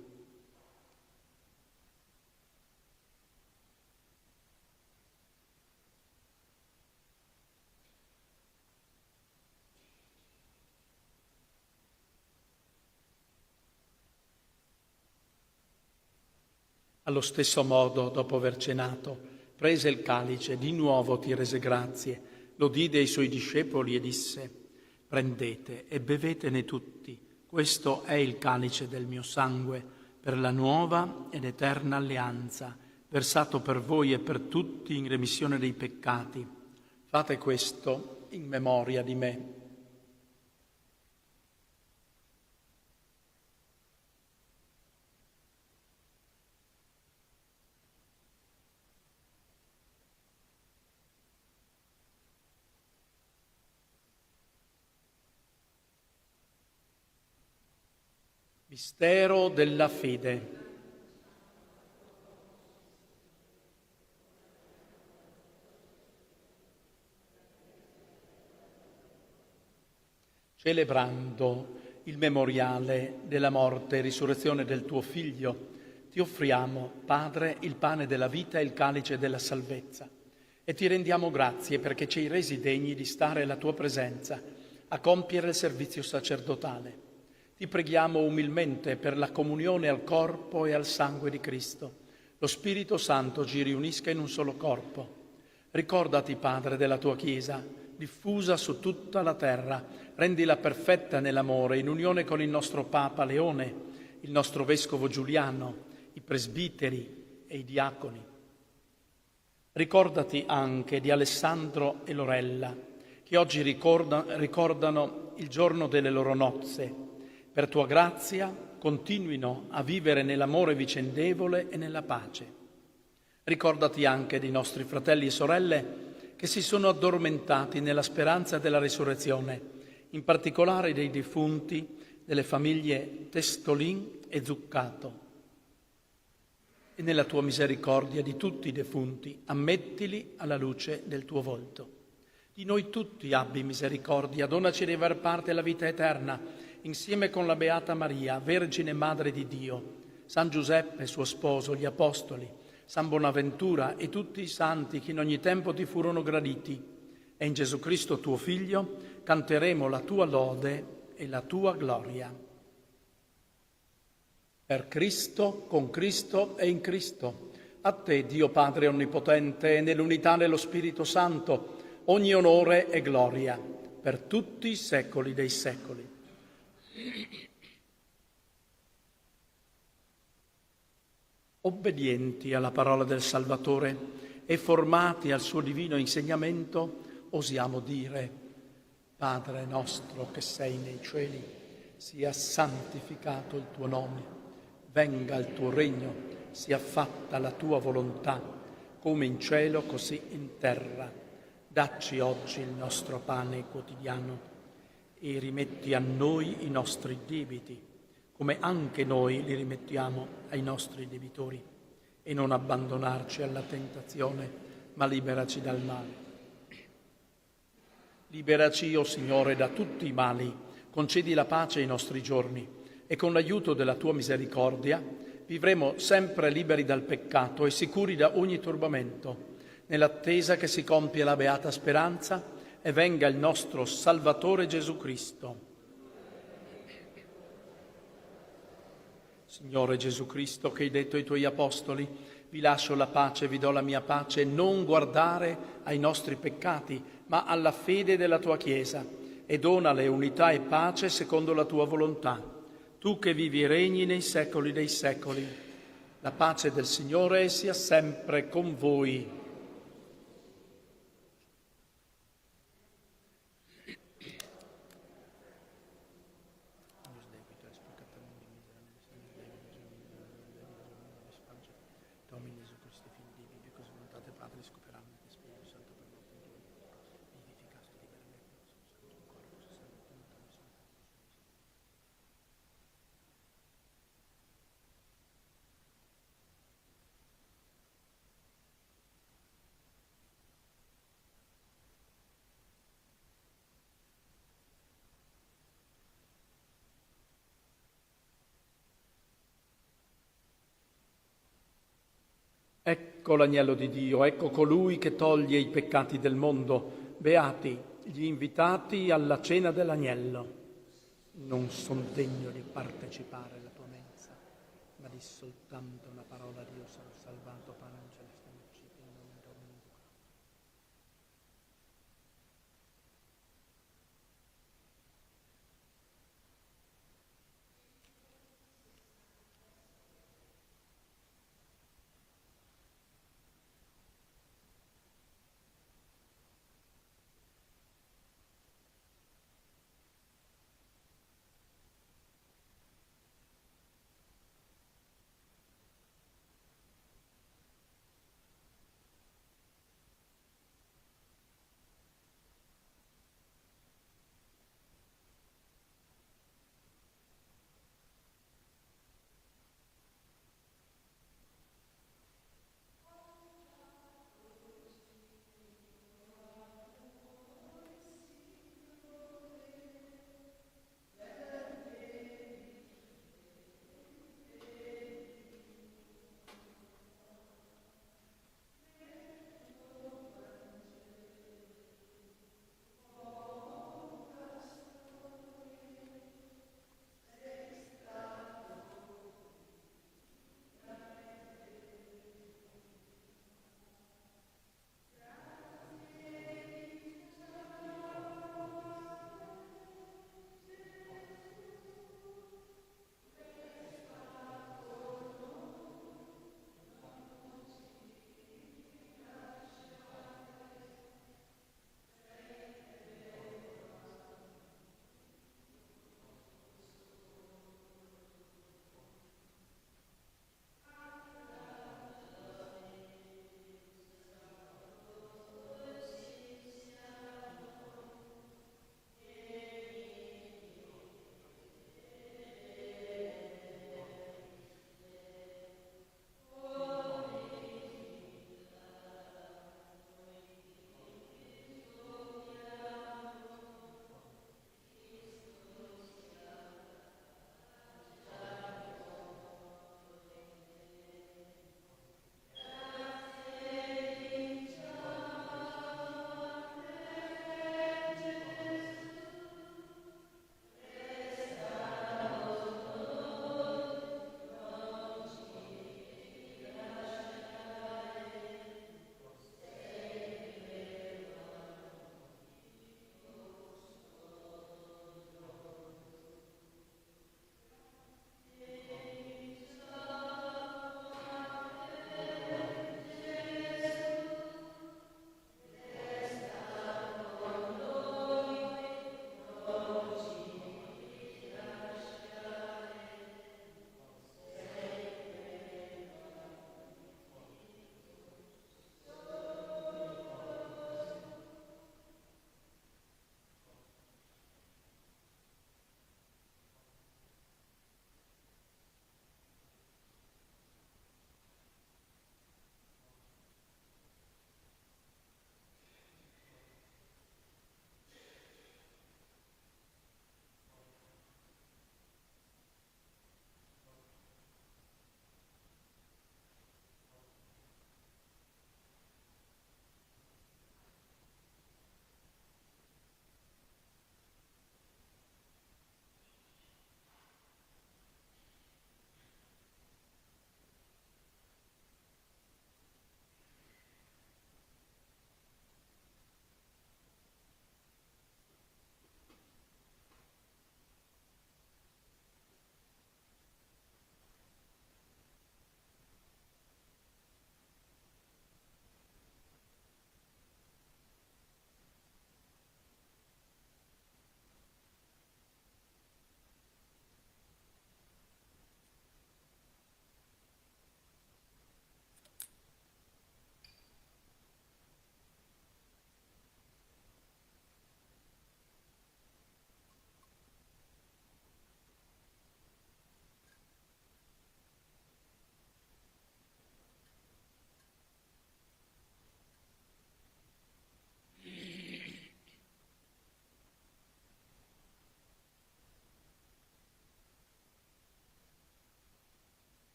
Allo stesso modo, dopo aver cenato, prese il calice, di nuovo ti rese grazie, lo diede ai suoi discepoli e disse: prendete e bevetene tutti. Questo è il calice del mio sangue, per la nuova ed eterna alleanza, versato per voi e per tutti in remissione dei peccati. Fate questo in memoria di me. Mistero della fede. Celebrando il memoriale della morte e risurrezione del tuo Figlio, ti offriamo, Padre, il pane della vita e il calice della salvezza, e ti rendiamo grazie perché ci hai resi degni di stare alla tua presenza, a compiere il servizio sacerdotale. Ti preghiamo umilmente per la comunione al corpo e al sangue di Cristo. Lo Spirito Santo ci riunisca in un solo corpo. Ricordati, Padre, della tua Chiesa, diffusa su tutta la terra. Rendila perfetta nell'amore, in unione con il nostro Papa Leone, il nostro Vescovo Giuliano, i presbiteri e i diaconi. Ricordati anche di Alessandro e Lorella, che oggi ricordano il giorno delle loro nozze. Per tua grazia continuino a vivere nell'amore vicendevole e nella pace. Ricordati anche dei nostri fratelli e sorelle che si sono addormentati nella speranza della risurrezione, in particolare dei defunti delle famiglie Testolin e Zuccato. E nella tua misericordia di tutti i defunti, ammettili alla luce del tuo volto. Di noi tutti abbi misericordia, donaci di aver parte alla vita eterna, insieme con la Beata Maria, Vergine Madre di Dio, San Giuseppe, suo sposo, gli Apostoli, San Bonaventura e tutti i santi che in ogni tempo ti furono graditi. E in Gesù Cristo, tuo Figlio, canteremo la tua lode e la tua gloria. Per Cristo, con Cristo e in Cristo, a te, Dio Padre Onnipotente, e nell'unità dello Spirito Santo, ogni onore e gloria, per tutti i secoli dei secoli. Obbedienti alla parola del Salvatore e formati al suo divino insegnamento, osiamo dire: Padre nostro che sei nei cieli, sia santificato il tuo nome. Venga il tuo regno, sia fatta la tua volontà, come in cielo così in terra. Dacci oggi il nostro pane quotidiano e rimetti a noi i nostri debiti, come anche noi li rimettiamo ai nostri debitori. E non abbandonarci alla tentazione, ma liberaci dal male. Liberaci, o Signore, da tutti i mali, concedi la pace ai nostri giorni, e con l'aiuto della tua misericordia vivremo sempre liberi dal peccato e sicuri da ogni turbamento, nell'attesa che si compia la beata speranza e venga il nostro Salvatore Gesù Cristo. Signore Gesù Cristo, che hai detto ai tuoi apostoli: vi lascio la pace, vi do la mia pace, non guardare ai nostri peccati, ma alla fede della tua Chiesa, e donale unità e pace secondo la tua volontà. Tu che vivi e regni nei secoli dei secoli. La pace del Signore sia sempre con voi. Ecco l'agnello di Dio, ecco colui che toglie i peccati del mondo. Beati gli invitati alla cena dell'agnello. Non son degno di partecipare alla tua mensa, ma di soltanto una parola di Dio sarò salvato. Pane celeste, in nome Domini.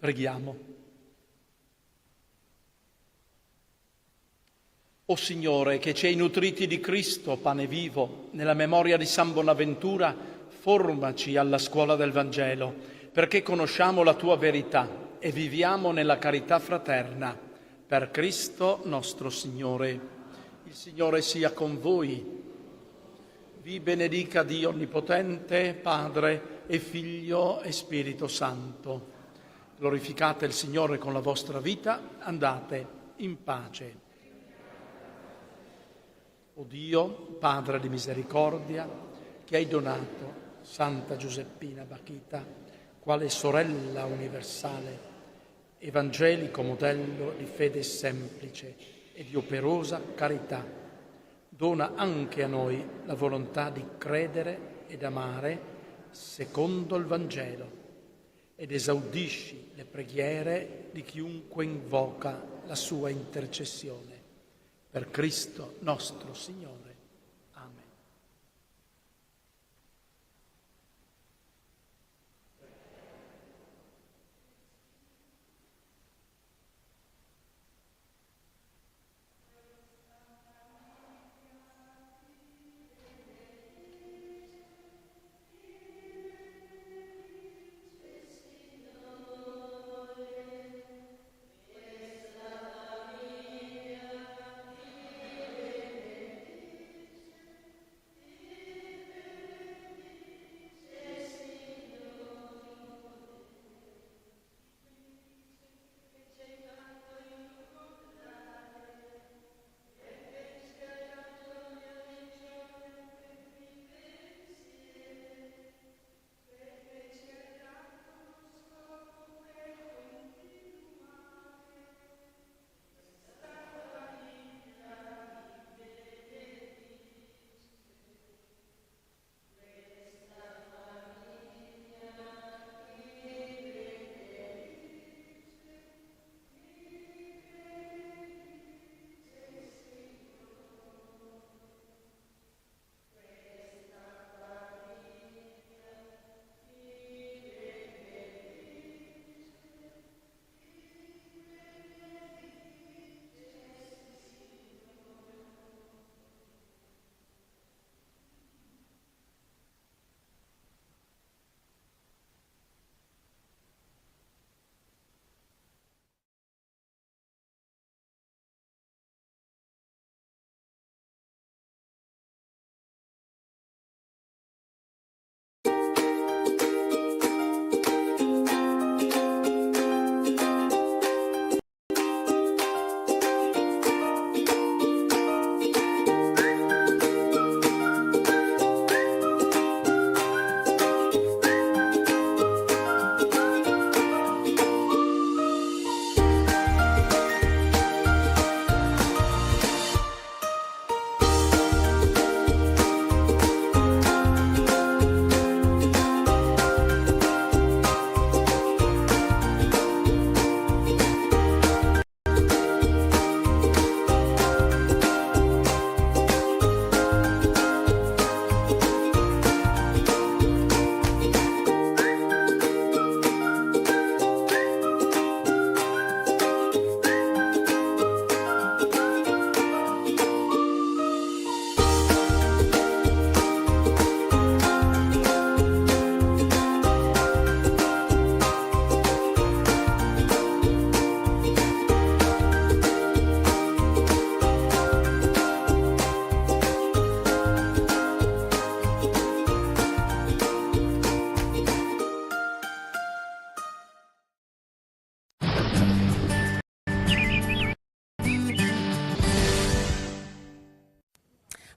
Preghiamo. O Signore, che ci hai nutriti di Cristo, pane vivo, nella memoria di San Bonaventura, formaci alla scuola del Vangelo, perché conosciamo la tua verità e viviamo nella carità fraterna. Per Cristo nostro Signore. Il Signore sia con voi. Vi benedica Dio Onnipotente, Padre e Figlio e Spirito Santo. Glorificate il Signore con la vostra vita, andate in pace. O Dio, Padre di misericordia, che hai donato Santa Giuseppina Bakhita, quale sorella universale, evangelico modello di fede semplice e di operosa carità, dona anche a noi la volontà di credere ed amare secondo il Vangelo ed esaudisci le preghiere di chiunque invoca la sua intercessione. Per Cristo nostro Signore. Amen.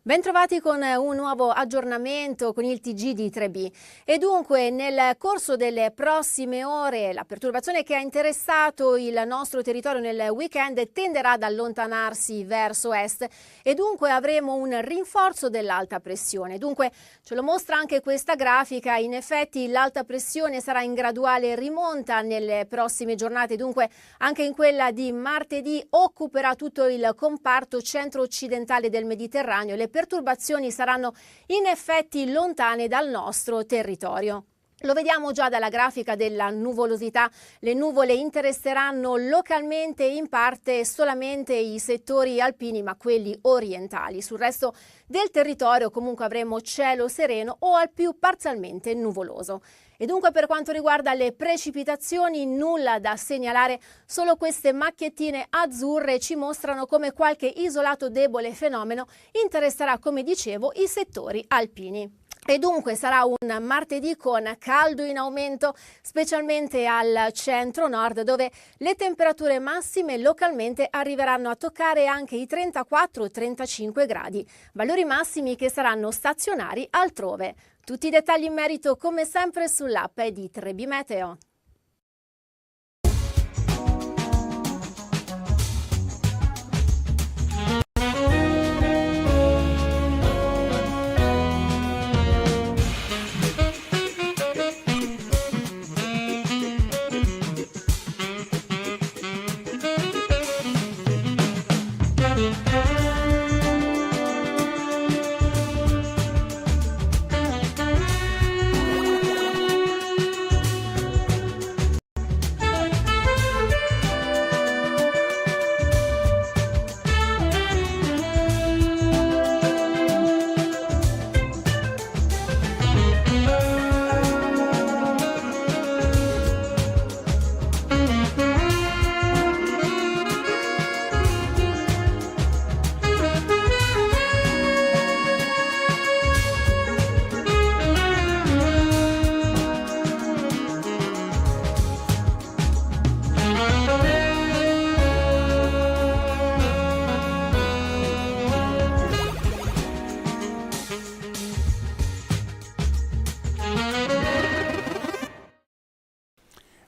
Bentrovati con un nuovo aggiornamento con il TG di 3B. E dunque nel corso delle prossime ore la perturbazione che ha interessato il nostro territorio nel weekend tenderà ad allontanarsi verso est e dunque avremo un rinforzo dell'alta pressione. Dunque ce lo mostra anche questa grafica, in effetti l'alta pressione sarà in graduale rimonta nelle prossime giornate, dunque anche in quella di martedì occuperà tutto il comparto centro-occidentale del Mediterraneo. Le perturbazioni saranno in effetti lontane dal nostro territorio. Lo vediamo già dalla grafica della nuvolosità, le nuvole interesseranno localmente in parte solamente i settori alpini, ma quelli orientali. Sul resto del territorio comunque avremo cielo sereno o al più parzialmente nuvoloso. E dunque per quanto riguarda le precipitazioni nulla da segnalare, solo queste macchiettine azzurre ci mostrano come qualche isolato debole fenomeno interesserà, come dicevo, i settori alpini. E dunque sarà un martedì con caldo in aumento, specialmente al centro-nord, dove le temperature massime localmente arriveranno a toccare anche i 34-35 gradi, valori massimi che saranno stazionari altrove. Tutti i dettagli in merito, come sempre, sull'app di Trebi Meteo.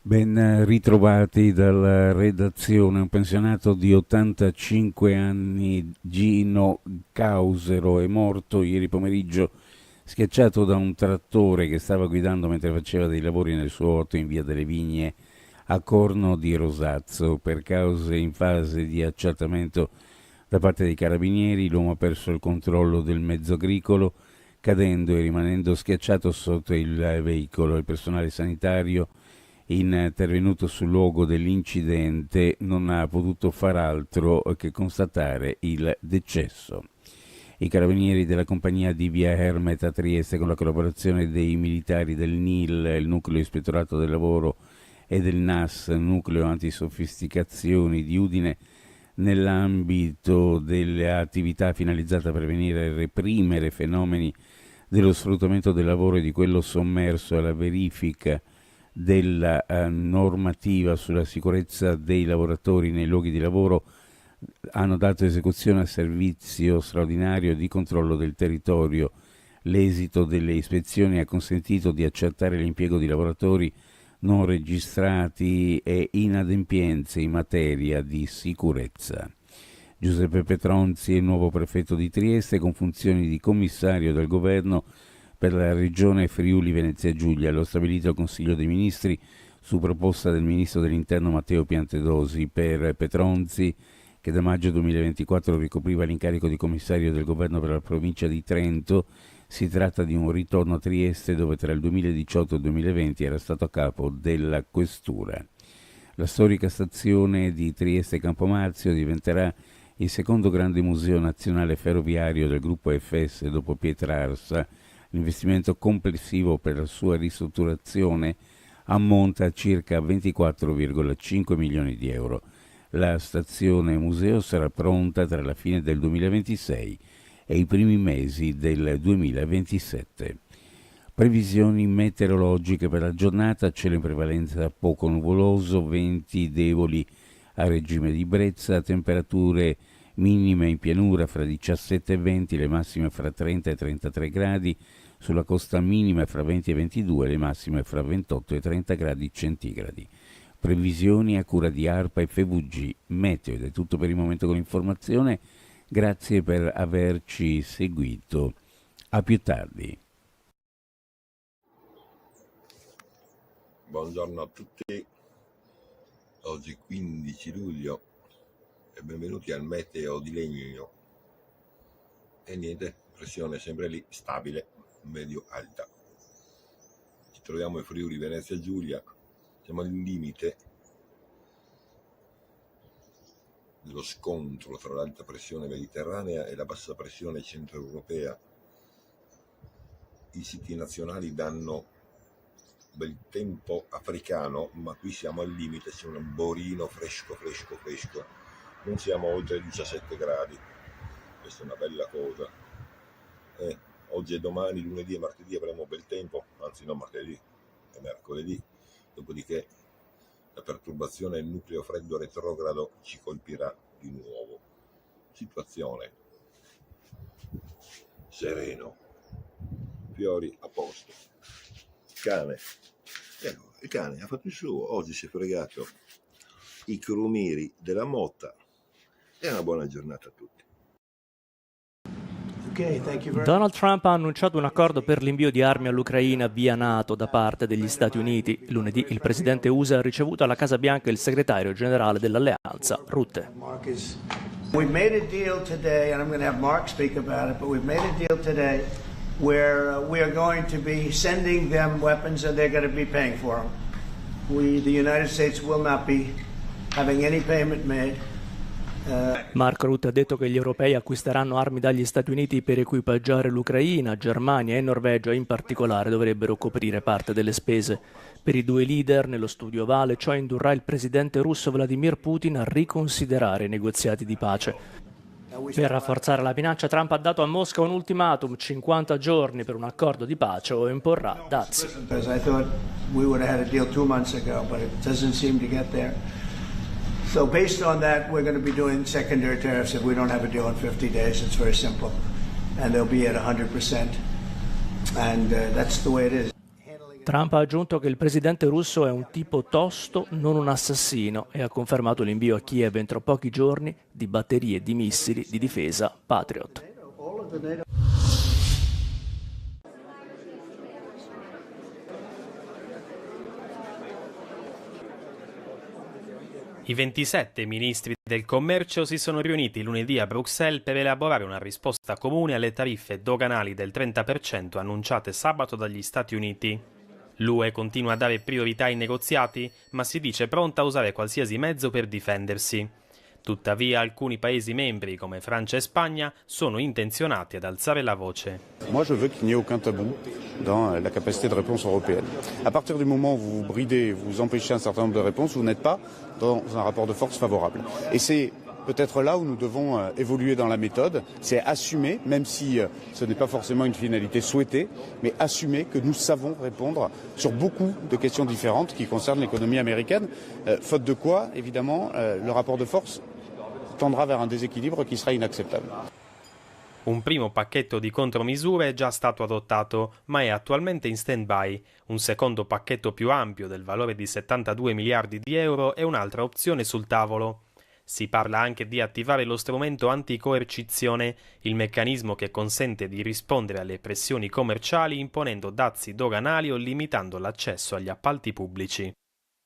Ben ritrovati dalla redazione. Un pensionato di 85 anni, Gino Causero, è morto ieri pomeriggio schiacciato da un trattore che stava guidando mentre faceva dei lavori nel suo orto in via delle Vigne a Corno di Rosazzo. Per cause in fase di accertamento da parte dei carabinieri, l'uomo ha perso il controllo del mezzo agricolo, cadendo e rimanendo schiacciato sotto il veicolo. Il personale sanitario intervenuto sul luogo dell'incidente non ha potuto far altro che constatare il decesso. I carabinieri della compagnia di via Hermet a Trieste, con la collaborazione dei militari del NIL, il nucleo ispettorato del lavoro, e del NAS, nucleo antisofisticazioni di Udine, nell'ambito delle attività finalizzate a prevenire e reprimere fenomeni dello sfruttamento del lavoro e di quello sommerso alla verifica della normativa sulla sicurezza dei lavoratori nei luoghi di lavoro, hanno dato esecuzione al servizio straordinario di controllo del territorio. L'esito delle ispezioni ha consentito di accertare l'impiego di lavoratori non registrati e inadempienze in materia di sicurezza. Giuseppe Petronzi è il nuovo prefetto di Trieste con funzioni di commissario del governo per la regione Friuli Venezia Giulia. Lo stabilito il Consiglio dei Ministri su proposta del Ministro dell'Interno Matteo Piantedosi. Per Petronzi, che da maggio 2024 ricopriva l'incarico di commissario del governo per la provincia di Trento, si tratta di un ritorno a Trieste dove tra il 2018 e il 2020 era stato a capo della questura. La storica stazione di Trieste Campomarzio diventerà il secondo grande museo nazionale ferroviario del gruppo FS dopo Pietrarsa. L'investimento complessivo per la sua ristrutturazione ammonta a circa 24,5 milioni di euro. La stazione museo sarà pronta tra la fine del 2026 e i primi mesi del 2027. Previsioni meteorologiche per la giornata: cielo in prevalenza poco nuvoloso, venti deboli a regime di brezza, temperature minime in pianura fra 17 e 20, le massime fra 30 e 33 gradi, sulla costa minime fra 20 e 22, le massime fra 28 e 30 gradi centigradi. Previsioni a cura di ARPA e FVG Meteo. Ed è tutto per il momento con l'informazione. Grazie per averci seguito. A più tardi. Buongiorno a tutti. Oggi 15 luglio e benvenuti al Meteo di Legno. E niente, pressione sempre lì, stabile, medio alta. troviamo in Friuli Venezia Giulia, siamo al limite dello scontro tra l'alta pressione mediterranea e la bassa pressione centroeuropea. I siti nazionali danno bel tempo africano, ma qui siamo al limite, c'è un borino fresco, non siamo oltre i 17 gradi, questa è una bella cosa. Oggi e domani, lunedì e martedì avremo bel tempo, anzi no, martedì e mercoledì, dopodiché la perturbazione del nucleo freddo retrogrado ci colpirà di nuovo. Situazione sereno, fiori a posto, cane. Il cane ha fatto il suo, oggi si è fregato i crumiri della motta. E una buona giornata a tutti. Donald Trump ha annunciato un accordo per l'invio di armi all'Ucraina via NATO da parte degli Stati Uniti. Lunedì il presidente USA ha ricevuto alla Casa Bianca il segretario generale dell'alleanza, Rutte. We made a deal today, and I'm going to have Mark speak about it, but we've made a deal today where we are going to be sending them weapons and they're going to be paying for them. The United States will not be having any payment made. Mark Rutte ha detto che gli europei acquisteranno armi dagli Stati Uniti per equipaggiare l'Ucraina. Germania e Norvegia in particolare dovrebbero coprire parte delle spese. Per i due leader nello studio Ovale ciò indurrà il presidente russo Vladimir Putin a riconsiderare i negoziati di pace. Per rafforzare la minaccia, Trump ha dato a Mosca un ultimatum: 50 giorni per un accordo di pace o imporrà dazi. So based on that, we're going to be doing secondary tariffs if we don't have a deal in 50 days. It's very simple. And they'll be at 100%. And that's the way it is. Trump ha aggiunto che il presidente russo è un tipo tosto, non un assassino, e ha confermato l'invio a Kiev entro pochi giorni di batterie di missili di difesa Patriot. I 27 ministri del commercio si sono riuniti lunedì a Bruxelles per elaborare una risposta comune alle tariffe doganali del 30% annunciate sabato dagli Stati Uniti. L'UE continua a dare priorità ai negoziati, ma si dice pronta a usare qualsiasi mezzo per difendersi. Tuttavia, alcuni Paesi membri, come Francia e Spagna, sono intenzionati ad alzare la voce. Moi, je veux qu'il n'y ait aucun tabou dans la capacité de réponse européenne. À partir du moment où vous bridez, vous empêchez un certain nombre de réponses, vous n'êtes pas dans un rapport de force favorable. Et c'est peut-être là où nous devons évoluer dans la méthode, c'est assumer, même si ce n'est pas forcément une finalité souhaitée, mais assumer que nous savons répondre sur beaucoup de questions différentes qui concernent l'économie américaine, faute de quoi, évidemment, le rapport de force tendra vers un déséquilibre qui sera inacceptable. Un primo pacchetto di contromisure è già stato adottato, ma è attualmente in stand-by. Un secondo pacchetto più ampio, del valore di 72 miliardi di euro, è un'altra opzione sul tavolo. Si parla anche di attivare lo strumento anticoercizione, il meccanismo che consente di rispondere alle pressioni commerciali imponendo dazi doganali o limitando l'accesso agli appalti pubblici.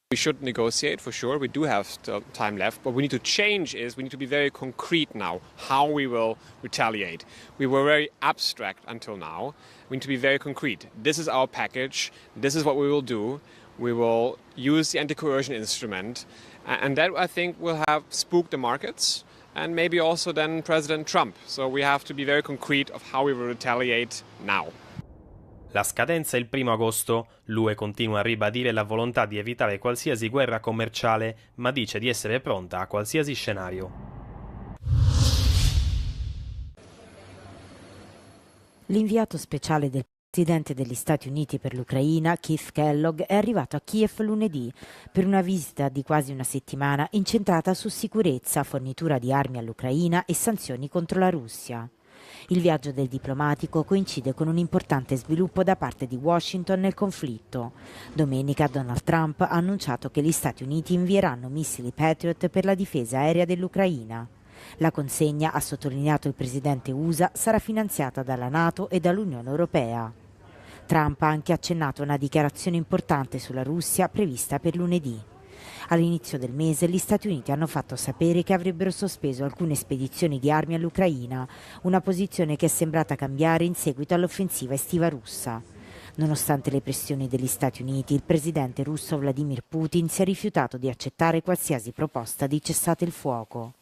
We should negotiate for sure. We do have time left. What we need to change is we need to be very concrete now how we will retaliate. We were very abstract until now. We need to be very concrete. This is our package. This is what we will do. We will use the anti-coercion instrument. And that, I think, will have spooked the markets and maybe also then President Trump. So we have to be very concrete of how we will retaliate now. La scadenza è il 1 agosto. L'UE continua a ribadire la volontà di evitare qualsiasi guerra commerciale, ma dice di essere pronta a qualsiasi scenario. L'inviato speciale del presidente degli Stati Uniti per l'Ucraina, Keith Kellogg, è arrivato a Kiev lunedì per una visita di quasi una settimana incentrata su sicurezza, fornitura di armi all'Ucraina e sanzioni contro la Russia. Il viaggio del diplomatico coincide con un importante sviluppo da parte di Washington nel conflitto. Domenica Donald Trump ha annunciato che gli Stati Uniti invieranno missili Patriot per la difesa aerea dell'Ucraina. La consegna, ha sottolineato il presidente USA, sarà finanziata dalla NATO e dall'Unione Europea. Trump ha anche accennato a una dichiarazione importante sulla Russia prevista per lunedì. All'inizio del mese gli Stati Uniti hanno fatto sapere che avrebbero sospeso alcune spedizioni di armi all'Ucraina, una posizione che è sembrata cambiare in seguito all'offensiva estiva russa. Nonostante le pressioni degli Stati Uniti, il presidente russo Vladimir Putin si è rifiutato di accettare qualsiasi proposta di cessate il fuoco.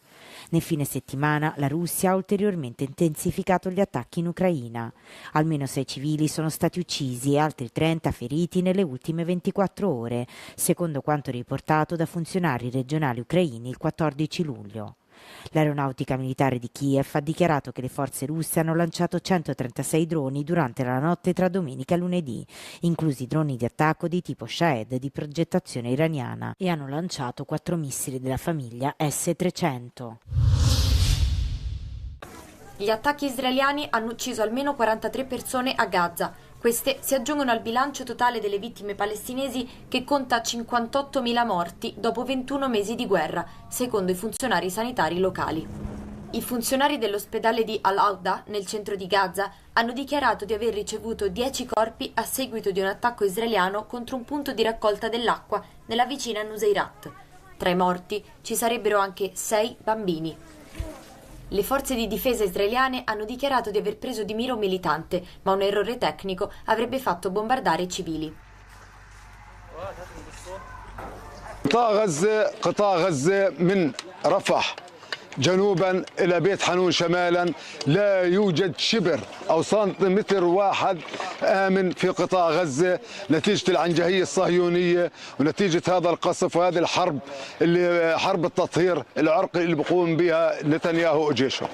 Nel fine settimana la Russia ha ulteriormente intensificato gli attacchi in Ucraina. Almeno 6 civili sono stati uccisi e altri 30 feriti nelle ultime 24 ore, secondo quanto riportato da funzionari regionali ucraini il 14 luglio. L'aeronautica militare di Kiev ha dichiarato che le forze russe hanno lanciato 136 droni durante la notte tra domenica e lunedì, inclusi droni di attacco di tipo Shahed di progettazione iraniana, e hanno lanciato 4 missili della famiglia S-300. Gli attacchi israeliani hanno ucciso almeno 43 persone a Gaza. Queste si aggiungono al bilancio totale delle vittime palestinesi che conta 58.000 morti dopo 21 mesi di guerra, secondo i funzionari sanitari locali. I funzionari dell'ospedale di Al-Awda, nel centro di Gaza, hanno dichiarato di aver ricevuto 10 corpi a seguito di un attacco israeliano contro un punto di raccolta dell'acqua nella vicina Nuseirat. Tra i morti ci sarebbero anche 6 bambini. Le forze di difesa israeliane hanno dichiarato di aver preso di mira un militante, ma un errore tecnico avrebbe fatto bombardare i civili. قطاع غزة من رفح جنوبا إلى بيت حنون شمالا لا يوجد شبر أو سنتيمتر واحد آمن في قطاع غزة نتيجة العنجهية الصهيونية ونتيجة هذا القصف وهذه الحرب اللي حرب التطهير العرقي اللي بيقوم بها نتنياهو وجيشه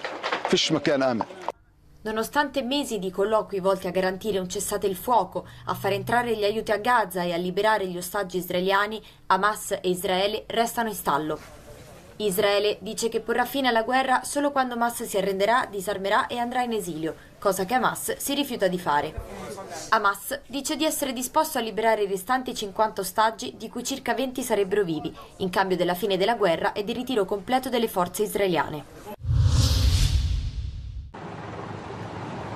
فيش مكان آمن. Nonostante mesi di colloqui volti a garantire un cessate il fuoco, a far entrare gli aiuti a Gaza e a liberare gli ostaggi israeliani, Hamas e Israele restano in stallo. Israele dice che porrà fine alla guerra solo quando Hamas si arrenderà, disarmerà e andrà in esilio, cosa che Hamas si rifiuta di fare. Hamas dice di essere disposto a liberare i restanti 50 ostaggi, di cui circa 20 sarebbero vivi, in cambio della fine della guerra e del ritiro completo delle forze israeliane.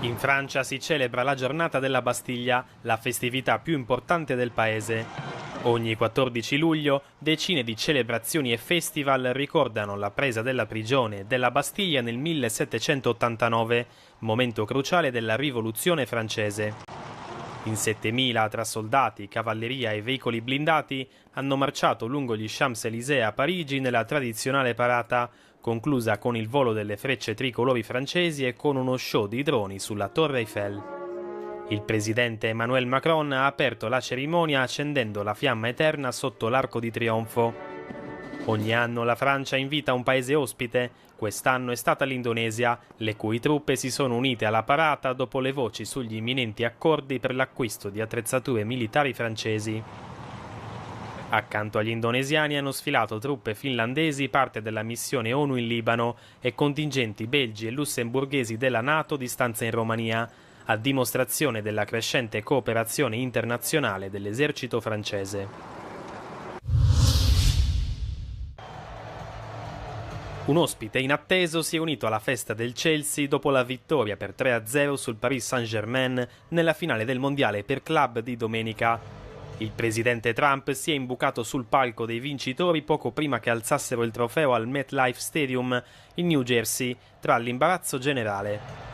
In Francia si celebra la giornata della Bastiglia, la festività più importante del paese. Ogni 14 luglio decine di celebrazioni e festival ricordano la presa della prigione della Bastiglia nel 1789, momento cruciale della rivoluzione francese. In 7.000 tra soldati, cavalleria e veicoli blindati hanno marciato lungo gli Champs-Élysées a Parigi nella tradizionale parata, conclusa con il volo delle frecce tricolori francesi e con uno show di droni sulla Torre Eiffel. Il presidente Emmanuel Macron ha aperto la cerimonia accendendo la fiamma eterna sotto l'Arco di Trionfo. Ogni anno la Francia invita un paese ospite, quest'anno è stata l'Indonesia, le cui truppe si sono unite alla parata dopo le voci sugli imminenti accordi per l'acquisto di attrezzature militari francesi. Accanto agli indonesiani hanno sfilato truppe finlandesi, parte della missione ONU in Libano, e contingenti belgi e lussemburghesi della NATO di stanza in Romania, a dimostrazione della crescente cooperazione internazionale dell'esercito francese. Un ospite inatteso si è unito alla festa del Chelsea dopo la vittoria per 3-0 sul Paris Saint-Germain nella finale del mondiale per club di domenica. Il presidente Trump si è imbucato sul palco dei vincitori poco prima che alzassero il trofeo al MetLife Stadium in New Jersey, tra l'imbarazzo generale.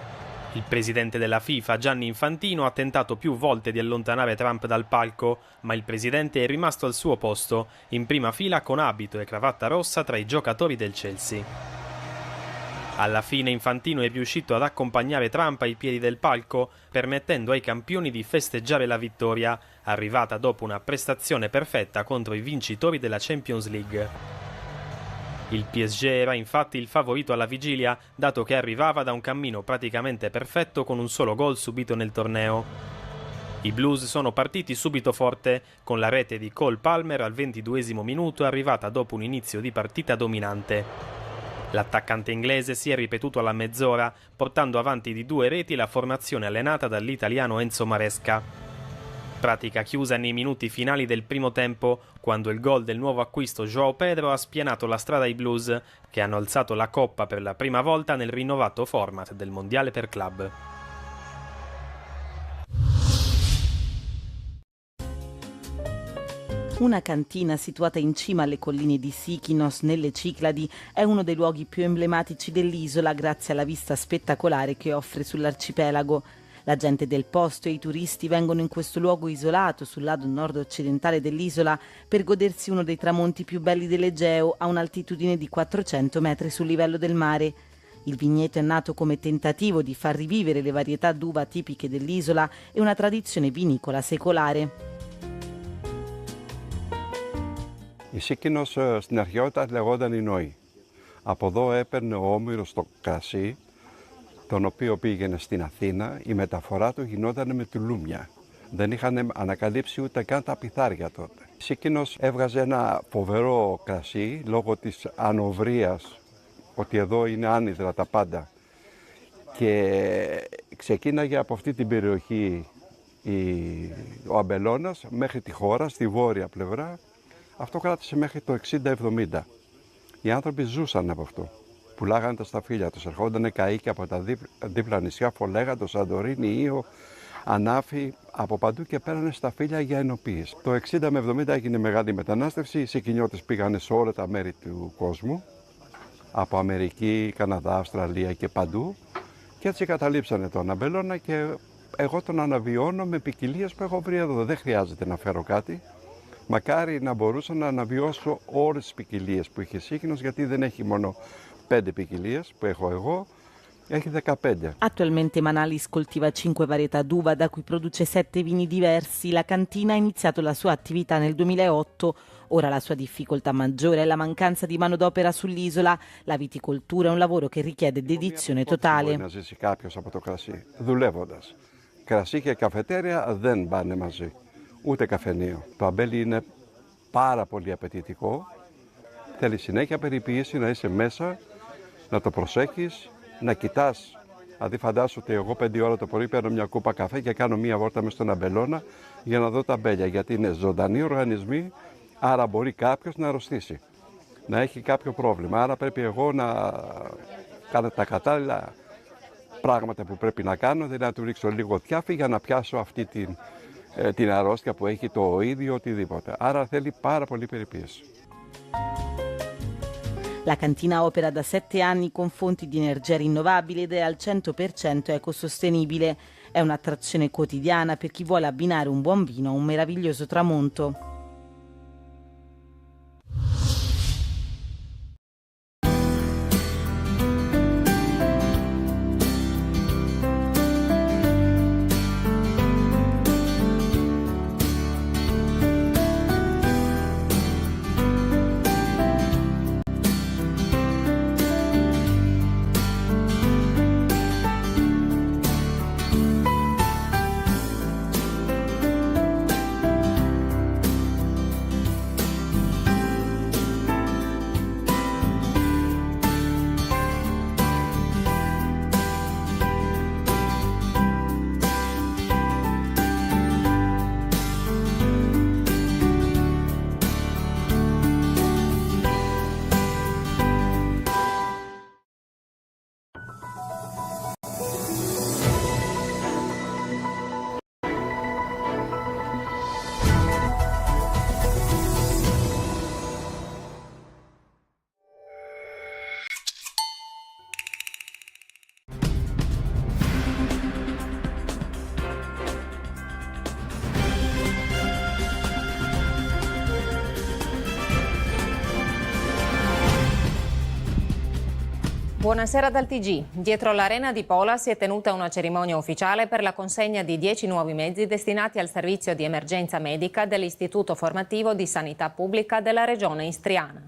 Il presidente della FIFA, Gianni Infantino, ha tentato più volte di allontanare Trump dal palco, ma il presidente è rimasto al suo posto, in prima fila con abito e cravatta rossa tra i giocatori del Chelsea. Alla fine Infantino è riuscito ad accompagnare Trump ai piedi del palco, permettendo ai campioni di festeggiare la vittoria, arrivata dopo una prestazione perfetta contro i vincitori della Champions League. Il PSG era infatti il favorito alla vigilia, dato che arrivava da un cammino praticamente perfetto con un solo gol subito nel torneo. I Blues sono partiti subito forte, con la rete di Cole Palmer al 22esimo minuto, arrivata dopo un inizio di partita dominante. L'attaccante inglese si è ripetuto alla mezz'ora, portando avanti di 2 reti la formazione allenata dall'italiano Enzo Maresca. Pratica chiusa nei minuti finali del primo tempo, quando il gol del nuovo acquisto João Pedro ha spianato la strada ai Blues, che hanno alzato la coppa per la prima volta nel rinnovato format del mondiale per club. Una cantina situata in cima alle colline di Sikinos, nelle Cicladi, è uno dei luoghi più emblematici dell'isola grazie alla vista spettacolare che offre sull'arcipelago. La gente del posto e i turisti vengono in questo luogo isolato sul lato nord-occidentale dell'isola per godersi uno dei tramonti più belli dell'Egeo a un'altitudine di 400 metri sul livello del mare. Il vigneto è nato come tentativo di far rivivere le varietà d'uva tipiche dell'isola e una tradizione vinicola secolare. Η Σίκινος στην αρχαιότητα λεγόταν η Νόη. Από εδώ έπαιρνε ο Όμηρος το κρασί, τον οποίο πήγαινε στην Αθήνα. Η μεταφορά του γινόταν με τουλούμια. Δεν είχαν ανακαλύψει ούτε καν τα πιθάρια τότε. Η Σίκινος έβγαζε ένα φοβερό κρασί λόγω της ανοβρίας, ότι εδώ είναι άνυδρα τα πάντα. Και ξεκίναγε από αυτή την περιοχή ο αμπελώνας μέχρι τη χώρα, στη βόρεια πλευρά. Αυτό κράτησε μέχρι το 60-70. Οι άνθρωποι ζούσαν από αυτό. Πουλάγανε τα σταφύλια τους. Ερχόντανε καΐκια από τα δίπλα νησιά, Φολέγα, το Σαντορίνι, Ήο, Ανάφη, από παντού και πέρανε σταφύλια για ενοποίηση. Το 60 με 70 έγινε μεγάλη μετανάστευση. Οι Σικινιώτες πήγανε σε όλα τα μέρη του κόσμου. Από Αμερική, Καναδά, Αυστραλία και παντού. Και έτσι καταλήψανε τον αμπελώνα και εγώ τον αναβιώνω με ποικιλίες που έχω βρει εδώ. Δεν χρειάζεται να φέρω κάτι. Μακάρι να μπορούσα να αναβιώσω όλες τις ποικιλίες που είχε Σίκινος, γιατί δεν έχει μόνο 5 ποικιλίες που έχω εγώ, έχει 15. Attualmente Manalis coltiva 5 varietà d'uva da cui produce 7 vini diversi. La cantina ha iniziato la sua attività nel 2008. Ora la sua difficoltà maggiore è la mancanza di manodopera sull'isola. La viticoltura è un lavoro che richiede dedizione totale. Μπορεί να ζήσει κάποιος από το κρασί, δουλεύοντας. Κρασί και καφετέρια δεν πάνε μαζί. Ούτε καφενείο. Το αμπέλι είναι πάρα πολύ απαιτητικό. Θέλει συνέχεια περιποίηση, να είσαι μέσα, να το προσέχεις, να κοιτάς. Δηλαδή φαντάσου ότι εγώ 5 ώρα το πρωί παίρνω μια κούπα καφέ και κάνω μια βόλτα μες στον αμπελώνα για να δω τα αμπέλια. Γιατί είναι ζωντανοί οργανισμοί, άρα μπορεί κάποιος να αρρωστήσει, να έχει κάποιο πρόβλημα. Άρα πρέπει εγώ να κάνω τα κατάλληλα πράγματα που πρέπει να κάνω, δηλαδή να του ρίξω λίγο τιάφι για να πιάσω αυτή την αρρώστια που έχει το ίδιο οτιδήποτε. Άρα θέλει πάρα πολύ περιποίηση. La cantina opera da 7 anni con fonti di energia rinnovabili ed è al 100% ecosostenibile. È un'attrazione quotidiana per chi vuole abbinare un buon vino a un meraviglioso tramonto. Buonasera dal TG. Dietro l'arena di Pola si è tenuta una cerimonia ufficiale per la consegna di 10 nuovi mezzi destinati al servizio di emergenza medica dell'Istituto Formativo di Sanità Pubblica della Regione Istriana.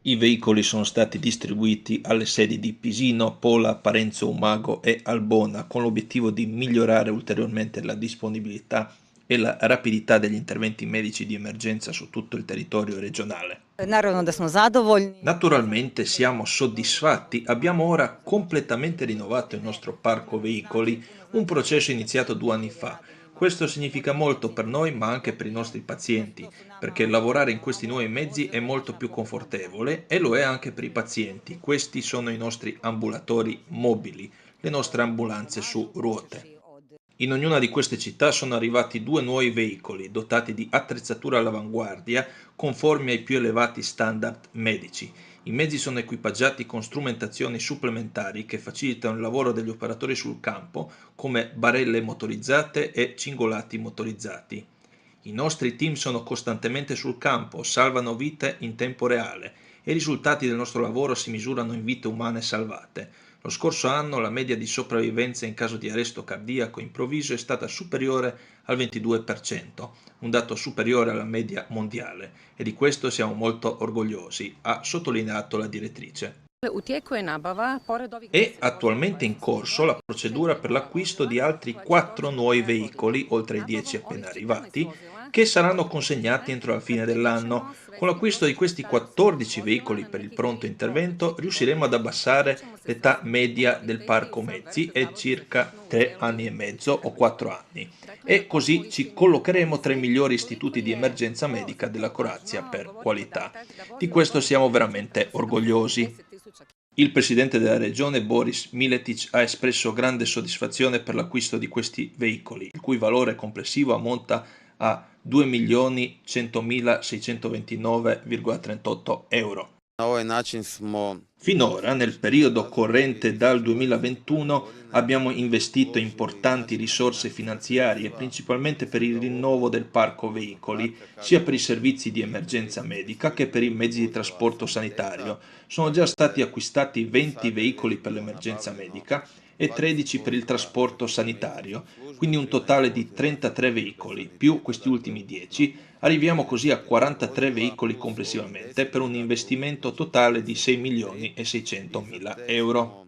I veicoli sono stati distribuiti alle sedi di Pisino, Pola, Parenzo Umago e Albona con l'obiettivo di migliorare ulteriormente la disponibilità e la rapidità degli interventi medici di emergenza su tutto il territorio regionale. Naturalmente siamo soddisfatti, abbiamo ora completamente rinnovato il nostro parco veicoli, un processo iniziato 2 anni fa. Questo significa molto per noi ma anche per i nostri pazienti, perché lavorare in questi nuovi mezzi è molto più confortevole e lo è anche per i pazienti. Questi sono i nostri ambulatori mobili, le nostre ambulanze su ruote. In ognuna di queste città sono arrivati 2 nuovi veicoli dotati di attrezzatura all'avanguardia conformi ai più elevati standard medici. I mezzi sono equipaggiati con strumentazioni supplementari che facilitano il lavoro degli operatori sul campo, come barelle motorizzate e cingolati motorizzati. I nostri team sono costantemente sul campo, salvano vite in tempo reale e i risultati del nostro lavoro si misurano in vite umane salvate. Lo scorso anno la media di sopravvivenza in caso di arresto cardiaco improvviso è stata superiore al 22%, un dato superiore alla media mondiale, e di questo siamo molto orgogliosi, ha sottolineato la direttrice. È attualmente in corso la procedura per l'acquisto di altri 4 nuovi veicoli, oltre ai 10 appena arrivati, che saranno consegnati entro la fine dell'anno. Con l'acquisto di questi 14 veicoli per il pronto intervento riusciremo ad abbassare l'età media del parco mezzi, è circa 3 anni e mezzo o 4 anni, e così ci collocheremo tra i migliori istituti di emergenza medica della Croazia per qualità. Di questo siamo veramente orgogliosi. Il presidente della regione Boris Miletic ha espresso grande soddisfazione per l'acquisto di questi veicoli, il cui valore complessivo ammonta a 2.100.629,38 euro. Finora, nel periodo corrente dal 2021, abbiamo investito importanti risorse finanziarie, principalmente per il rinnovo del parco veicoli, sia per i servizi di emergenza medica che per i mezzi di trasporto sanitario. Sono già stati acquistati 20 veicoli per l'emergenza medica e 13 per il trasporto sanitario, quindi un totale di 33 veicoli, più questi ultimi 10, arriviamo così a 43 veicoli complessivamente per un investimento totale di 6.600.000 euro.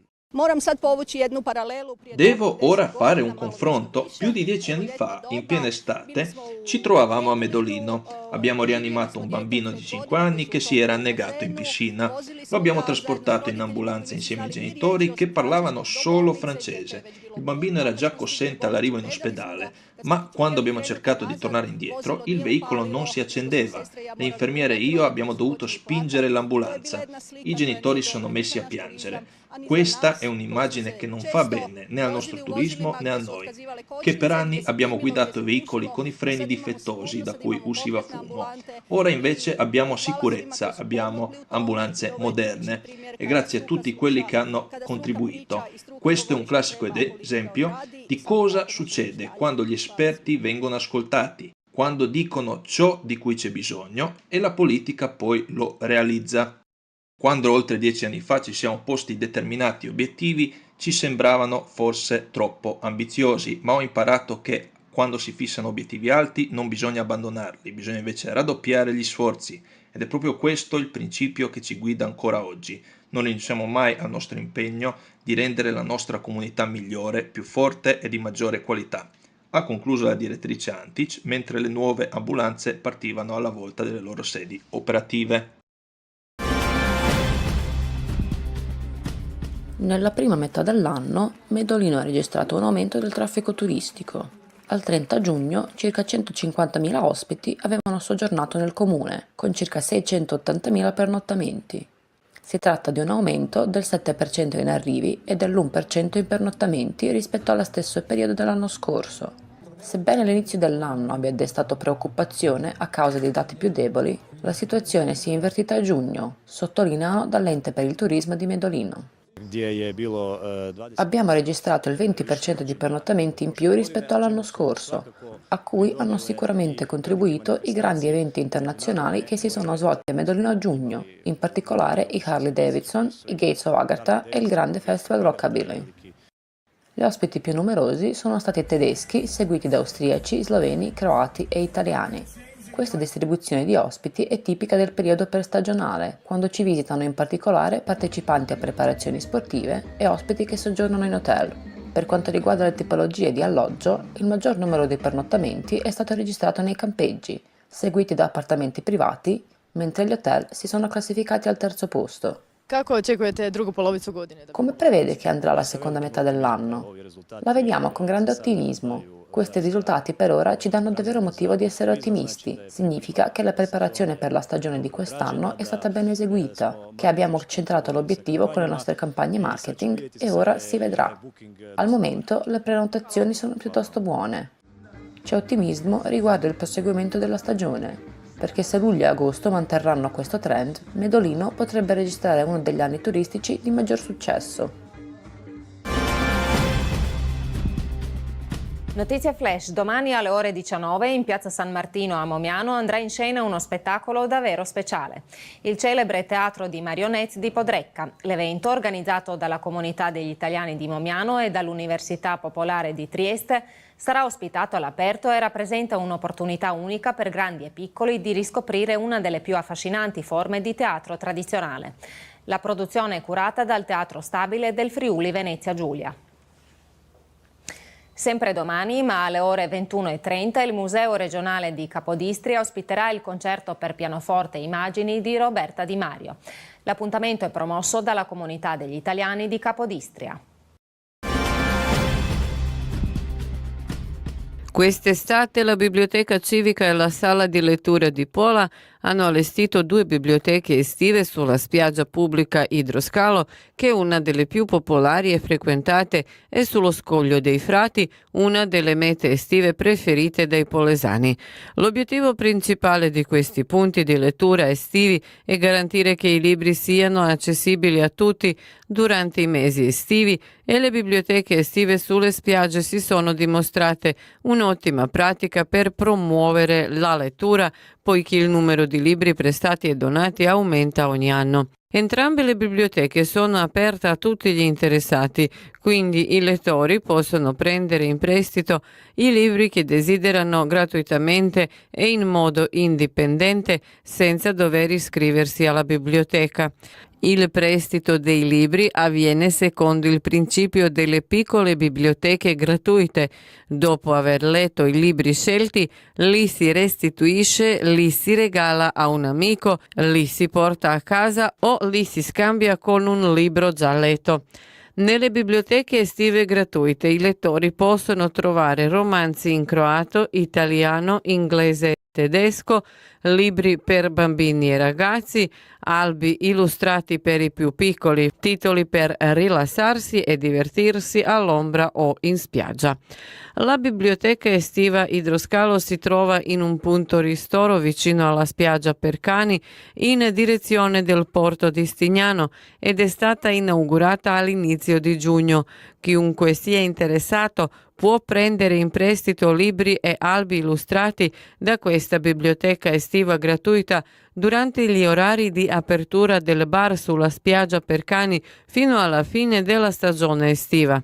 Devo ora fare un confronto. Più di 10 anni fa, in piena estate, ci trovavamo a Medolino. Abbiamo rianimato un bambino di 5 anni che si era annegato in piscina. Lo abbiamo trasportato in ambulanza insieme ai genitori che parlavano solo francese. Il bambino era già cossente all'arrivo in ospedale, ma quando abbiamo cercato di tornare indietro, il veicolo non si accendeva. Le infermiere e io abbiamo dovuto spingere l'ambulanza. I genitori sono messi a piangere. Questa è un'immagine che non fa bene né al nostro turismo né a noi, che per anni abbiamo guidato veicoli con i freni difettosi da cui usciva fumo. Ora invece abbiamo sicurezza, abbiamo ambulanze moderne e grazie a tutti quelli che hanno contribuito. Questo è un classico esempio di cosa succede quando gli esperti vengono ascoltati, quando dicono ciò di cui c'è bisogno e la politica poi lo realizza. Quando oltre 10 anni fa ci siamo posti determinati obiettivi, ci sembravano forse troppo ambiziosi, ma ho imparato che quando si fissano obiettivi alti non bisogna abbandonarli, bisogna invece raddoppiare gli sforzi, ed è proprio questo il principio che ci guida ancora oggi. Non rinunciamo mai al nostro impegno di rendere la nostra comunità migliore, più forte e di maggiore qualità. Ha concluso la direttrice Antic, mentre le nuove ambulanze partivano alla volta delle loro sedi operative. Nella prima metà dell'anno, Medolino ha registrato un aumento del traffico turistico. Al 30 giugno, circa 150.000 ospiti avevano soggiornato nel comune, con circa 680.000 pernottamenti. Si tratta di un aumento del 7% in arrivi e dell'1% in pernottamenti rispetto allo stesso periodo dell'anno scorso. Sebbene l'inizio dell'anno abbia destato preoccupazione a causa dei dati più deboli, la situazione si è invertita a giugno, sottolineano dall'Ente per il Turismo di Medolino. Abbiamo registrato il 20% di pernottamenti in più rispetto all'anno scorso, a cui hanno sicuramente contribuito i grandi eventi internazionali che si sono svolti a Medolino a giugno, in particolare i Harley Davidson, i Gates of Agartha e il grande festival Rockabilly. Gli ospiti più numerosi sono stati tedeschi, seguiti da austriaci, sloveni, croati e italiani. Questa distribuzione di ospiti è tipica del periodo perstagionale, quando ci visitano in particolare partecipanti a preparazioni sportive e ospiti che soggiornano in hotel. Per quanto riguarda le tipologie di alloggio, il maggior numero di pernottamenti è stato registrato nei campeggi, seguiti da appartamenti privati, mentre gli hotel si sono classificati al terzo posto. Come prevede che andrà la seconda metà dell'anno? La vediamo con grande ottimismo. Questi risultati per ora ci danno davvero motivo di essere ottimisti. Significa che la preparazione per la stagione di quest'anno è stata ben eseguita, che abbiamo centrato l'obiettivo con le nostre campagne marketing e ora si vedrà. Al momento le prenotazioni sono piuttosto buone. C'è ottimismo riguardo il proseguimento della stagione. perché se luglio e agosto manterranno questo trend, Medolino potrebbe registrare uno degli anni turistici di maggior successo. Notizie flash, domani alle ore 19 in piazza San Martino a Momiano andrà in scena uno spettacolo davvero speciale. Il celebre teatro di marionette di Podrecca. L'evento, organizzato dalla comunità degli italiani di Momiano e dall'Università Popolare di Trieste, sarà ospitato all'aperto e rappresenta un'opportunità unica per grandi e piccoli di riscoprire una delle più affascinanti forme di teatro tradizionale. La produzione è curata dal Teatro Stabile del Friuli Venezia Giulia. Sempre domani, ma alle ore 21:30, il Museo regionale di Capodistria ospiterà il concerto per pianoforte e immagini di Roberta Di Mario. L'appuntamento è promosso dalla comunità degli italiani di Capodistria. Quest'estate la Biblioteca Civica e la Sala di Lettura di Pola hanno allestito 2 biblioteche estive sulla spiaggia pubblica Idroscalo, che è una delle più popolari e frequentate, e sullo Scoglio dei Frati, una delle mete estive preferite dai polesani. L'obiettivo principale di questi punti di lettura estivi è garantire che i libri siano accessibili a tutti durante i mesi estivi, e le biblioteche estive sulle spiagge si sono dimostrate un'ottima pratica per promuovere la lettura, poiché il numero di libri prestati e donati aumenta ogni anno. Entrambe le biblioteche sono aperte a tutti gli interessati, quindi i lettori possono prendere in prestito i libri che desiderano gratuitamente e in modo indipendente, senza dover iscriversi alla biblioteca. Il prestito dei libri avviene secondo il principio delle piccole biblioteche gratuite. Dopo aver letto i libri scelti, li si restituisce, li si regala a un amico, li si porta a casa o li si scambia con un libro già letto. Nelle biblioteche estive gratuite i lettori possono trovare romanzi in croato, italiano, inglese e tedesco, libri per bambini e ragazzi, albi illustrati per i più piccoli, titoli per rilassarsi e divertirsi all'ombra o in spiaggia. La biblioteca estiva Idroscalo si trova in un punto ristoro vicino alla spiaggia per cani, in direzione del porto di Stignano, ed è stata inaugurata all'inizio di giugno. Chiunque sia interessato può prendere in prestito libri e albi illustrati da questa biblioteca estiva gratuita durante gli orari di apertura del bar sulla spiaggia per cani fino alla fine della stagione estiva.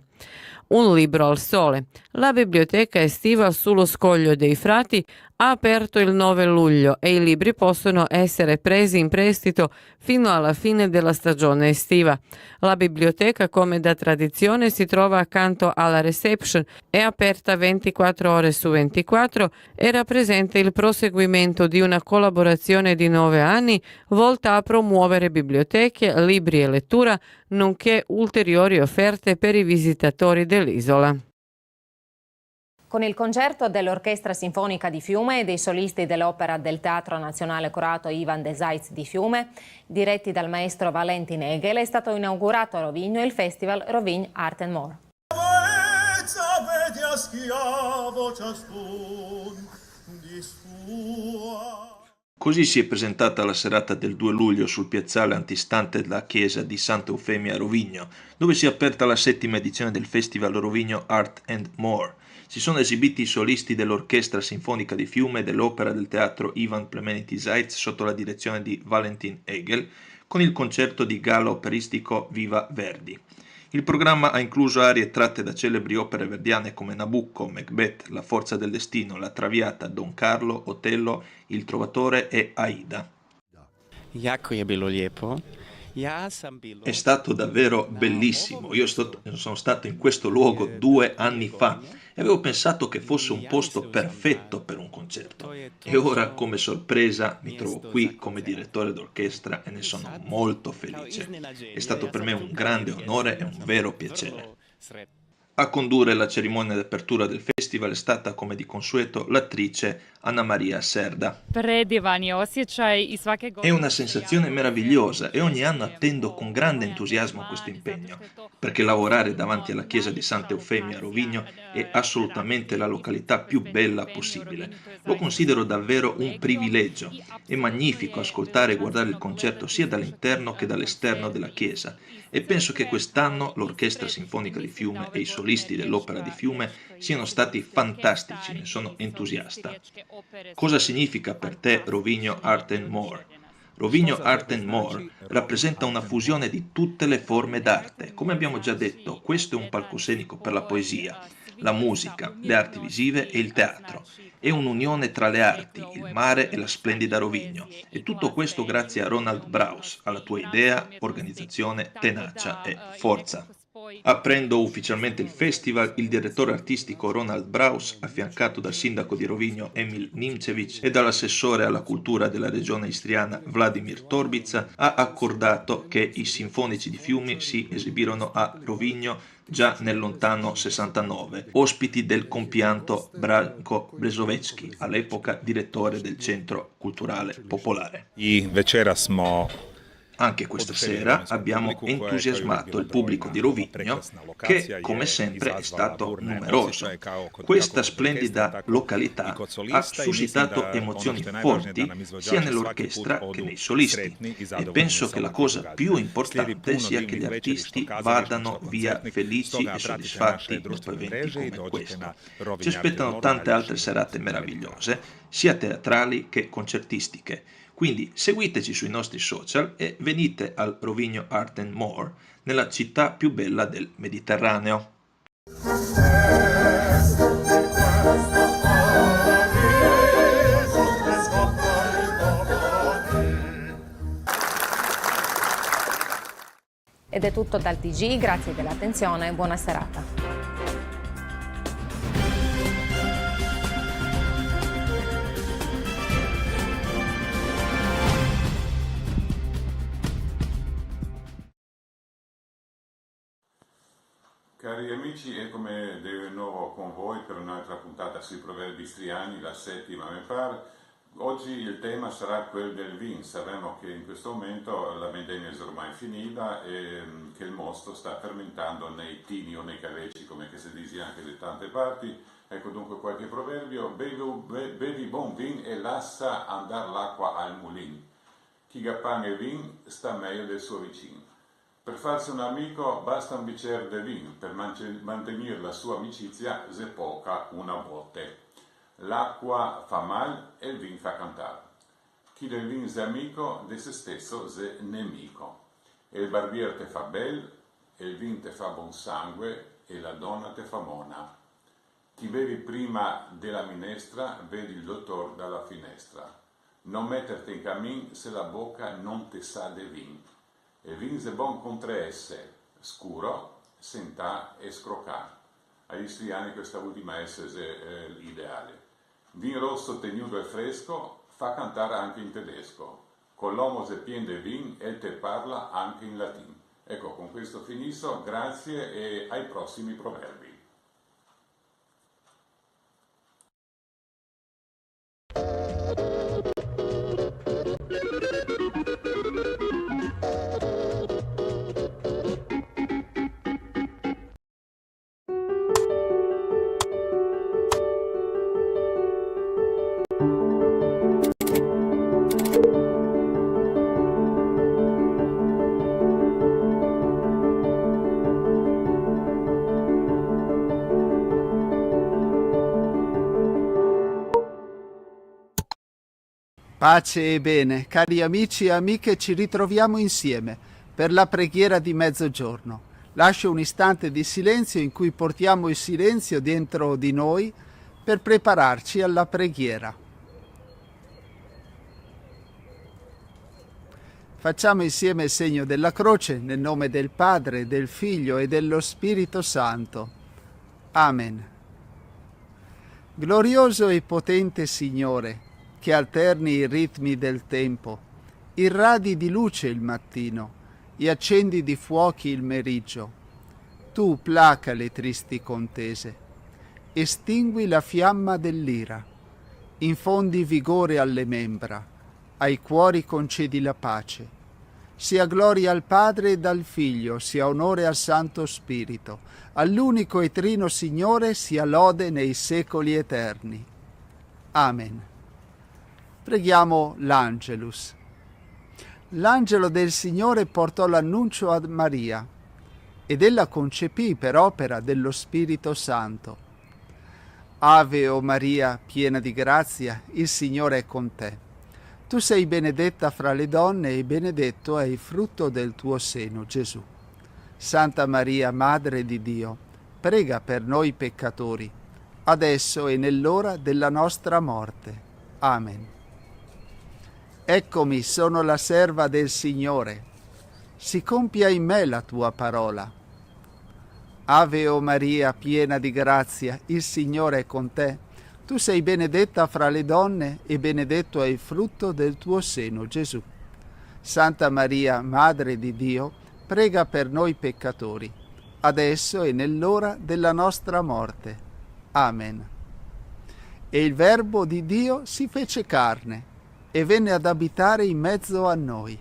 Un libro al sole. La biblioteca estiva sullo Scoglio dei Frati ha aperto il 9 luglio e i libri possono essere presi in prestito fino alla fine della stagione estiva. La biblioteca, come da tradizione, si trova accanto alla reception, è aperta 24 ore su 24 e rappresenta il proseguimento di una collaborazione di 9 anni volta a promuovere biblioteche, libri e lettura, nonché ulteriori offerte per i visitatori dell'isola. Con il concerto dell'Orchestra Sinfonica di Fiume e dei solisti dell'Opera del Teatro Nazionale Corato Ivan de Zajc di Fiume, diretti dal maestro Valentin Egel, è stato inaugurato a Rovigno il Festival Rovign Art and More. Così si è presentata la serata del 2 luglio sul piazzale antistante la chiesa di Santa Eufemia a Rovigno, dove si è aperta la 7ª edizione del Festival Rovigno Art and More. Si sono esibiti i solisti dell'Orchestra Sinfonica di Fiume e dell'Opera del Teatro Ivan Plemeniti Zajc sotto la direzione di Valentin Egel, con il concerto di gala operistico Viva Verdi. Il programma ha incluso arie tratte da celebri opere verdiane come Nabucco, Macbeth, La Forza del Destino, La Traviata, Don Carlo, Otello, Il Trovatore e Aida. Jako je bilo lijepo. È stato davvero bellissimo. Io sono stato in questo luogo 2 anni fa e avevo pensato che fosse un posto perfetto per un concerto. E ora, come sorpresa, mi trovo qui come direttore d'orchestra e ne sono molto felice. È stato per me un grande onore e un vero piacere. A condurre la cerimonia d'apertura del festival è stata, come di consueto, l'attrice Anna Maria Serda. È una sensazione meravigliosa e ogni anno attendo con grande entusiasmo questo impegno, perché lavorare davanti alla chiesa di Santa Eufemia a Rovigno è assolutamente la località più bella possibile. Lo considero davvero un privilegio. È magnifico ascoltare e guardare il concerto sia dall'interno che dall'esterno della chiesa e penso che quest'anno l'Orchestra Sinfonica di Fiume e i solisti dell'Opera di Fiume siano stati fantastici, ne sono entusiasta. Cosa significa per te Rovigno Art and More? Rovigno Art and More rappresenta una fusione di tutte le forme d'arte. Come abbiamo già detto, questo è un palcoscenico per la poesia, la musica, le arti visive e il teatro. È un'unione tra le arti, il mare e la splendida Rovigno. E tutto questo grazie a Ronald Braus, alla tua idea, organizzazione, tenacia e forza. Aprendo ufficialmente il festival, il direttore artistico Ronald Braus, affiancato dal sindaco di Rovigno Emil Nimcevic e dall'assessore alla cultura della regione istriana Vladimir Torbica, ha accordato che i sinfonici di Fiume si esibirono a Rovigno già nel lontano 69, ospiti del compianto Branko Brezovecki, all'epoca direttore del Centro Culturale Popolare. Anche questa sera abbiamo entusiasmato il pubblico di Rovigno che, come sempre, è stato numeroso. Questa splendida località ha suscitato emozioni forti sia nell'orchestra che nei solisti e penso che la cosa più importante sia che gli artisti vadano via felici e soddisfatti dopo eventi come questo. Ci aspettano tante altre serate meravigliose, sia teatrali che concertistiche. Quindi seguiteci sui nostri social e venite al Rovigno Art and More, nella città più bella del Mediterraneo. Ed è tutto dal TG, grazie dell'attenzione e buona serata. Cari amici, eccomi di nuovo con voi per un'altra puntata sui proverbi istriani, la settima mi pare. Oggi il tema sarà quello del vin. Sappiamo che in questo momento la vendemmia è ormai finita e che il mosto sta fermentando nei tini o nei carecci, come che si dice anche da tante parti. Ecco dunque qualche proverbio: bevi buon vin e lascia andare l'acqua al mulin. Chi gappang e vin sta meglio del suo vicino. Per farsi un amico basta un bicchiere di vino, per mantenere la sua amicizia se poca una botte. L'acqua fa mal e il vino fa cantare. Chi del vino è amico, di se stesso è nemico. E il barbiere te fa bel, e il vino te fa buon sangue, e la donna te fa mona. Chi bevi prima della minestra, vedi il dottor dalla finestra. Non metterti in cammin se la bocca non te sa de vin. E vin è bon contro esse, scuro, sentà e scrocà. Agli istriani questa ultima S è l'ideale. Vin rosso tenuto e fresco fa cantare anche in tedesco. Con l'uomo se pien de vin e te parla anche in latino. Ecco, con questo finisco, grazie e ai prossimi proverbi. Pace e bene, cari amici e amiche, ci ritroviamo insieme per la preghiera di mezzogiorno. Lascio un istante di silenzio in cui portiamo il silenzio dentro di noi per prepararci alla preghiera. Facciamo insieme il segno della croce nel nome del Padre, del Figlio e dello Spirito Santo. Amen. Glorioso e potente Signore, che alterni i ritmi del tempo, irradi di luce il mattino e accendi di fuochi il meriggio. Tu placa le tristi contese, estingui la fiamma dell'ira, infondi vigore alle membra, ai cuori concedi la pace. Sia gloria al Padre ed al Figlio, sia onore al Santo Spirito, all'unico e trino Signore sia lode nei secoli eterni. Amen. Preghiamo l'Angelus. L'angelo del Signore portò l'annuncio a Maria ed ella concepì per opera dello Spirito Santo. Ave o Maria, piena di grazia, il Signore è con te. Tu sei benedetta fra le donne e benedetto è il frutto del tuo seno, Gesù. Santa Maria, Madre di Dio, prega per noi peccatori, adesso e nell'ora della nostra morte. Amen. Eccomi, sono la serva del Signore. Si compia in me la tua parola. Ave o Maria, piena di grazia, il Signore è con te. Tu sei benedetta fra le donne e benedetto è il frutto del tuo seno, Gesù. Santa Maria, Madre di Dio, prega per noi peccatori, adesso e nell'ora della nostra morte. Amen. E il Verbo di Dio si fece carne e venne ad abitare in mezzo a noi.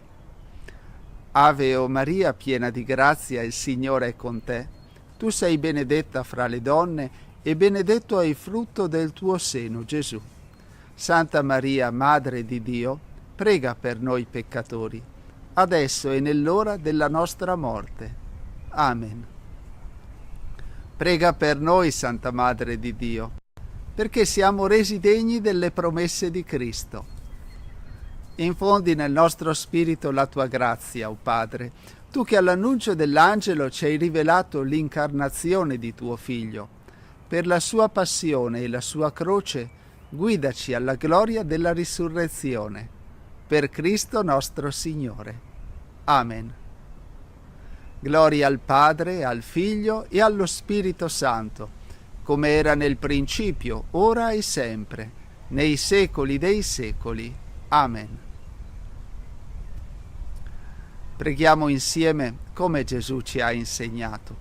Ave o Maria, piena di grazia, il Signore è con te. Tu sei benedetta fra le donne e benedetto è il frutto del tuo seno, Gesù. Santa Maria, Madre di Dio, prega per noi peccatori, adesso e nell'ora della nostra morte. Amen. Prega per noi, Santa Madre di Dio, perché siamo resi degni delle promesse di Cristo. Infondi nel nostro spirito la tua grazia, o Padre, tu che all'annuncio dell'angelo ci hai rivelato l'incarnazione di tuo Figlio. Per la sua passione e la sua croce, guidaci alla gloria della risurrezione. Per Cristo nostro Signore. Amen. Gloria al Padre, al Figlio e allo Spirito Santo, come era nel principio, ora e sempre, nei secoli dei secoli. Amen. Preghiamo insieme come Gesù ci ha insegnato.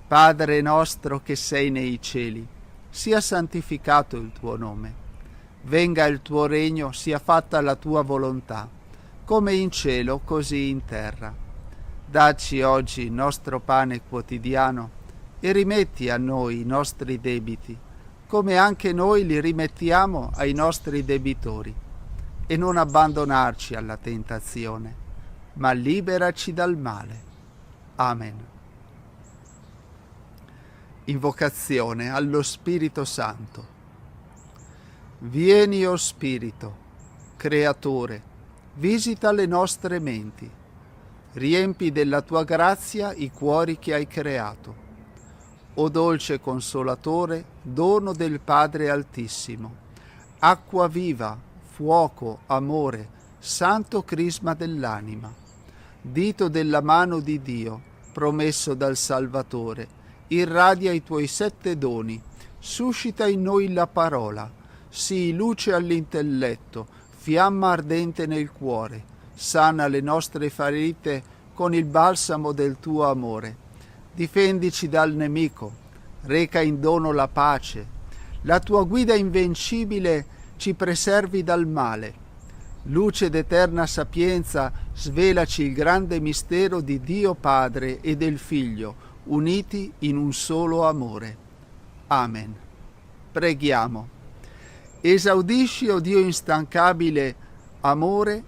Padre nostro che sei nei cieli, sia santificato il tuo nome. Venga il tuo regno, sia fatta la tua volontà, come in cielo, così in terra. Dacci oggi il nostro pane quotidiano e rimetti a noi i nostri debiti, come anche noi li rimettiamo ai nostri debitori. E non abbandonarci alla tentazione, ma liberaci dal male. Amen. Invocazione allo Spirito Santo. Vieni, o Spirito, Creatore, visita le nostre menti, riempi della tua grazia i cuori che hai creato. O dolce Consolatore, dono del Padre Altissimo, acqua viva, fuoco, amore, santo crisma dell'anima, dito della mano di Dio, promesso dal Salvatore, irradia i tuoi 7 doni, suscita in noi la parola, sii luce all'intelletto, fiamma ardente nel cuore, sana le nostre ferite con il balsamo del tuo amore. Difendici dal nemico, reca in dono la pace, la tua guida invincibile ci preservi dal male. Luce d'eterna sapienza, svelaci il grande mistero di Dio Padre e del Figlio, uniti in un solo amore. Amen. Preghiamo. Esaudisci, o Dio instancabile amore,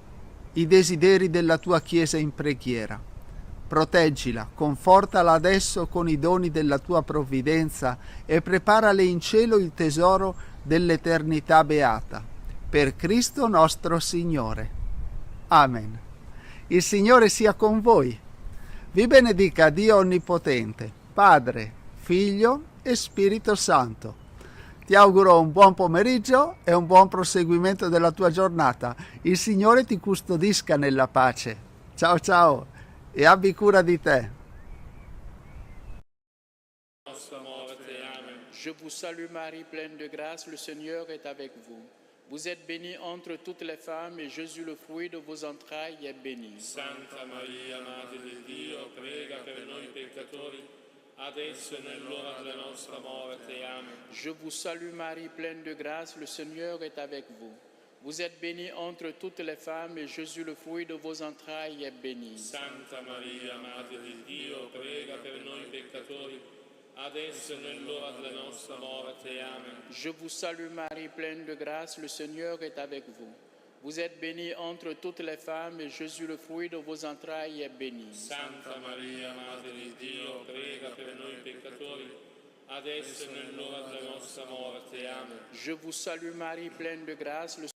i desideri della tua Chiesa in preghiera. Proteggila, confortala adesso con i doni della tua provvidenza e preparale in cielo il tesoro dell'eternità beata. Per Cristo nostro Signore. Amen. Il Signore sia con voi. Vi benedica Dio Onnipotente, Padre, Figlio e Spirito Santo. Ti auguro un buon pomeriggio e un buon proseguimento della tua giornata. Il Signore ti custodisca nella pace. Ciao ciao e abbi cura di te. Je vous salue Marie, pleine de grâce, le Seigneur est avec vous. Vous êtes bénie entre toutes les femmes et Jésus, le fruit de vos entrailles, est béni. Santa Maria, Madre di Dio, prega per noi peccatori, adesso e nell'ora della nostra morte. Amen. Je vous salue Marie, pleine de grâce, le Seigneur est avec vous. Vous êtes bénie entre toutes les femmes et Jésus, le fruit de vos entrailles, est béni. Santa Maria, Madre di Dio, prega per noi peccatori, adesso e nell'ora della nostra morte. Amen. Je vous salue Marie, pleine de grâce, le Seigneur est avec vous. Vous êtes bénie entre toutes les femmes et Jésus, le fruit de vos entrailles, est béni. Santa Maria, Madre di Dio, prega per noi peccatori, adesso e nell'ora della nostra morte. Amen. Je vous salue Marie, pleine de grâce, le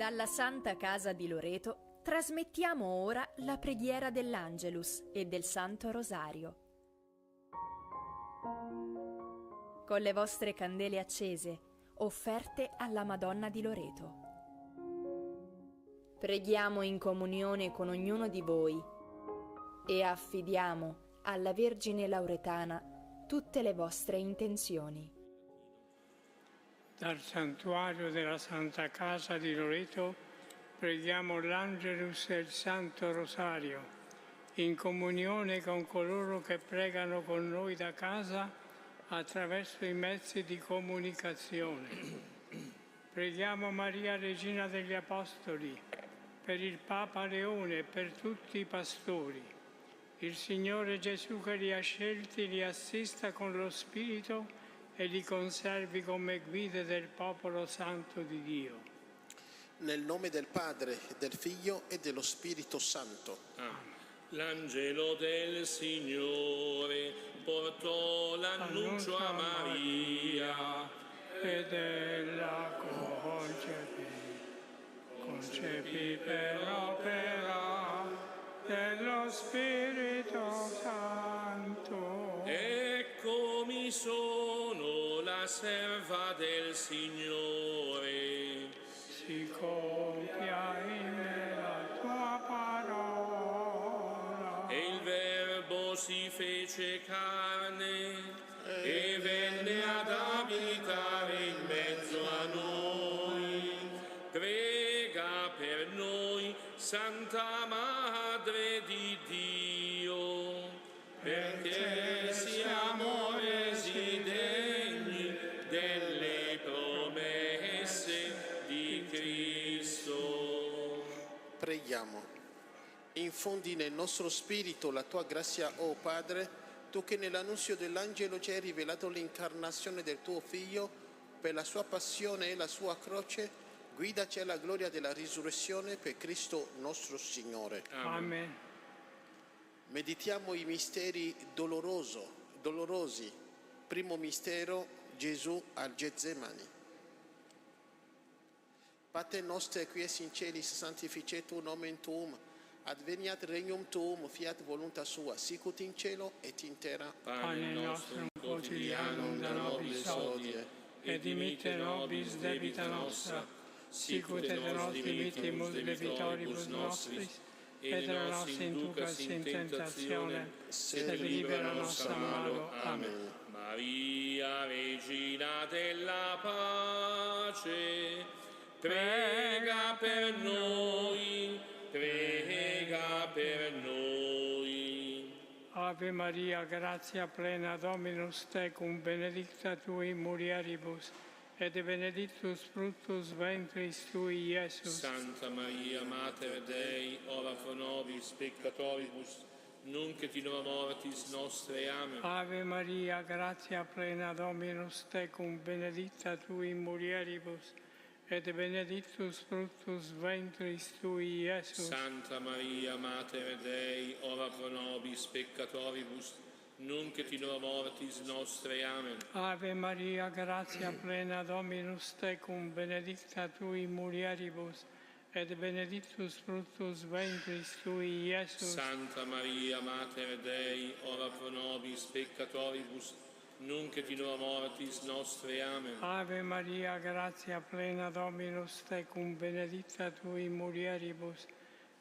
Dalla Santa Casa di Loreto trasmettiamo ora la preghiera dell'Angelus e del Santo Rosario. Con le vostre candele accese, offerte alla Madonna di Loreto. Preghiamo in comunione con ognuno di voi e affidiamo alla Vergine Lauretana tutte le vostre intenzioni. Dal santuario della Santa Casa di Loreto preghiamo l'Angelus e il Santo Rosario, in comunione con coloro che pregano con noi da casa attraverso i mezzi di comunicazione. Preghiamo Maria, Regina degli Apostoli, per il Papa Leone e per tutti i pastori. Il Signore Gesù che li ha scelti li assista con lo Spirito e li conservi come guide del popolo santo di Dio. Nel nome del Padre, del Figlio e dello Spirito Santo. Amen. L'angelo del Signore portò l'annuncio a Maria ed ella concepì per opera dello Spirito Santo. Eccomi sono la serva del Signore. Si compia in me la tua parola. E il Verbo si fece carne e venne ad abitare in mezzo a noi. Prega per noi, Santa Madre di Dio, perché siamo resi degni delle promesse di Cristo. Preghiamo. Infondi nel nostro spirito la tua grazia, o Padre, tu che nell'annunzio dell'angelo ci hai rivelato l'incarnazione del tuo Figlio, per la sua passione e la sua croce, guidaci alla gloria della risurrezione per Cristo nostro Signore. Amen. Meditiamo i misteri dolorosi. Primo mistero, Gesù al Getsemani. Pater noster qui es in celis, sanctificetur nomen tuum, adveniat regnum tuum, fiat voluntas sua, sicut in cielo et in terra. Pane nostrum quotidianum da nobis hodie, et dimitte nobis debita nostra, sicut et nos dimittimus debitoribus nostris, et nos inducas in tentazione, sed libera nos a malo. Amen. Maria, Regina della pace, prega per noi, prega per noi. Ave Maria, gratia plena, Dominus tecum, benedicta tu in mulieribus, et benedictus fructus ventris tui, Iesus. Santa Maria, Mater Dei, ora pro nobis peccatoribus, nunc et in hora mortis nostre. Amen. Ave Maria, gratia plena, Dominus tecum, benedicta tu in mulieribus, et benedictus fructus ventris tui, Iesus. Santa Maria, Mater Dei, ora pro nobis peccatoribus, nunc et in hora mortis nostre. Amen. Ave Maria, gratia plena, Dominus tecum, benedicta tu in mulieribus, et benedictus fructus ventris tui, Iesus. Santa Maria, Mater Dei, ora pro nobis peccatoribus, nunc et in hora mortis nostre. Amen. Ave Maria, gratia plena, Dominus tecum, benedicta tu in mulieribus,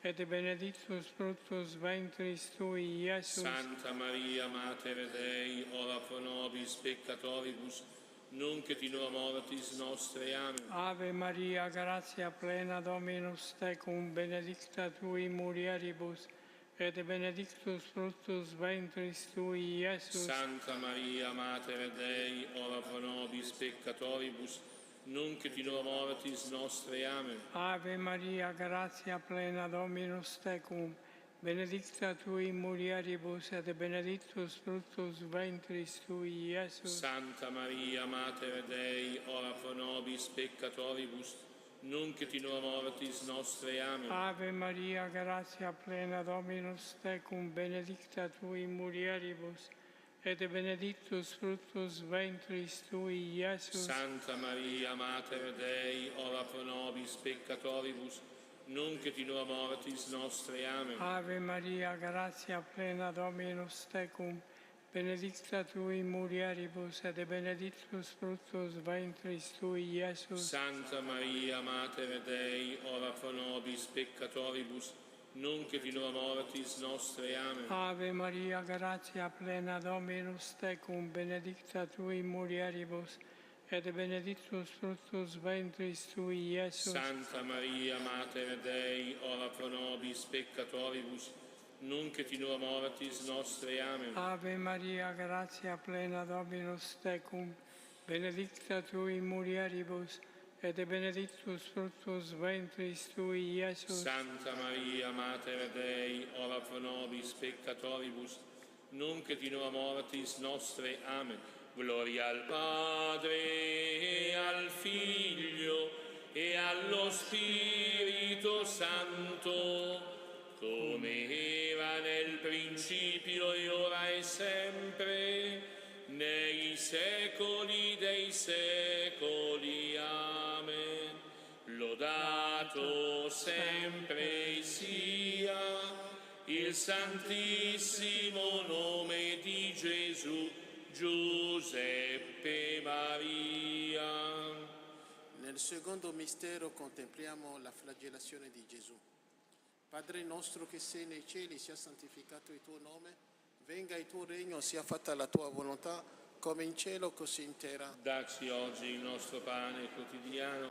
et benedictus fructus ventris tui, Iesus. Santa Maria, Mater Dei, ora pro nobis peccatoribus, nunc et in hora mortis nostre. Amen. Ave Maria, gratia plena, Dominus tecum, benedicta tu in mulieribus, et benedictus fructus ventris tui, Iesus. Santa Maria, Mater Dei, ora pro nobis peccatoribus, nunc et in hora mortis nostre. Amen. Ave Maria, gratia plena, Dominus tecum, benedicta tu in mulieribus, et benedictus fructus ventris tui, Iesus. Santa Maria, Mater Dei, ora pro nobis peccatoribus, nunc et in hora mortis nostre. Amen. Ave Maria, gratia plena, Dominus tecum, benedicta tu in mulieribus, et benedictus fructus ventris tui, Iesus. Santa Maria, Mater Dei, ora pro nobis peccatoribus, nunc et in hora mortis nostre. Amen. Ave Maria, gratia plena, Dominus tecum, benedicta tu in mulieribus, et benedictus fructus ventris tui, Iesus. Santa Maria, Mater Dei, ora pro nobis peccatoribus, nunc et in hora mortis nostre. Amen. Ave Maria, gratia plena, Dominus tecum, benedicta tu in mulieribus, et benedictus fructus ventris tui, Iesus. Santa Maria, Mater Dei, ora pro nobis peccatoribus, nunc et in hora mortis nostre. Amen. Ave Maria, gratia plena, Dominus tecum, benedicta tu in mulieribus, et benedictus fructus ventris tui, Iesus. Santa Maria, Mater Dei, ora pro nobis peccatoribus, nunc et in hora mortis nostre. Amen. Gloria al Padre, e al Figlio, e allo Spirito Santo, come era nel principio, e ora e sempre, nei secoli dei secoli. Amen. Lodato sempre sia il santissimo nome di Gesù, Giuseppe Maria. Nel secondo mistero contempliamo la flagellazione di Gesù. Padre nostro che sei nei cieli, sia santificato il tuo nome, venga il tuo regno, sia fatta la tua volontà, come in cielo così in terra. Dacci oggi il nostro pane quotidiano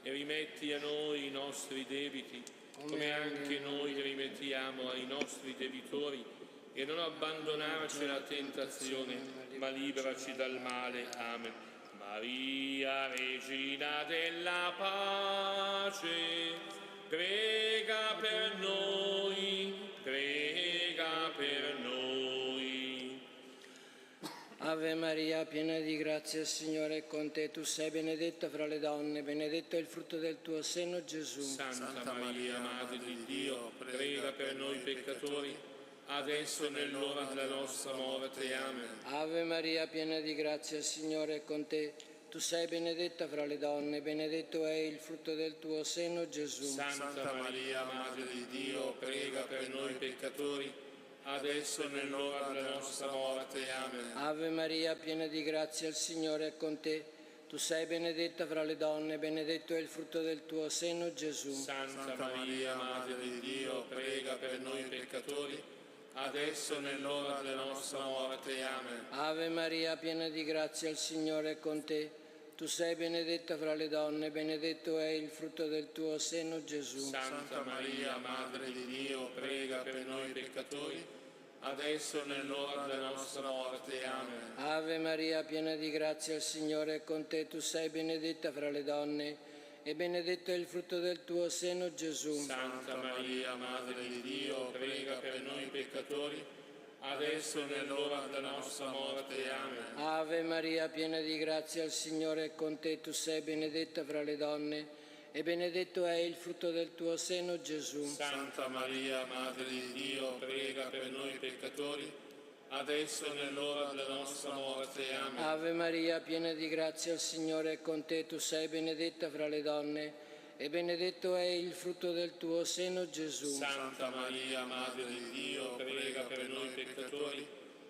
e rimetti a noi i nostri debiti, come anche noi li rimettiamo ai nostri debitori, e non abbandonarci alla tentazione, ma liberaci dal male. Amen. Maria, Regina della pace, prega per noi, prega per noi. Ave Maria, piena di grazia, il Signore è con te. Tu sei benedetta fra le donne, benedetto è il frutto del tuo seno, Gesù. Santa Maria, Madre di Dio, prega per noi peccatori, adesso e nell'ora della nostra morte. Amen. Ave Maria, piena di grazia, il Signore è con te. Tu sei benedetta fra le donne, benedetto è il frutto del tuo seno, Gesù. Santa Maria, Madre di Dio, prega per noi peccatori, adesso e nell'ora della nostra morte. Amen. Ave Maria, piena di grazia, il Signore è con te. Tu sei benedetta fra le donne, benedetto è il frutto del tuo seno, Gesù. Santa Maria, Madre di Dio, prega per noi peccatori, adesso e nell'ora della nostra morte. Amen. Ave Maria, piena di grazia, il Signore è con te. Tu sei benedetta fra le donne, benedetto è il frutto del tuo seno, Gesù. Santa Maria, Madre di Dio, prega per noi peccatori, adesso e nell'ora della nostra morte. Amen. Ave Maria, piena di grazia, il Signore è con te. Tu sei benedetta fra le donne, e benedetto è il frutto del tuo seno, Gesù. Santa Maria, Madre di Dio, prega per noi peccatori, adesso e nell'ora della nostra morte. Amen. Ave Maria, piena di grazia, il Signore è con te. Tu sei benedetta fra le donne, e benedetto è il frutto del tuo seno, Gesù. Santa Maria, Madre di Dio, prega per noi peccatori, adesso e nell'ora della nostra morte. Amen. Ave Maria, piena di grazia, il Signore è con te. Tu sei benedetta fra le donne, e benedetto è il frutto del tuo seno, Gesù. Santa Maria, Madre di Dio, prega per noi peccatori,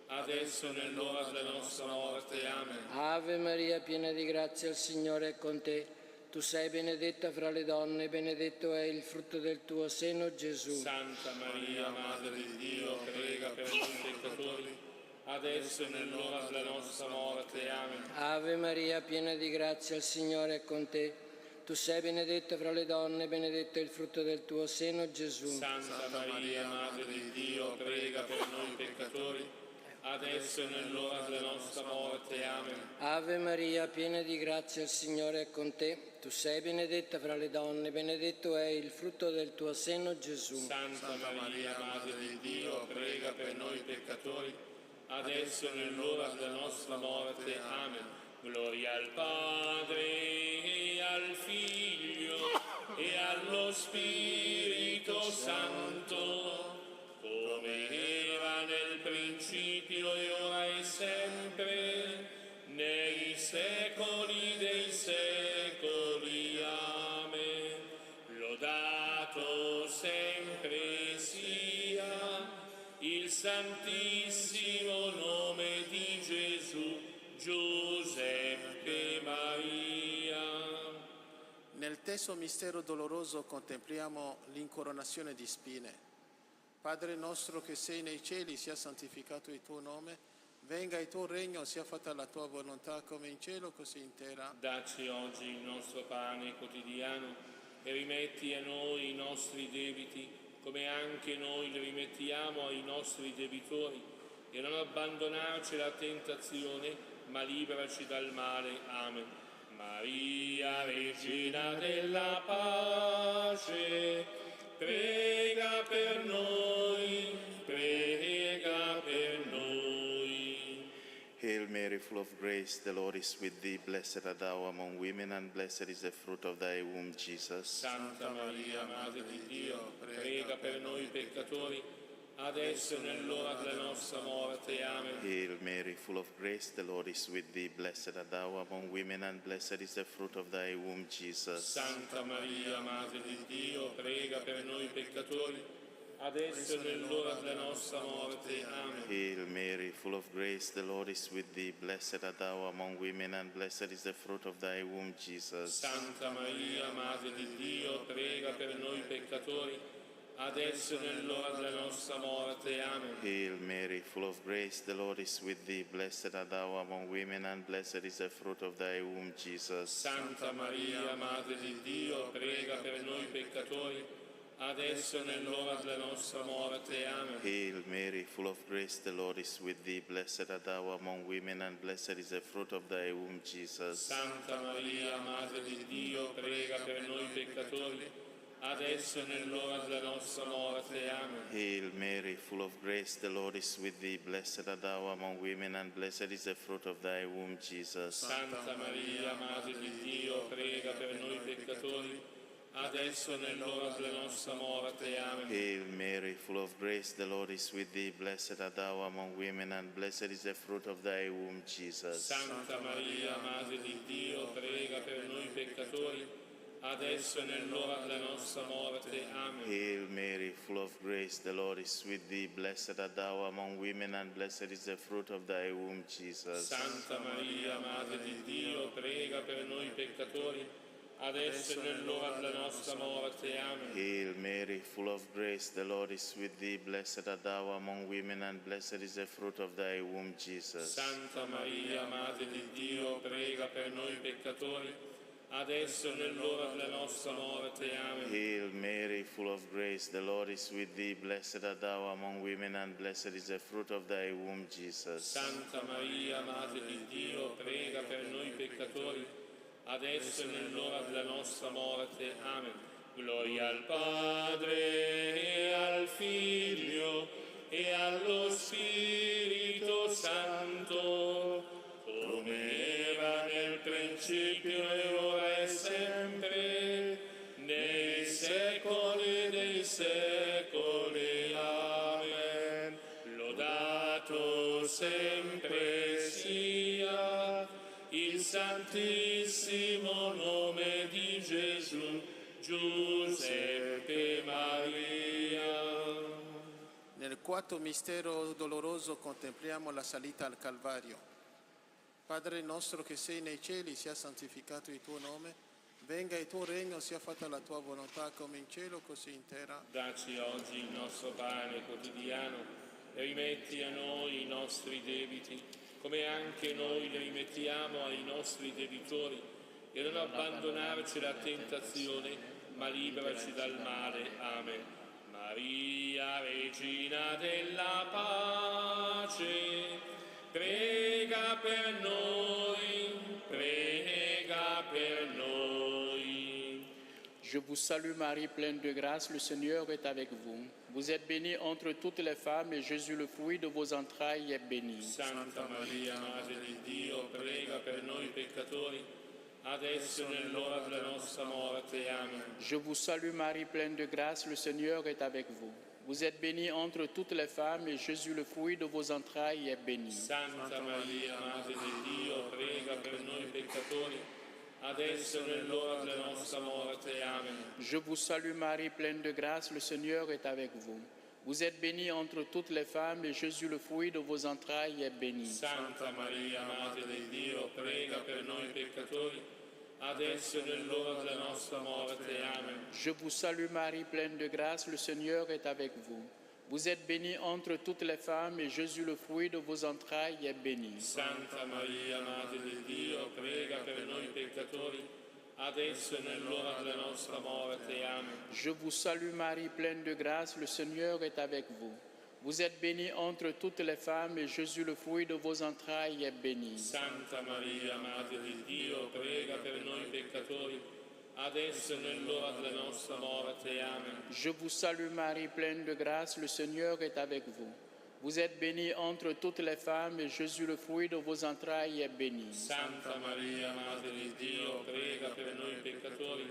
adesso e nell'ora della nostra morte. Amen. Ave Maria, piena di grazia, il Signore è con te. Tu sei benedetta fra le donne, benedetto è il frutto del tuo seno, Gesù. Santa Maria, Madre di Dio, prega per noi peccatori, adesso e nell'ora della nostra morte. Amen. Ave Maria, piena di grazia, il Signore è con te. Tu sei benedetta fra le donne, benedetto è il frutto del tuo seno, Gesù. Santa Maria, Madre di Dio, prega per noi peccatori, adesso e nell'ora della nostra morte. Amen. Ave Maria, piena di grazia, il Signore è con te. Tu sei benedetta fra le donne, benedetto è il frutto del tuo seno, Gesù. Santa Maria, Madre di Dio, prega per noi peccatori, adesso e nell'ora della nostra morte. Amen. Gloria al Padre, e al Figlio, e allo Spirito Santo, come era nel principio, e ora e sempre, nei secoli dei secoli. Amen. Lodato sempre sia il santissimo nome di Gesù, Giuseppe Maria. Nel terzo mistero doloroso contempliamo l'incoronazione di spine. Padre nostro che sei nei cieli, sia santificato il tuo nome, venga il tuo regno, sia fatta la tua volontà come in cielo così in terra. Dacci oggi il nostro pane quotidiano e rimetti a noi i nostri debiti, come anche noi li rimettiamo ai nostri debitori, e non abbandonarci alla tentazione, ma liberaci dal male. Amen. Maria, Regina della pace, prega per noi, prega per noi. Hail Mary, full of grace, the Lord is with thee. Blessed art thou among women, and blessed is the fruit of thy womb, Jesus. Santa Maria, Madre di Dio, prega per noi peccatori, adesso e nell'ora della nostra morte. Amen. Hail Mary, full of grace, the Lord is with thee. Blessed art thou among women, and blessed is the fruit of thy womb, Jesus. Santa Maria, Madre di Dio, prega per noi peccatori, adesso e nell'ora della nostra morte. Amen. Hail Mary, full of grace, the Lord is with thee. Blessed art thou among women, and blessed is the fruit of thy womb, Jesus. Santa Maria, Madre di Dio, prega per noi peccatori, adesso e nell'ora della nostra morte. Amen. Hail Mary, full of grace, the Lord is with thee. Blessed art thou among women, and blessed is the fruit of thy womb, Jesus. Santa Maria, Madre di Dio, prega per noi peccatori, adesso e nell'ora della nostra morte. Amen. Hail Mary, full of grace, the Lord is with thee. Blessed art thou among women, and blessed is the fruit of thy womb, Jesus. Santa Maria, Madre di Dio, prega per noi peccatori, adesso e nell'ora della nostra morte. Amen. Hail Mary, full of grace, the Lord is with thee. Blessed art thou among women, and blessed is the fruit of thy womb, Jesus. Santa Maria, Madre di Dio, prega per noi peccatori, adesso e nell'ora della nostra morte. Amen. Hail Mary, full of grace, the Lord is with thee. Blessed art thou among women, and blessed is the fruit of thy womb, Jesus. Santa Maria, Madre di Dio, prega per noi peccatori, adesso e nell'ora della nostra morte. Amen. Hail Mary, full of grace, the Lord is with thee. Blessed art thou among women, and blessed is the fruit of thy womb, Jesus. Santa Maria, Madre di Dio, prega per noi peccatori, adesso e nell'ora della nostra morte. Amen. Hail Mary, full of grace, the Lord is with thee. Blessed art thou among women, and blessed is the fruit of thy womb, Jesus. Santa Maria, Madre di Dio, prega per noi peccatori, adesso e nell'ora della nostra morte. Amen. Hail Mary, full of grace, the Lord is with thee. Blessed art thou among women, and blessed is the fruit of thy womb, Jesus. Santa Maria, Madre di Dio, prega per noi peccatori, adesso e nell'ora della nostra morte. Amen. Gloria al Padre, e al Figlio, e allo Spirito Santo, come era nel principio, e ora e sempre, nei secoli dei secoli. Amen. Lodato sempre sia il santissimo nome di Gesù, Giuseppe Maria. Nel quarto mistero doloroso contempliamo la salita al Calvario. Padre nostro che sei nei cieli, sia santificato il tuo nome, venga il tuo regno, sia fatta la tua volontà come in cielo così in terra. Dacci oggi il nostro pane quotidiano e rimetti a noi i nostri debiti, come anche noi li rimettiamo ai nostri debitori, e non abbandonarci alla tentazione, ma liberaci dal male. Amen. Maria, Regina della pace, prega per noi, prega per noi. Je vous salue Marie, pleine de grâce, le Seigneur est avec vous. Vous êtes bénie entre toutes les femmes, et Jésus, le fruit de vos entrailles, est béni. Santa Maria, Madre di Dio, prega per noi peccatori, adesso e nell'ora della nostra morte. Amen. Je vous salue Marie, pleine de grâce, le Seigneur est avec vous. Vous êtes bénie entre toutes les femmes, et Jésus, le fruit de vos entrailles, est béni. Santa Maria, Madre di Dio, prega per noi peccatori, adesso e nell'ora della nostra morte. Amen. Je vous salue Marie, pleine de grâce, le Seigneur est avec vous. Vous êtes bénie entre toutes les femmes, et Jésus, le fruit de vos entrailles, est béni. Santa Maria, Madre di Dio, prega per noi peccatori, adesso e nell'ora della nostra morte. Amen. Je vous salue Marie, pleine de grâce, le Seigneur est avec vous. Vous êtes bénie entre toutes les femmes, et Jésus, le fruit de vos entrailles, est béni. Santa Maria, Madre di Dio, prega per noi peccatori, adesso e nell'ora della nostra morte. Amen. Je vous salue Marie, pleine de grâce, le Seigneur est avec vous. Vous êtes bénie entre toutes les femmes, et Jésus, le fruit de vos entrailles, est béni. Santa Maria, Madre di Dio, prega per noi peccatori, adesso e nell'ora della nostra morte. Amen. Je vous salue Marie, pleine de grâce, le Seigneur est avec vous. Vous êtes bénie entre toutes les femmes, et Jésus, le fruit de vos entrailles, est béni. Santa Maria, Madre di Dio, prega per noi peccatori,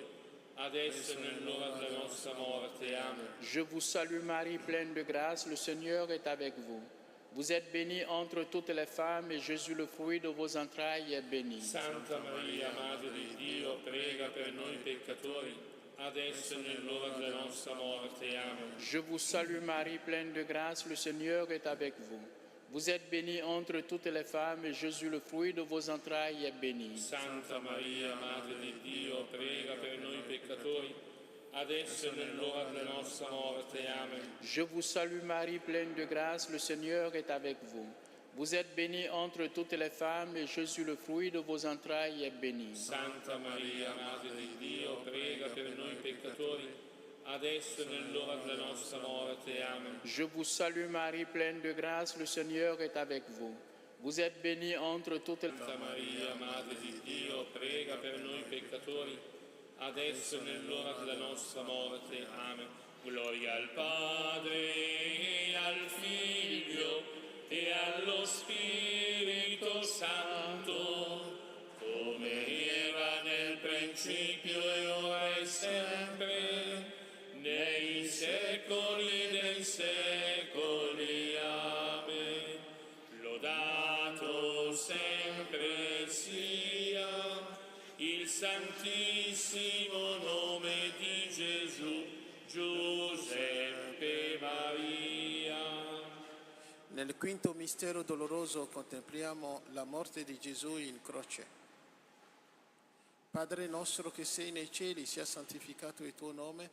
adesso e nell'ora della nostra morte. Amen. Je vous salue Marie, pleine de grâce, le Seigneur est avec vous. Vous êtes bénie entre toutes les femmes, et Jésus, le fruit de vos entrailles, est béni. Santa Maria, Madre di Dio, prega per noi peccatori, adesso e nell'ora della nostra morte. Amen. Je vous salue Marie, pleine de grâce, le Seigneur est avec vous. Vous êtes bénie entre toutes les femmes et Jésus, le fruit de vos entrailles, est béni. Santa Maria, Madre di Dio, prega per noi peccatori, adesso e nell'ora della nostra morte. Amen. Je vous salue Marie, pleine de grâce, le Seigneur est avec vous. Vous êtes bénie entre toutes les femmes et Jésus, le fruit de vos entrailles, est béni. Santa Maria, Madre di Dio, prega per noi peccatori, adesso e nell'ora della nostra morte. Amen. Je vous salue Marie, pleine de grâce, le Seigneur est avec vous. Vous êtes bénie entre toutes les Santa Maria, Madre di Dio, prega per noi peccatori, adesso e nell'ora della nostra morte. Amen. Gloria al Padre e al Figlio e allo Spirito Santo, come era nel principio e ora e sempre, nei secoli dei secoli. Amen. Lodato sempre sia il santissimo nome di Gesù, Giuseppe Maria. Nel quinto mistero doloroso contempliamo la morte di Gesù in croce. Padre nostro che sei nei cieli, sia santificato il tuo nome,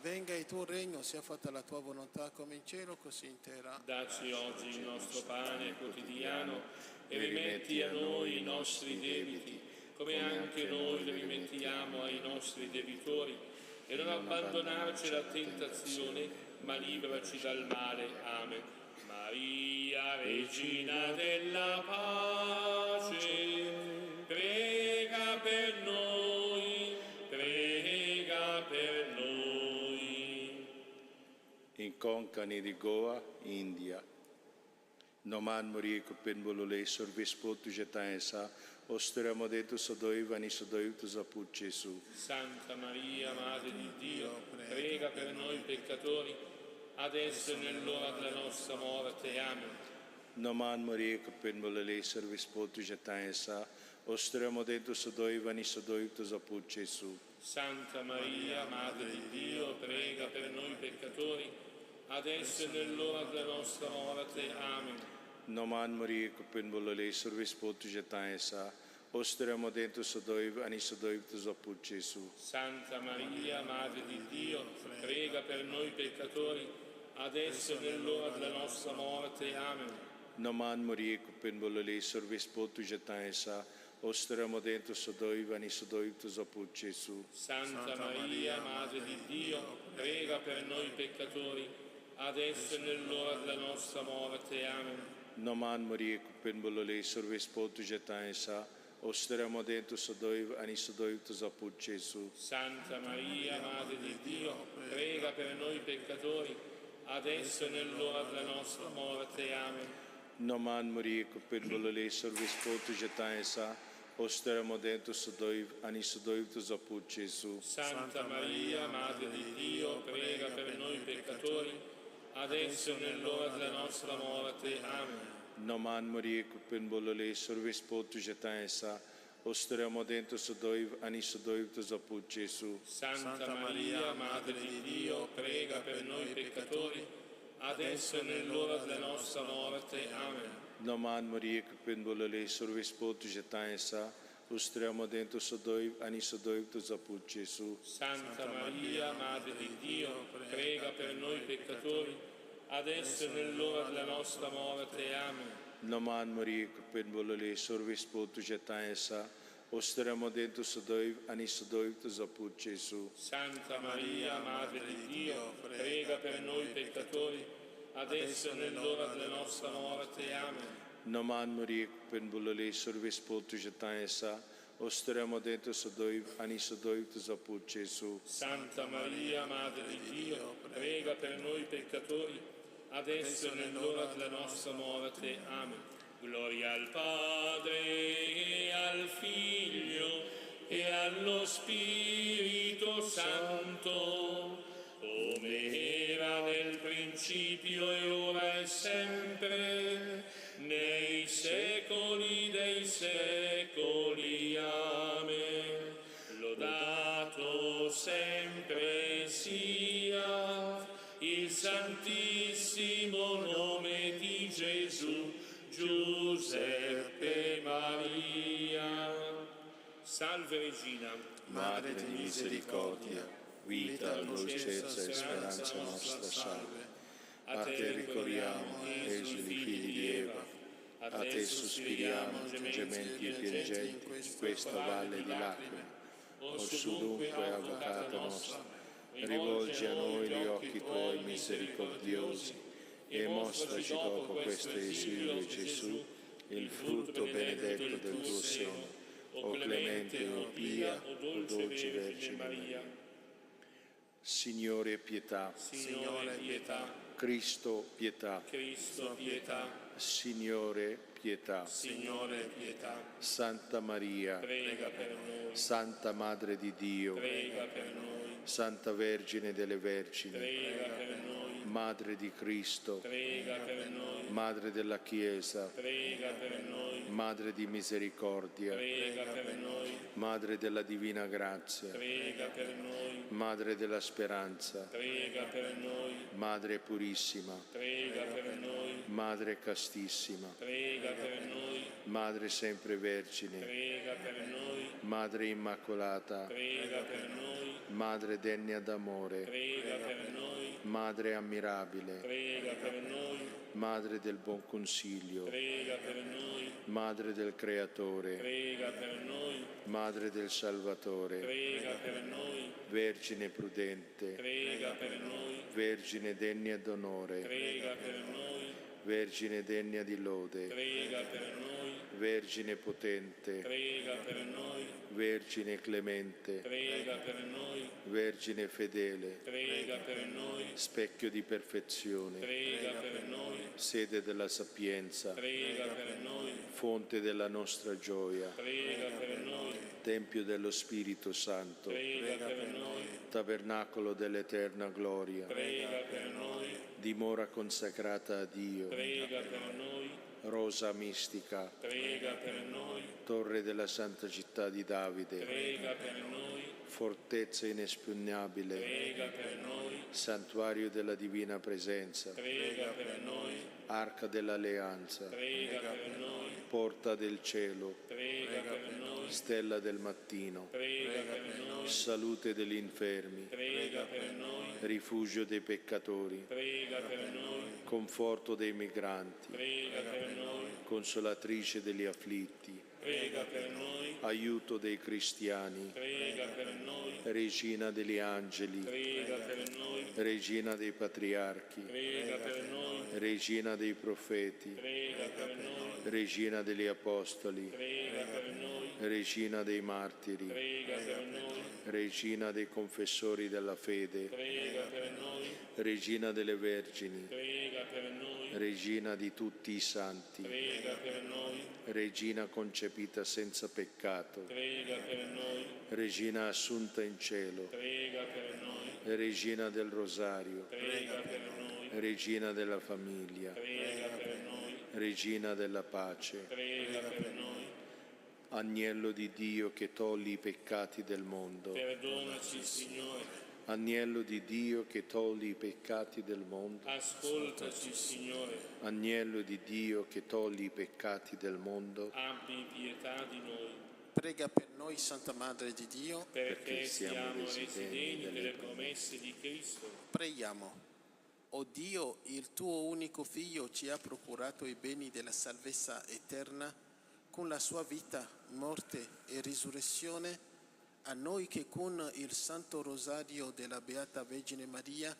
venga il tuo regno, sia fatta la tua volontà come in cielo così in terra. Dacci oggi il nostro pane quotidiano e rimetti a noi i nostri debiti, come anche noi li rimettiamo ai nostri debitori, e non abbandonarci alla tentazione, ma liberaci dal male. Amen. Maria, Regina della pace, prega per noi, prega per noi. In Konkani di Goa, India. Noman Maria Kupinbolole Sorvispotu Jetaesa, Osteramo detto Sodoivani Sodoivtu Zaput Gesù. Santa Maria, Madre di Dio, prega per noi peccatori, adesso e nell'ora della nostra morte. Amen. Noman Maria Kupinbolole Sorvispotu Jetaesa, Osteramo detto Sodoivani Sodoivtu Zaput Gesù. Santa Maria, Madre di Dio, prega per noi peccatori, adesso e nell'ora della nostra morte. Amen. Noman Maria Kupinbolole Sorvispotu Jetaesa, Osteramo detto Sodoivani Sodoivtu Zaput Gesù. Santa Maria, Madre di Dio, prega per noi peccatori, adesso e nell'ora della nostra morte. Amen. Noman Maria Kupinbolole Sorvispotu Jetaesa, Osteramo detto Sodoivani Sodoivtu Zaput Gesù. Santa Maria, Madre di Dio, prega per noi peccatori, adesso e nell'ora della nostra morte. Amen. Noman Maria Kupinbolole Sorvispotu Jetaesa, Osteramo detto Sodoivani Sodoivtu Zaput Gesù. Santa Maria, Madre di Dio, prega per noi peccatori, adesso e nell'ora della nostra morte. Amen. Noman Maria Kupinbolole Sorvispotu Jetaesa, Osteramo detto Sodoivani Sodoivtu Zaput Gesù. Santa Maria, Madre di Dio, prega per noi peccatori, adesso e nell'ora della nostra morte. Amen. Noman Maria Kupinbolole Sorvispotu Jetaesa, Osteramo detto Sodoivani Sodoivtu Zaput Gesù. Santa Maria, Madre di Dio, prega per noi peccatori, adesso e nell'ora della nostra morte. Amen. Noman Maria Kupinbolole Sorvispotu Jetaesa, Osteramo detto Sodoivani Sodoivtu Zaput Gesù. Santa Maria, Madre di Dio, prega per noi peccatori, adesso e nell'ora della nostra morte. Amen. Noman Maria Kupinbolole Sorvispotu Jetaesa, Osteramo detto Sodoivani Sodoivtu Zaput Gesù. Santa Maria, Madre di Dio, prega per noi peccatori, adesso e nell'ora della nostra morte. Amen. Noman Maria Kupinbolole Sorvispotu Jetaesa, Osteramo detto Sodoivani Sodoivtu Zaput Gesù. Santa Maria, Madre di Dio, prega per noi peccatori, adesso e nell'ora della nostra morte. Amen. Gloria al Padre e al Figlio e allo Spirito Santo, come era nel principio e ora e sempre, nei secoli dei secoli. Amen. Lodato sempre Giuseppe Maria. Salve Regina, Madre di misericordia, vita, dolcezza e speranza nostra, salve. A te ricorriamo, esuli figli di Eva, a te sospiriamo, gementi e piangenti, in questa valle di lacrime. Orsù dunque, avvocata nostra, rivolgi a noi gli occhi tuoi misericordiosi e mostraci dopo questo esilio, Gesù, il frutto benedetto del tuo seno. O clemente, o pia, o dolce Vergine Maria. Signore pietà, Signore pietà, Cristo pietà, Cristo pietà, Signore pietà, Signore pietà, Santa Maria, prega per noi, Santa Madre di Dio, prega per noi, Santa Vergine delle Vergini, prega per noi, Madre di Cristo, prega per noi, Madre della Chiesa, prega per noi, Madre di misericordia, prega per noi, Madre della Divina Grazia, prega per noi, Madre della Speranza, prega per noi, Madre purissima, prega per noi, Madre castissima, prega per noi, Madre sempre Vergine, prega per noi, Madre immacolata, prega per noi, Madre degna d'amore, prega per noi, Madre ammirabile, prega per noi, Madre del buon consiglio, prega per noi, Madre del Creatore, prega per noi, Madre del Salvatore, prega per noi, Vergine prudente, prega per noi, Vergine degna d'onore, prega per noi, Vergine degna di lode, prega per noi, Vergine potente, prega per noi, Vergine clemente, prega per noi, Vergine fedele, prega per noi, specchio di perfezione, prega per noi, sede della sapienza, prega per noi, fonte della nostra gioia, prega per noi, Tempio dello Spirito Santo, prega per noi, tabernacolo dell'eterna gloria, prega per noi, dimora consacrata a Dio, prega per noi, rosa mistica, prega per noi, torre della santa città di Davide, prega per noi, fortezza inespugnabile, prega per noi, santuario della divina presenza, prega per noi, arca dell'alleanza, prega per noi, porta del cielo, prega per noi, stella del mattino, prega per noi, salute degli infermi, prega per noi, rifugio dei peccatori, prega per noi, conforto dei migranti, prega per noi, consolatrice degli afflitti, prega per noi, aiuto dei cristiani, prega per noi, regina degli angeli, prega per noi, regina dei patriarchi, prega per noi, regina dei profeti, prega per noi, regina degli apostoli, prega per noi, regina dei martiri, prega per noi, regina dei confessori della fede, prega per noi, regina delle vergini, prega per noi, regina di tutti i santi, prega per noi, regina concepita senza peccato, prega per noi, regina assunta in cielo, prega per noi, regina del rosario, prega per noi, regina della famiglia, prega per noi, regina della pace, prega per noi, agnello di Dio che togli i peccati del mondo, perdonaci Signore, agnello di Dio che togli i peccati del mondo, ascoltaci Signore, agnello di Dio che togli i peccati del mondo, abbi pietà di noi, Prega per noi, Santa Madre di Dio, perché siamo residenti delle promesse di Cristo. Preghiamo. O Dio, il tuo unico Figlio ci ha procurato i beni della salvezza eterna con la sua vita, morte e risurrezione. A noi che con il Santo Rosario della Beata Vergine Maria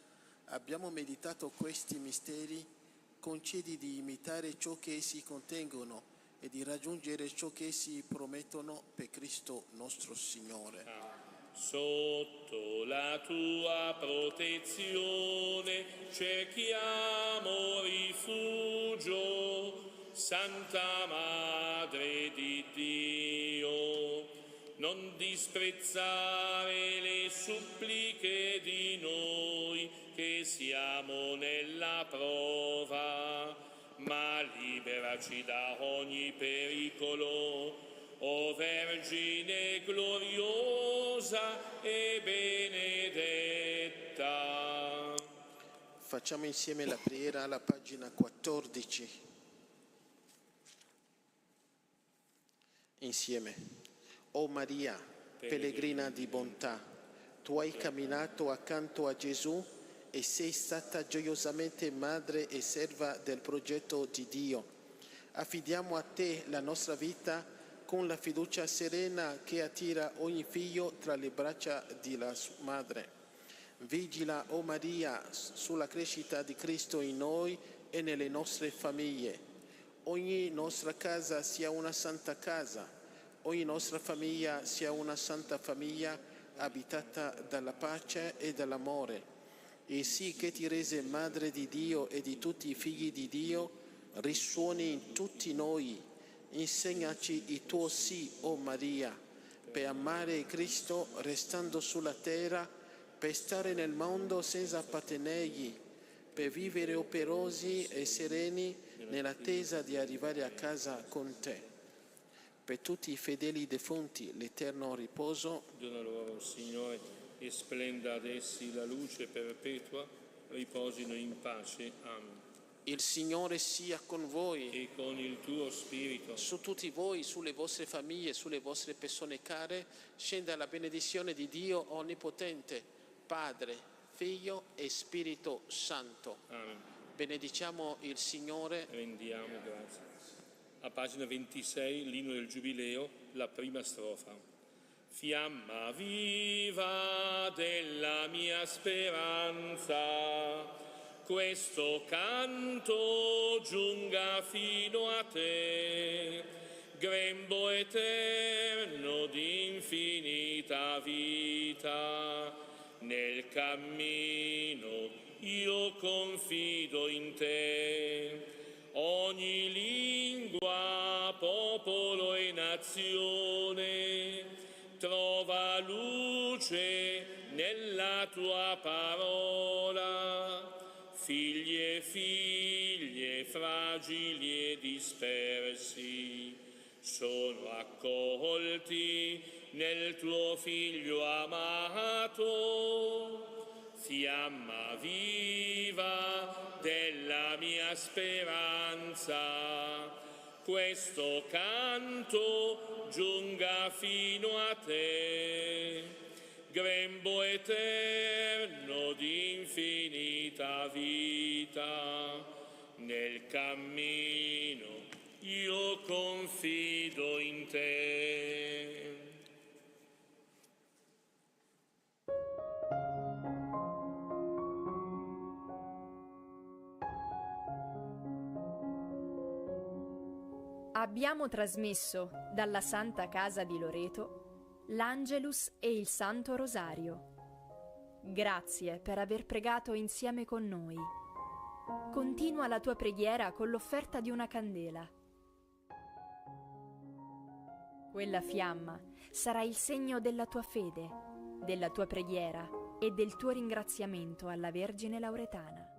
abbiamo meditato questi misteri, concedi di imitare ciò che essi contengono e di raggiungere ciò che essi promettono per Cristo nostro Signore. Sotto la tua protezione cerchiamo rifugio, Santa Madre di Dio. Non disprezzare le suppliche di noi che siamo nella prova, ma liberaci da ogni pericolo, o Vergine gloriosa e benedetta. Facciamo insieme la preghiera alla pagina 14. insieme. O Maria, pellegrina di bontà, tu hai camminato accanto a Gesù e sei stata gioiosamente madre e serva del progetto di Dio. Affidiamo a te la nostra vita con la fiducia serena che attira ogni figlio tra le braccia della madre. Vigila, o Maria, sulla crescita di Cristo in noi e nelle nostre famiglie. Ogni nostra casa sia una santa casa, ogni nostra famiglia sia una santa famiglia abitata dalla pace e dall'amore. E sì che ti rese madre di Dio e di tutti i figli di Dio, risuoni in tutti noi. Insegnaci il tuo sì, o Maria, per amare Cristo restando sulla terra, per stare nel mondo senza appartenergli, per vivere operosi e sereni nell'attesa di arrivare a casa con te. Per tutti i fedeli defunti, l'eterno riposo. Dona loro, Signore, e splenda ad essi la luce perpetua, riposino in pace. Amen. Il Signore sia con voi e con il tuo spirito. Su tutti voi, sulle vostre famiglie, sulle vostre persone care, scenda la benedizione di Dio Onnipotente, Padre, Figlio e Spirito Santo. Amen. Benediciamo il Signore. Rendiamo grazie. A pagina 26, l'inno del Giubileo, la prima strofa. Fiamma viva della mia speranza, questo canto giunga fino a te, grembo eterno di infinita vita. Nel cammino io confido in te, ogni lingua, popolo e nazione trova luce nella tua parola. Figli e figlie fragili e dispersi sono accolti nel tuo Figlio amato. Fiamma viva della mia speranza, questo canto giunga fino a te, grembo eterno di infinita vita. Nel cammino io confido in te. Abbiamo trasmesso dalla Santa Casa di Loreto l'Angelus e il Santo Rosario. Grazie per aver pregato insieme con noi. Continua la tua preghiera con l'offerta di una candela. Quella fiamma sarà il segno della tua fede, della tua preghiera e del tuo ringraziamento alla Vergine Lauretana.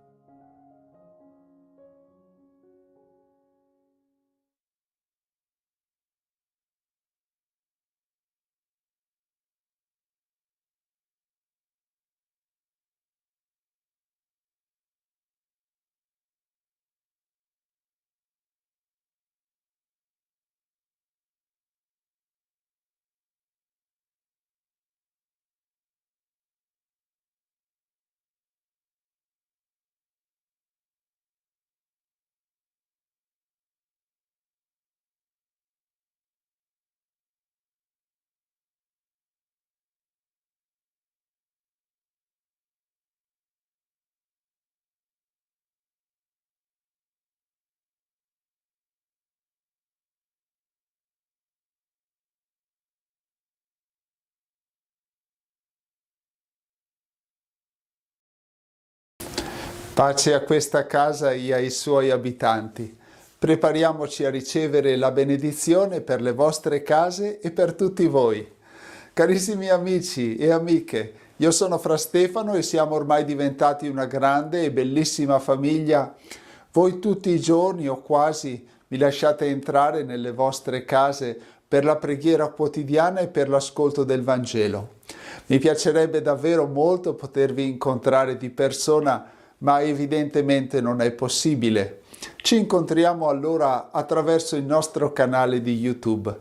Pace a questa casa e ai suoi abitanti. Prepariamoci a ricevere la benedizione per le vostre case e per tutti voi. Carissimi amici e amiche, io sono Fra Stefano e siamo ormai diventati una grande e bellissima famiglia. Voi tutti i giorni o quasi mi lasciate entrare nelle vostre case per la preghiera quotidiana e per l'ascolto del Vangelo. Mi piacerebbe davvero molto potervi incontrare di persona, ma evidentemente non è possibile. Ci incontriamo allora attraverso il nostro canale di YouTube.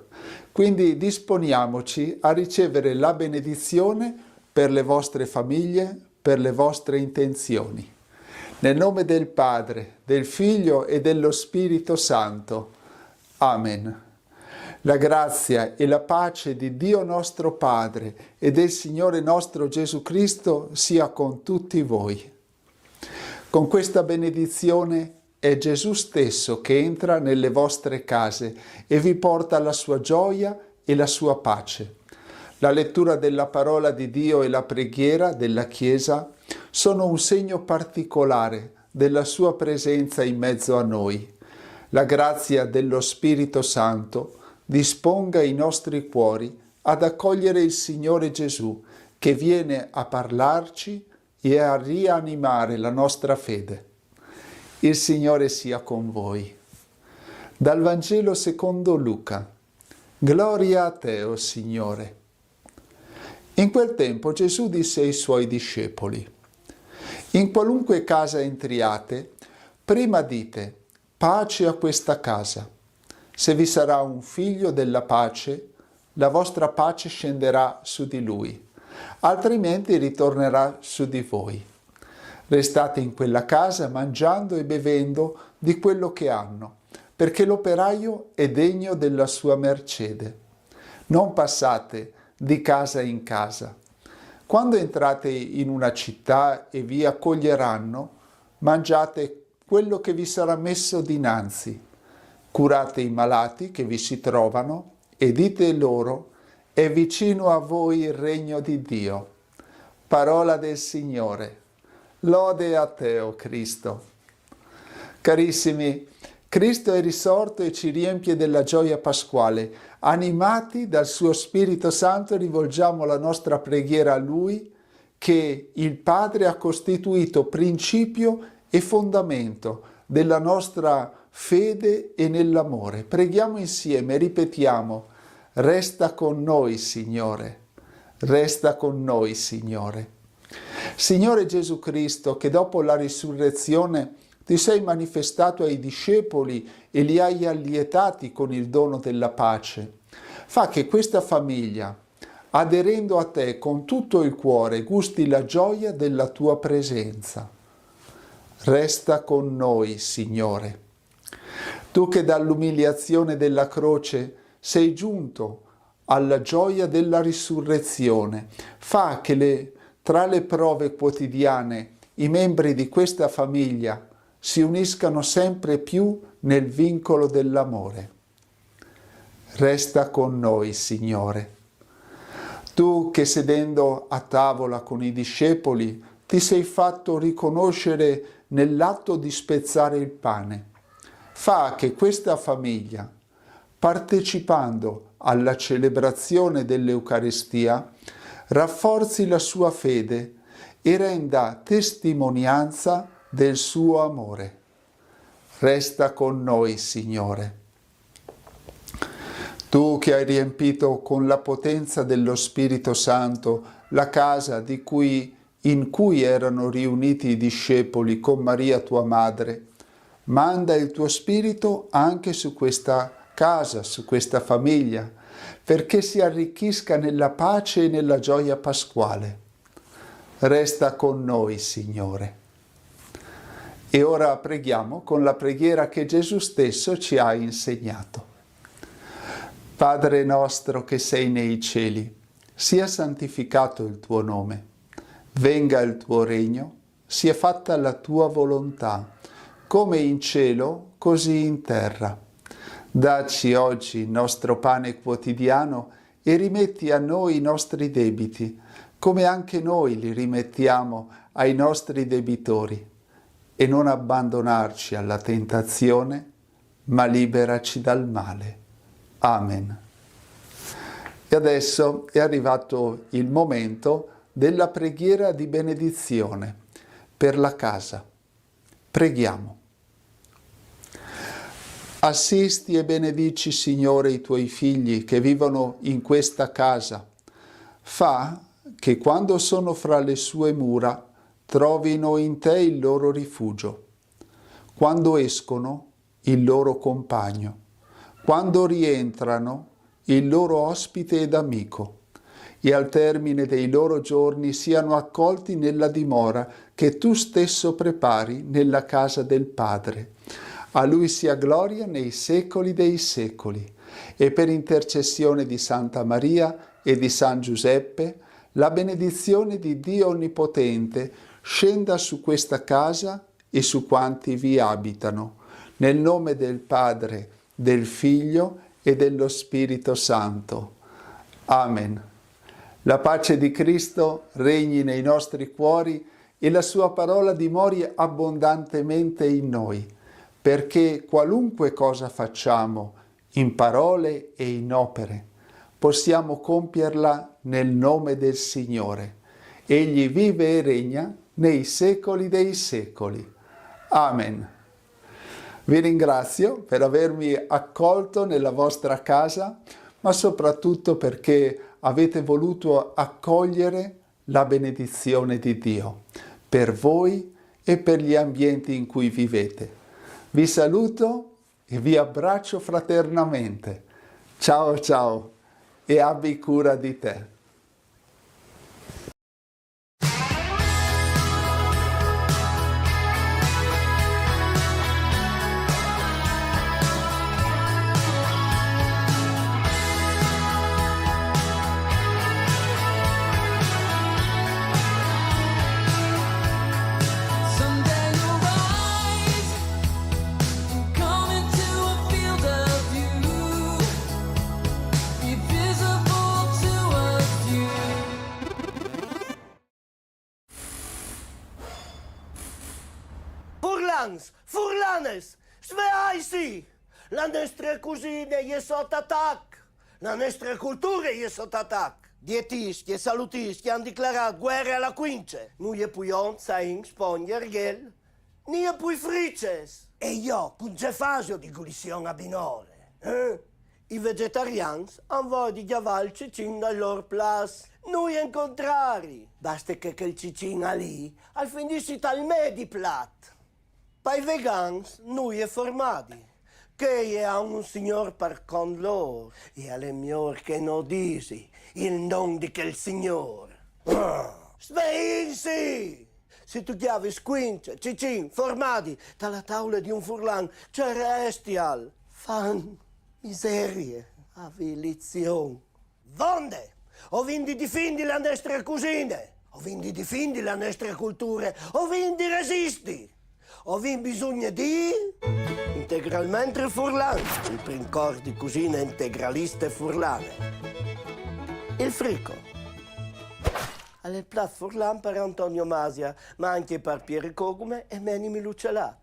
Quindi disponiamoci a ricevere la benedizione per le vostre famiglie, per le vostre intenzioni. Nel nome del Padre, del Figlio e dello Spirito Santo. Amen. La grazia e la pace di Dio nostro Padre e del Signore nostro Gesù Cristo sia con tutti voi. Con questa benedizione è Gesù stesso che entra nelle vostre case e vi porta la sua gioia e la sua pace. La lettura della parola di Dio e la preghiera della Chiesa sono un segno particolare della sua presenza in mezzo a noi. La grazia dello Spirito Santo disponga i nostri cuori ad accogliere il Signore Gesù che viene a parlarci e a rianimare la nostra fede. Il Signore sia con voi. Dal Vangelo secondo Luca. Gloria a te, o Signore. In quel tempo Gesù disse ai suoi discepoli: in qualunque casa entriate, prima dite: pace a questa casa. Se vi sarà un figlio della pace, la vostra pace scenderà su di lui, altrimenti ritornerà su di voi. Restate in quella casa mangiando e bevendo di quello che hanno, perché l'operaio è degno della sua mercede. Non passate di casa in casa. Quando entrate in una città e vi accoglieranno, mangiate quello che vi sarà messo dinanzi. Curate i malati che vi si trovano e dite loro: è vicino a voi il regno di Dio. Parola del Signore. Lode a te, o Cristo. Carissimi, Cristo è risorto e ci riempie della gioia pasquale. Animati dal suo Spirito Santo rivolgiamo la nostra preghiera a Lui, che il Padre ha costituito principio e fondamento della nostra fede e nell'amore. Preghiamo insieme, ripetiamo: resta con noi, Signore. Resta con noi, Signore. Signore Gesù Cristo, che dopo la risurrezione ti sei manifestato ai discepoli e li hai allietati con il dono della pace, fa che questa famiglia, aderendo a te con tutto il cuore, gusti la gioia della tua presenza. Resta con noi, Signore. Tu che dall'umiliazione della croce sei giunto alla gioia della risurrezione, fa che tra le prove quotidiane i membri di questa famiglia si uniscano sempre più nel vincolo dell'amore. Resta con noi, Signore. Tu che sedendo a tavola con i discepoli ti sei fatto riconoscere nell'atto di spezzare il pane, fa che questa famiglia, partecipando alla celebrazione dell'Eucaristia, rafforzi la sua fede e renda testimonianza del suo amore. Resta con noi, Signore. Tu che hai riempito con la potenza dello Spirito Santo la casa in cui erano riuniti i discepoli con Maria tua madre, manda il tuo Spirito anche su questa casa, su questa famiglia, perché si arricchisca nella pace e nella gioia pasquale. Resta con noi, Signore. E ora preghiamo con la preghiera che Gesù stesso ci ha insegnato. Padre nostro che sei nei cieli, sia santificato il tuo nome. Venga il tuo regno, sia fatta la tua volontà, come in cielo, così in terra. Dacci oggi il nostro pane quotidiano e rimetti a noi i nostri debiti, come anche noi li rimettiamo ai nostri debitori. E non abbandonarci alla tentazione, ma liberaci dal male. Amen. E adesso è arrivato il momento della preghiera di benedizione per la casa. Preghiamo. Assisti e benedici, Signore, i tuoi figli che vivono in questa casa. Fa che quando sono fra le sue mura trovino in te il loro rifugio. Quando escono, il loro compagno. Quando rientrano, il loro ospite ed amico, e al termine dei loro giorni siano accolti nella dimora che tu stesso prepari nella casa del Padre. A Lui sia gloria nei secoli dei secoli. E per intercessione di Santa Maria e di San Giuseppe, la benedizione di Dio Onnipotente scenda su questa casa e su quanti vi abitano. Nel nome del Padre, del Figlio e dello Spirito Santo. Amen. La pace di Cristo regni nei nostri cuori e la sua parola dimori abbondantemente in noi, perché qualunque cosa facciamo, in parole e in opere, possiamo compierla nel nome del Signore. Egli vive e regna nei secoli dei secoli. Amen. Vi ringrazio per avermi accolto nella vostra casa, ma soprattutto perché avete voluto accogliere la benedizione di Dio per voi e per gli ambienti in cui vivete. Vi saluto e vi abbraccio fraternamente. Ciao ciao e abbi cura di te. Furlanes, svegliati! La nostra cucina è sotto attacco, la nostra cultura è sotto attacco. Dietisti e salutisti hanno dichiarato guerra alla quince. Noi puiamo sain spogner gel, nie pui frices. E io, con gefasio di gulissione a binore. I vegetariani hanno voglia di chiavare il cicin dal loro place. Noi in contrari. Basta che il cicin ha lì, al finisci tal medi plat. Per i vegani, noi formati, che è un signor per con loro, e alle miglior che non dici il nome di quel signore. Svegli! Se tu chiavi squince, cicin, formati, dalla tavola di un furlan, c'è restial, fan miserie, avilizione. Vonde? O vindi difendi la nostra cucina, o vindi difendi la nostra cultura, o vindi resisti. Ho bisogno di integralmente furlane, il princor di cucina integraliste furlane. Il frico. Alle plat furlan per Antonio Masia, ma anche per Pieri Cogume e Menimi Lucelà.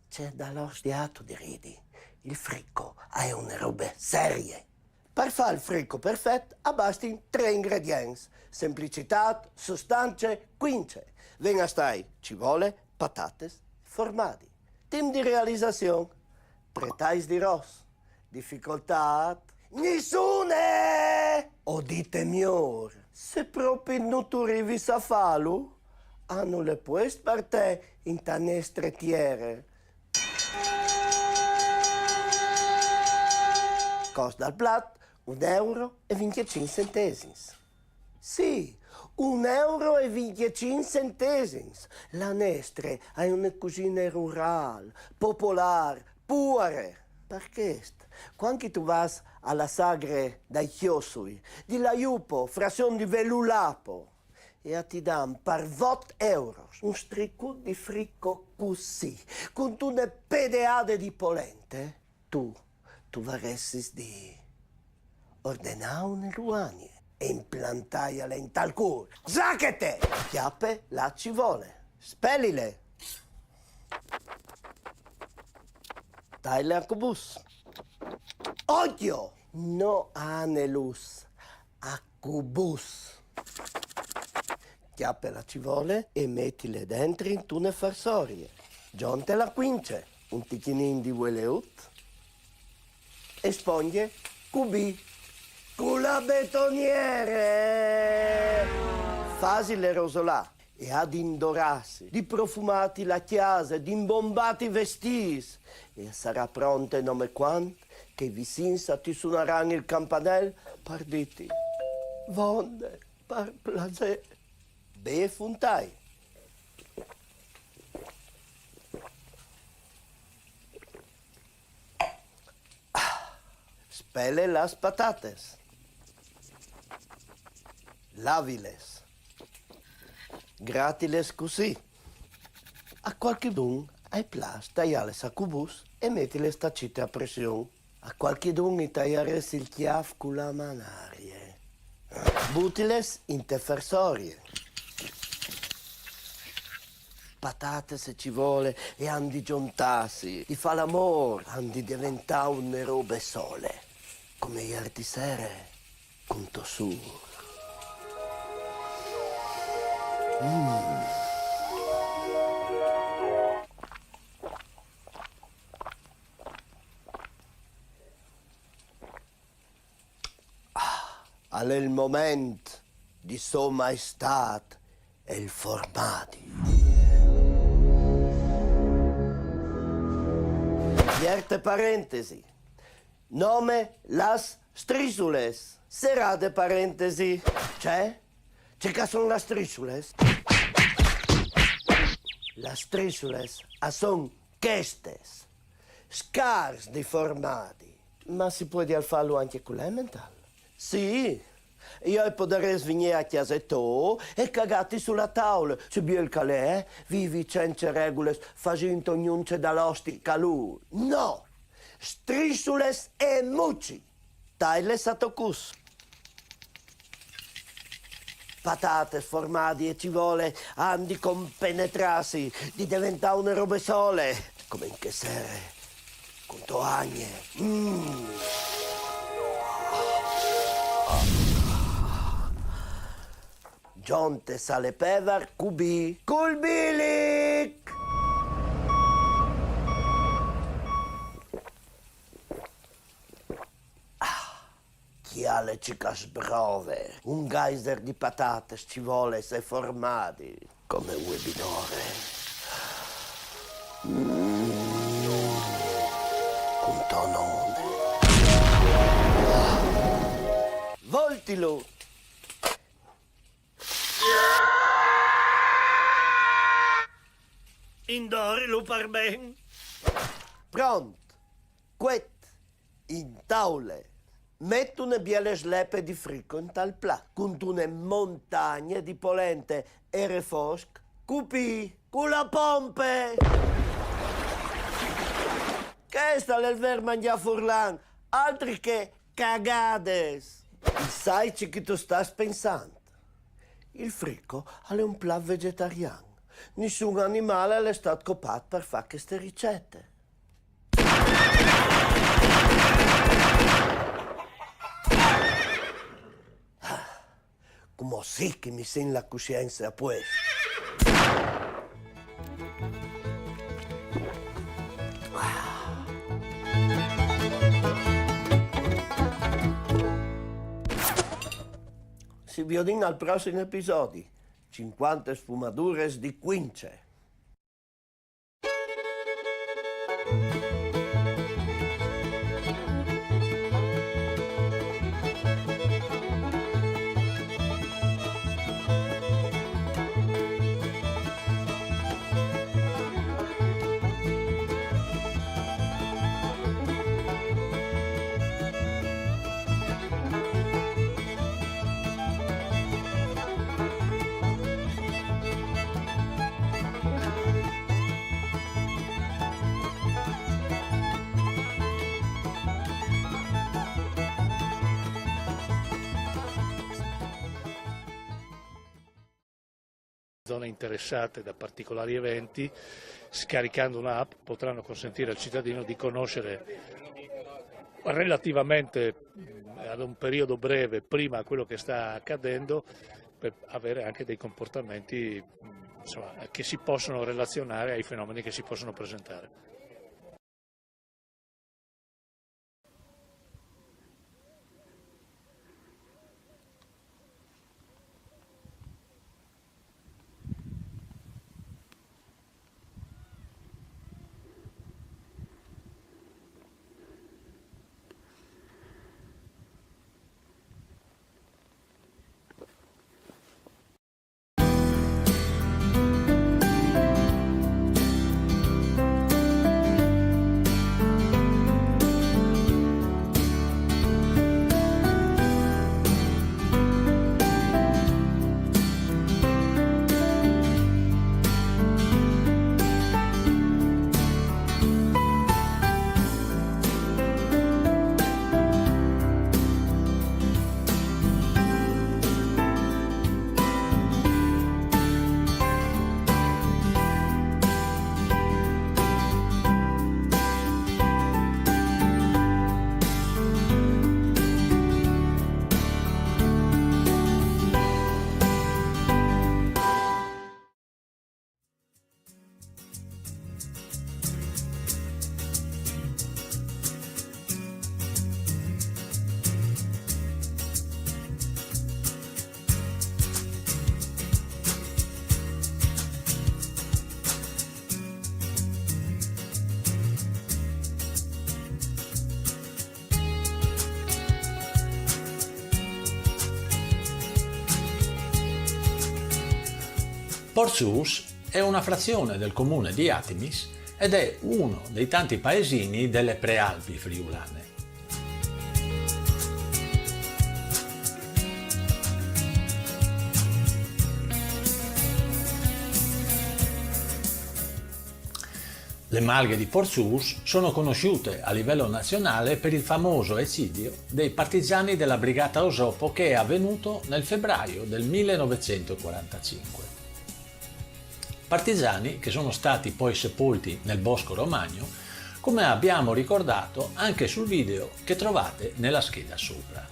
C'è dallo stiato di ridi. Il frico è una roba seria. Per fare il frico perfetto, basti 3 ingredienti. Semplicità, sostanze, quince. Venga stai, ci vuole patates formati. Team di realizzazione, pretais di ros. Difficoltà, nessune! O dite mior, se proprio non tu arrivi a farlo, hanno le puest per te in tane strettiere. Costa al plat €1,25. Sì, €1,25. La nostra è una cucina rurale, popolare, pure. Perché? Quando tu vas alla sagre dai chiosui, di la Iupo, frazione di Velulapo, e ti danno per €20 un stricco di frico così, con una pedeade di polente, tu vorresti di ordinare una ruanie e implantare in tal cur. Zacchete! Chiappe là ci vuole. Spellile. Daile a cubus. Occhio! No anelus. A cubus. Chiappe la ci vuole e mettile dentro in tune farsorie. Giunte la quince. Un ticchinin di ueleut. E spoglie cubì. Con la betoniere! Fasi le rosolà e ad indorarsi, di profumati la chiesa, di imbombati vestiti. E sarà pronta nome quant che vicino ti suoneranno il campanello per dirti vonde, per piacere, be funtai. Spele las patates, laviles, gratiles così. A qualchedun hai plas tagliales a cubus e mettiles tacite a pressione. A qualchedun tagliares il chiaf con la manarie. Butiles in te fersorie. Patate se ci vuole e andi giuntarsi. Ti fa l'amore, andi diventa un robe sole. Come ieri sera, conto su. È il momento di Sua Maestà e il formati. Vierte parentesi. Nome las strisules. Serate parentesi. C'è? C'è che sono las strisules? Las strisules son questes. Scars di formati. Ma si può farlo anche con l'elementare? Sì. Io potrei venire a casa tu e cagati sulla tavola. Se bien calè, vivi senza regole, facendo ognuno dall'ostica lui. No! Strisules e mucci. Tailes a tocus. Patate formati e ci vuole andi compenetrarsi di diventare una robe sole. Come in che sere, con toagne. Giunte sale pever cubi culbilic. Chiale cicas brove, un geyser di patate ci vuole se formati come un webinore. Un tonone. Voltilo. Indori lo par ben. Pronto. Quet. In taule. Metto una biele slepe di frico in tal plat. Con una montagna di polente e refosc. Cupi. Con la pompe. Che sta il ver mangia furlan. Altri che cagades. Sai che tu stai pensando? Il frico è un plat vegetariano. Nessun animale è stato copato per fare queste ricette. Come sì che mi sento la coscienza a questo. Si vede al prossimo episodio. 50 sfumature di quince. Zone interessate da particolari eventi, scaricando un'app potranno consentire al cittadino di conoscere relativamente ad un periodo breve prima a quello che sta accadendo, per avere anche dei comportamenti che si possono relazionare ai fenomeni che si possono presentare. Portsous è una frazione del comune di Atimis ed è uno dei tanti paesini delle Prealpi friulane. Le malghe di Portsous sono conosciute a livello nazionale per il famoso eccidio dei partigiani della Brigata Osopo che è avvenuto nel febbraio del 1945. Partigiani che sono stati poi sepolti nel Bosco Romagno, come abbiamo ricordato anche sul video che trovate nella scheda sopra.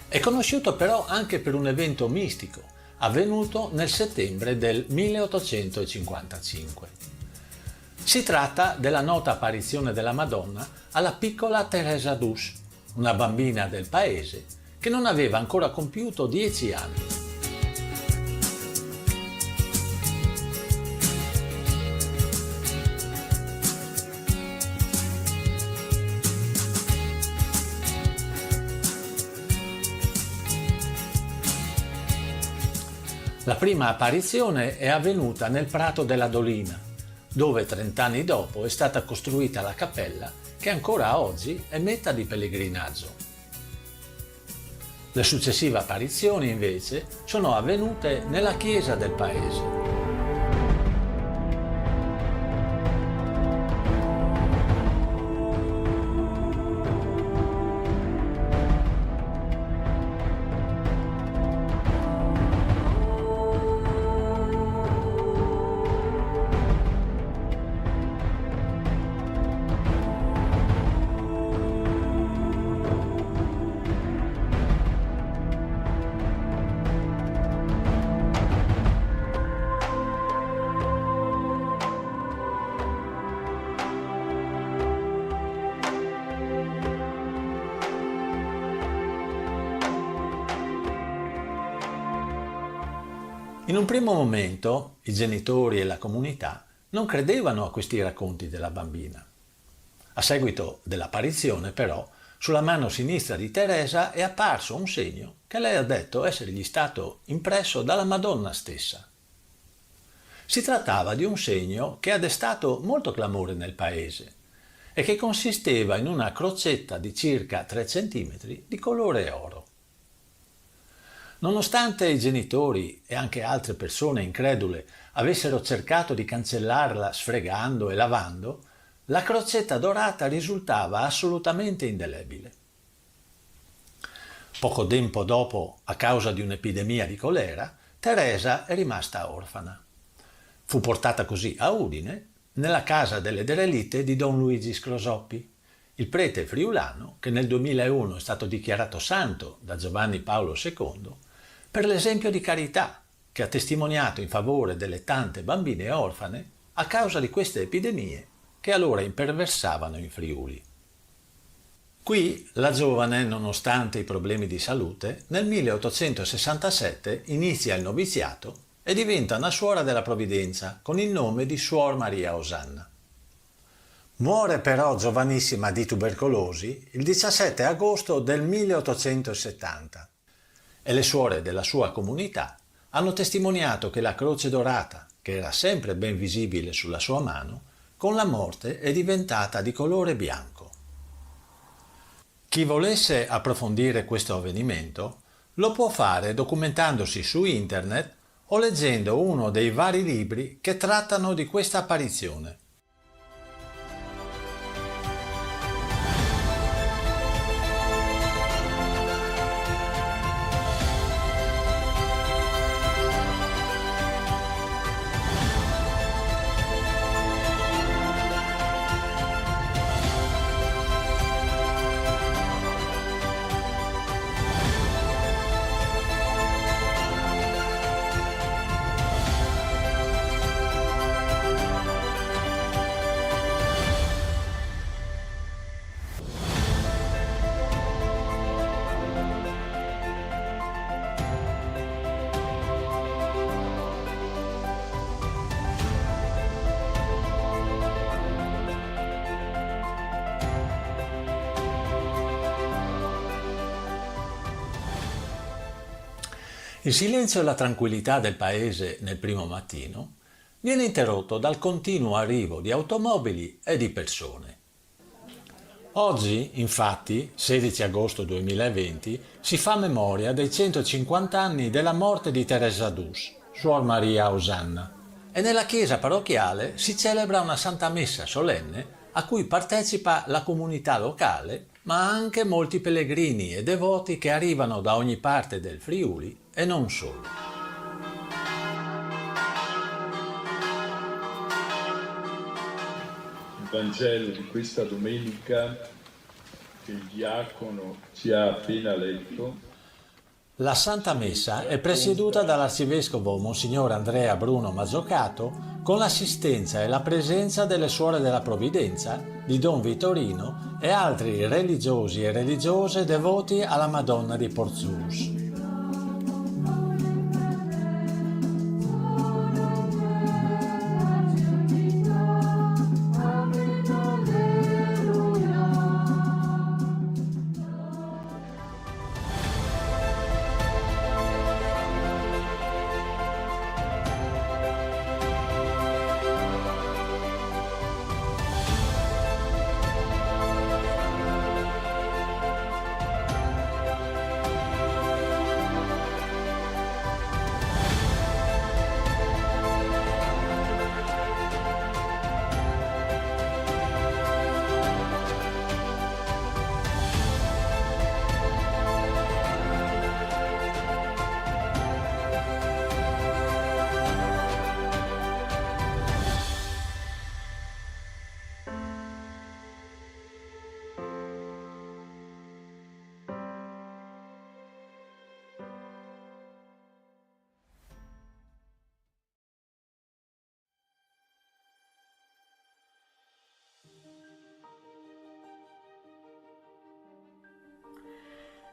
È conosciuto però anche per un evento mistico avvenuto nel settembre del 1855. Si tratta della nota apparizione della Madonna alla piccola Teresa Dus, una bambina del paese che non aveva ancora compiuto 10 anni. La prima apparizione è avvenuta nel Prato della Dolina, dove 30 anni dopo è stata costruita la cappella che ancora oggi è meta di pellegrinaggio. Le successive apparizioni invece sono avvenute nella chiesa del paese. In un primo momento i genitori e la comunità non credevano a questi racconti della bambina. A seguito dell'apparizione, però, sulla mano sinistra di Teresa è apparso un segno che lei ha detto essergli stato impresso dalla Madonna stessa. Si trattava di un segno che ha destato molto clamore nel paese e che consisteva in una crocetta di circa 3 centimetri di colore oro. Nonostante i genitori e anche altre persone incredule avessero cercato di cancellarla sfregando e lavando, la crocetta dorata risultava assolutamente indelebile. Poco tempo dopo, a causa di un'epidemia di colera, Teresa è rimasta orfana. Fu portata così a Udine, nella casa delle derelitte di Don Luigi Scrosoppi, il prete friulano che nel 2001 è stato dichiarato santo da Giovanni Paolo II per l'esempio di carità che ha testimoniato in favore delle tante bambine orfane a causa di queste epidemie che allora imperversavano in Friuli. Qui la giovane, nonostante i problemi di salute, nel 1867 inizia il noviziato e diventa una suora della Provvidenza con il nome di Suor Maria Osanna. Muore però giovanissima di tubercolosi il 17 agosto del 1870 e le suore della sua comunità hanno testimoniato che la croce dorata, che era sempre ben visibile sulla sua mano, con la morte è diventata di colore bianco. Chi volesse approfondire questo avvenimento lo può fare documentandosi su internet o leggendo uno dei vari libri che trattano di questa apparizione. Il silenzio e la tranquillità del paese nel primo mattino viene interrotto dal continuo arrivo di automobili e di persone. Oggi, infatti, 16 agosto 2020, si fa memoria dei 150 anni della morte di Teresa d'Us, Suor Maria Osanna, e nella chiesa parrocchiale si celebra una Santa Messa solenne a cui partecipa la comunità locale, ma anche molti pellegrini e devoti che arrivano da ogni parte del Friuli e non solo. Il Vangelo di questa domenica che il diacono ci ha appena letto. La Santa Messa è presieduta dall'Arcivescovo Monsignor Andrea Bruno Mazzocato con l'assistenza e la presenza delle Suore della Provvidenza, di Don Vittorino e altri religiosi e religiose devoti alla Madonna di Porzus.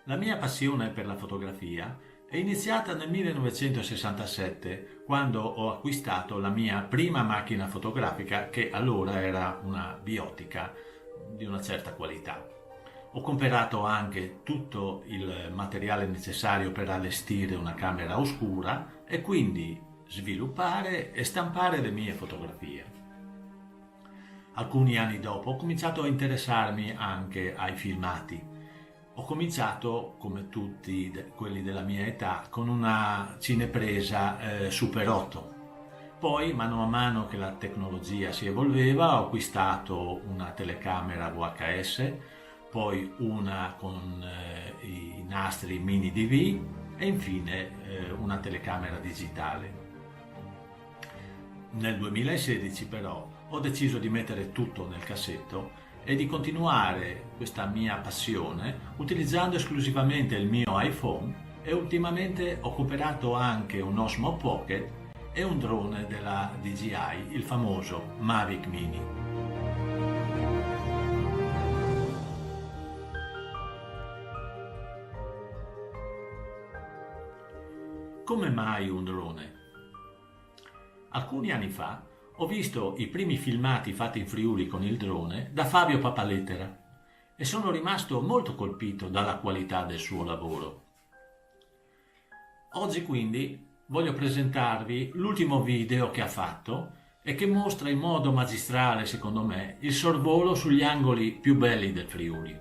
La mia passione per la fotografia è iniziata nel 1967, quando ho acquistato la mia prima macchina fotografica, che allora era una Biotica di una certa qualità. Ho comprato anche tutto il materiale necessario per allestire una camera oscura e quindi sviluppare e stampare le mie fotografie. Alcuni anni dopo ho cominciato a interessarmi anche ai filmati. Ho cominciato, come tutti quelli della mia età, con una cinepresa Super 8. Poi, mano a mano che la tecnologia si evolveva, ho acquistato una telecamera VHS, poi una con i nastri mini DV e infine una telecamera digitale. Nel 2016 però ho deciso di mettere tutto nel cassetto e di continuare questa mia passione utilizzando esclusivamente il mio iPhone, e ultimamente ho comprato anche un Osmo Pocket e un drone della DJI, il famoso Mavic Mini. Come mai un drone? Alcuni anni fa ho visto i primi filmati fatti in Friuli con il drone da Fabio Papalettera e sono rimasto molto colpito dalla qualità del suo lavoro. Oggi quindi voglio presentarvi l'ultimo video che ha fatto e che mostra in modo magistrale, secondo me, il sorvolo sugli angoli più belli del Friuli.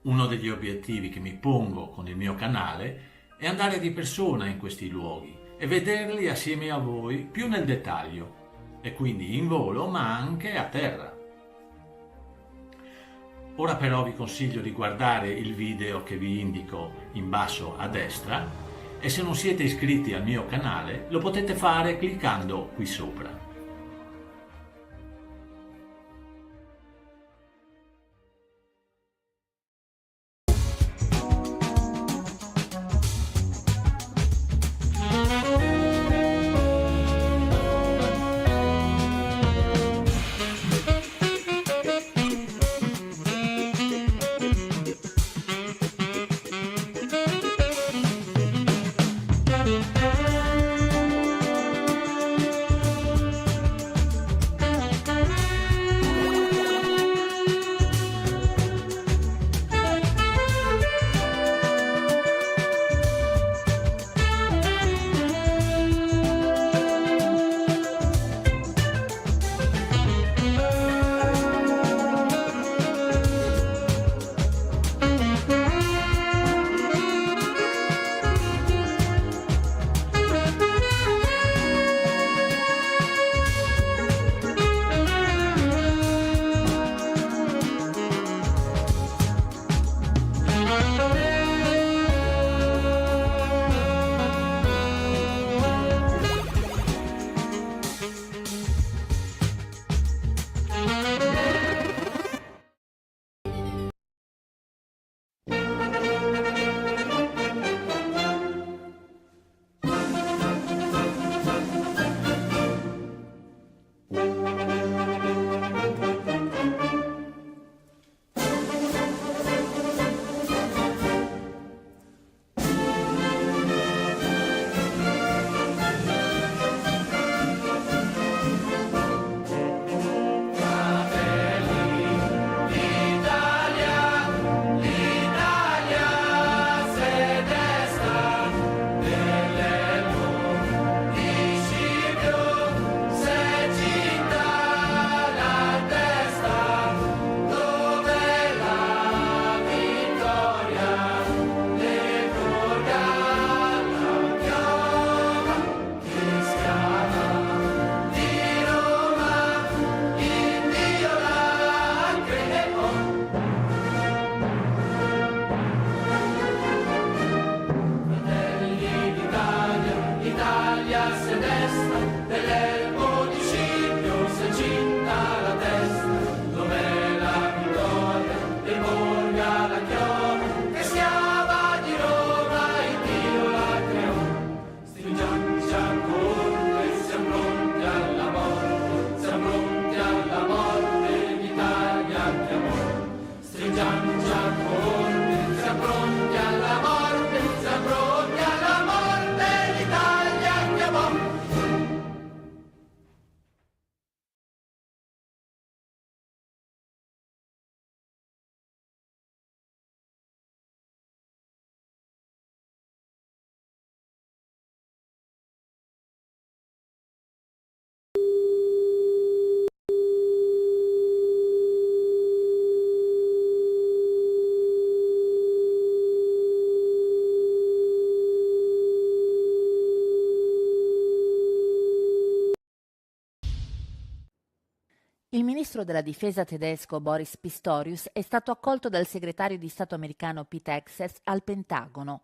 Uno degli obiettivi che mi pongo con il mio canale è andare di persona in questi luoghi e vederli assieme a voi più nel dettaglio, e quindi in volo ma anche a terra. Ora però vi consiglio di guardare il video che vi indico in basso a destra, e se non siete iscritti al mio canale lo potete fare cliccando qui sopra. ministro della difesa tedesco Boris Pistorius è stato accolto dal segretario di Stato americano Pete Hegseth al Pentagono.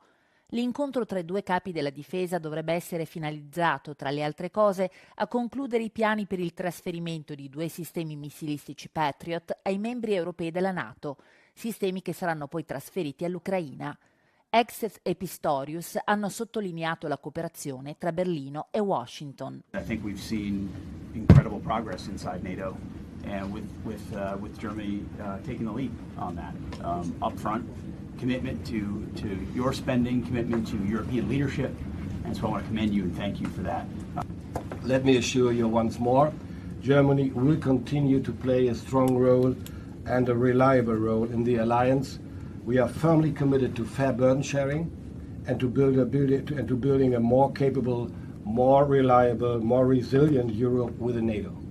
L'incontro tra i due capi della difesa dovrebbe essere finalizzato, tra le altre cose, a concludere i piani per il trasferimento di 2 sistemi missilistici Patriot ai membri europei della NATO, sistemi che saranno poi trasferiti all'Ucraina. Hegseth e Pistorius hanno sottolineato la cooperazione tra Berlino e Washington. I think we've seen incredible progress inside NATO, and with Germany taking the lead on that. Upfront commitment to your spending, commitment to European leadership, and so I want to commend you and thank you for that. Let me assure you once more, Germany will continue to play a strong role and a reliable role in the alliance. We are firmly committed to fair burden sharing and to building a more capable, more reliable, more resilient Europe within NATO.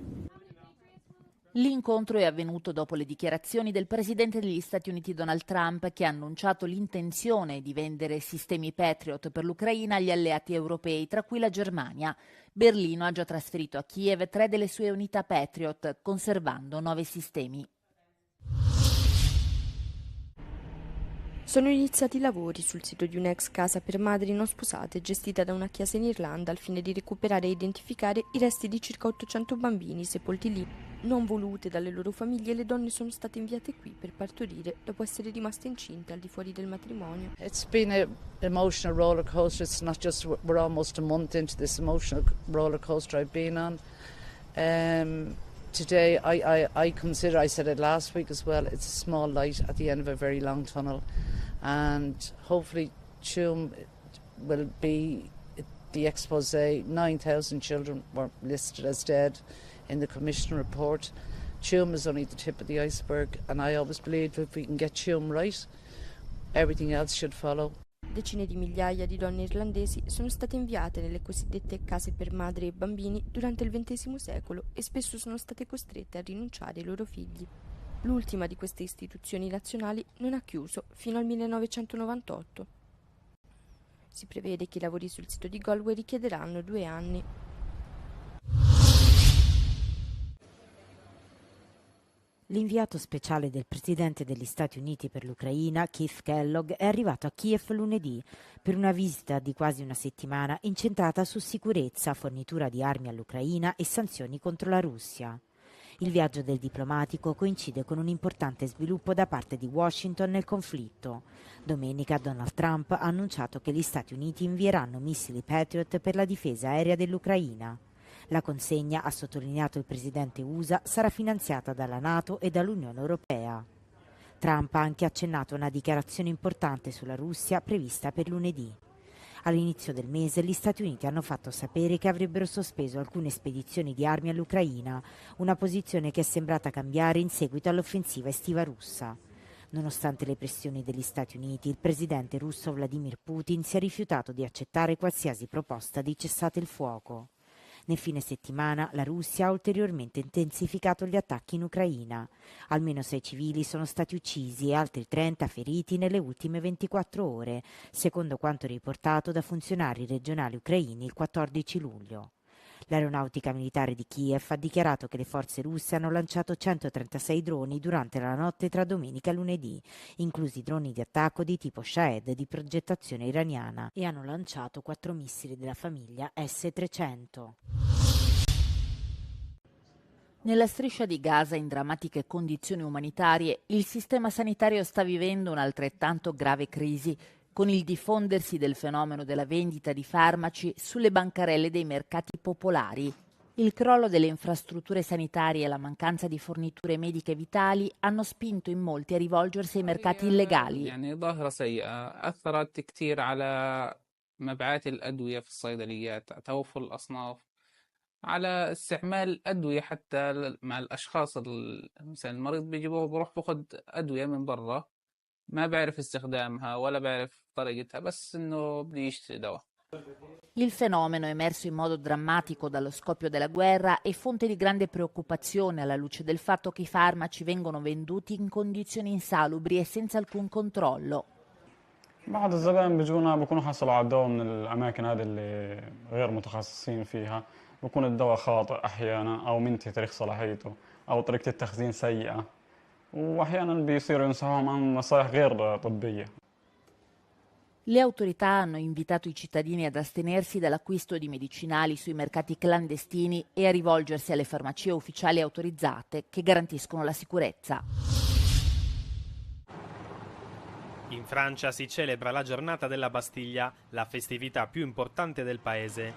L'incontro è avvenuto dopo le dichiarazioni del presidente degli Stati Uniti Donald Trump, che ha annunciato l'intenzione di vendere sistemi Patriot per l'Ucraina agli alleati europei, tra cui la Germania. Berlino ha già trasferito a Kiev 3 delle sue unità Patriot, conservando 9 sistemi. Sono iniziati i lavori sul sito di un'ex casa per madri non sposate gestita da una chiesa in Irlanda al fine di recuperare e identificare i resti di circa 800 bambini sepolti lì. Non volute dalle loro famiglie, le donne sono state inviate qui per partorire dopo essere rimaste incinte al di fuori del matrimonio. It's been an emotional roller coaster. It's not just we're almost a month into this emotional roller coaster I've been on. Today I consider, I said it last week as well, it's a small light at the end of a very long tunnel. And hopefully Tuam will be the expose. 9,000 children were listed as dead in the Commission report. Tuam is only the tip of the iceberg, and I always believe if we can get Tuam right, everything else should follow. Decine di migliaia di donne irlandesi sono state inviate nelle cosiddette case per madri e bambini durante il XX secolo e spesso sono state costrette a rinunciare ai loro figli. L'ultima di queste istituzioni nazionali non ha chiuso fino al 1998. Si prevede che i lavori sul sito di Galway richiederanno 2 anni. L'inviato speciale del Presidente degli Stati Uniti per l'Ucraina, Keith Kellogg, è arrivato a Kiev lunedì per una visita di quasi una settimana incentrata su sicurezza, fornitura di armi all'Ucraina e sanzioni contro la Russia. Il viaggio del diplomatico coincide con un importante sviluppo da parte di Washington nel conflitto. Domenica Donald Trump ha annunciato che gli Stati Uniti invieranno missili Patriot per la difesa aerea dell'Ucraina. La consegna, ha sottolineato il presidente USA, sarà finanziata dalla NATO e dall'Unione Europea. Trump ha anche accennato a una dichiarazione importante sulla Russia prevista per lunedì. All'inizio del mese gli Stati Uniti hanno fatto sapere che avrebbero sospeso alcune spedizioni di armi all'Ucraina, una posizione che è sembrata cambiare in seguito all'offensiva estiva russa. Nonostante le pressioni degli Stati Uniti, il presidente russo Vladimir Putin si è rifiutato di accettare qualsiasi proposta di cessate il fuoco. Nel fine settimana la Russia ha ulteriormente intensificato gli attacchi in Ucraina. Almeno 6 civili sono stati uccisi e altri 30 feriti nelle ultime 24 ore, secondo quanto riportato da funzionari regionali ucraini il 14 luglio. L'aeronautica militare di Kiev ha dichiarato che le forze russe hanno lanciato 136 droni durante la notte tra domenica e lunedì, inclusi droni di attacco di tipo Shahed di progettazione iraniana, e hanno lanciato 4 missili della famiglia S-300. Nella striscia di Gaza, in drammatiche condizioni umanitarie, il sistema sanitario sta vivendo un'altrettanto grave crisi, con il diffondersi del fenomeno della vendita di farmaci sulle bancarelle dei mercati popolari. Il crollo delle infrastrutture sanitarie e la mancanza di forniture mediche vitali hanno spinto in molti a rivolgersi ai mercati illegali. يعني ظاهرة سيئة أثرت كثير على مبيعات الأدوية في الصيدليات، توفر الأصناف، على استعمال الأدوية حتى مع الأشخاص. مثلا المريض بروح باخذ أدوية من برا، ما بعرف استخدامها ولا بعرف طريقتها، بس إنه بدي يشتري دواء. Il fenomeno, emerso in modo drammatico dallo scoppio della guerra, è fonte di grande preoccupazione alla luce del fatto che i farmaci vengono venduti in condizioni insalubri e senza alcun controllo. بعض الزبائن بيكونوا حصلوا على الدواء من الأماكن هذه اللي غير متخصصين فيها، بيكون الدواء خاطئ أحيانا أو منتهي تاريخ صلاحيته أو طريقة التخزين سيئة، وأحيانا بيصيروا ينصحوهم عن نصائح غير طبية. Le autorità hanno invitato i cittadini ad astenersi dall'acquisto di medicinali sui mercati clandestini e a rivolgersi alle farmacie ufficiali autorizzate che garantiscono la sicurezza. In Francia si celebra la giornata della Bastiglia, la festività più importante del paese.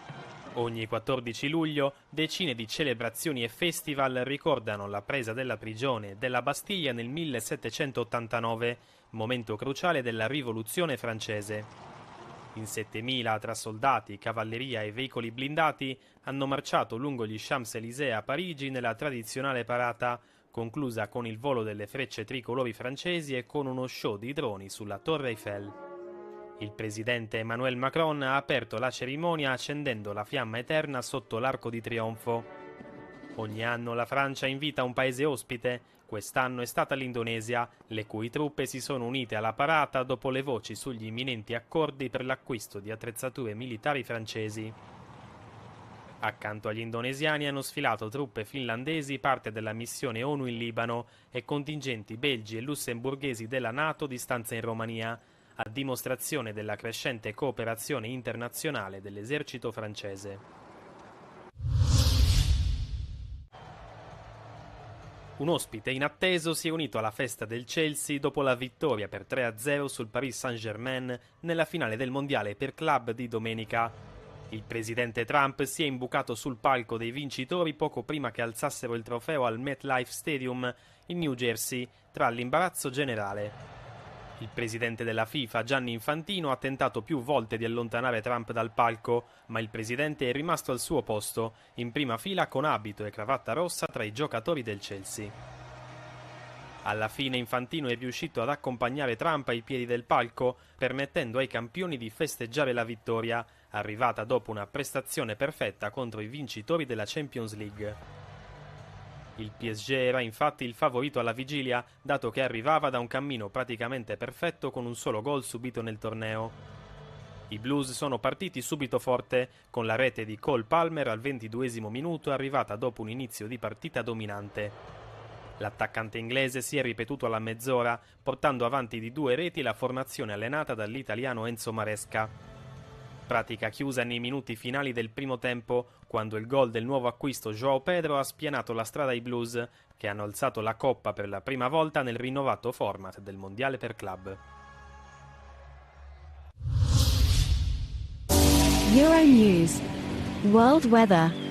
Ogni 14 luglio decine di celebrazioni e festival ricordano la presa della prigione della Bastiglia nel 1789, momento cruciale della rivoluzione francese. In 7.000 tra soldati, cavalleria e veicoli blindati hanno marciato lungo gli Champs-Élysées a Parigi nella tradizionale parata, conclusa con il volo delle frecce tricolori francesi e con uno show di droni sulla Torre Eiffel. Il presidente Emmanuel Macron ha aperto la cerimonia accendendo la fiamma eterna sotto l'Arco di Trionfo. Ogni anno la Francia invita un paese ospite. Quest'anno è stata l'Indonesia, le cui truppe si sono unite alla parata dopo le voci sugli imminenti accordi per l'acquisto di attrezzature militari francesi. Accanto agli indonesiani hanno sfilato truppe finlandesi, parte della missione ONU in Libano, e contingenti belgi e lussemburghesi della NATO di stanza in Romania, a dimostrazione della crescente cooperazione internazionale dell'esercito francese. Un ospite inatteso si è unito alla festa del Chelsea dopo la vittoria per 3-0 sul Paris Saint-Germain nella finale del mondiale per club di domenica. Il presidente Trump si è imbucato sul palco dei vincitori poco prima che alzassero il trofeo al MetLife Stadium in New Jersey, tra l'imbarazzo generale. Il presidente della FIFA, Gianni Infantino, ha tentato più volte di allontanare Trump dal palco, ma il presidente è rimasto al suo posto, in prima fila con abito e cravatta rossa tra i giocatori del Chelsea. Alla fine Infantino è riuscito ad accompagnare Trump ai piedi del palco, permettendo ai campioni di festeggiare la vittoria, arrivata dopo una prestazione perfetta contro i vincitori della Champions League. Il PSG era infatti il favorito alla vigilia, dato che arrivava da un cammino praticamente perfetto con un solo gol subito nel torneo. I Blues sono partiti subito forte, con la rete di Cole Palmer al 22esimo minuto, arrivata dopo un inizio di partita dominante. L'attaccante inglese si è ripetuto alla mezz'ora, portando avanti di 2 reti la formazione allenata dall'italiano Enzo Maresca. Pratica chiusa nei minuti finali del primo tempo, quando il gol del nuovo acquisto João Pedro ha spianato la strada ai Blues, che hanno alzato la coppa per la prima volta nel rinnovato format del mondiale per club. Euronews World Weather.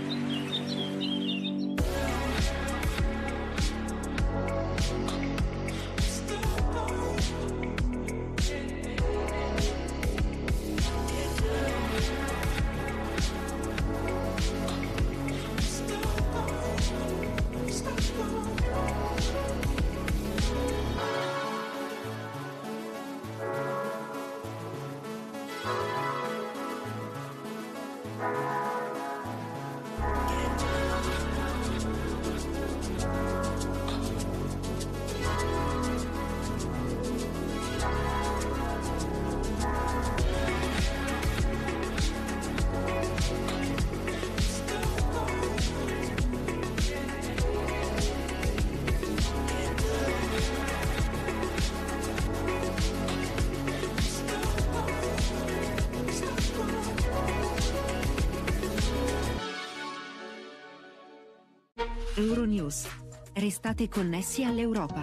Euronews. Restate connessi all'Europa.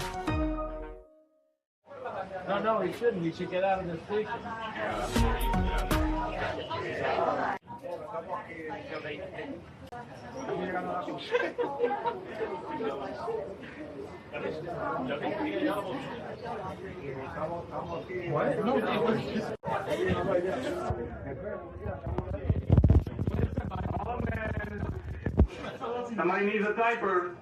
No, he shouldn't. He should get out of the station. Somebody needs a diaper.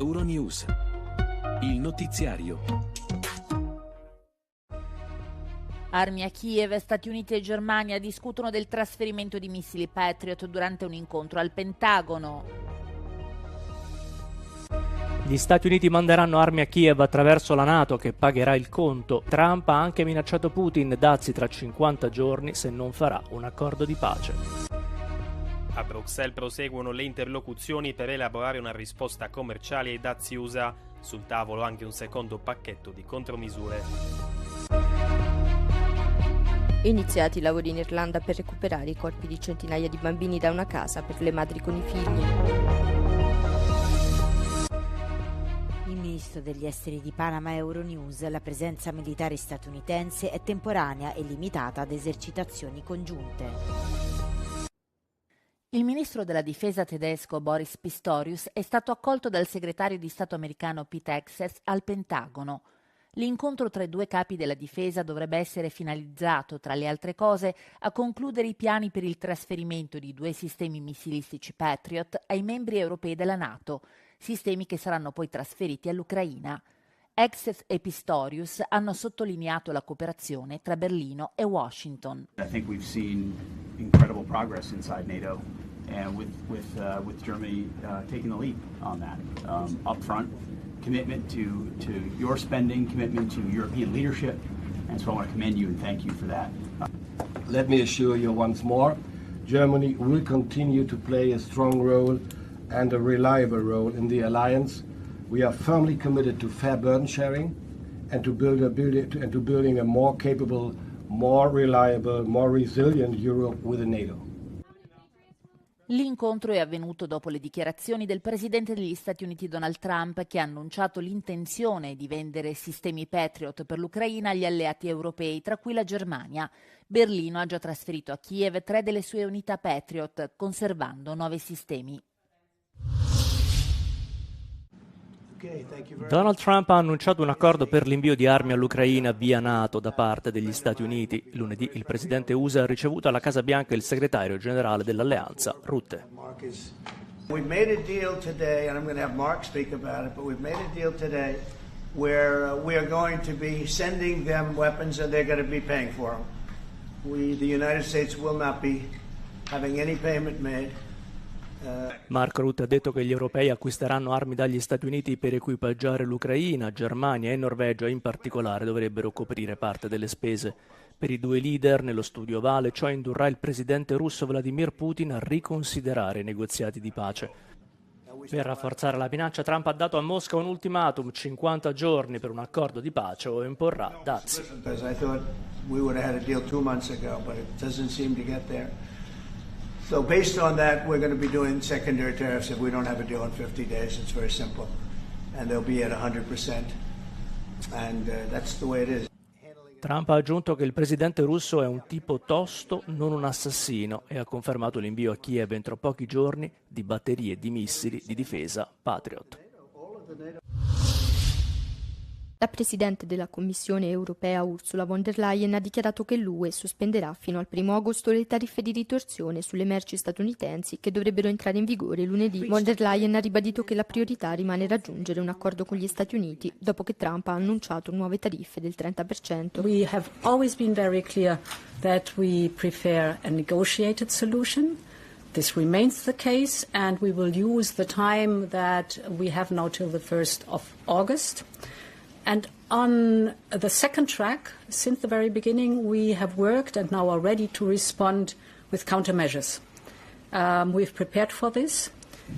Euronews. Il notiziario. Armi a Kiev, Stati Uniti e Germania discutono del trasferimento di missili Patriot durante un incontro al Pentagono. Gli Stati Uniti manderanno armi a Kiev attraverso la NATO, che pagherà il conto. Trump ha anche minacciato Putin, dazi tra 50 giorni se non farà un accordo di pace. A Bruxelles proseguono le interlocuzioni per elaborare una risposta commerciale ai dazi USA. Sul tavolo anche un secondo pacchetto di contromisure. Iniziati i lavori in Irlanda per recuperare i corpi di centinaia di bambini da una casa per le madri con i figli. Il ministro degli esteri di Panama Euronews: la presenza militare statunitense è temporanea e limitata ad esercitazioni congiunte. Il ministro della difesa tedesco Boris Pistorius è stato accolto dal segretario di Stato americano Pete Hegseth al Pentagono. L'incontro tra i due capi della difesa dovrebbe essere finalizzato, tra le altre cose, a concludere i piani per il trasferimento di 2 sistemi missilistici Patriot ai membri europei della NATO, sistemi che saranno poi trasferiti all'Ucraina. Hegseth e Pistorius hanno sottolineato la cooperazione tra Berlino e Washington. I think we've seen incredible progress inside NATO, and with Germany taking the lead on that. Upfront commitment to your spending, commitment to European leadership, and so I want to commend you and thank you for that. Let me assure you once more, Germany will continue to play a strong role and a reliable role in the alliance. We are firmly committed to fair burden sharing and to building a more capable, more reliable, more resilient Europe within NATO. L'incontro è avvenuto dopo le dichiarazioni del presidente degli Stati Uniti Donald Trump, che ha annunciato l'intenzione di vendere sistemi Patriot per l'Ucraina agli alleati europei, tra cui la Germania. Berlino ha già trasferito a Kiev 3 delle sue unità Patriot, conservando 9 sistemi. Donald Trump ha annunciato un accordo per l'invio di armi all'Ucraina via NATO da parte degli Stati Uniti. Lunedì il presidente USA ha ricevuto alla Casa Bianca il segretario generale dell'alleanza, Rutte. We made a deal today, and I'm going to have Mark speak about it, but we've made a deal today where we are going to be sending them weapons and they're going to be paying for them. The United States will not be having any payment made. Mark Rutte ha detto che gli europei acquisteranno armi dagli Stati Uniti per equipaggiare l'Ucraina. Germania e Norvegia in particolare dovrebbero coprire parte delle spese. Per i due leader nello studio ovale ciò indurrà il presidente russo Vladimir Putin a riconsiderare i negoziati di pace. Per rafforzare la minaccia, Trump ha dato a Mosca un ultimatum: 50 giorni per un accordo di pace o imporrà dazi. So based on that, we're going to be doing secondary tariffs if we don't have a deal in 50 days. It's very simple. And they'll be at 100%. And that's the way it is. Trump ha aggiunto che il presidente russo è un tipo tosto, non un assassino, e ha confermato l'invio a Kiev entro pochi giorni di batterie di missili di difesa Patriot. La Presidente della Commissione europea Ursula von der Leyen ha dichiarato che l'UE sospenderà fino al 1 agosto le tariffe di ritorsione sulle merci statunitensi che dovrebbero entrare in vigore lunedì. Von der Leyen ha ribadito che la priorità rimane raggiungere un accordo con gli Stati Uniti dopo che Trump ha annunciato nuove tariffe del 30%. We have always been very clear that we prefer a negotiated solution. This remains the case, and we will use the time that we have now till the 1st of August. And on the second track, since the very beginning, we have worked and now are ready to respond with countermeasures. We've prepared for this,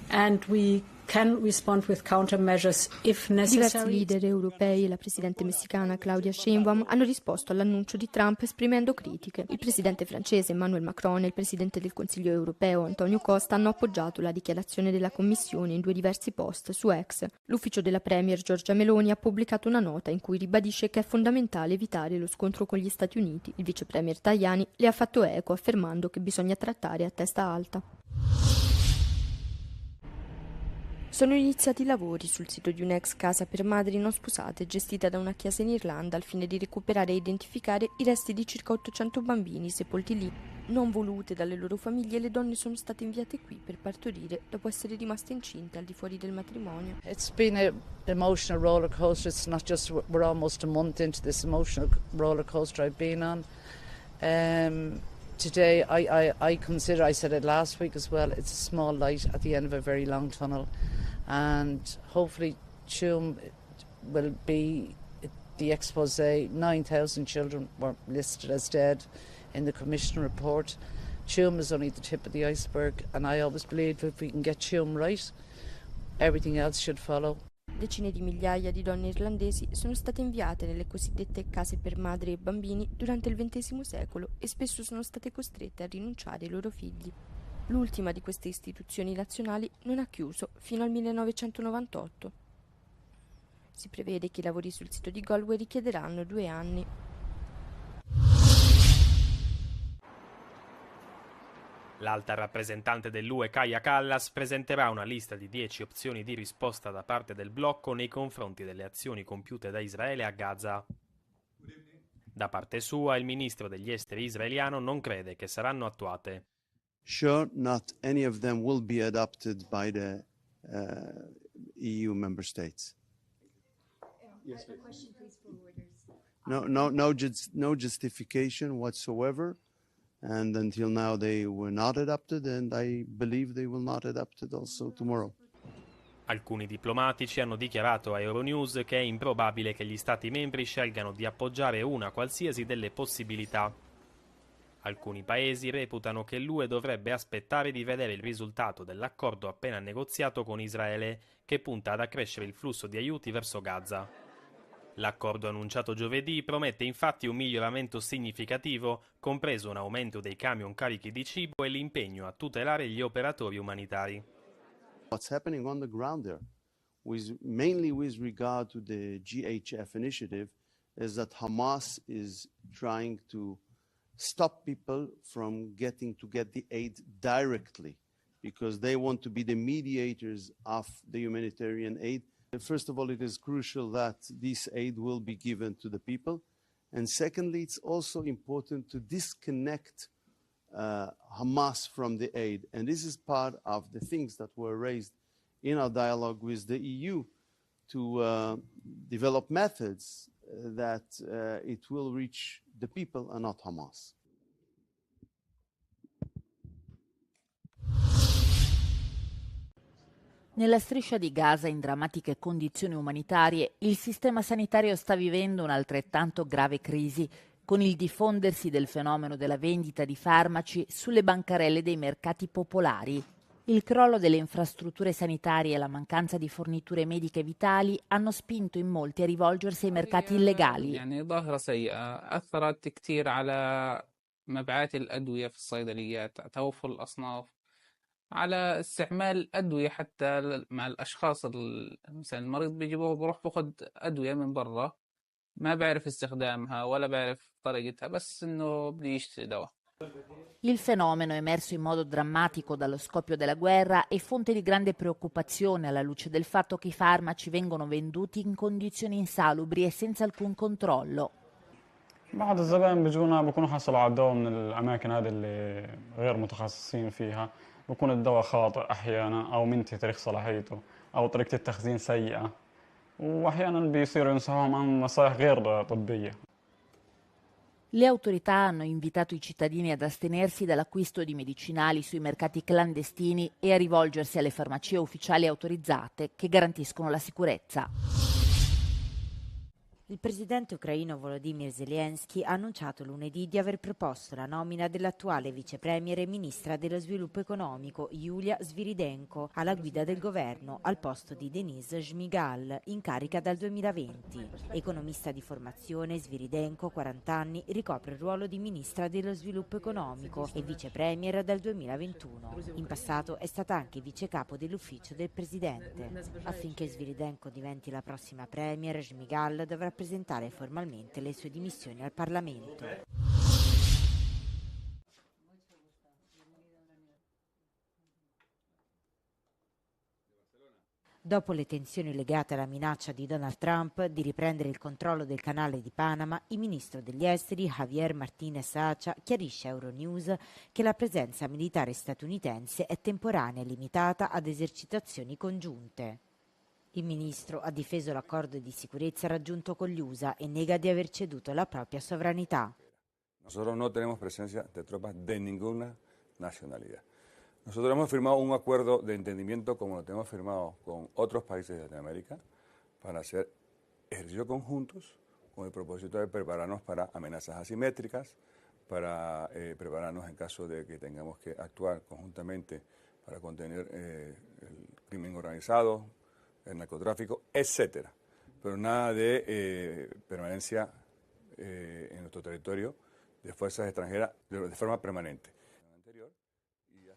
and we can respond with countermeasures if necessary. Diversi leader europei e la presidente messicana Claudia Sheinbaum hanno risposto all'annuncio di Trump esprimendo critiche. Il presidente francese Emmanuel Macron e il presidente del Consiglio europeo Antonio Costa hanno appoggiato la dichiarazione della Commissione in 2 diversi post su X. L'ufficio della Premier Giorgia Meloni ha pubblicato una nota in cui ribadisce che è fondamentale evitare lo scontro con gli Stati Uniti. Il vice premier Tajani le ha fatto eco affermando che bisogna trattare a testa alta. Sono iniziati i lavori sul sito di un'ex casa per madri non sposate gestita da una chiesa in Irlanda al fine di recuperare e identificare i resti di circa 800 bambini sepolti lì. Non volute dalle loro famiglie, le donne sono state inviate qui per partorire dopo essere rimaste incinte al di fuori del matrimonio. It's been an emotional roller coaster. It's not just, we're almost a month into this emotional roller coaster I've been on. Today I consider, I said it last week as well, it's a small light at the end of a very long tunnel. And hopefully Tuam will be the expose. 9,000 children were listed as dead in the Commission report. Tuam is only the tip of the iceberg, and I always believe if we can get Tuam right, everything else should follow. Decine di migliaia di donne irlandesi sono state inviate nelle cosiddette case per madri e bambini durante il XX secolo e spesso sono state costrette a rinunciare ai loro figli. L'ultima di queste istituzioni nazionali non ha chiuso fino al 1998. Si prevede che i lavori sul sito di Galway richiederanno 2 anni. L'alta rappresentante dell'UE Kaja Kallas presenterà una lista di 10 opzioni di risposta da parte del blocco nei confronti delle azioni compiute da Israele a Gaza. Da parte sua, il ministro degli esteri israeliano non crede che saranno attuate. Sure, not any of them will be adopted by the EU member states. Yes, No justification whatsoever, and until now they were not adopted, and I believe they will not adopted also tomorrow. Alcuni diplomatici hanno dichiarato a Euronews che è improbabile che gli Stati membri scelgano di appoggiare una qualsiasi delle possibilità. Alcuni paesi reputano che l'UE dovrebbe aspettare di vedere il risultato dell'accordo appena negoziato con Israele, che punta ad accrescere il flusso di aiuti verso Gaza. L'accordo annunciato giovedì promette infatti un miglioramento significativo, compreso un aumento dei camion carichi di cibo e l'impegno a tutelare gli operatori umanitari. What's happening on the ground there, mainly with regard to the GHF initiative, is that Hamas is trying to stop people from get the aid directly, because they want to be the mediators of the humanitarian aid. First of all, it is crucial that this aid will be given to the people. And secondly, it's also important to disconnect Hamas from the aid. And this is part of the things that were raised in our dialogue with the EU to develop methods that it will reach the people and not Hamas. Nella striscia di Gaza, in drammatiche condizioni umanitarie, il sistema sanitario sta vivendo un'altrettanto grave crisi, con il diffondersi del fenomeno della vendita di farmaci sulle bancarelle dei mercati popolari. Il crollo delle infrastrutture sanitarie e la mancanza di forniture mediche vitali hanno spinto in molti a rivolgersi ai mercati illegali. يعني ظاهرة سيئة أثرت كثير على مبيعات الأدوية في الصيدليات، توفر الأصناف، على استعمال الأدوية حتى مع الأشخاص. مثلا المريض بروح باخذ أدوية من برا، ما بعرف استخدامها ولا بعرف طريقتها، بس إنه بدي يشتري دواء. Il fenomeno, emerso in modo drammatico dallo scoppio della guerra, è fonte di grande preoccupazione alla luce del fatto che i farmaci vengono venduti in condizioni insalubri e senza alcun controllo. بعض الزبائن بيكونوا حصلوا على الدواء من الأماكن هذه اللي غير متخصصين فيها، بيكون الدواء خاطئ أحيانا أو منتهي تاريخ صلاحيته أو طريقة التخزين سيئة، وأحيانا بيصيروا ينصحوهم عن نصائح غير طبية. Le autorità hanno invitato i cittadini ad astenersi dall'acquisto di medicinali sui mercati clandestini e a rivolgersi alle farmacie ufficiali autorizzate che garantiscono la sicurezza. Il presidente ucraino Volodymyr Zelensky ha annunciato lunedì di aver proposto la nomina dell'attuale vicepremier e ministra dello sviluppo economico Yulia Sviridenko alla guida del governo al posto di Denis Shmyhal, in carica dal 2020. Economista di formazione, Sviridenko, 40 anni, ricopre il ruolo di ministra dello sviluppo economico e vicepremier dal 2021. In passato è stata anche vicecapo dell'ufficio del presidente. Affinché Sviridenko diventi la prossima premier, Shmyhal dovrà presentare formalmente le sue dimissioni al Parlamento. Dopo le tensioni legate alla minaccia di Donald Trump di riprendere il controllo del canale di Panama, il ministro degli esteri Javier Martínez Acha chiarisce a Euronews che la presenza militare statunitense è temporanea e limitata ad esercitazioni congiunte. Il ministro ha difeso l'accordo di sicurezza raggiunto con gli USA e nega di aver ceduto la propria sovranità. Nosotros no tenemos presencia de tropas de ninguna nacionalidad. Nosotros hemos firmado un acuerdo de entendimiento como lo tenemos firmado con otros países de Latinoamérica para hacer ejercicios conjuntos con el propósito de prepararnos para amenazas asimétricas, para prepararnos en caso de que tengamos que actuar conjuntamente para contener el crimen organizado, el narcotráfico, etc. Pero nada de permanencia en nuestro territorio de fuerzas extranjeras de forma permanente.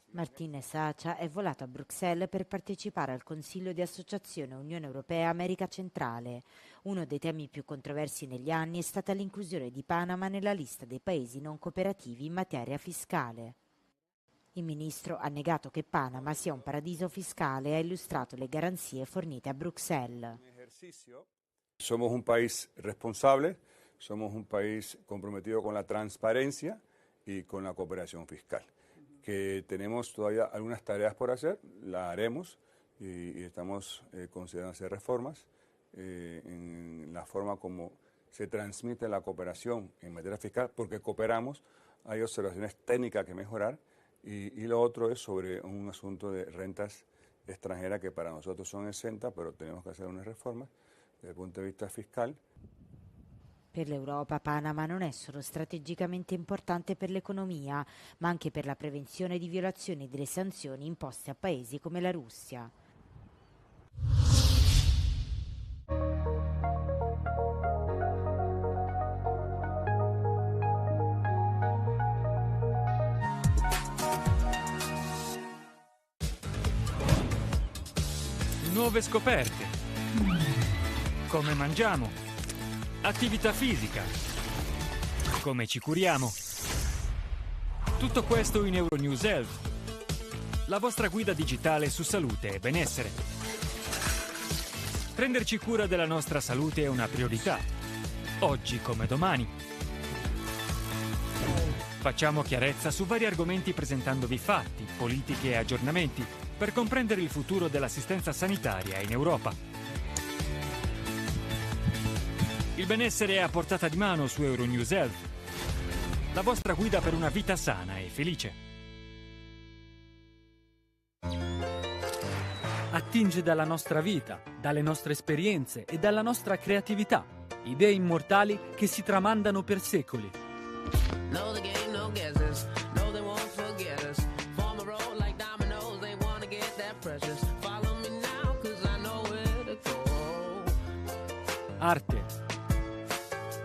Martínez Acha è volato a Bruxelles per partecipare al Consiglio di Associazione Unione Europea America Centrale. Uno dei temi più controversi negli anni è stata l'inclusione di Panama nella lista dei paesi non cooperativi in materia fiscale. Il ministro ha negato che Panama sia un paradiso fiscale e ha illustrato le garanzie fornite a Bruxelles. Somos un país responsable, somos un país comprometido con la transparencia y con la cooperación fiscal. Que tenemos todavía algunas tareas por hacer, las haremos y estamos considerando hacer reformas en la forma como se transmite la cooperación en materia fiscal, porque cooperamos, hay observaciones técnicas que mejorar y lo otro es sobre un asunto de rentas extranjeras que para nosotros son exentas, pero tenemos que hacer unas reformas desde el punto de vista fiscal. Per l'Europa Panama non è solo strategicamente importante per l'economia, ma anche per la prevenzione di violazioni delle sanzioni imposte a paesi come la Russia. Nuove scoperte. Come mangiamo. Attività fisica. Come ci curiamo. Tutto questo in Euronews Health, la vostra guida digitale su salute e benessere. Prenderci cura della nostra salute è una priorità, oggi come domani. Facciamo chiarezza su vari argomenti presentandovi fatti, politiche e aggiornamenti per comprendere il futuro dell'assistenza sanitaria in Europa. Il benessere è a portata di mano su Euronews Health, la vostra guida per una vita sana e felice. Attinge dalla nostra vita, dalle nostre esperienze e dalla nostra creatività, idee immortali che si tramandano per secoli. Arte,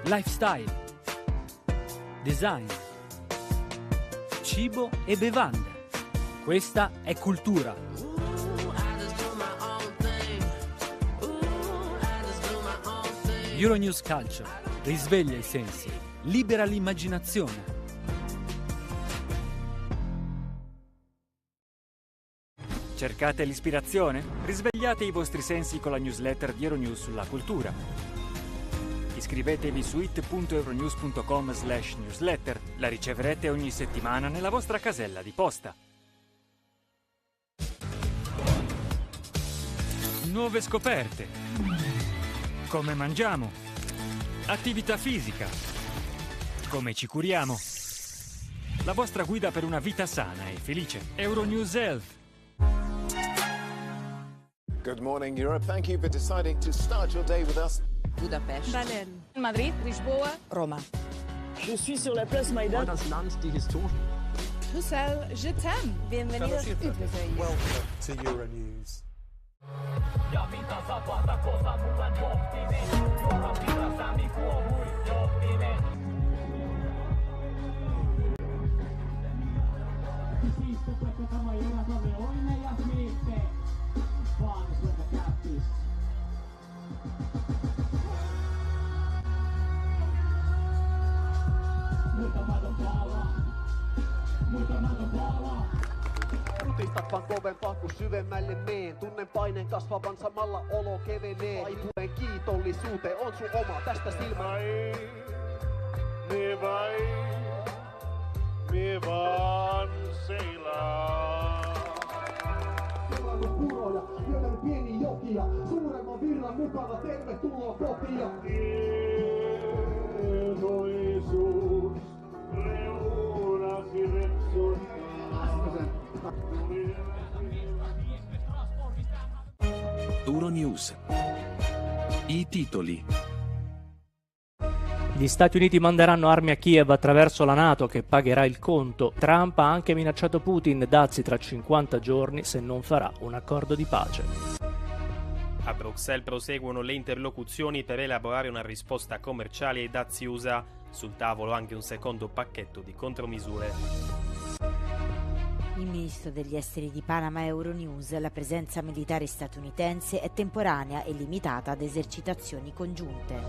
lifestyle, design, cibo e bevande. Questa è cultura. Euronews Culture risveglia i sensi, libera l'immaginazione. Cercate l'ispirazione? Risvegliate i vostri sensi con la newsletter di Euronews sulla cultura. Iscrivetevi su it.euronews.com/newsletter. La riceverete ogni settimana nella vostra casella di posta. Nuove scoperte. Come mangiamo. Attività fisica. Come ci curiamo. La vostra guida per una vita sana e felice. Euronews Health. Good morning, Europe. Thank you for deciding to start your day with us. Budapest, Berlin, Madrid, Lisboa, Roma. Je suis sur la place Maïdan. Das Land, die Historie. Bruxelles, je t'aime. Bienvenidos. Welcome to Euronews. Kutistat vaan kovempaa kun syvemmälle meen. Tunnen paineen kasvavan samalla olo kevenee. Taipuen kiitollisuuteen on sun oma tästä silmä. Me vaan seilaa. Puroja, joten pieni jokia. Suuremman virran mukana tervetuloa kotia. Tietoisuus reunasi repsuttaa. Euronews. I titoli. Gli Stati Uniti manderanno armi a Kiev attraverso la NATO che pagherà il conto. Trump ha anche minacciato Putin dazi tra 50 giorni se non farà un accordo di pace. A Bruxelles proseguono le interlocuzioni per elaborare una risposta commerciale ai dazi USA. Sul tavolo anche un secondo pacchetto di contromisure. Il ministro degli esteri di Panama Euronews, la presenza militare statunitense è temporanea e limitata ad esercitazioni congiunte.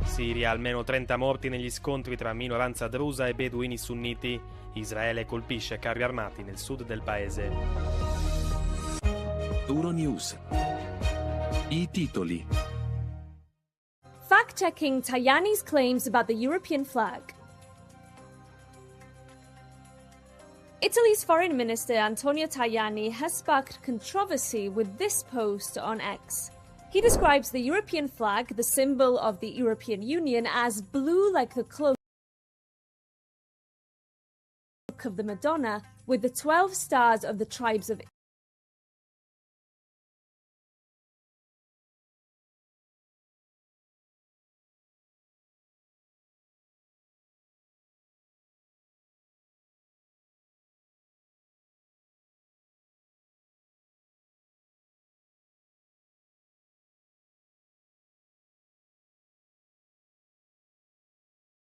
Siria, almeno 30 morti negli scontri tra minoranza drusa e beduini sunniti. Israele colpisce carri armati nel sud del paese. Euronews. I titoli. Fact-checking Tajani's claims about the European flag. Italy's Foreign Minister Antonio Tajani has sparked controversy with this post on X. He describes the European flag, the symbol of the European Union, as blue like the cloak of the Madonna, with the 12 stars of the tribes of